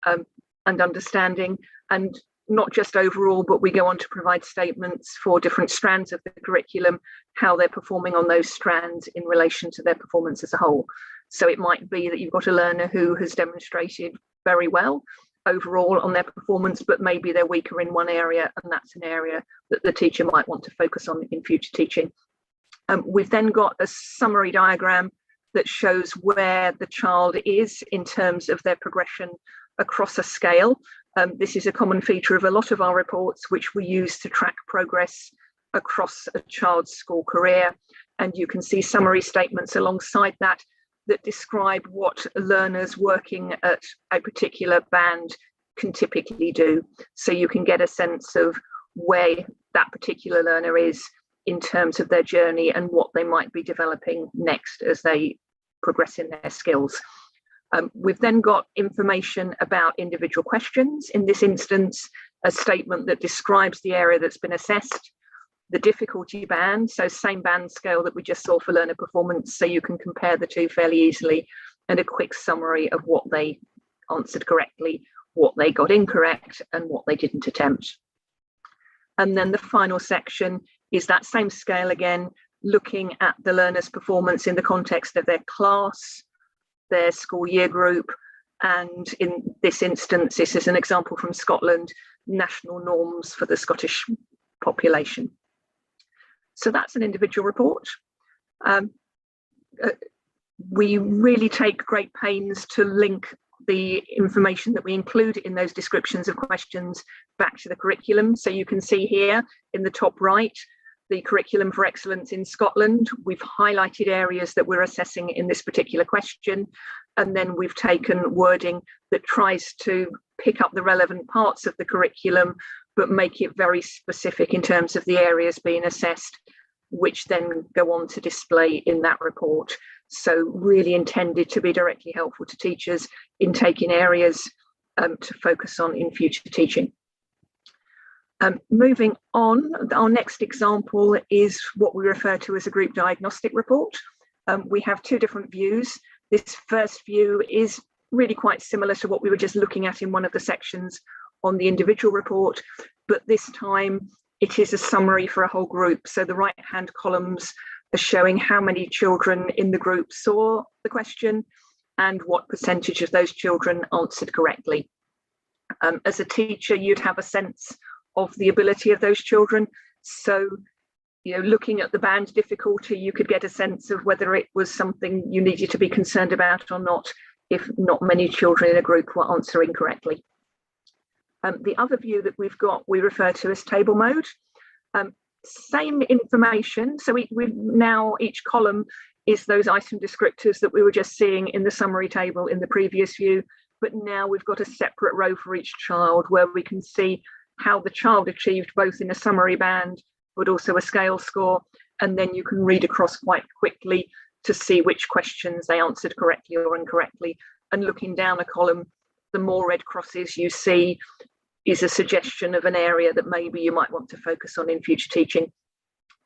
and understanding, and not just overall, but we go on to provide statements for different strands of the curriculum, how they're performing on those strands in relation to their performance as a whole. So it might be that you've got a learner who has demonstrated very well overall on their performance, but maybe they're weaker in one area, and that's an area that the teacher might want to focus on in future teaching. We've then got a summary diagram that shows where the child is in terms of their progression across a scale. This is a common feature of a lot of our reports, which we use to track progress across a child's school career. And you can see summary statements alongside that that describe what learners working at a particular band can typically do. So you can get a sense of where that particular learner is in terms of their journey and what they might be developing next as they progress in their skills. We've then got information about individual questions. In this instance, a statement that describes the area that's been assessed, the difficulty band, so same band scale that we just saw for learner performance, so you can compare the two fairly easily, and a quick summary of what they answered correctly, what they got incorrect, and what they didn't attempt. And then the final section is that same scale again, looking at the learner's performance in the context of their class, their school year group, and in this instance, this is an example from Scotland, national norms for the Scottish population. So that's an individual report. We really take great pains to link the information that we include in those descriptions of questions back to the curriculum. So you can see here in the top right, the curriculum for excellence in Scotland. We've highlighted areas that we're assessing in this particular question, and then we've taken wording that tries to pick up the relevant parts of the curriculum, but make it very specific in terms of the areas being assessed, which then go on to display in that report. So really intended to be directly helpful to teachers in taking areas to focus on in future teaching. Moving on, our next example is what we refer to as a group diagnostic report. We have two different views. This first view is really quite similar to what we were just looking at in one of the sections on the individual report, but this time it is a summary for a whole group. So the right-hand columns are showing how many children in the group saw the question and what percentage of those children answered correctly. As a teacher, you'd have a sense of the ability of those children. So looking at the band difficulty, you could get a sense of whether it was something you needed to be concerned about or not, if not many children in a group were answering correctly. The other view that we've got, we refer to as table mode. Same information, so now each column is those item descriptors that we were just seeing in the summary table in the previous view, but now we've got a separate row for each child where we can see how the child achieved both in a summary band but also a scale score, and then you can read across quite quickly to see which questions they answered correctly or incorrectly. And looking down a column, the more red crosses you see is a suggestion of an area that maybe you might want to focus on in future teaching.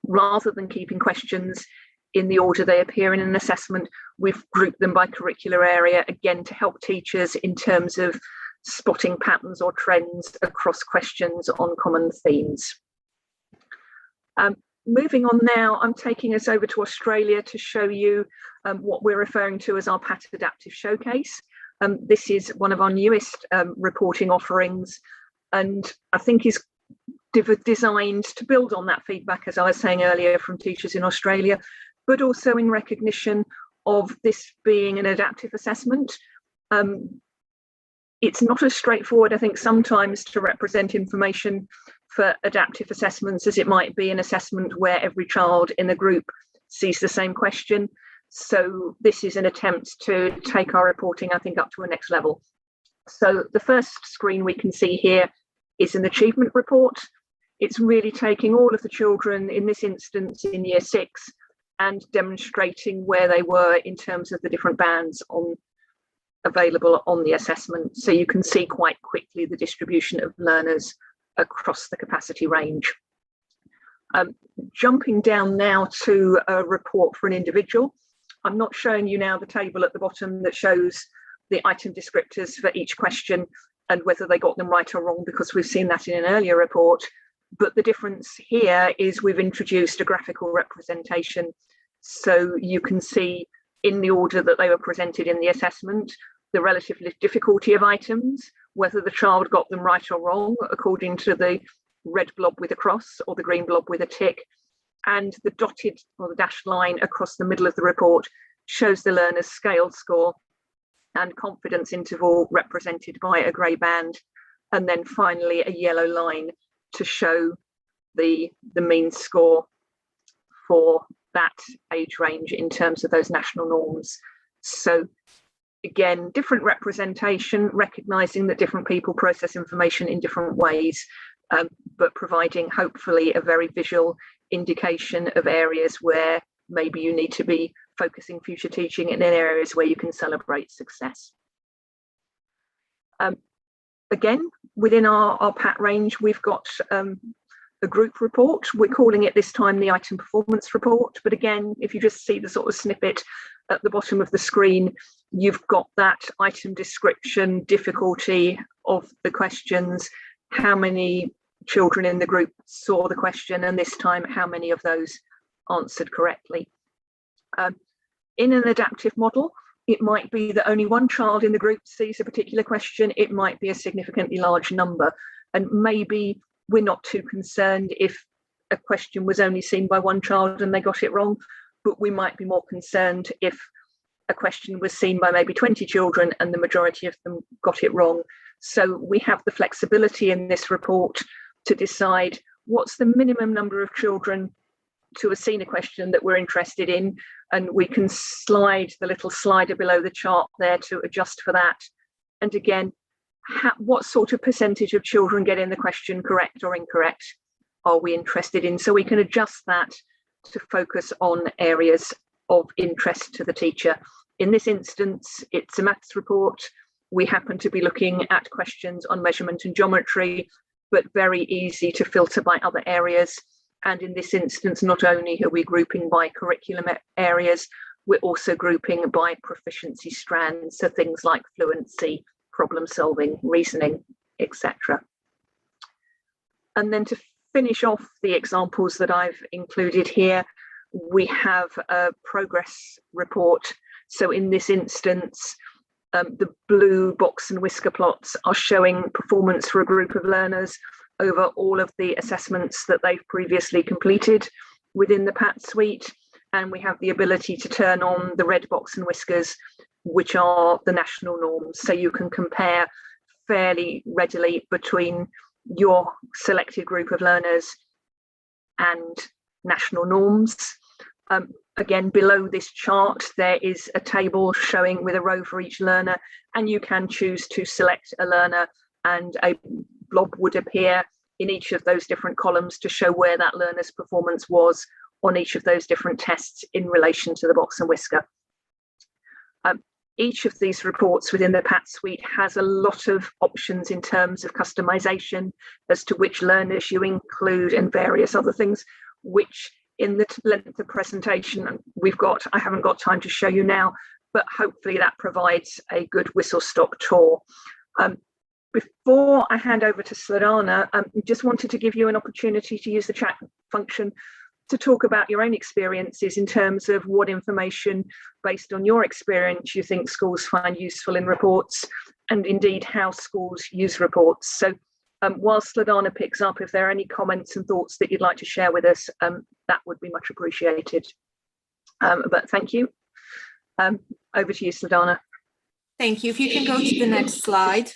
Rather than keeping questions in the order they appear in an assessment, we've grouped them by curricular area, again to help teachers in terms of spotting patterns or trends across questions on common themes. Moving on now, I'm taking us over to Australia to show you what we're referring to as our PAT Adaptive Showcase. This is one of our newest reporting offerings, and I think is designed to build on that feedback, as I was saying earlier, from teachers in Australia, but also in recognition of this being an adaptive assessment. It's not as straightforward, I think, sometimes to represent information for adaptive assessments as it might be an assessment where every child in the group sees the same question. So this is an attempt to take our reporting, I think, up to a next level. So the first screen we can see here is an achievement report. It's really taking all of the children, in this instance in year 6, and demonstrating where they were in terms of the different bands available on the assessment. So you can see quite quickly the distribution of learners across the capacity range. Jumping down now to a report for an individual. I'm not showing you now the table at the bottom that shows the item descriptors for each question and whether they got them right or wrong, because we've seen that in an earlier report. But the difference here is we've introduced a graphical representation, so you can see in the order that they were presented in the assessment, the relative difficulty of items, whether the child got them right or wrong according to the red blob with a cross or the green blob with a tick, and the dotted or the dashed line across the middle of the report shows the learner's scale score and confidence interval represented by a grey band, and then finally a yellow line to show the mean score for that age range in terms of those national norms. So again, different representation, recognising that different people process information in different ways, but providing hopefully a very visual indication of areas where maybe you need to be focusing future teaching and in areas where you can celebrate success. Again, within our PAT range, we've got a group report. We're calling it this time the item performance report. But again, if you just see the sort of snippet at the bottom of the screen, you've got that item description, difficulty of the questions, how many children in the group saw the question, and this time how many of those answered correctly. In an adaptive model, it might be that only one child in the group sees a particular question. It might be a significantly large number, and maybe we're not too concerned if a question was only seen by one child and they got it wrong, but we might be more concerned if a question was seen by maybe 20 children and the majority of them got it wrong. So we have the flexibility in this report to decide what's the minimum number of children to have seen a question that we're interested in, and we can slide the little slider below the chart there to adjust for that. And again, what sort of percentage of children getting the question correct or incorrect are we interested in? So we can adjust that to focus on areas of interest to the teacher. In this instance, it's a maths report. We happen to be looking at questions on measurement and geometry, but very easy to filter by other areas. And in this instance, not only are we grouping by curriculum areas, we're also grouping by proficiency strands, so things like fluency, problem solving, reasoning, etc. And then to finish off the examples that I've included here, we have a progress report. So in this instance, the blue box and whisker plots are showing performance for a group of learners over all of the assessments that they've previously completed. within the PAT suite, and we have the ability to turn on the red box and whiskers, which are the national norms. So you can compare fairly readily between your selected group of learners and national norms. Again, below this chart, there is a table showing with a row for each learner, and you can choose to select a learner, and a blob would appear in each of those different columns to show where that learner's performance was on each of those different tests in relation to the box and whisker. Each of these reports within the PAT suite has a lot of options in terms of customization as to which learners you include and various other things, which in the length of presentation I haven't got time to show you now, but hopefully that provides a good whistle-stop tour. Before I hand over to Sladana, just wanted to give you an opportunity to use the chat function to talk about your own experiences in terms of what information based on your experience you think schools find useful in reports, and indeed how schools use reports. So while Sladana picks up, if there are any comments and thoughts that you'd like to share with us, that would be much appreciated. But thank you. Over to you, Sladana. Thank you. If you can go to the next slide.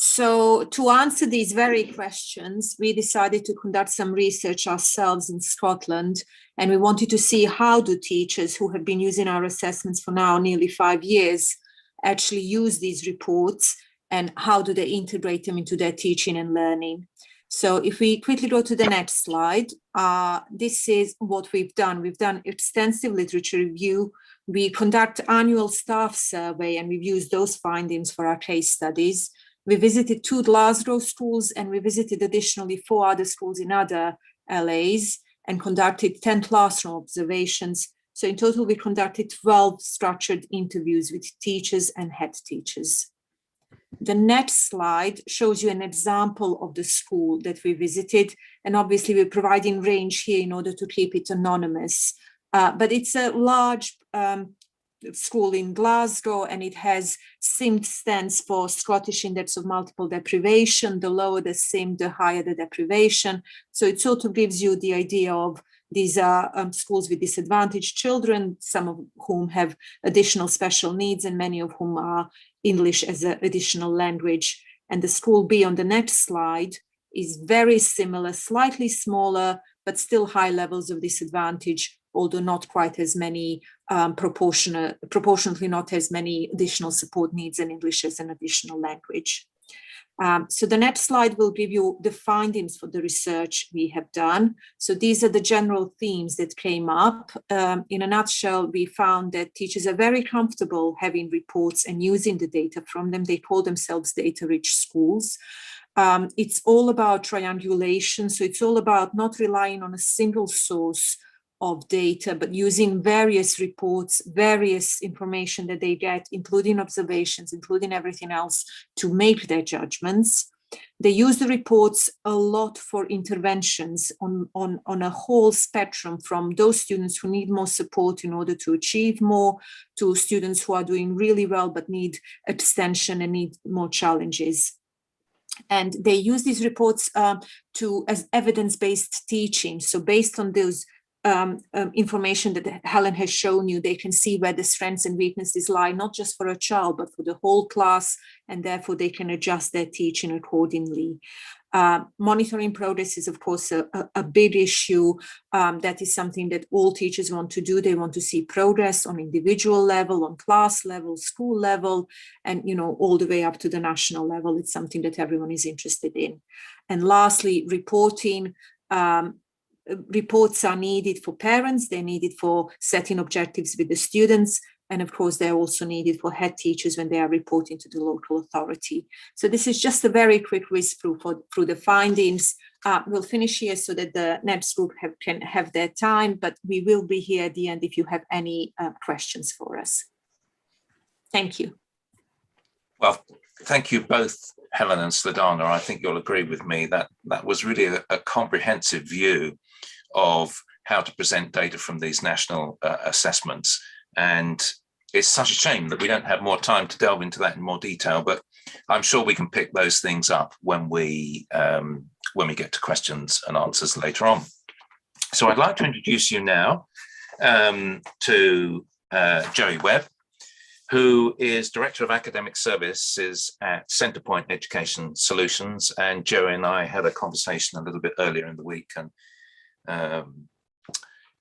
So to answer these very questions, we decided to conduct some research ourselves in Scotland, and we wanted to see how do teachers who have been using our assessments for now nearly 5 years actually use these reports, and how do they integrate them into their teaching and learning. So if we quickly go to the next slide, this is what we've done. We've done extensive literature review. We conduct annual staff survey, and we've used those findings for our case studies. We visited 2 Glasgow schools, and we visited additionally 4 other schools in other LAs and conducted 10 classroom observations. So in total, we conducted 12 structured interviews with teachers and head teachers. The next slide shows you an example of the school that we visited. And obviously we're providing range here in order to keep it anonymous. But it's a large school in Glasgow, and it has SIMD stands for Scottish Index of Multiple Deprivation. The lower the SIMD, the higher the deprivation. So it sort of gives you the idea of these are schools with disadvantaged children, some of whom have additional special needs, and many of whom are English as an additional language. And the school B on the next slide is very similar, slightly smaller, but still high levels of disadvantage, although not quite as many, proportionately not as many additional support needs in English as an additional language. So the next slide will give you the findings for the research we have done. So these are the general themes that came up. In a nutshell, we found that teachers are very comfortable having reports and using the data from them. They call themselves data-rich schools. It's all about triangulation. So it's all about not relying on a single source of data, but using various reports, various information that they get, including observations, including everything else, to make their judgments. They use the reports a lot for interventions on a whole spectrum, from those students who need more support in order to achieve more, to students who are doing really well but need extension and need more challenges. And they use these reports as evidence-based teaching. So based on those information that Helen has shown you, they can see where the strengths and weaknesses lie, not just for a child, but for the whole class, and therefore they can adjust their teaching accordingly. Monitoring progress is, of course, a big issue. That is something that all teachers want to do. They want to see progress on individual level, on class level, school level, and all the way up to the national level. It's something that everyone is interested in. And lastly, reporting. Reports are needed for parents, they're needed for setting objectives with the students, and of course they're also needed for head teachers when they are reporting to the local authority. So this is just a very quick whiz through the findings. We'll finish here so that the next group can have their time, but we will be here at the end if you have any questions for us. Thank you. Well, thank you both, Helen and Sladana. I think you'll agree with me that that was really a comprehensive view of how to present data from these national assessments. And it's such a shame that we don't have more time to delve into that in more detail, but I'm sure we can pick those things up when we when we get to questions and answers later on. So I'd like to introduce you now to Joey Webb, who is Director of Academic Services at Centrepoint Education Solutions. And Joey and I had a conversation a little bit earlier in the week, and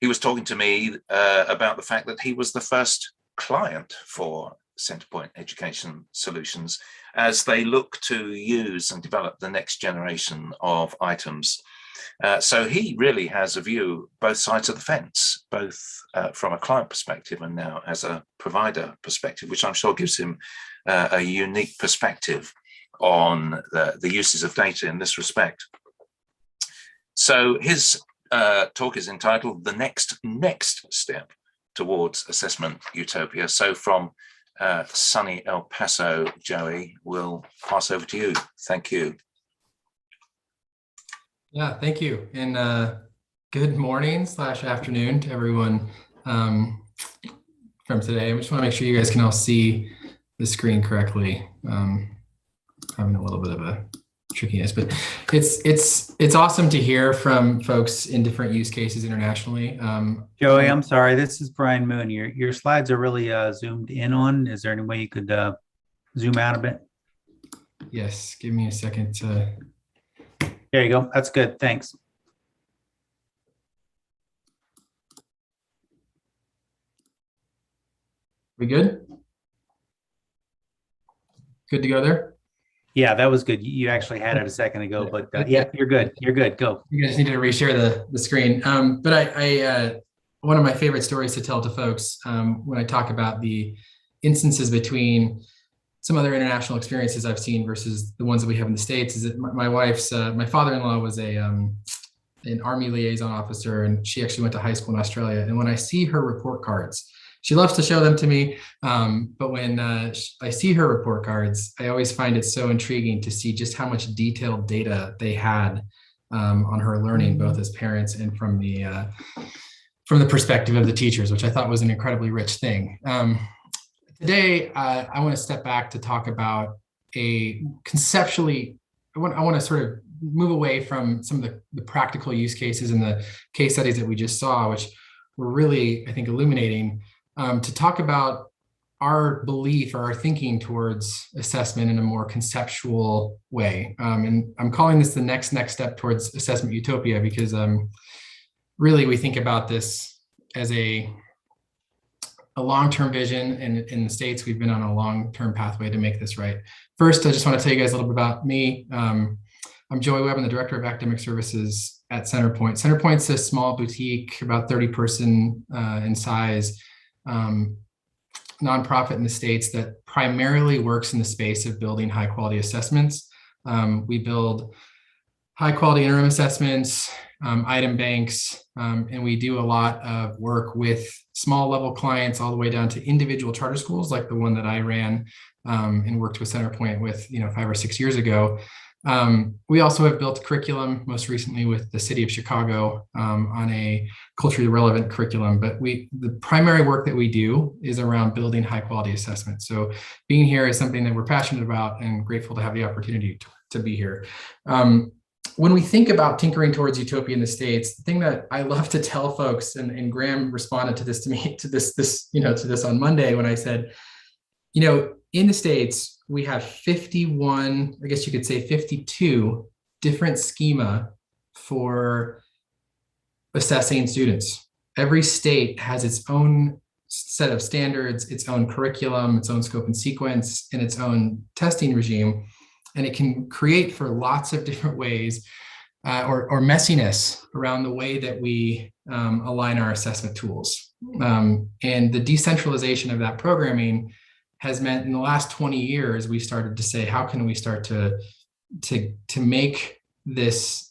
he was talking to me about the fact that he was the first client for Centrepoint Education Solutions as they look to use and develop the next generation of items. So he really has a view both sides of the fence, both from a client perspective and now as a provider perspective, which I'm sure gives him a unique perspective on the uses of data in this respect. So his talk is entitled "The Next Step Towards Assessment Utopia." So from sunny El Paso, Joey, we'll pass over to you. Thank you. Yeah, thank you. And good morning / afternoon to everyone from today. I just want to make sure you guys can all see the screen correctly. Having a little bit of a trickiness, but it's awesome to hear from folks in different use cases internationally. Joey, I'm sorry, this is Brian Moon. Your slides are really zoomed in on. Is there any way you could zoom out a bit? Yes, give me a second to... There you go. That's good. Thanks. We good? Good to go there? Yeah, that was good. You actually had it a second ago, but yeah, you're good. You're good. Go. You guys needed to reshare the screen. But I one of my favorite stories to tell to folks when I talk about the instances between some other international experiences I've seen versus the ones that we have in the States is that my wife's, my father-in-law was an Army liaison officer, and she actually went to high school in Australia. And when I see her report cards, she loves to show them to me. But when I see her report cards, I always find it so intriguing to see just how much detailed data they had on her learning, both as parents and from the perspective of the teachers, which I thought was an incredibly rich thing. Today, I want to step back to talk about conceptually, I want to sort of move away from some of the practical use cases and the case studies that we just saw, which were really, I think, illuminating, to talk about our belief or our thinking towards assessment in a more conceptual way. And I'm calling this the next step towards assessment utopia, because really we think about this as a long-term vision, and in the States, we've been on a long-term pathway to make this right. First, I just want to tell you guys a little bit about me. I'm Joey Webb. I'm the Director of Academic Services at Centrepoint. Centrepoint's a small boutique, about 30-person in size, nonprofit in the States that primarily works in the space of building high-quality assessments. We build high-quality interim assessments, item banks, and we do a lot of work with small level clients all the way down to individual charter schools like the one that I ran and worked with Centrepoint with 5 or 6 years ago. We also have built curriculum, most recently with the city of Chicago on a culturally relevant curriculum. But the primary work that we do is around building high quality assessment. So being here is something that we're passionate about and grateful to have the opportunity to be here. When we think about tinkering towards utopia in the States, the thing that I love to tell folks, and Graham responded to this to this on Monday when I said, in the States, we have 51, I guess you could say 52 different schema for assessing students. Every state has its own set of standards, its own curriculum, its own scope and sequence, and its own testing regime. And it can create for lots of different ways or messiness around the way that we align our assessment tools. And the decentralization of that programming has meant in the last 20 years, we started to say, how can we start to make this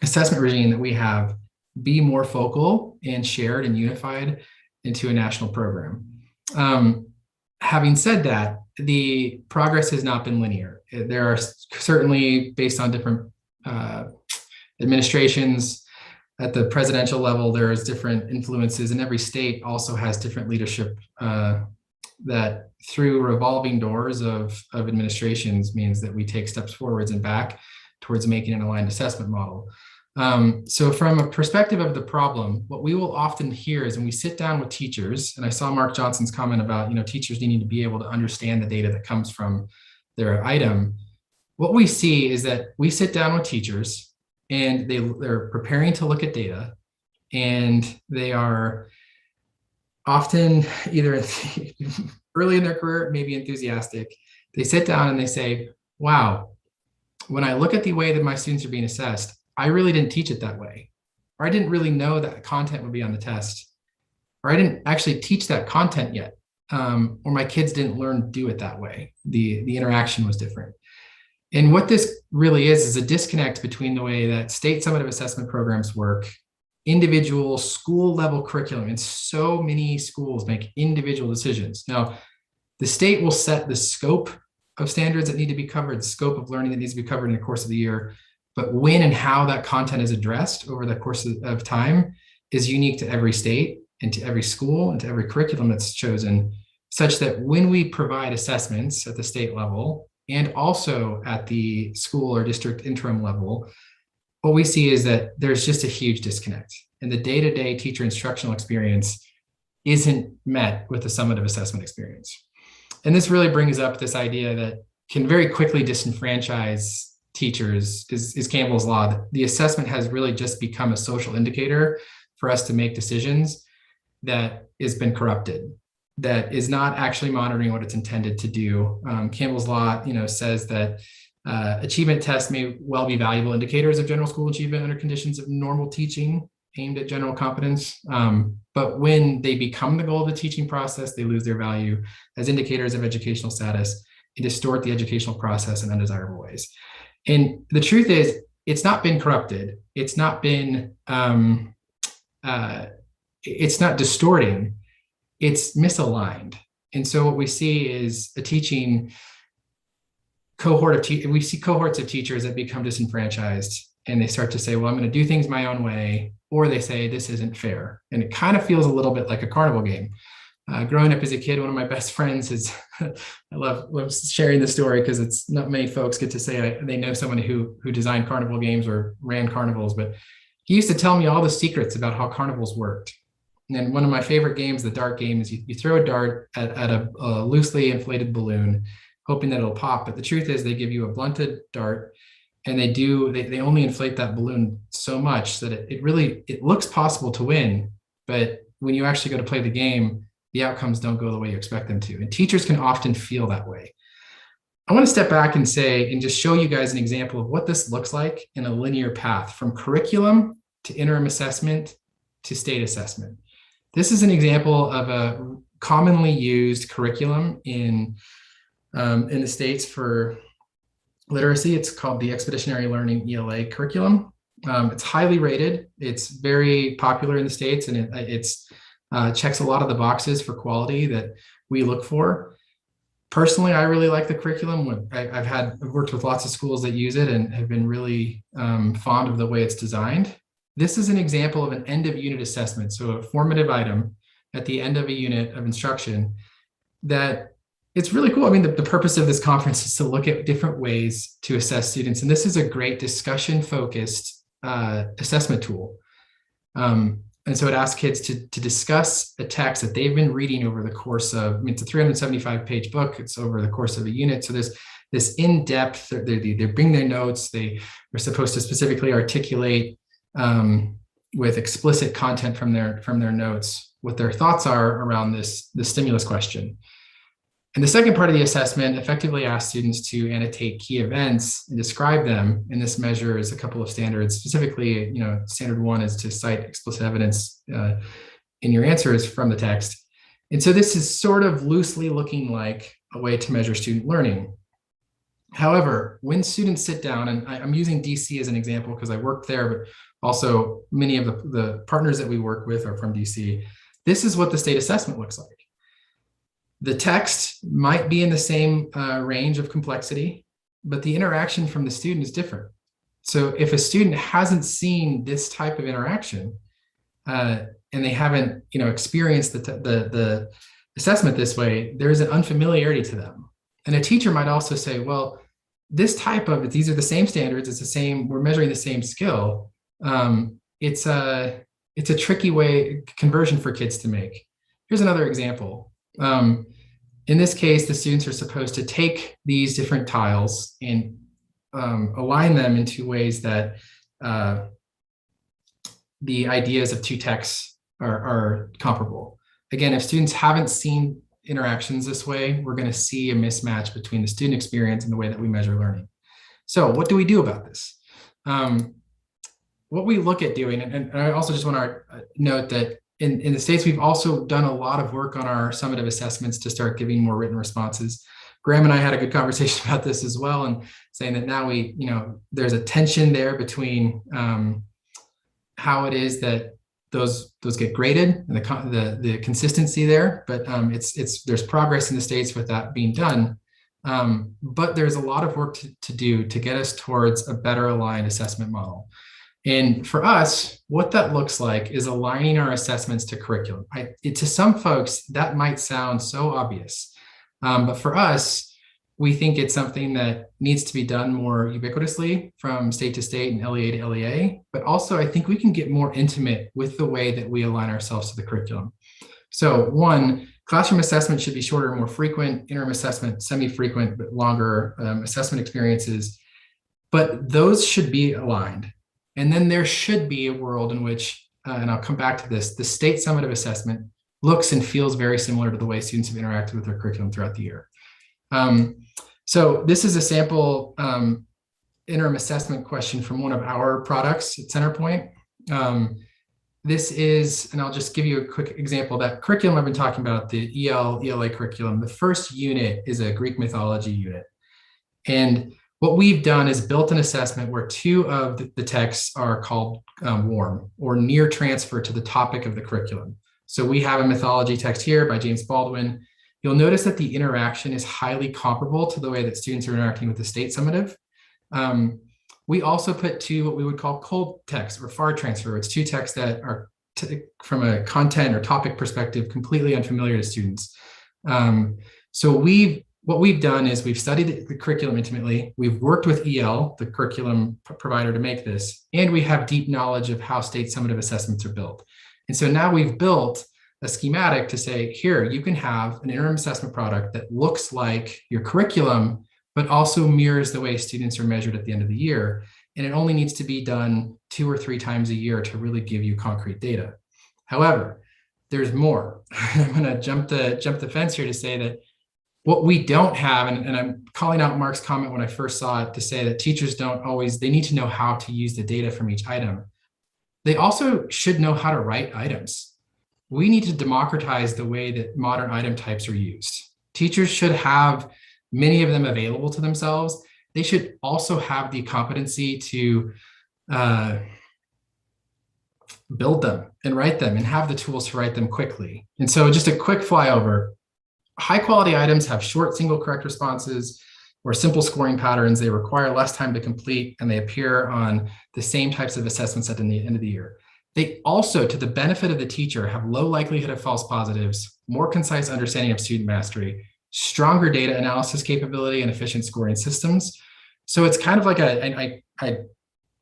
assessment regime that we have be more focal and shared and unified into a national program? Having said that, the progress has not been linear. There are certainly, based on different administrations at the presidential level, there is different influences, and every state also has different leadership that through revolving doors of administrations means that we take steps forwards and back. towards making an aligned assessment model. So from a perspective of the problem, what we will often hear is when we sit down with teachers, and I saw Mark Johnson's comment about, teachers needing to be able to understand the data that comes from their item. What we see is that we sit down with teachers and they're preparing to look at data, and they are often either early in their career, maybe enthusiastic. They sit down and they say, wow, when I look at the way that my students are being assessed, I really didn't teach it that way, or I didn't really know that content would be on the test, or I didn't actually teach that content yet, or my kids didn't learn to do it that way. The interaction was different. And what this really is a disconnect between the way that state summative assessment programs work, individual school level curriculum, and so many schools make individual decisions. Now, the state will set the scope of standards that need to be covered, the scope of learning that needs to be covered in the course of the year, but when and how that content is addressed over the course of time is unique to every state and to every school and to every curriculum that's chosen, such that when we provide assessments at the state level and also at the school or district interim level, what we see is that there's just a huge disconnect, and the day-to-day teacher instructional experience isn't met with the summative assessment experience. And this really brings up this idea that can very quickly disenfranchise teachers is Campbell's law. That the assessment has really just become a social indicator for us to make decisions that has been corrupted, that is not actually monitoring what it's intended to do. Campbell's law, says that achievement tests may well be valuable indicators of general school achievement under conditions of normal teaching aimed at general competence. But when they become the goal of the teaching process, they lose their value as indicators of educational status and distort the educational process in undesirable ways. And the truth is, it's not been corrupted. It's not been, it's not distorting, it's misaligned. And so what we see is a teaching cohort of, we see cohorts of teachers that become disenfranchised, and they start to say, well, I'm going to do things my own way, or they say, this isn't fair. And it kind of feels a little bit like a carnival game. Growing up as a kid, one of my best friends is, I love sharing the story because it's not many folks get to say they know someone who designed carnival games or ran carnivals, but he used to tell me all the secrets about how carnivals worked. And one of my favorite games, the dart game, is you throw a dart at a loosely inflated balloon, hoping that it'll pop. But the truth is they give you a blunted dart, and they only inflate that balloon so much that it looks possible to win. But when you actually go to play the game, the outcomes don't go the way you expect them to. And teachers can often feel that way. I want to step back and just show you guys an example of what this looks like in a linear path from curriculum to interim assessment to state assessment. This is an example of a commonly used curriculum in the States for literacy. It's called the Expeditionary Learning ELA curriculum. It's highly rated. It's very popular in the States, and it's checks a lot of the boxes for quality that we look for. Personally, I really like the curriculum. I've worked with lots of schools that use it and have been really fond of the way it's designed. This is an example of an end of unit assessment. So a formative item at the end of a unit of instruction that it's really cool. I mean, the purpose of this conference is to look at different ways to assess students. And this is a great discussion focused assessment tool. And so it asks kids to discuss a text that they've been reading over the course of, it's a 375 page book. It's over the course of a unit. So there's this in-depth, they bring their notes. They are supposed to specifically articulate with explicit content from their notes what their thoughts are around the stimulus question. And the second part of the assessment effectively asks students to annotate key events and describe them. And this measures a couple of standards. Specifically, standard one is to cite explicit evidence in your answers from the text. And so this is sort of loosely looking like a way to measure student learning. However, when students sit down, and I'm using DC as an example because I worked there, but also many of the partners that we work with are from DC. This is what the state assessment looks like. The text might be in the same range of complexity, but the interaction from the student is different. So if a student hasn't seen this type of interaction and they haven't experienced the assessment this way, there is an unfamiliarity to them. And a teacher might also say, well, these are the same standards. It's the same, we're measuring the same skill. It's a tricky conversion for kids to make. Here's another example. In this case, the students are supposed to take these different tiles and align them into ways that the ideas of two texts are comparable. Again, if students haven't seen interactions this way, we're going to see a mismatch between the student experience and the way that we measure learning. So what do we do about this? What we look at doing, and I also just want to note that in the States, we've also done a lot of work on our summative assessments to start giving more written responses. Graham and I had a good conversation about this as well, and saying that now there's a tension there between how it is that those get graded and the consistency there, but there's progress in the States with that being done. But there's a lot of work to do to get us towards a better aligned assessment model. And for us, what that looks like is aligning our assessments to curriculum. To some folks, that might sound so obvious, but for us, we think it's something that needs to be done more ubiquitously from state to state and LEA to LEA, but also I think we can get more intimate with the way that we align ourselves to the curriculum. So one, classroom assessment should be shorter and more frequent, interim assessment, semi-frequent, but longer assessment experiences, but those should be aligned. And then there should be a world in which, and I'll come back to this, the state summative assessment looks and feels very similar to the way students have interacted with their curriculum throughout the year. So this is a sample interim assessment question from one of our products at Centerpoint. This is, and I'll just give you a quick example, that curriculum I've been talking about, the ELA curriculum, the first unit is a Greek mythology unit. And what we've done is built an assessment where two of the texts are called warm or near transfer to the topic of the curriculum. So we have a mythology text here by James Baldwin. You'll notice that the interaction is highly comparable to the way that students are interacting with the state summative. We also put two what we would call cold texts or far transfer. It's two texts that are, from a content or topic perspective, completely unfamiliar to students. So what we've done is we've studied the curriculum intimately. We've worked with EL, the curriculum provider, to make this, and we have deep knowledge of how state summative assessments are built. And so now we've built a schematic to say, here, you can have an interim assessment product that looks like your curriculum, but also mirrors the way students are measured at the end of the year. And it only needs to be done 2 or 3 times a year to really give you concrete data. However, there's more. I'm going to jump the fence here to say that what we don't have, and I'm calling out Mark's comment when I first saw it to say that teachers don't always, they need to know how to use the data from each item. They also should know how to write items. We need to democratize the way that modern item types are used. Teachers should have many of them available to themselves. They should also have the competency to build them and write them and have the tools to write them quickly. And so just a quick flyover. High quality items have short single correct responses or simple scoring patterns. They require less time to complete, and they appear on the same types of assessments at the end of the year. They also, to the benefit of the teacher, have low likelihood of false positives, more concise understanding of student mastery, stronger data analysis capability, and efficient scoring systems. So it's kind of like I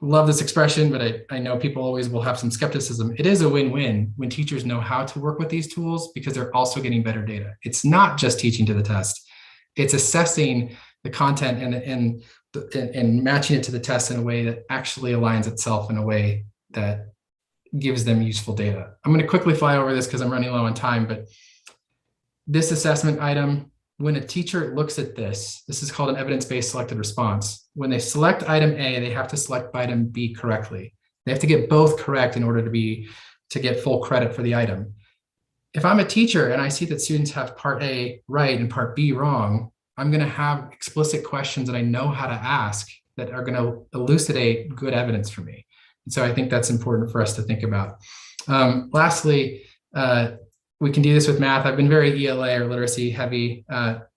love this expression, but I know people always will have some skepticism. It is a win-win when teachers know how to work with these tools because they're also getting better data. It's not just teaching to the test. It's assessing the content and matching it to the test in a way that actually aligns itself in a way that gives them useful data. I'm going to quickly fly over this because I'm running low on time, but this assessment item, when a teacher looks at this is called an evidence-based selected response. When they select item A, they have to select item B correctly. They have to get both correct in order to get full credit for the item. If I'm a teacher and I see that students have part A right and part B wrong, I'm going to have explicit questions that I know how to ask that are going to elucidate good evidence for me. And so I think that's important for us to think about. Lastly, we can do this with math. I've been very ELA or literacy heavy.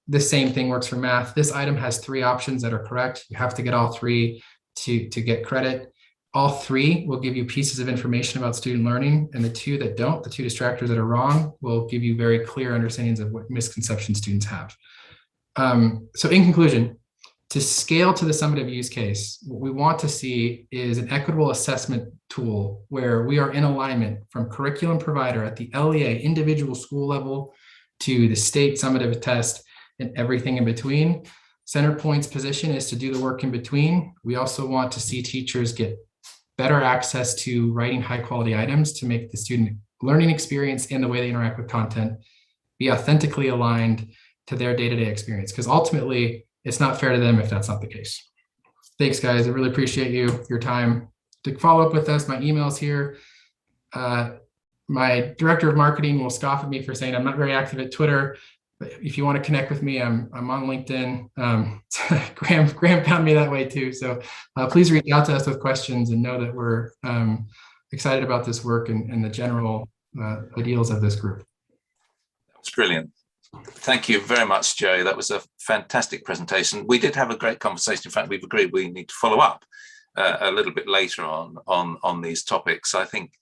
The same thing works for math. This item has 3 options that are correct. You have to get all 3 to get credit. All 3 will give you pieces of information about student learning, and the 2 that don't, the 2 distractors that are wrong, will give you very clear understandings of what misconceptions students have. So in conclusion, To scale to the summative use case, what we want to see is an equitable assessment tool where we are in alignment from curriculum provider at the LEA individual school level to the state summative test and everything in between. Centerpoint's position is to do the work in between. We also want to see teachers get better access to writing high quality items to make the student learning experience and the way they interact with content be authentically aligned to their day-to-day experience, because ultimately it's not fair to them if that's not the case. Thanks, guys. I really appreciate your time. To follow up with us, my email's here. My director of marketing will scoff at me for saying I'm not very active at Twitter. But if you want to connect with me, I'm on LinkedIn. Graham found me that way too. So please reach out to us with questions and know that we're excited about this work and the general ideals of this group. That's brilliant. Thank you very much, Joe. That was a fantastic presentation. We did have a great conversation. In fact, we've agreed we need to follow up a little bit later on these topics. I think,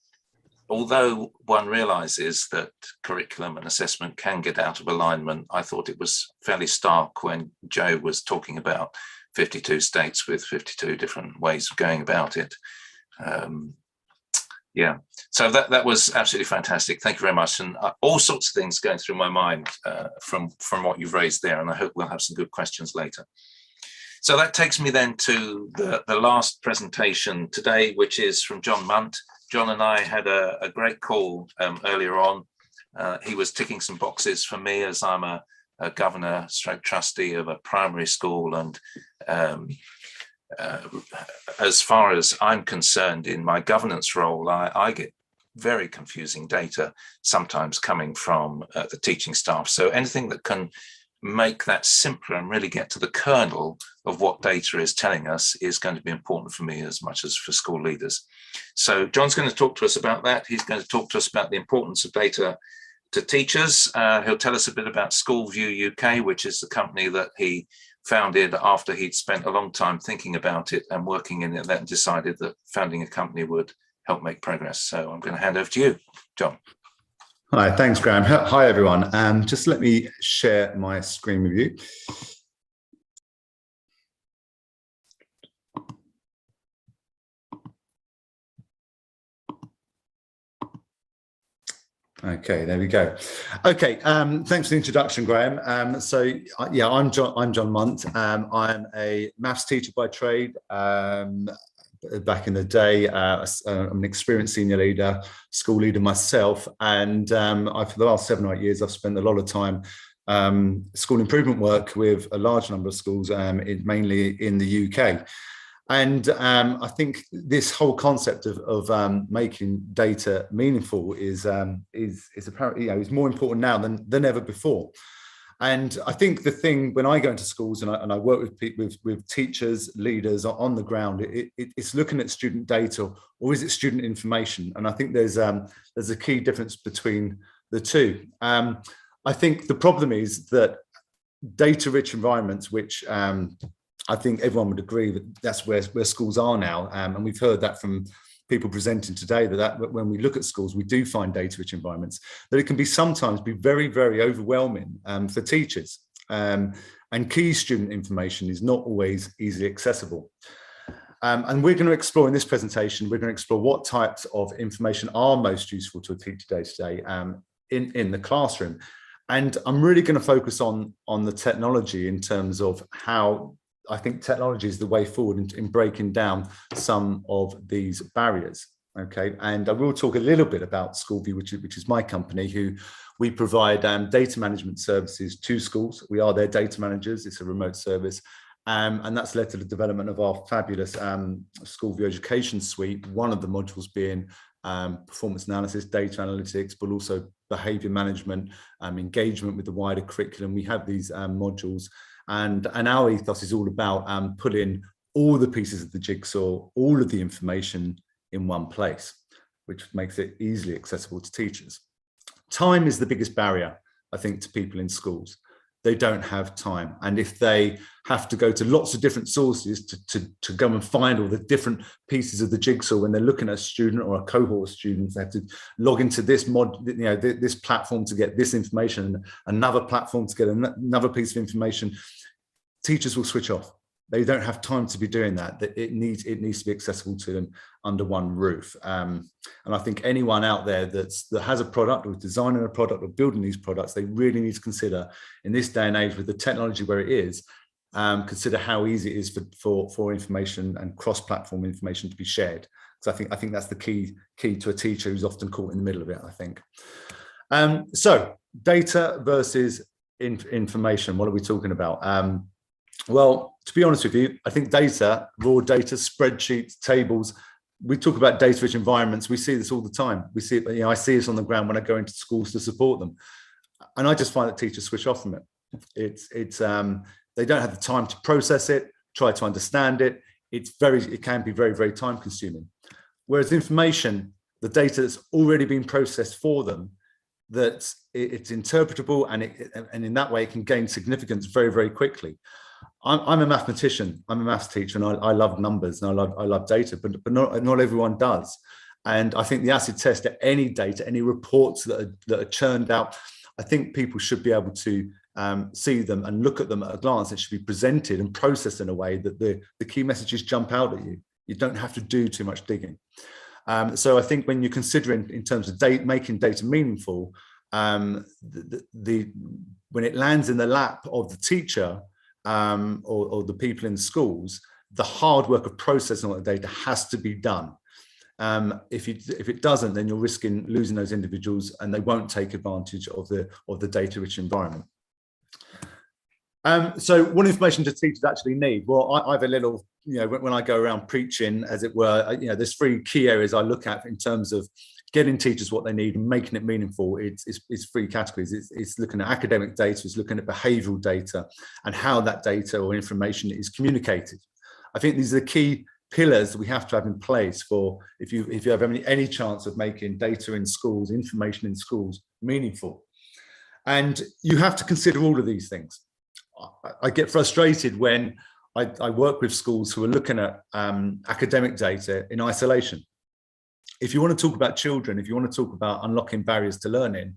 although one realizes that curriculum and assessment can get out of alignment, I thought it was fairly stark when Joe was talking about 52 states with 52 different ways of going about it. Yeah, so that was absolutely fantastic. Thank you very much. And all sorts of things going through my mind from what you've raised there, and I hope we'll have some good questions later. So that takes me then to the last presentation today, which is from John Munt. John and I had a great call earlier on. He was ticking some boxes for me as I'm a governor stroke trustee of a primary school, and as far as I'm concerned in my governance role, I get very confusing data sometimes coming from the teaching staff. So anything that can make that simpler and really get to the kernel of what data is telling us is going to be important for me as much as for school leaders. So John's going to talk to us about that. He's going to talk to us about the importance of data to teachers. He'll tell us a bit about SchoolView UK, which is the company that he founded after he'd spent a long time thinking about it and working in it, and decided that founding a company would help make progress. So I'm going to hand over to you, John. Hi, thanks, Graham. Hi, everyone. Just let me share my screen with you. Okay, there we go. Okay, thanks for the introduction, Graham. Yeah, I'm John Munt. I'm a maths teacher by trade. Back in the day, I'm an experienced senior leader, school leader myself, and for the last 7 or 8 years, I've spent a lot of time school improvement work with a large number of schools, mainly in the UK. And I think this whole concept of making data meaningful is apparently, is more important now than ever before. And I think the thing when I go into schools and I work with teachers, leaders on the ground, it's looking at student data, or is it student information? And I think there's a key difference between the two. I think the problem is that data-rich environments, which I think everyone would agree that that's where schools are now, and we've heard that from people presenting today, that when we look at schools, we do find data-rich environments, that it can sometimes be very, very overwhelming for teachers. And key student information is not always easily accessible. And we're going to explore in this presentation, we're going to explore what types of information are most useful to a teacher day-to-day in the classroom. And I'm really going to focus on the technology in terms of how I think technology is the way forward in breaking down some of these barriers. Okay, and I will talk a little bit about SchoolView, which is my company, who we provide data management services to schools. We are their data managers. It's a remote service, and that's led to the development of our fabulous SchoolView education suite. One of the modules being performance analysis, data analytics, but also behavior management, engagement with the wider curriculum. We have these modules. And our ethos is all about putting all the pieces of the jigsaw, all of the information in one place, which makes it easily accessible to teachers. Time is the biggest barrier, I think, to people in schools. They don't have time. And if they have to go to lots of different sources to go and find all the different pieces of the jigsaw when they're looking at a student or a cohort of students, they have to log into this this platform to get this information, another platform to get another piece of information. Teachers will switch off. They don't have time to be doing that. That it needs to be accessible to them under one roof. And I think anyone out there that has a product or is designing a product or building these products, they really need to consider, in this day and age with the technology where it is, consider how easy it is for information and cross-platform information to be shared. So I think that's the key to a teacher who's often caught in the middle of it, I think. So data versus information, what are we talking about? Well, to be honest with you, I think data, raw data, spreadsheets, tables, we talk about data-rich environments. We see this all the time. We see it, I see this on the ground when I go into schools to support them. And I just find that teachers switch off from it. They don't have the time to process it, try to understand it. It can be very, very time consuming. Whereas information, the data that's already been processed for them, that it's interpretable and in that way it can gain significance very, very quickly. I'm a mathematician, I'm a maths teacher, and I love numbers and I love data, but not everyone does. And I think the acid test at any data, any reports that are churned out, I think people should be able to see them and look at them at a glance. It should be presented and processed in a way that the key messages jump out at you. You don't have to do too much digging. So I think when you're considering in terms of making data meaningful, when it lands in the lap of the teacher or the people in schools, the hard work of processing all the data has to be done. If it doesn't, then you're risking losing those individuals and they won't take advantage of the data-rich environment. So what information do teachers actually need? Well, I have a little, when I go around preaching, as it were, there's 3 key areas I look at in terms of getting teachers what they need and making it meaningful. It's 3 categories. It's looking at academic data, it's looking at behavioural data, and how that data or information is communicated. I think these are the key pillars that we have to have in place for if you have any chance of making data in schools, information in schools meaningful. And you have to consider all of these things. I get frustrated when I work with schools who are looking at academic data in isolation. If you want to talk about children, if you want to talk about unlocking barriers to learning,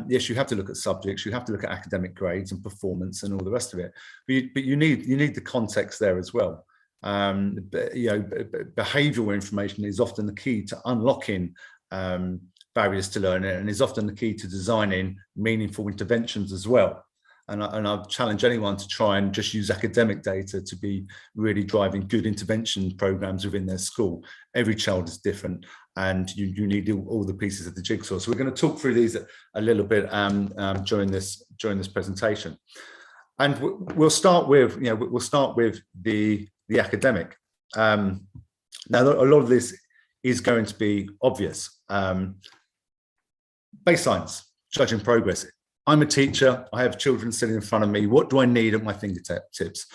yes, you have to look at subjects, you have to look at academic grades and performance and all the rest of it. But you need the context there as well. Behavioural information is often the key to unlocking barriers to learning, and is often the key to designing meaningful interventions as well. And I challenge anyone to try and just use academic data to be really driving good intervention programs within their school. Every child is different, and you need all the pieces of the jigsaw. So we're going to talk through these a little bit during this presentation, and we'll start with the academic. Now, a lot of this is going to be obvious. Baselines, judging progress. I'm a teacher, I have children sitting in front of me. What do I need at my fingertips?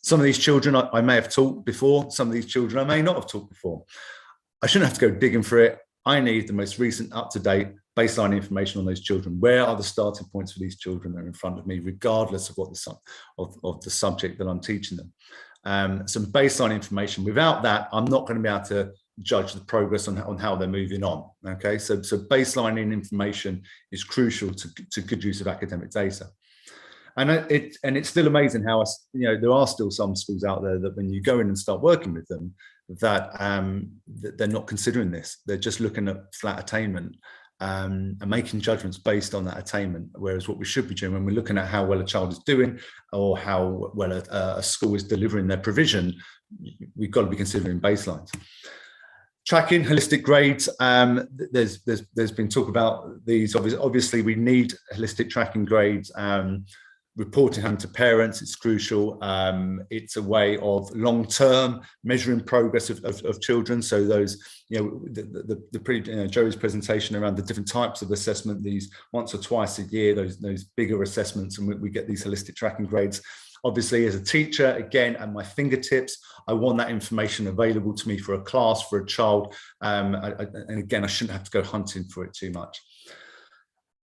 Some of these children I may have taught before, some of these children I may not have taught before. I shouldn't have to go digging for it. I need the most recent, up-to-date baseline information on those children. Where are the starting points for these children that are in front of me, regardless of what the subject that I'm teaching them? Some baseline information. Without that, I'm not going to be able to judge the progress on how they're moving on. Okay, so baselining information is crucial to good use of academic data. And it's still amazing how there are still some schools out there that when you go in and start working with them, that they're not considering this. They're just looking at flat attainment and making judgments based on that attainment. Whereas what we should be doing when we're looking at how well a child is doing or how well a school is delivering their provision, we've got to be considering baselines. Tracking, holistic grades. There's been talk about these. Obviously, we need holistic tracking grades. Reporting home to parents, it's crucial. It's a way of long-term measuring progress of children. So those, Joey's presentation around the different types of assessment, these once or twice a year, those bigger assessments, and we get these holistic tracking grades. Obviously, as a teacher, again, at my fingertips, I want that information available to me for a class, for a child. And again, I shouldn't have to go hunting for it too much.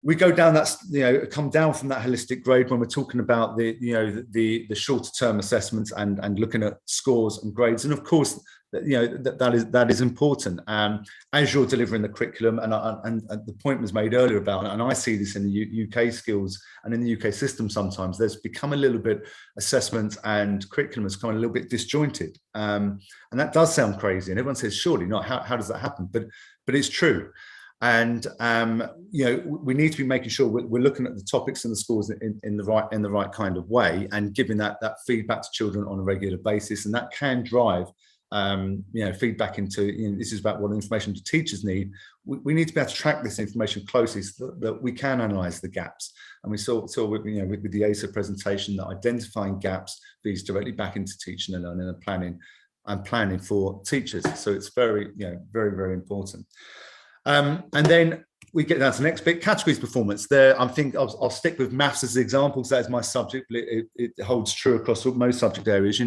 we go down that, come down from that holistic grade when we're talking about the shorter term assessments and looking at scores and grades. And of course, that is important as you're delivering the curriculum. And the point was made earlier about, and I see this in the UK skills and in the UK system sometimes, there's become a little bit, assessment and curriculum has come a little bit disjointed. And that does sound crazy. And everyone says, surely not, how does that happen? But it's true. And we need to be making sure we're looking at the topics and the scores in the right kind of way, and giving that feedback to children on a regular basis, and that can drive feedback into, this is about what information the teachers need. We need to be able to track this information closely so that we can analyse the gaps. And we saw with the ASA presentation that identifying gaps feeds directly back into teaching and learning and planning for teachers. So it's very, very, very important. And then we get down to the next bit, categories performance. There, I think I'll stick with maths as the example, because that's my subject, but it holds true across most subject areas,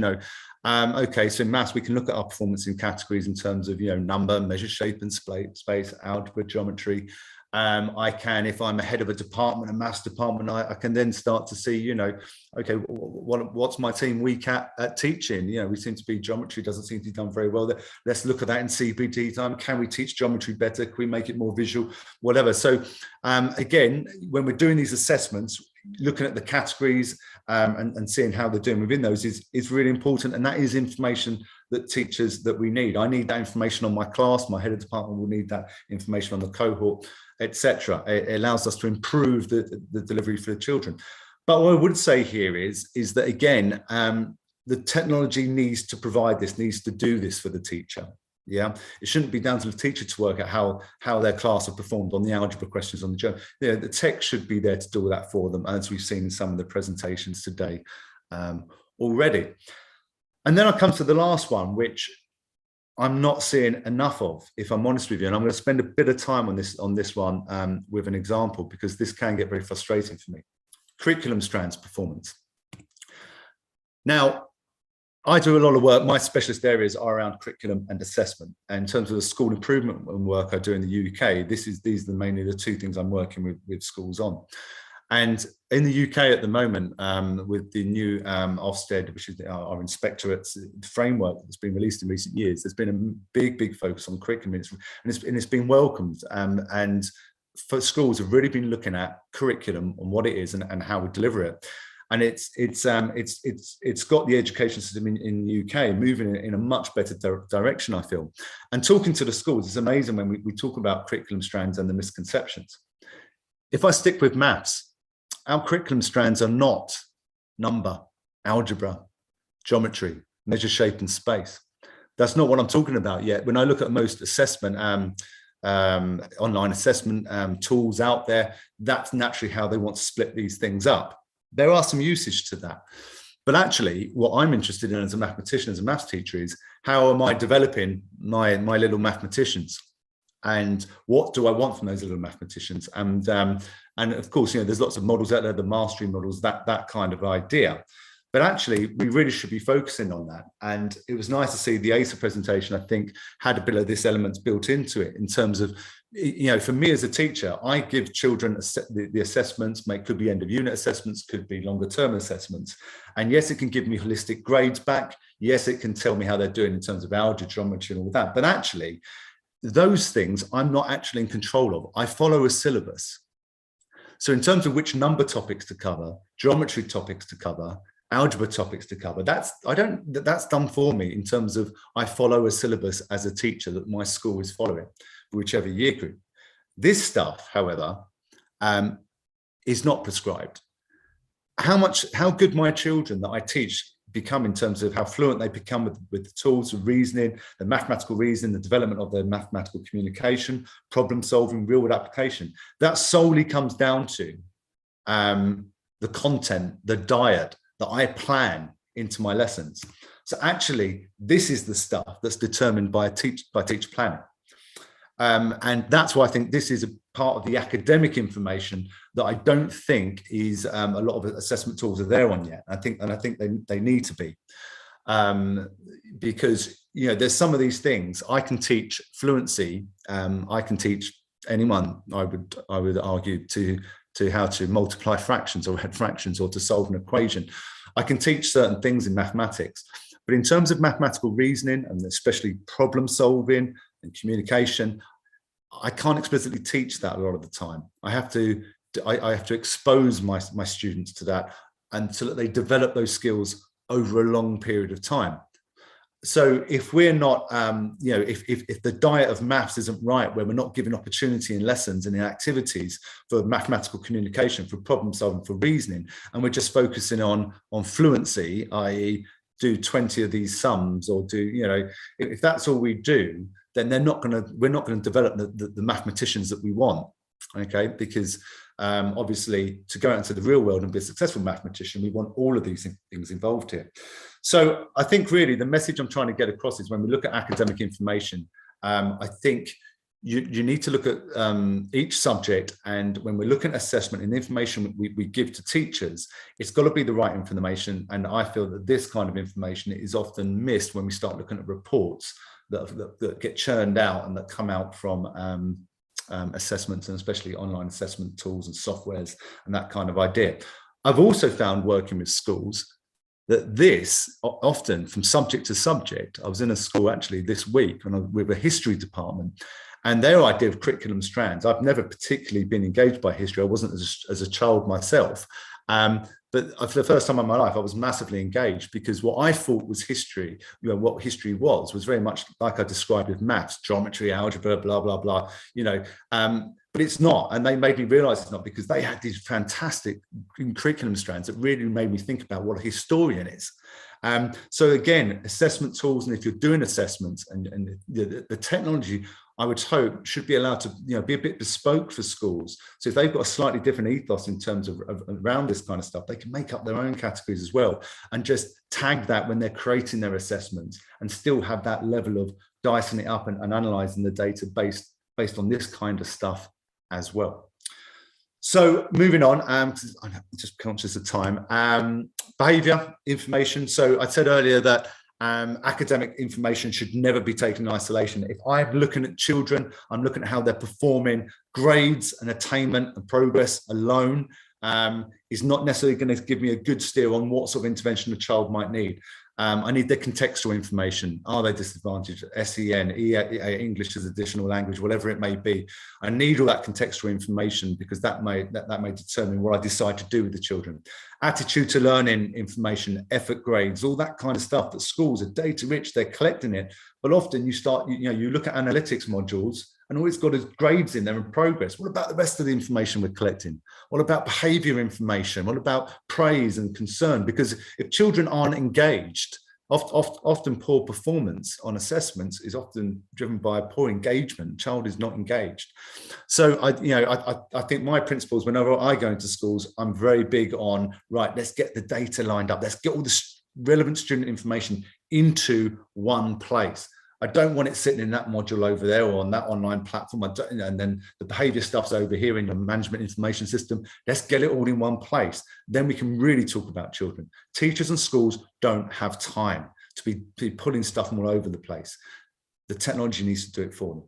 Okay, so in maths, we can look at our performance in categories in terms of, number, measure, shape and space, algebra, geometry. I can, if I'm ahead of a department, a maths department, I can then start to see, okay, what's my team weak at teaching? We seem to be, geometry doesn't seem to be done very well there. Let's look at that in CPD time. Can we teach geometry better? Can we make it more visual? Whatever. So again, when we're doing these assessments, looking at the categories and seeing how they're doing within those is really important. And that is information that we need. I need that information on my class. My head of department will need that information on the cohort, etc. It allows us to improve the delivery for the children. But what I would say here is that, again, the technology needs to provide this, needs to do this for the teacher. Yeah, it shouldn't be down to the teacher to work out how their class have performed on the algebra questions on the journal. The tech should be there to do that for them, as we've seen in some of the presentations today already. And then I come to the last one, which I'm not seeing enough of, if I'm honest with you. And I'm going to spend a bit of time on this one with an example, because this can get very frustrating for me. Curriculum strands performance. Now, I do a lot of work. My specialist areas are around curriculum and assessment. And in terms of the school improvement work I do in the UK, these are mainly the two things I'm working with schools on. And in the UK at the moment, with the new Ofsted, which is our inspectorate's framework that's been released in recent years, there's been a big focus on curriculum, and it's been welcomed. And for schools have really been looking at curriculum and what it is and how we deliver it. And it's got the education system in the UK moving in a much better direction, I feel. And talking to the schools, it's amazing when we talk about curriculum strands and the misconceptions. If I stick with maths, our curriculum strands are not number, algebra, geometry, measure, shape and space. That's not what I'm talking about yet. When I look at most assessment, online assessment tools out there, that's naturally how they want to split these things up. There are some usage to that. But actually, what I'm interested in as a mathematician, as a maths teacher, is how am I developing my little mathematicians? And what do I want from those little mathematicians? And of course, there's lots of models out there, the mastery models, that kind of idea. But actually, we really should be focusing on that. And it was nice to see the ASA presentation, I think, had a bit of this element built into it in terms of, for me as a teacher, I give children the assessments, could be end of unit assessments, could be longer term assessments. And yes, it can give me holistic grades back. Yes, it can tell me how they're doing in terms of algebra, geometry and all that. But actually, those things I'm not actually in control of. I follow a syllabus. So in terms of which number topics to cover, geometry topics to cover, algebra topics to cover, that's done for me in terms of I follow a syllabus as a teacher that my school is following, whichever year group. This stuff, however, is not prescribed. How good my children that I teach become in terms of how fluent they become with the tools of reasoning, the mathematical reasoning, the development of their mathematical communication, problem solving, real world application, that solely comes down to the content, the diet that I plan into my lessons. So actually, this is the stuff that's determined by teacher planning. And that's why I think this is a part of the academic information that I don't think is a lot of assessment tools are there on yet. I think they need to be, because there's some of these things I can teach fluency, I can teach anyone, I would argue, to how to multiply fractions or add fractions or to solve an equation. I can teach certain things in mathematics, but in terms of mathematical reasoning and especially problem solving and communication, I can't explicitly teach that a lot of the time. I have to expose my students to that, and so that they develop those skills over a long period of time. So if we're not, if the diet of maths isn't right, where we're not giving opportunity in lessons and in activities for mathematical communication, for problem solving, for reasoning, and we're just focusing on fluency, i.e. do 20 of these sums, or do, if that's all we do, then we're not going to develop the mathematicians that we want, okay? Because obviously, to go out into the real world and be a successful mathematician, we want all of these things involved here. So I think really the message I'm trying to get across is, when we look at academic information, I think you need to look at each subject, and when we're looking at assessment and the information we give to teachers, it's got to be the right information. And I feel that this kind of information is often missed when we start looking at reports that get churned out and that come out from assessments, and especially online assessment tools and softwares and that kind of idea. I've also found, working with schools, that this often, from subject to subject, I was in a school actually this week with a history department, and their idea of curriculum strands, I've never particularly been engaged by history. I wasn't as a child myself, but for the first time in my life, I was massively engaged, because what I thought was history, what history was very much like I described with maths, geometry, algebra, blah, blah, blah, but it's not. And they made me realize it's not, because they had these fantastic curriculum strands that really made me think about what a historian is. So again, assessment tools, and if you're doing assessments, and the technology, I would hope, should be allowed to be a bit bespoke for schools. So if they've got a slightly different ethos in terms of around this kind of stuff, they can make up their own categories as well, and just tag that when they're creating their assessments, and still have that level of dicing it up and analyzing the data based on this kind of stuff as well. So moving on, I'm just conscious of time. Behavior information. So I said earlier that academic information should never be taken in isolation. If I'm looking at children, I'm looking at how they're performing. Grades and attainment and progress alone is not necessarily going to give me a good steer on what sort of intervention a child might need. I need their contextual information. Are they disadvantaged? SEN, English as additional language, whatever it may be. I need all that contextual information, because that may determine what I decide to do with the children. Attitude to learning information, effort grades, all that kind of stuff that schools are data rich, they're collecting it. But often you look at analytics modules, and all it's got is grades in there and progress. What about the rest of the information we're collecting? What about behavior information? What about praise and concern? Because if children aren't engaged, often poor performance on assessments is often driven by poor engagement. Child is not engaged. So I think my principles, whenever I go into schools, I'm very big on, right, let's get the data lined up. Let's get all the relevant student information into one place. I don't want it sitting in that module over there or on that online platform. And then the behavior stuff's over here in the management information system. Let's get it all in one place. Then we can really talk about children. Teachers and schools don't have time to be pulling stuff from all over the place. The technology needs to do it for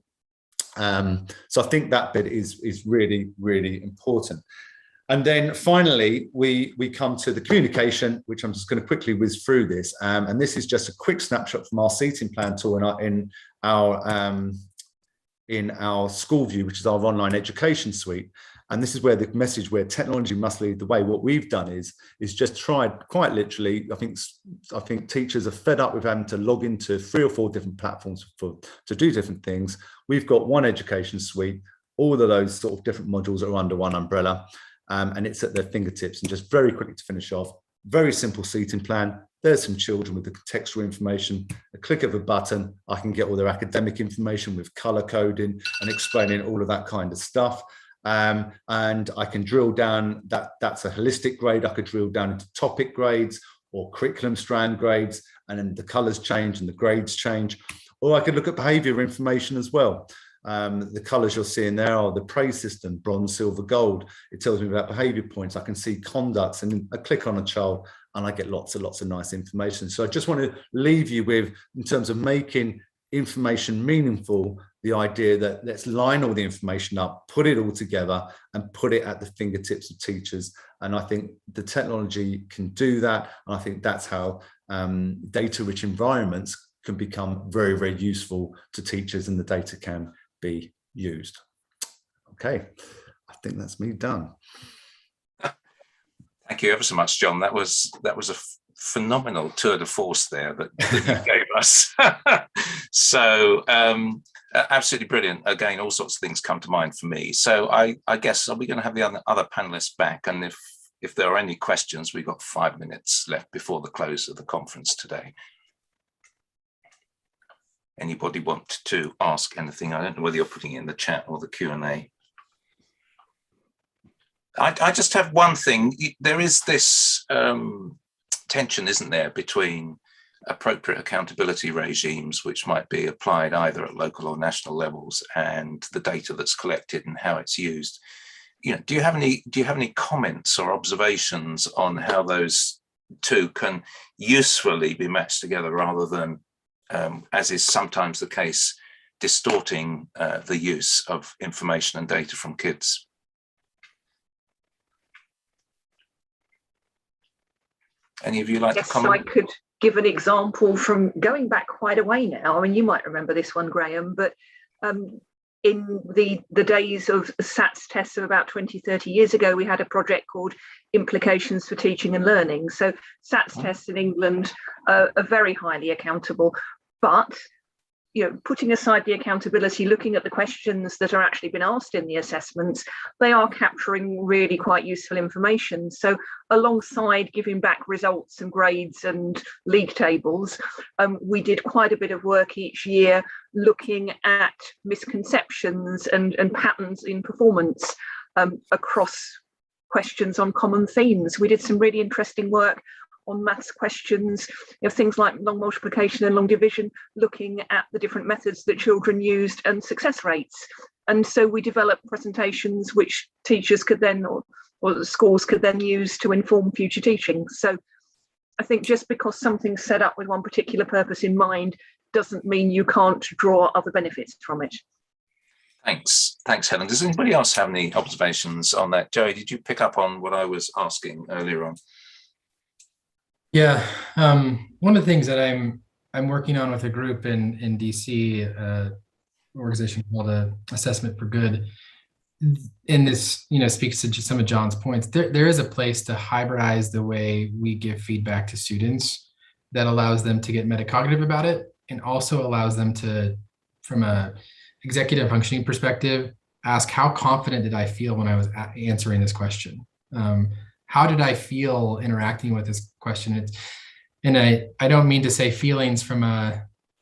them. So I think that bit is really, really important. And then finally, we come to the communication, which I'm just going to quickly whiz through this. And this is just a quick snapshot from our seating plan tool in our school view, which is our online education suite. And this is where the message, where technology must lead the way. What we've done is just tried, quite literally, I think teachers are fed up with having to log into 3 or 4 different platforms to do different things. We've got one education suite. All of those sort of different modules are under one umbrella. And it's at their fingertips. And just very quickly to finish off, very simple seating plan. There's some children with the contextual information. A click of a button, I can get all their academic information with color coding and explaining all of that kind of stuff. And I can drill down, that's a holistic grade. I could drill down into topic grades or curriculum strand grades, and then the colors change and the grades change. Or I could look at behavior information as well. The colors you're seeing there are the praise system, bronze, silver, gold. It tells me about behavior points. I can see conducts, and then I click on a child and I get lots and lots of nice information. So I just want to leave you with, in terms of making information meaningful, the idea that let's line all the information up, put it all together and put it at the fingertips of teachers. And I think the technology can do that. And I think that's how data-rich environments can become very, very useful to teachers, and the data can be used. Okay, I think that's me done. Thank you ever so much, John. That was a phenomenal tour de force there that you gave us. So absolutely brilliant. Again, all sorts of things come to mind for me. So I guess, are we going to have the other panelists back? And if there are any questions, we've got 5 minutes left before the close of the conference today. Anybody want to ask anything? I don't know whether you're putting it in the chat or the Q&A. I just have one thing. There is this tension, isn't there, between appropriate accountability regimes, which might be applied either at local or national levels, and the data that's collected and how it's used. You know, do you have any comments or observations on how those two can usefully be matched together, rather than, as is sometimes the case, distorting the use of information and data from kids? Any of you like to comment? Yes, I could give an example from going back quite a way now. I mean, you might remember this one, Graham, but in the days of SATS tests of about 20, 30 years ago, we had a project called Implications for Teaching and Learning. So SATS tests in England are very highly accountable, but putting aside the accountability, looking at the questions that are actually been asked in the assessments, they are capturing really quite useful information. So alongside giving back results and grades and league tables, we did quite a bit of work each year looking at misconceptions and patterns in performance across questions on common themes. We did some really interesting work on maths questions, things like long multiplication and long division, looking at the different methods that children used and success rates. And so we developed presentations which teachers could then, or the schools could then use to inform future teaching. So I think just because something's set up with one particular purpose in mind doesn't mean you can't draw other benefits from it. Thanks, Helen. Does anybody else have any observations on that? Joey, did you pick up on what I was asking earlier on? Yeah, one of the things that I'm working on with a group in DC, an organization called Assessment for Good, and this speaks to some of John's points. There is a place to hybridize the way we give feedback to students that allows them to get metacognitive about it, and also allows them to, from a executive functioning perspective, ask, how confident did I feel when I was answering this question? How did I feel interacting with this question? And I don't mean to say feelings from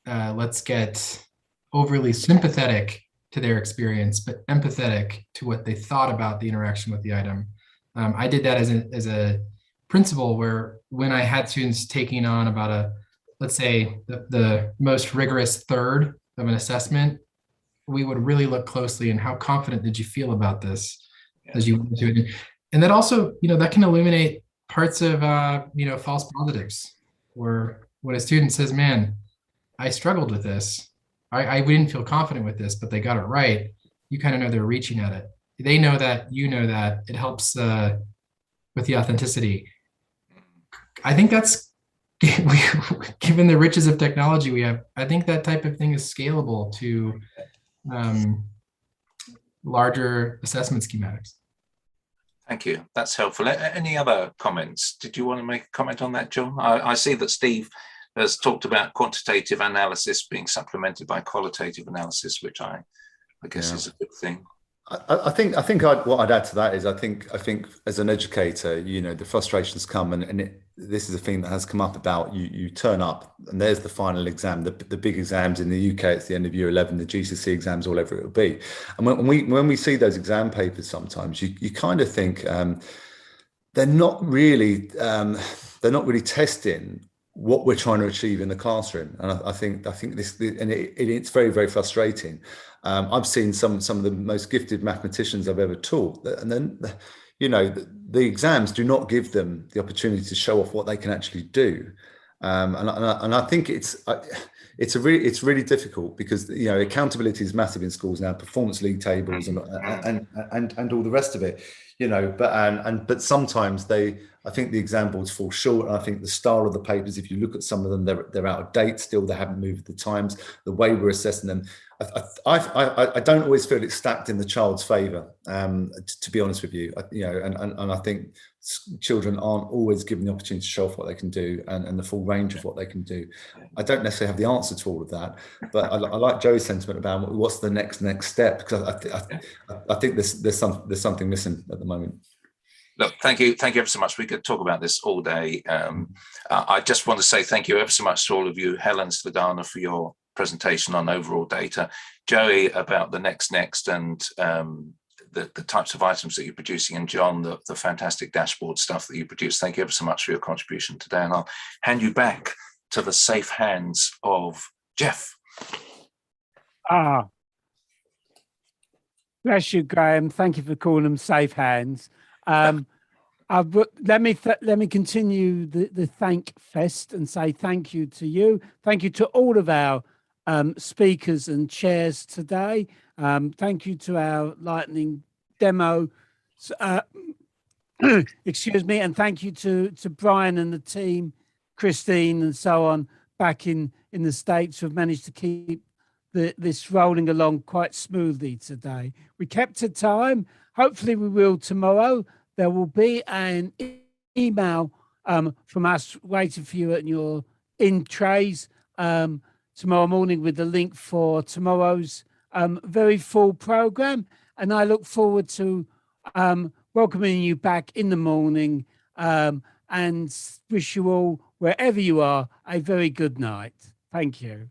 let's get overly sympathetic to their experience, but empathetic to what they thought about the interaction with the item. I did that as a principle where, when I had students taking on about let's say the most rigorous third of an assessment, we would really look closely and how confident did you feel about this as you went into it. And that also, that can illuminate parts of, false positives, where when a student says, man, I struggled with this. I didn't feel confident with this, but they got it right. You kind of know they're reaching at it. They know that, that. It helps with the authenticity. I think that's, given the riches of technology we have, I think that type of thing is scalable to larger assessment schematics. Thank you. That's helpful. Any other comments? Did you want to make a comment on that, John? I see that Steve has talked about quantitative analysis being supplemented by qualitative analysis, which I guess is a good thing. I think what I'd add to that is I think as an educator, the frustrations come, and this is a thing that has come up about you turn up and there's the final exam, the big exams in the UK. It's the end of year 11, the GCSE exams, or whatever it will be. And when we see those exam papers, sometimes you kind of think they're not really testing what we're trying to achieve in the classroom. And I think this, and it's very, very frustrating. I've seen some of the most gifted mathematicians I've ever taught, and then the exams do not give them the opportunity to show off what they can actually do. And I think it's really difficult because, you know, accountability is massive in schools now, performance league tables and all the rest of it, you know, but sometimes I think the examples fall short. And I think the style of the papers, if you look at some of them, they're out of date still. They haven't moved with the times. The way we're assessing them, I don't always feel it's stacked in the child's favour. To be honest with you, you know, and I think children aren't always given the opportunity to show off what they can do and the full range of what they can do. I don't necessarily have the answer to all of that, but I like Joe's sentiment about what's the next step, because I think there's something missing at the moment. Look, thank you ever so much. We could talk about this all day. I just want to say thank you ever so much to all of you, Helen, Sladana, for your presentation on overall data, Joey about the next and the types of items that you're producing, and John, the fantastic dashboard stuff that you produce. Thank you ever so much for your contribution today, and I'll hand you back to the safe hands of Jeff. Bless you, Graham. Thank you for calling them safe hands. Let me continue the thank fest and say thank you to you. Thank you to all of our speakers and chairs today. Thank you to our lightning demo, excuse me, and thank you to Brian and the team, Christine and so on back in the States, who have managed to keep this rolling along quite smoothly today. We kept to time. Hopefully we will tomorrow. There will be an email from us waiting for you at your in trays tomorrow morning with the link for tomorrow's very full program. And I look forward to welcoming you back in the morning and wish you all, wherever you are, a very good night. Thank you.